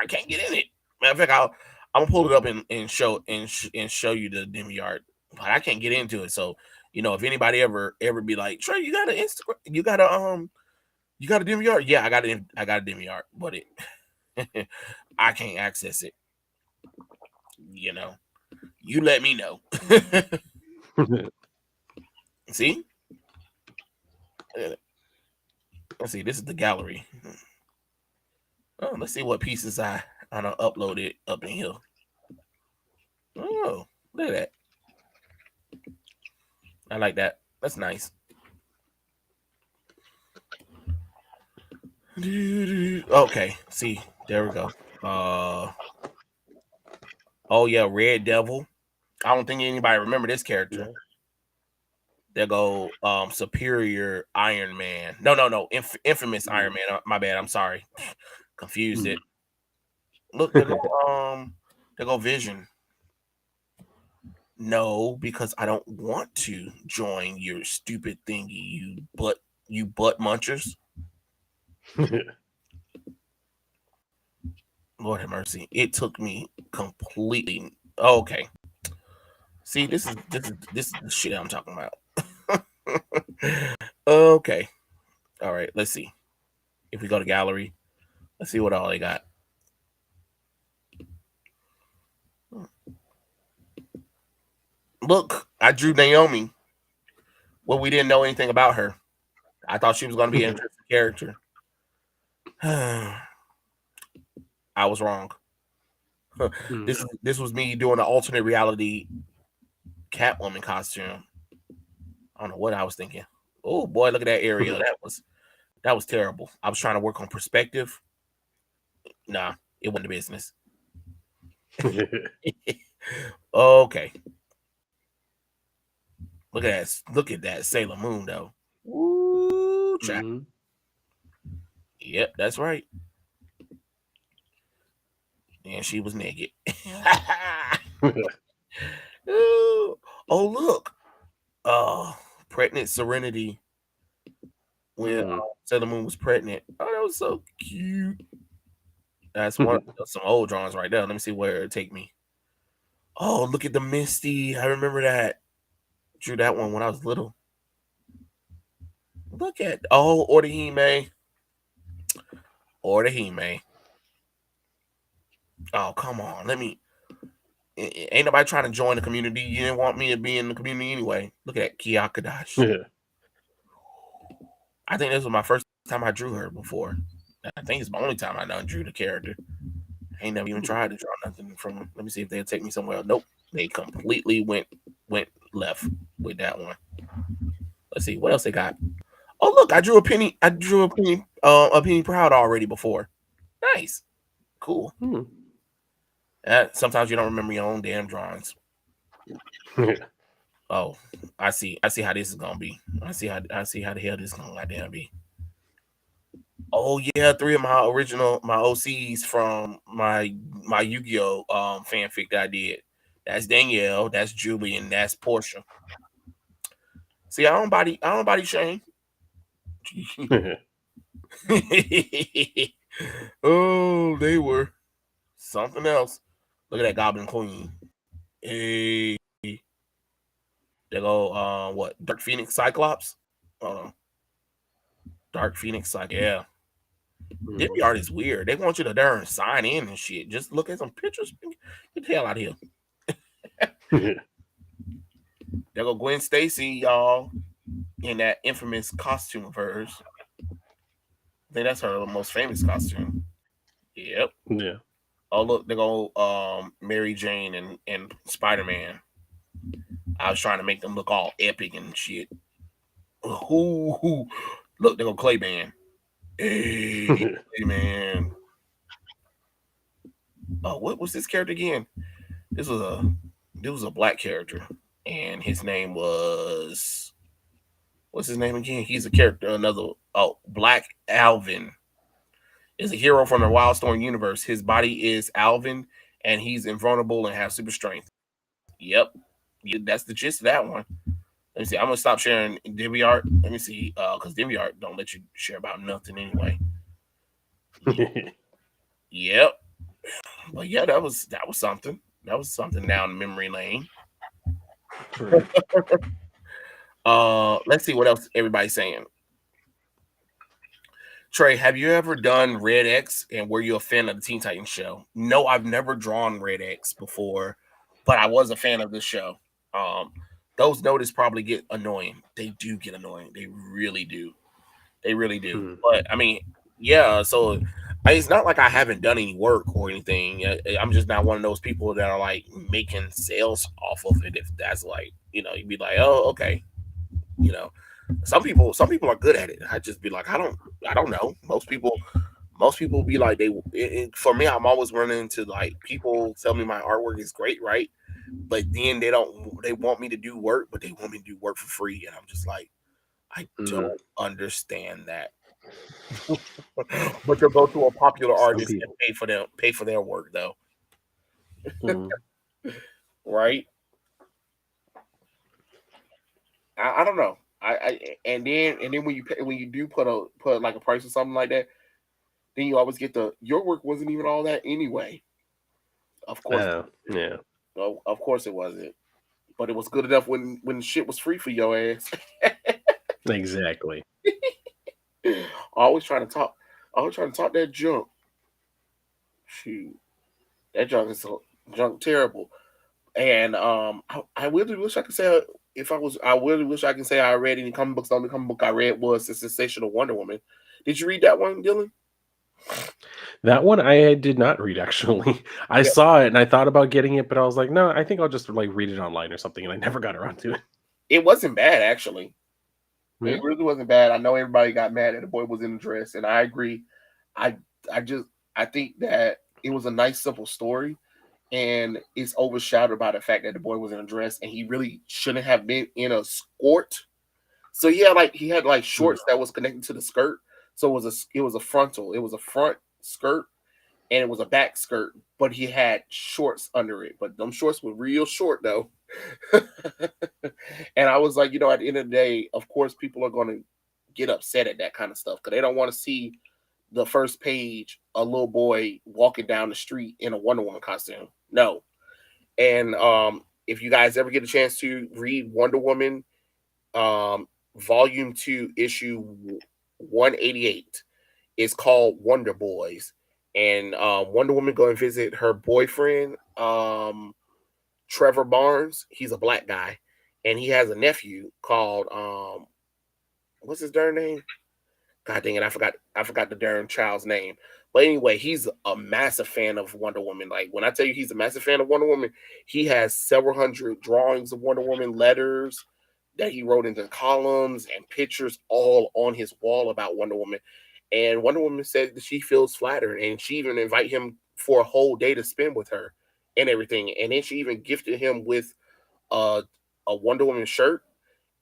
can't get in it. Matter of fact, I'm gonna pull it up and show you the DeviantArt, but I can't get into it. So if anybody ever be like, Trey, you got an Instagram, you got a DeviantArt? Yeah, I got a DeviantArt, but I can't access it. You let me know. See, let's see. This is the gallery. Oh, let's see what pieces I done uploaded up in here. Oh, look at that. I like that. That's nice. Okay, see, there we go. Oh yeah, Red Devil. I don't think anybody remember this character. Yeah. There go Superior Iron Man. No, Infamous Iron Mm. Man. My bad. I'm sorry. Confused Mm. it. Look, there go Vision. No, because I don't want to join your stupid thingy, you butt munchers. Lord have mercy. It took me completely. Okay. See, this is the shit I'm talking about. Okay. All right. Let's see. If we go to gallery, let's see what all they got. Look, I drew Naomi. Well, we didn't know anything about her. I thought she was going to be an interesting character. I was wrong. Mm. This was me doing an alternate reality Catwoman costume. I don't know what I was thinking. Oh boy, look at that area. That was terrible. I was trying to work on perspective. Nah, it wasn't the business. Okay. Look at that. Look at that Sailor Moon though. Ooh, child. Mhm. Yep, that's right. And she was naked. Ooh. Oh look. Oh, pregnant Serenity when Mm. Sailor Moon was pregnant. Oh, that was so cute. That's some old drawings right there. Let me see where it take me. Oh, look at the Misty. I remember that. Drew that one when I was little. Look at or the Hime. Or the Hime. Oh, come on. Ain't nobody trying to join the community. You didn't want me to be in the community anyway. Look at that Kiyakadash. Yeah. I think this was my first time I drew her before. I think it's my only time I done drew the character. I ain't never even Mm. tried to draw nothing from them. Let me see if they'll take me somewhere. Nope. They completely went left with that one. Let's see what else they got. Oh look, I drew a penny. A penny proud already before. Nice, cool. Mm. Sometimes you don't remember your own damn drawings. Yeah. Oh, I see. I see how this is gonna be. I see how the hell this is gonna goddamn be. Oh yeah, three of my OCs from my Yu-Gi-Oh fanfic that I did. That's Danielle. That's Julie, and that's Portia. See, I don't body shame. Oh, they were something else. Look at that Goblin Queen. Hey, they go. What? Dark Phoenix Cyclops. Uh, Dark Phoenix Cyclops. Yeah. Mhm. Demi art is weird. They want you to darn sign in and shit. Just look at some pictures. Get the hell out of here. There go Gwen Stacy, y'all, in that infamous costume of hers. I think that's her most famous costume. Yep. Yeah. Oh look, they go Mary Jane and Spider Man. I was trying to make them look all epic and shit. Who look, they go Clay Man. Hey, Clay Man. Oh, what was this character again? This was a black character, and his name was what's his name again? He's a character, another Black Alvin is a hero from the Wildstorm universe. His body is Alvin, and he's invulnerable and has super strength. Yep, yeah, that's the gist of that one. Let me see. I'm gonna stop sharing DeviantArt. Let me see, because DeviantArt don't let you share about nothing anyway. Yep, but yeah, that was something. That was something down memory lane. True. Let's see what else everybody's saying. Trey, have you ever done Red X and were you a fan of the Teen Titans show? No, I've never drawn Red X before, but I was a fan of the show. Um, those notices probably get annoying. They do get annoying. They really do. They really do. Mhm. But I mean, yeah. So it's not like I haven't done any work or anything. I'm just not one of those people that are like making sales off of it. If that's like, you'd be like, oh, okay, you know. Some people are good at it. I just be like, I don't know. Most people be like for me, I'm always running into like people tell me my artwork is great, right? But then they want me to do work, but they want me to do work for free, and I'm just like, I Mhm. don't understand that. But you'll go to a popular Some artist and people. pay for their work though, Mhm. right? I don't know. And then when you do put like a price or something like that, then you always get your work wasn't even all that anyway. Of course, Yeah. of course it wasn't. But it was good enough when shit was free for your ass. Exactly. always trying to talk, always trying to talk that junk. Shoot, that junk is so junk terrible. And I really wish I could say I really wish I can say I read any comic books. The only comic book I read was the Sensational Wonder Woman. Did you read that one, Dylan? That one I did not read actually. I Yeah, saw it and I thought about getting it, but I was like, no, I think I'll just like read it online or something, and I never got around to it. it wasn't bad actually. It Yeah. really wasn't bad. I know everybody got mad that the boy was in the dress, and I agree. I I just I think that it was a nice simple story, and it's overshadowed by the fact that the boy was in a dress, and he really shouldn't have been in a skirt. So he had like Mm. shorts that was connected to the skirt. So it was a front skirt and it was a back skirt, but he had shorts under it. But them shorts were real short though. And I was like, at the end of the day, of course, people are going to get upset at that kind of stuff because they don't want to see the first page a little boy walking down the street in a Wonder Woman costume. No. And if you guys ever get a chance to read Wonder Woman, Volume 2, Issue 188, it's called Wonder Boys. And Wonder Woman go and visit her boyfriend, Trevor Barnes. He's a black guy, and he has a nephew called what's his darn name? God dang it, I forgot the darn child's name. But anyway, he's a massive fan of Wonder Woman. Like when I tell you he's a massive fan of Wonder Woman, he has several hundred drawings of Wonder Woman, letters that he wrote into columns and pictures all on his wall about Wonder Woman. And Wonder Woman said that she feels flattered, and she even invite him for a whole day to spend with her and everything. And then she even gifted him with a a Wonder Woman shirt,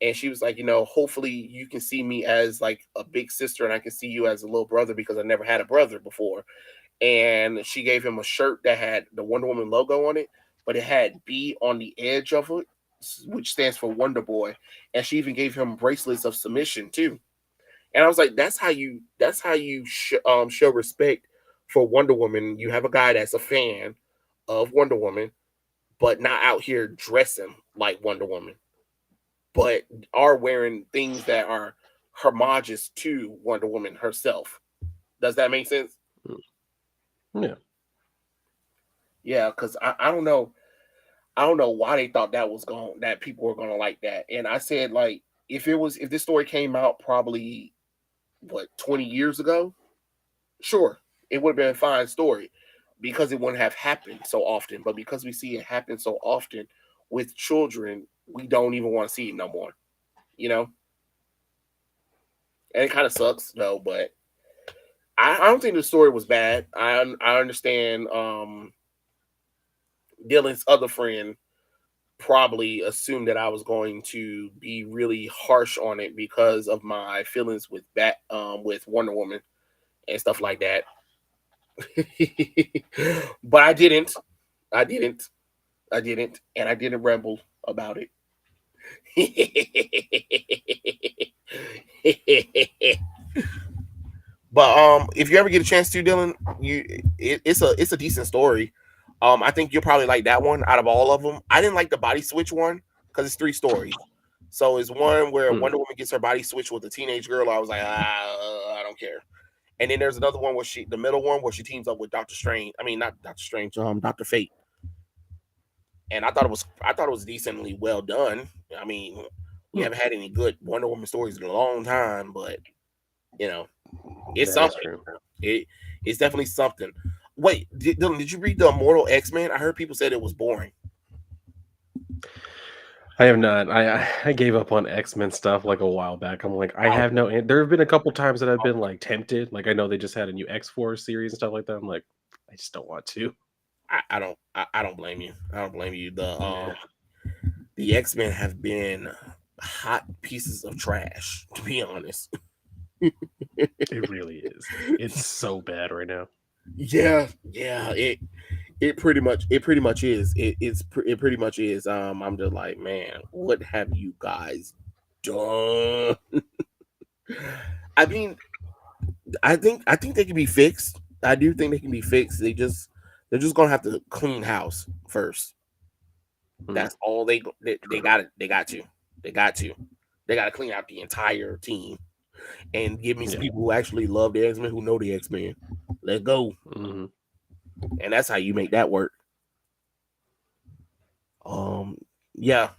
and she was like, hopefully you can see me as like a big sister, and I can see you as a little brother because I never had a brother before. And she gave him a shirt that had the Wonder Woman logo on it, but it had B on the edge of it, which stands for Wonder Boy, and she even gave him bracelets of submission too. And I was like, that's how you show respect for Wonder Woman. You have a guy that's a fan of Wonder Woman, but not out here dressing like Wonder Woman, but are wearing things that are hommages to Wonder Woman herself. Does that make sense? Yeah. Yeah, because I don't know. I don't know why they thought that people were gonna like that. And I said, like, if this story came out probably what 20 years ago, sure, it would have been a fine story because it wouldn't have happened so often. But because we see it happen so often with children, we don't even want to see it no more. You know? And it kind of sucks though, but I don't think the story was bad. I understand Dylan's other friend probably assumed that I was going to be really harsh on it because of my feelings with Wonder Woman and stuff like that. But I didn't. I didn't. I didn't. And I didn't ramble about it. But if you ever get a chance to, Dylan, it's a decent story. I think you'll probably like that one out of all of them. I didn't like the body switch one because it's three stories. So it's one where Hmm. Wonder Woman gets her body switched with a teenage girl. I was like, I don't care. And then there's another one the middle one where she teams up with Doctor Strange. I mean, not Doctor Strange, Doctor Fate. And I thought it was decently well done. I mean, we Hmm. haven't had any good Wonder Woman stories in a long time, but you know, it's That is something. true. It it's definitely something. Wait, Dylan, did you read the Immortal X Men? I heard people said it was boring. I have not. I gave up on X-Men stuff like a while back. I'm like, I have no. There have been a couple times that I've been like tempted. Like I know they just had a new X-Force series and stuff like that. I'm like, I just don't want to. I don't blame you. I don't blame you. Yeah, The X Men have been hot pieces of trash, to be honest. it really is. It's so bad right now. Yeah. It pretty much is. It pretty much is. I'm just like, man, what have you guys done? I mean, I think they can be fixed. I do think they can be fixed. They're just gonna have to clean house first. Hmm. That's all they got it. They got to clean out the entire team and give me some Yeah. people who actually love the X Men, who know the X Men. Let's go, Hmm. and that's how you make that work. Yeah.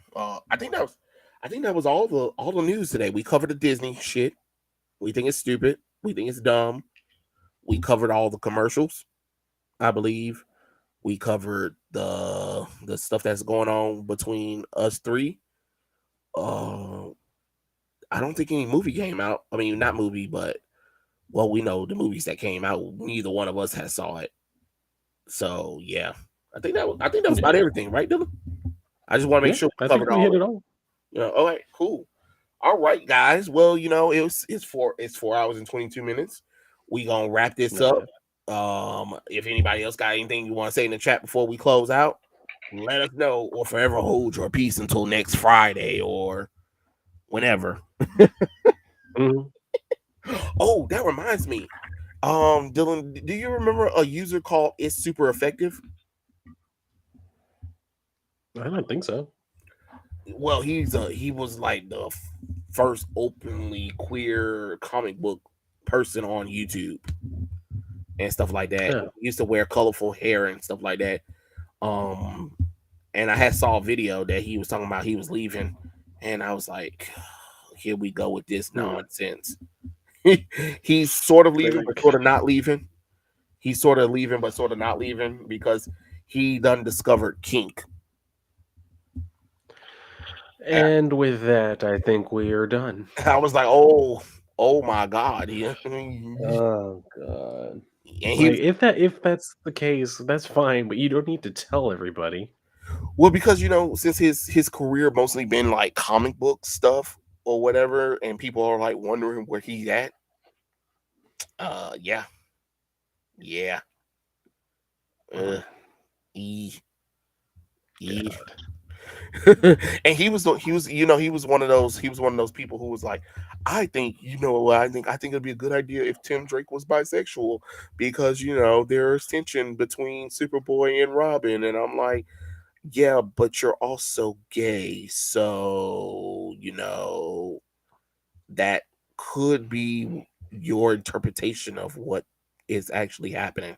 I think that was all the news today. We covered the Disney shit. We think it's stupid. We think it's dumb. We covered all the commercials. I believe we covered the stuff that's going on between us three. Uh, I don't think any movie came out. I mean, not movie, but well, we know the movies that came out. Neither one of us has saw it. So yeah, I think that was about Yeah. everything, right, Dylan? I just want to make Yeah. sure we I think covered we all hit of it it. all. All right, cool. All right, guys. Well, it's 4 hours and 22 minutes. We gonna wrap this Not up. bad. If anybody else got anything you want to say in the chat before we close out, let us know, or forever hold your peace until next Friday or whenever. Hmm. Oh, that reminds me. Dylan, do you remember a user called It's Super Effective? I don't think so. Well, he was like the first openly queer comic book person on YouTube and stuff like that. Yeah. He used to wear colorful hair and stuff like that. Um, and I had saw a video that he was talking about he was leaving, and I was like, here we go with this Hmm. nonsense. He's sort of leaving, but Like, sort of not leaving. He's sort of leaving, but sort of not leaving because he done discovered kink. And and with that, I think we are done. I was like, oh my god, yeah. And Oh god. he Like was if that's the case, that's fine, but you don't need to tell everybody. well because since his career mostly been like comic book stuff or whatever, and people are like wondering where he's at. Yeah, yeah. Mm. Uh, e- Yeah. God. And he was he was one of those people who was like, I think, I think it'd be a good idea if Tim Drake was bisexual because there's tension between Superboy and Robin. And I'm like, yeah, but you're also gay, so that could be your interpretation of what is actually happening.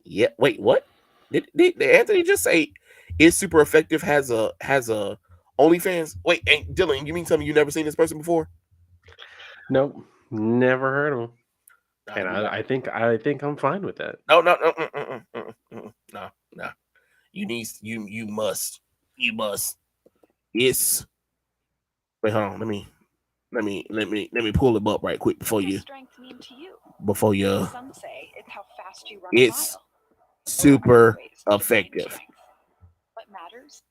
Yeah, wait, what? Did Anthony just say is super effective has a OnlyFans? Wait, Dylan, you mean tell me you never seen this person before? Nope, never heard of him, Nah, and you got I think I'm fine with that. no, no, no, no, no. You must. It's wait, hold on. Let me pull him up right quick What does strength mean to you? before you. Some say it's how fast you run a It's mile. super Ways to define effective. strength. What matters?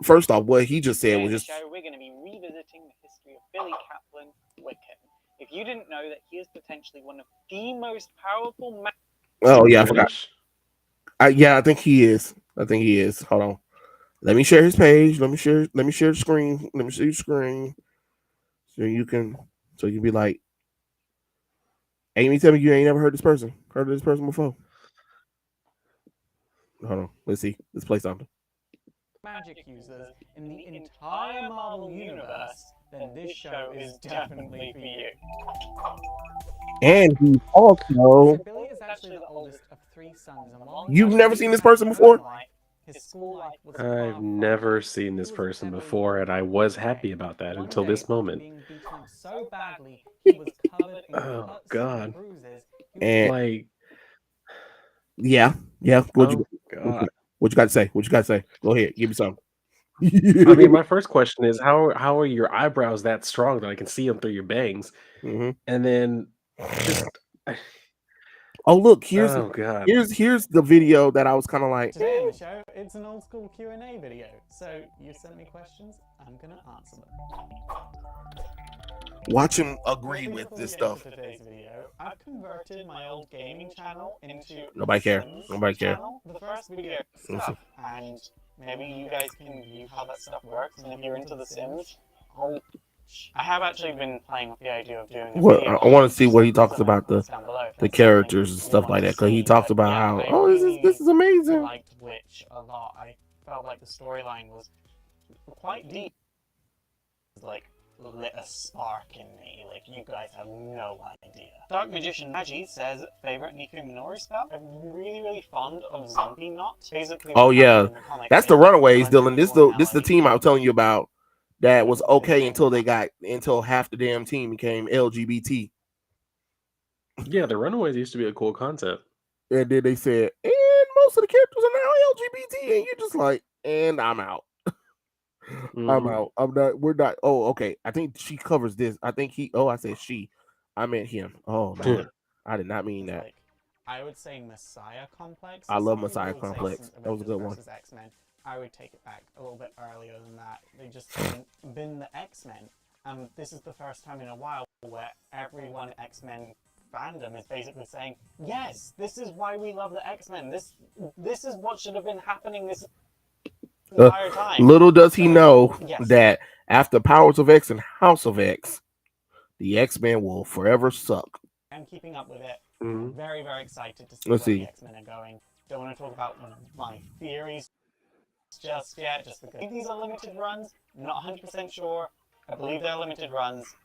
First off, what he just said Today was on the just show, we're going to be revisiting the history of Billy Kaplan Wickham. If you didn't know that he is potentially one of the most powerful men. oh He yeah, I forgot. British? Yeah, I think he is. Hold on. Let me share his page. Let me share the screen. Let me see the screen. So you can be like, Amy, tell me you ain't never heard this person. Heard of this person before. Hold on. Let's see. Let's play something. Magic users in the entire Marvel universe, then this show is definitely for you. And he's So also Billy is actually the oldest of 3 sons, and while You've he never was seen this successful person in before? life, his school life was I've far from never happy. seen He this was a person heavily before, and I bullied was boy. happy about that One until day, this after moment. being beaten up so badly, he was covered in Oh cuts and God. bruises. He was And Like, yeah. oh God. What you got to say? What you got to say? Go ahead. Give me some. I mean, my first question is how are your eyebrows that strong that I can see them through your bangs? hmm And then just Oh look, here's oh God. here's here's the video that I was kind of like, Today on the show, it's an old school Q&A video. So you sent me questions, I'm gonna answer them. watch him agree Quickly with before this we get stuff. into today's video, I've converted my old gaming channel into Nobody care. Sims Nobody care. channel. The first video stuff, and maybe you guys can view how that stuff works. And if you're into The Sims, I have actually been playing with the idea of doing a What video. I want to see So what he put talks some in the about comments down below if the that's something characters and you stuff want like to that because he see. talks But about yeah, how I this really is amazing. liked Witch a lot. I felt like the storyline was quite deep. Like lit a spark in me, like you guys have no idea. Dark Magician Magi says favorite Niku Minori spell. I'm really fond of Zombie Knot. Basically, Oh what yeah, happened in the comics that's the is Runaways, when Dylan. everyone This the allied team I was telling you about that was with the okay king. until half the damn team became LGBT, Yeah, the Runaways used to be a cool concept. and then they said, and most of the characters are now LGBT, and you're just like, and I'm out. I'm Hmm. out. I'm not. We're not. Oh, okay. I think she covers this. I think he. Oh, I said she. I meant him. Oh no, I did not mean It's that. like, I would say Messiah Complex. I love Some people Messiah would say Complex. That was a Avengers good one. versus X-Men. I would take it back a little bit earlier than that. They just haven't been the X-Men. And this is the first time in a while where everyone X-Men fandom is basically saying, yes, this is why we love the X-Men. This is what should have been happening this entire time. Little does he So, know yes. that after Powers of X and House of X, the X-Men will forever suck. I'm keeping up with it. Hmm. Very excited to see Let's where see. the X-Men are going. Don't want to talk about my theories just yet, just because these are limited runs. I'm not 100% sure. I believe they're limited runs.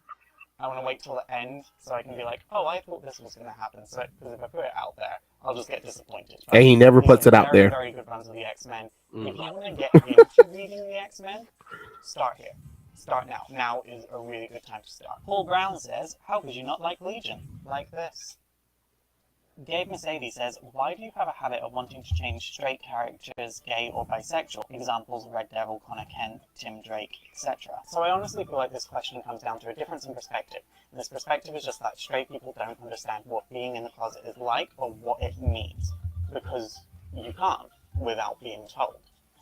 I want to wait till the end so I can be like, oh, I thought this was going to happen. So, because if I put it out there, I'll just get disappointed. But And he never these puts are it out there. very good runs of the X-Men. Mm. If you want to get into reading the X-Men, start here. Start now. Now is a really good time to start. Paul Brown says, how could you not like Legion? Like this. Gabe Mercedes says, why do you have a habit of wanting to change straight characters gay or bisexual? Examples, Red Devil, Connor Kent, Tim Drake, etc. So I honestly feel like this question comes down to a difference in perspective. And this perspective is just that straight people don't understand what being in the closet is like or what it means. Because you can't without being told.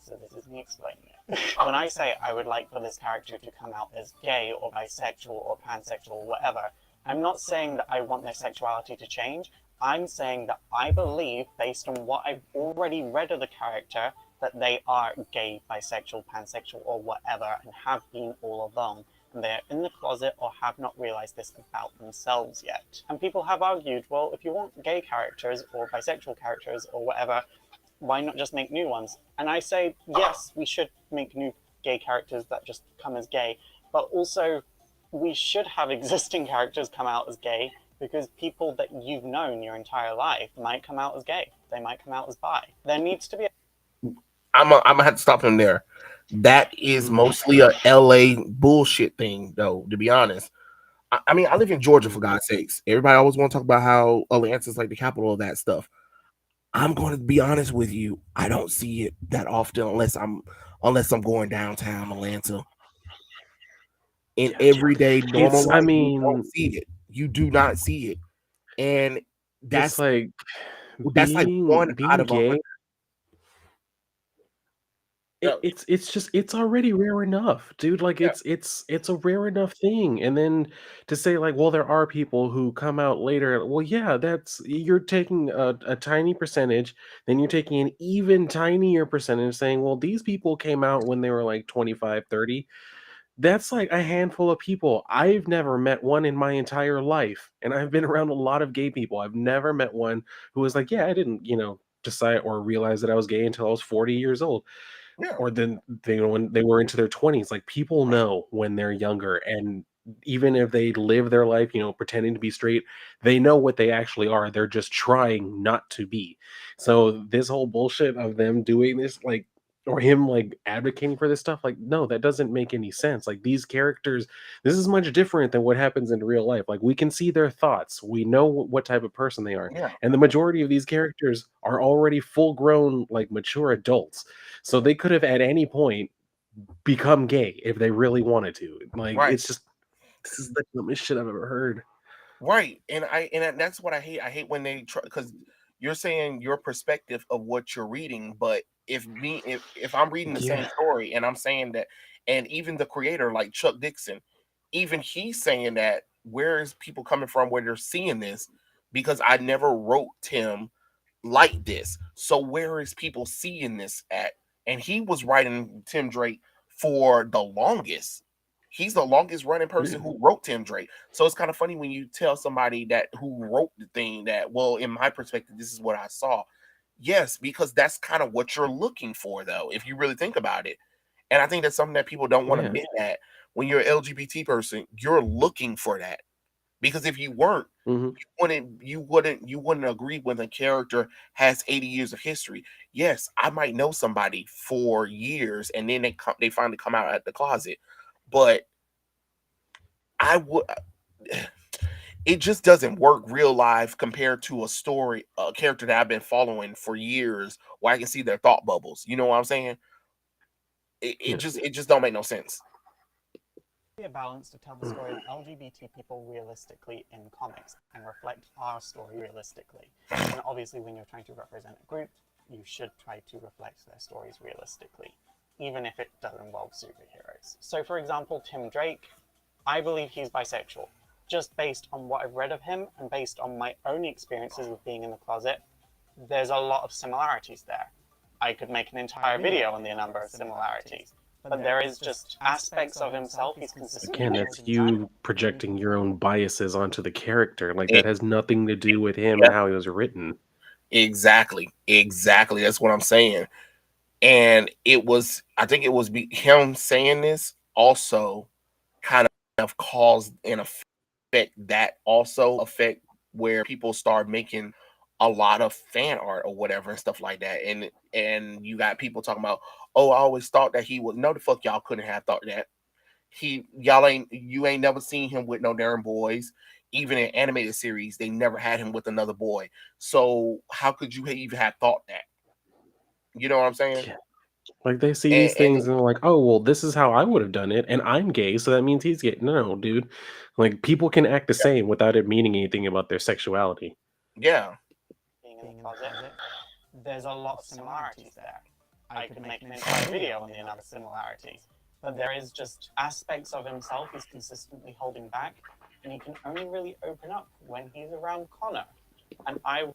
So this is me explaining it. When I say I would like for this character to come out as gay or bisexual or pansexual or whatever, I'm not saying that I want their sexuality to change. I'm saying that I believe, based on what I've already read of the character, that they are gay, bisexual, pansexual, or whatever, and have been all along. And they are in the closet or have not realized this about themselves yet. And people have argued, well, if you want gay characters or bisexual characters or whatever, why not just make new ones? And I say, yes, we should make new gay characters that just come as gay, but also we should have existing characters come out as gay, because people that you've known your entire life might come out as gay. They might come out as bi. There needs to be I'm gonna have to stop him there. That is Mm, mostly a LA bullshit thing, though. To be honest, I mean, I live in Georgia for mm. God's sakes. Everybody always want to talk about how Atlanta's like the capital of that stuff. I'm going to be honest with you. I don't see it that often unless I'm going downtown Atlanta. In Yeah. everyday normal It's, I life, you don't mean, see it. You do not see it, and it's that's like that's like one out being of 100. gay. It's just it's already rare enough, dude. Like Yeah, it's a rare enough thing. And then to say like, well, there are people who come out later. Well, yeah, that's you're taking a tiny percentage, then you're taking an even tinier percentage saying, well, these people came out when they were like 25, 30. That's like a handful of people. I've never met one in my entire life. And I've been around a lot of gay people. I've never met one who was like, yeah, I didn't, decide or realize that I was gay until I was 40 years old, yeah, or then they when they were into their 20s. Like, people know when they're younger, and even if they live their life pretending to be straight, they know what they actually are. They're just trying not to be. So this whole bullshit of them doing this, like, or him like advocating for this stuff, like, no, that doesn't make any sense. Like, these characters, this is much different than what happens in real life. Like, we can see their thoughts, we know what type of person they are, yeah. and the majority of these characters are already full grown, like, mature adults. So they could have at any point become gay if they really wanted to. Like, Right. it's just, this is the dumbest shit I've ever heard. Right, and that's what I hate. I hate when they try, because you're saying your perspective of what you're reading, but if I'm reading the same Yeah. story and I'm saying that, and even the creator like Chuck Dixon, even he's saying that, where is people coming from where they're seeing this? Because I never wrote him like this. So where is people seeing this at? And he was writing Tim Drake for the longest. He's the longest running Yeah. person who wrote Tim Drake. So it's kind of funny when you tell somebody that who wrote the thing that, well, in my perspective, this is what I saw. Yes, because that's kind of what you're looking for, though, if you really think about it. And I think that's something that people don't want to Yeah. admit, that when you're an LGBT person, you're looking for that. Because if you weren't, Hmm. you wouldn't agree when a character has 80 years of history. Yes, I might know somebody for years and then they finally come out at the closet. But I would it just doesn't work real life compared to a character that I've been following for years, where I can see their thought bubbles. You know what I'm saying? Yeah. It just don't make no sense. a balance to tell the story of LGBT people realistically in comics and reflect our story realistically. And obviously, when you're trying to represent a group, you should try to reflect their stories realistically, even if it does involve superheroes. So, for example, Tim Drake, I believe he's bisexual. Just based on what I've read of him and based on my own experiences of being in the closet, there's a lot of similarities there. I could make an entire video on the number of similarities. But there is just aspects of himself he's consistently Again, that's holding back. you projecting your own biases onto the character. Like, It- that has nothing to do with him yeah, and how he was written. exactly. That's what I'm saying. And I think it was him saying this also kind of caused an effect, that also affect where people start making a lot of fan art or whatever and stuff like that. And you got people talking about, oh, I always thought that he was, no, the fuck y'all couldn't have thought that. You ain't never seen him with no damn boys. Even in animated series, they never had him with another boy. So how could you even have thought that? You know what I'm saying? Yeah. Like, they see these And things and they're like, oh, well, this is how I would have done it, and I'm gay, so that means he's gay. No, dude. Like, people can act the same without it meaning anything about their sexuality. yeah, Being in the closet, there's a lot of similarities there. I could make an entire video on the amount of similarities. But there is just aspects of himself he's consistently holding back, and he can only really open up when he's around Connor. And I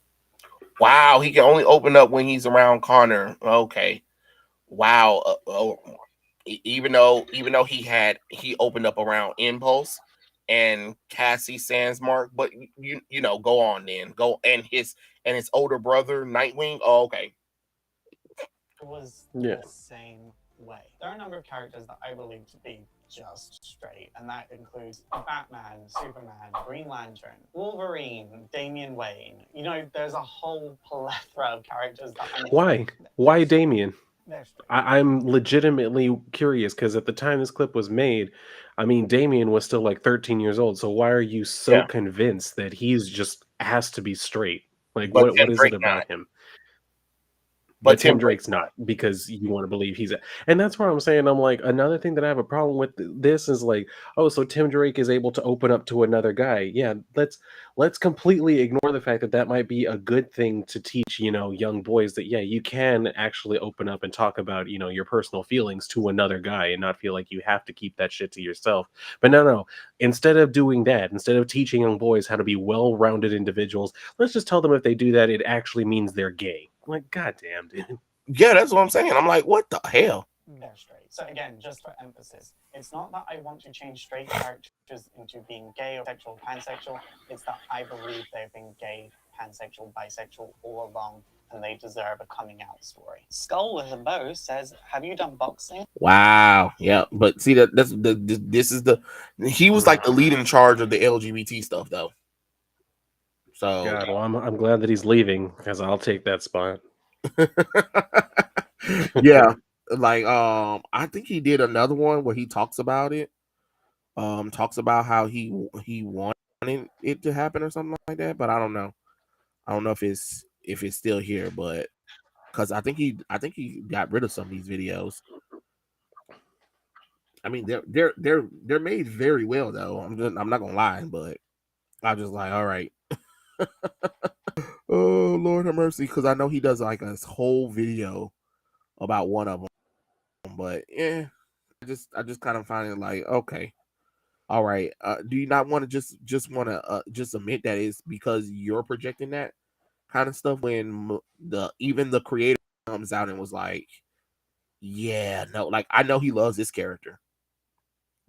Wow, he can only open up when he's around Connor. Okay. Wow. Even though he opened up around Impulse and Cassie Sandsmark, but you know, go on then. Go and his older brother Nightwing. Oh, okay. was Yeah. the same way. There are a number of characters that I believe to be just straight, and that includes Batman, Superman, Green Lantern, Wolverine, Damian Wayne. You know, there's a whole plethora of characters that I'm just like, Why? Why they're, Damien? they're straight. I'm legitimately curious because at the time this clip was made, I mean, Damien was still like 13 years old. So why are you so Yeah. convinced that he's just has to be straight? Like, But what Tim is it Drake about not. him? But But Tim Tim Drake Drake's not because you want to believe he's a, and that's why I'm saying I'm like another thing that I have a problem with this is like, oh, so Tim Drake is able to open up to another guy. Yeah, let's completely ignore the fact that that might be a good thing to teach, young boys that yeah, you can actually open up and talk about, your personal feelings to another guy and not feel like you have to keep that shit to yourself. But no. Instead of doing that, instead of teaching young boys how to be well-rounded individuals, let's just tell them if they do that, it actually means they're gay. Like, goddamn, dude. Yeah, that's what I'm saying. I'm like, what the hell? They're straight. So again, just for emphasis, it's not that I want to change straight characters into being gay or sexual, pansexual. It's that I believe they've been gay, pansexual, bisexual all along, and they deserve a coming out story. Skull with a bow says, "Have you done boxing?" Wow. Yeah. But see this is the he was like the lead in charge of the LGBT stuff though. So God, well, I'm glad that he's leaving because I'll take that spot. yeah. Like I think he did another one where he talks about it. Talks about how he wanted it to happen or something like that, but I don't know. I don't know if it's still here, but because I think he got rid of some of these videos. I mean, they're made very well though. I'm not gonna lie, but I'm just like, all right. Oh Lord have mercy, because I know he does like a whole video about one of them, but yeah, I just kind of find it like, okay, all right. Do you not want to just want to just admit that it's because you're projecting that kind of stuff when even the creator comes out and was like, yeah, no, like I know he loves this character,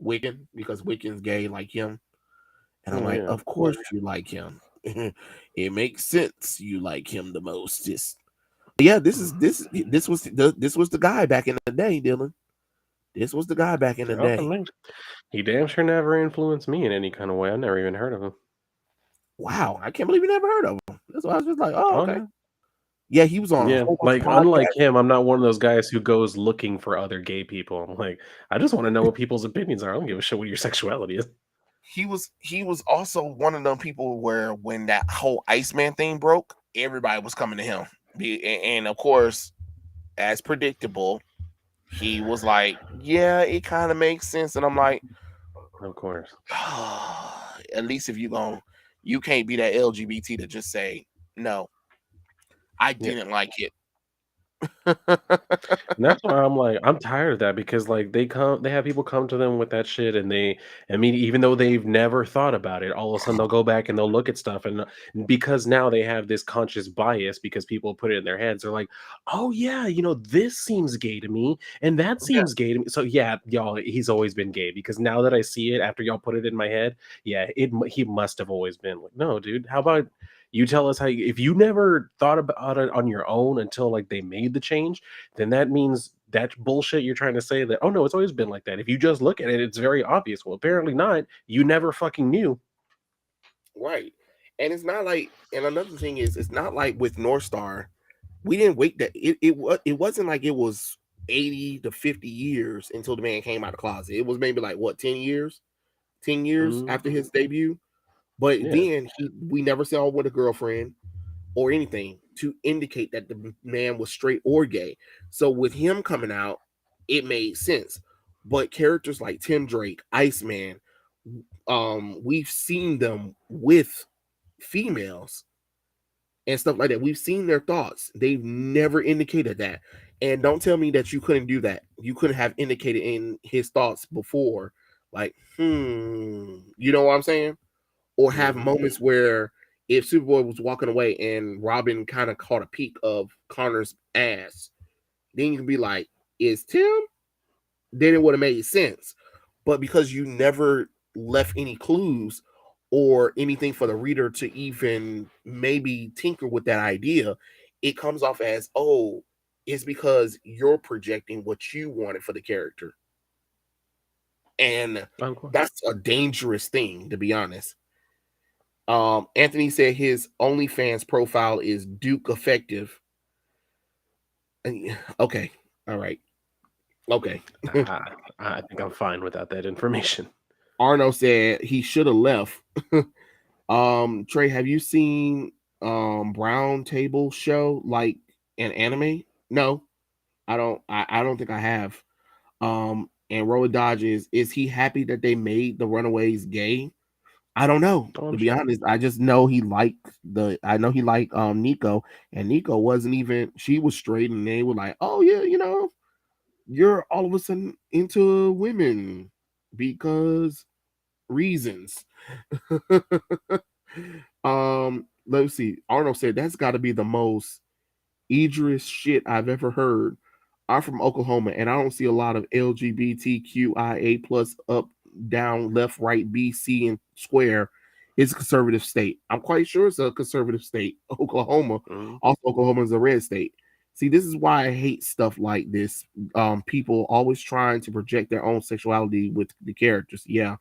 Wiccan, because Wiccan's gay like him. And I'm Oh like, yeah. of course you like him. It makes sense you like him the most. Yeah, this was the guy back in the day, Dylan. This was the guy back in the Oh, I day. mean, he damn sure never influenced me in any kind of way. I never even heard of him. Wow, I can't believe you never heard of him. That's why I was just like, oh, Oh okay. no. Yeah, he was on a Yeah, whole bunch of like unlike podcasts. him, I'm not one of those guys who goes looking for other gay people. Like, I just want to know what people's opinions are. I don't give a shit what your sexuality is. He was also one of them people where when that whole Iceman thing broke, everybody was coming to him. And of course, as predictable, he was like, yeah, it kind of makes sense. And I'm like, Of course. at least if you can't be that LGBT to just say no. I Yeah. didn't like it. And that's why I'm like, I'm tired of that because like they have people come to them with that shit and I mean, even though they've never thought about it, all of a sudden they'll go back and they'll look at stuff and because now they have this conscious bias because people put it in their heads, they're like, oh yeah, this seems gay to me and that Yeah, seems gay to me. So yeah, y'all, he's always been gay because now that I see it after y'all put it in my head, yeah, he must have always been like, no, dude, how about you tell us if you never thought about it on your own until like they made the change, then that means that bullshit you're trying to say that, oh no, it's always been like that. If you just look at it, it's very obvious. Well, apparently not. You never fucking knew. right. And it's not like, and another thing is, it's not like with North Star, we didn't wait that it wasn't like it was 80 to 50 years until the man came out of the closet. It was maybe like what 10 years Mm, after his debut. But yeah. then we never saw with a girlfriend or anything to indicate that the man was straight or gay. So with him coming out, it made sense. But characters like Tim Drake, Iceman, we've seen them with females and stuff like that. We've seen their thoughts. They've never indicated that. And don't tell me that you couldn't do that. You couldn't have indicated in his thoughts before, like, you know what I'm saying? Or have Hmm. moments where if Superboy was walking away and Robin kind of caught a peek of Connor's ass, then you can be like, is Tim? Then it would have made sense. But because you never left any clues or anything for the reader to even maybe tinker with that idea, it comes off as, oh, it's because you're projecting what you wanted for the character. And Of course. that's a dangerous thing, to be honest. Anthony said his OnlyFans profile is Duke Effective. Okay. All right. Okay. I think I'm fine without that information. Arno said he should have left. Trey, have you seen Brown Table Show like an anime? No, I don't think I have. And Roller Dodge is he happy that they made the Runaways gay? I don't know. Oh, To I'm be sure. honest, I just know he liked I know he liked Nico, and Nico wasn't even, she was straight, and they were like, oh yeah, you're all of a sudden into women because reasons. Let's see. Arnold said that's got to be the most Idris shit I've ever heard. I'm from Oklahoma, and I don't see a lot of LGBTQIA plus up, down, left, right, B, C, and square. It's a conservative state. I'm quite sure it's a conservative state. Oklahoma. Mm. Also, Oklahoma is a red state. See, this is why I hate stuff like this. People always trying to project their own sexuality with the characters. Yeah.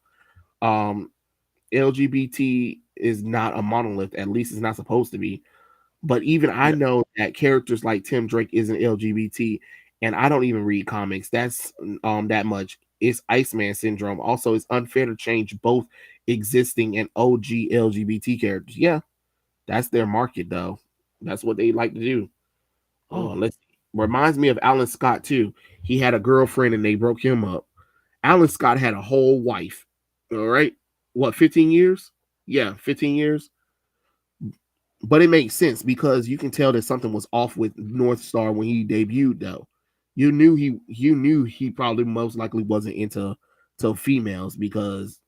Um, LGBT is not a monolith. At least it's not supposed to be. But even I Yeah. know that characters like Tim Drake isn't LGBT, and I don't even read comics. That's that much. It's Iceman syndrome. Also, it's unfair to change both existing and OG LGBT characters. Yeah, that's their market though. That's what they like to do. Let's reminds me of Alan Scott too. He had a girlfriend and they broke him up. Alan Scott had a whole wife. All right. What, 15 years? Yeah, 15 years. But it makes sense because you can tell that something was off with North Star when he debuted though. You knew he probably most likely wasn't into females because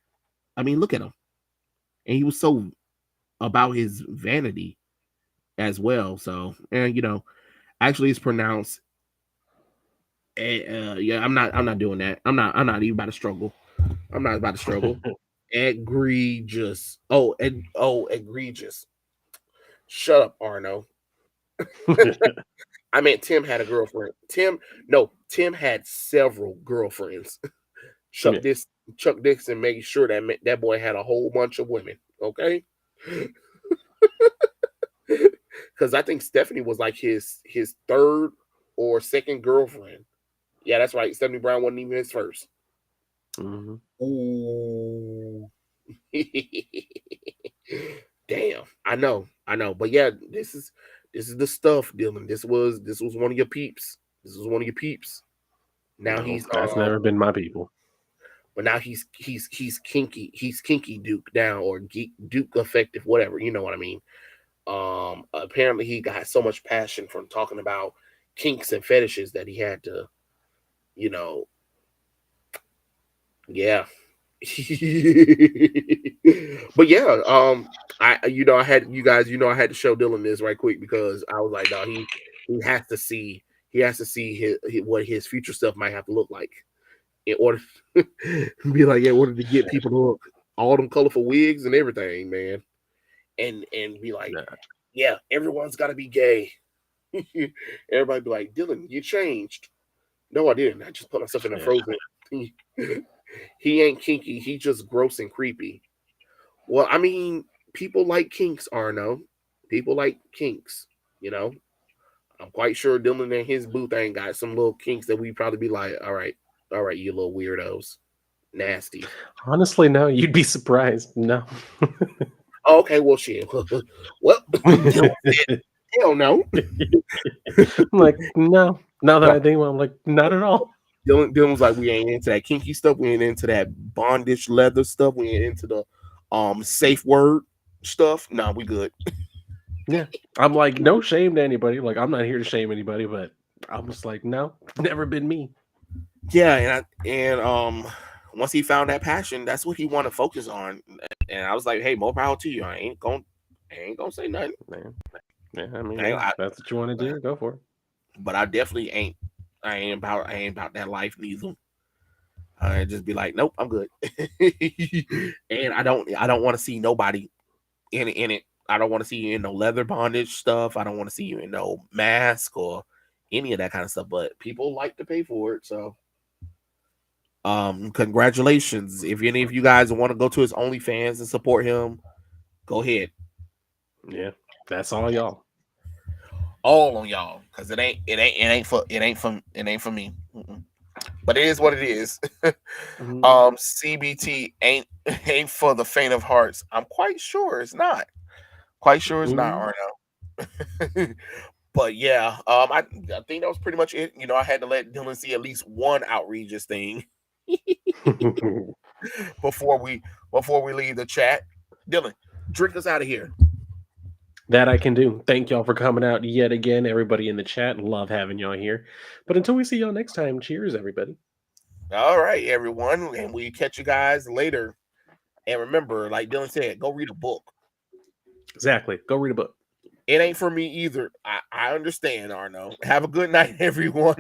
I mean look at him. And he was so about his vanity as well. So and actually it's pronounced yeah, I'm not doing that. I'm not even about to struggle. I'm not about to struggle. Egregious. Egregious. Shut up, Arno. I meant Tim had a girlfriend. Tim had several girlfriends. Chuck Yeah. this Chuck Dixon made sure that boy had a whole bunch of women. Okay, because I think Stephanie was like his third or second girlfriend. Yeah, that's right. Stephanie Brown wasn't even his first. Hmm. Ooh. Damn, I know, but yeah, this is the stuff, Dylan. This was one of your peeps. This was one of your peeps. Now No, he's that's never been my people. but now he's kinky. He's kinky Duke now or geek Duke effective, whatever. You know what I mean. Apparently he got so much passion from talking about kinks and fetishes that he had to, you know, yeah. But yeah, I had you guys, I had to show Dylan this right quick because I was like, no, he has to see what his future stuff might have to look like in order be like in order to get people to look all them colorful wigs and everything, man, and be like, Nah. yeah, everyone's got to be gay. Everybody be like, Dylan, you changed. No, I didn't. I just put myself in a Yeah. frozen. He ain't kinky. He just gross and creepy. Well, I mean, people like kinks, Arno. People like kinks. You know, I'm quite sure Dylan and his booth ain't got some little kinks that we probably be like, all right, you little weirdos, nasty. Honestly, no, you'd be surprised. No. Oh, okay, well, shit. Well, Dylan said, hell no. I'm like, no. Now that I think about it, I'm like, not at all. Dylan was like, we ain't into that kinky stuff. We ain't into that bondage leather stuff. We ain't into the safe word stuff. Nah, we good. Yeah. I'm like, no shame to anybody. Like, I'm not here to shame anybody, but I'm just like, no, never been me. Yeah, and once he found that passion, that's what he wanted to focus on. And I was like, hey, more power to you. I ain't going. I ain't gonna say nothing. Man. Yeah, I mean, I, that's what you want to do. Go for it. but I definitely ain't. I ain't about that life neither. I just be like, nope, I'm good. And I don't want to see nobody in it. I don't want to see you in no leather bondage stuff. I don't want to see you in no mask or any of that kind of stuff. But people like to pay for it, so congratulations. If any of you guys want to go to his OnlyFans and support him, go ahead. Yeah, that's all y'all. All on y'all, because it ain't for me. Mm-mm. But it is what it is. CBT ain't for the faint of hearts. I'm quite sure it's not. Quite sure it's not, Arno. But yeah, I think that was pretty much it. I had to let Dylan see at least one outrageous thing before we leave the chat. Dylan, drink us out of here. That I can do. Thank y'all for coming out yet again. Everybody in the chat, love having y'all here. But until we see y'all next time, cheers, everybody. All right, everyone, and we catch you guys later. And remember, like Dylan said, go read a book. Exactly. Go read a book. It ain't for me either. I understand, Arno. Have a good night, everyone.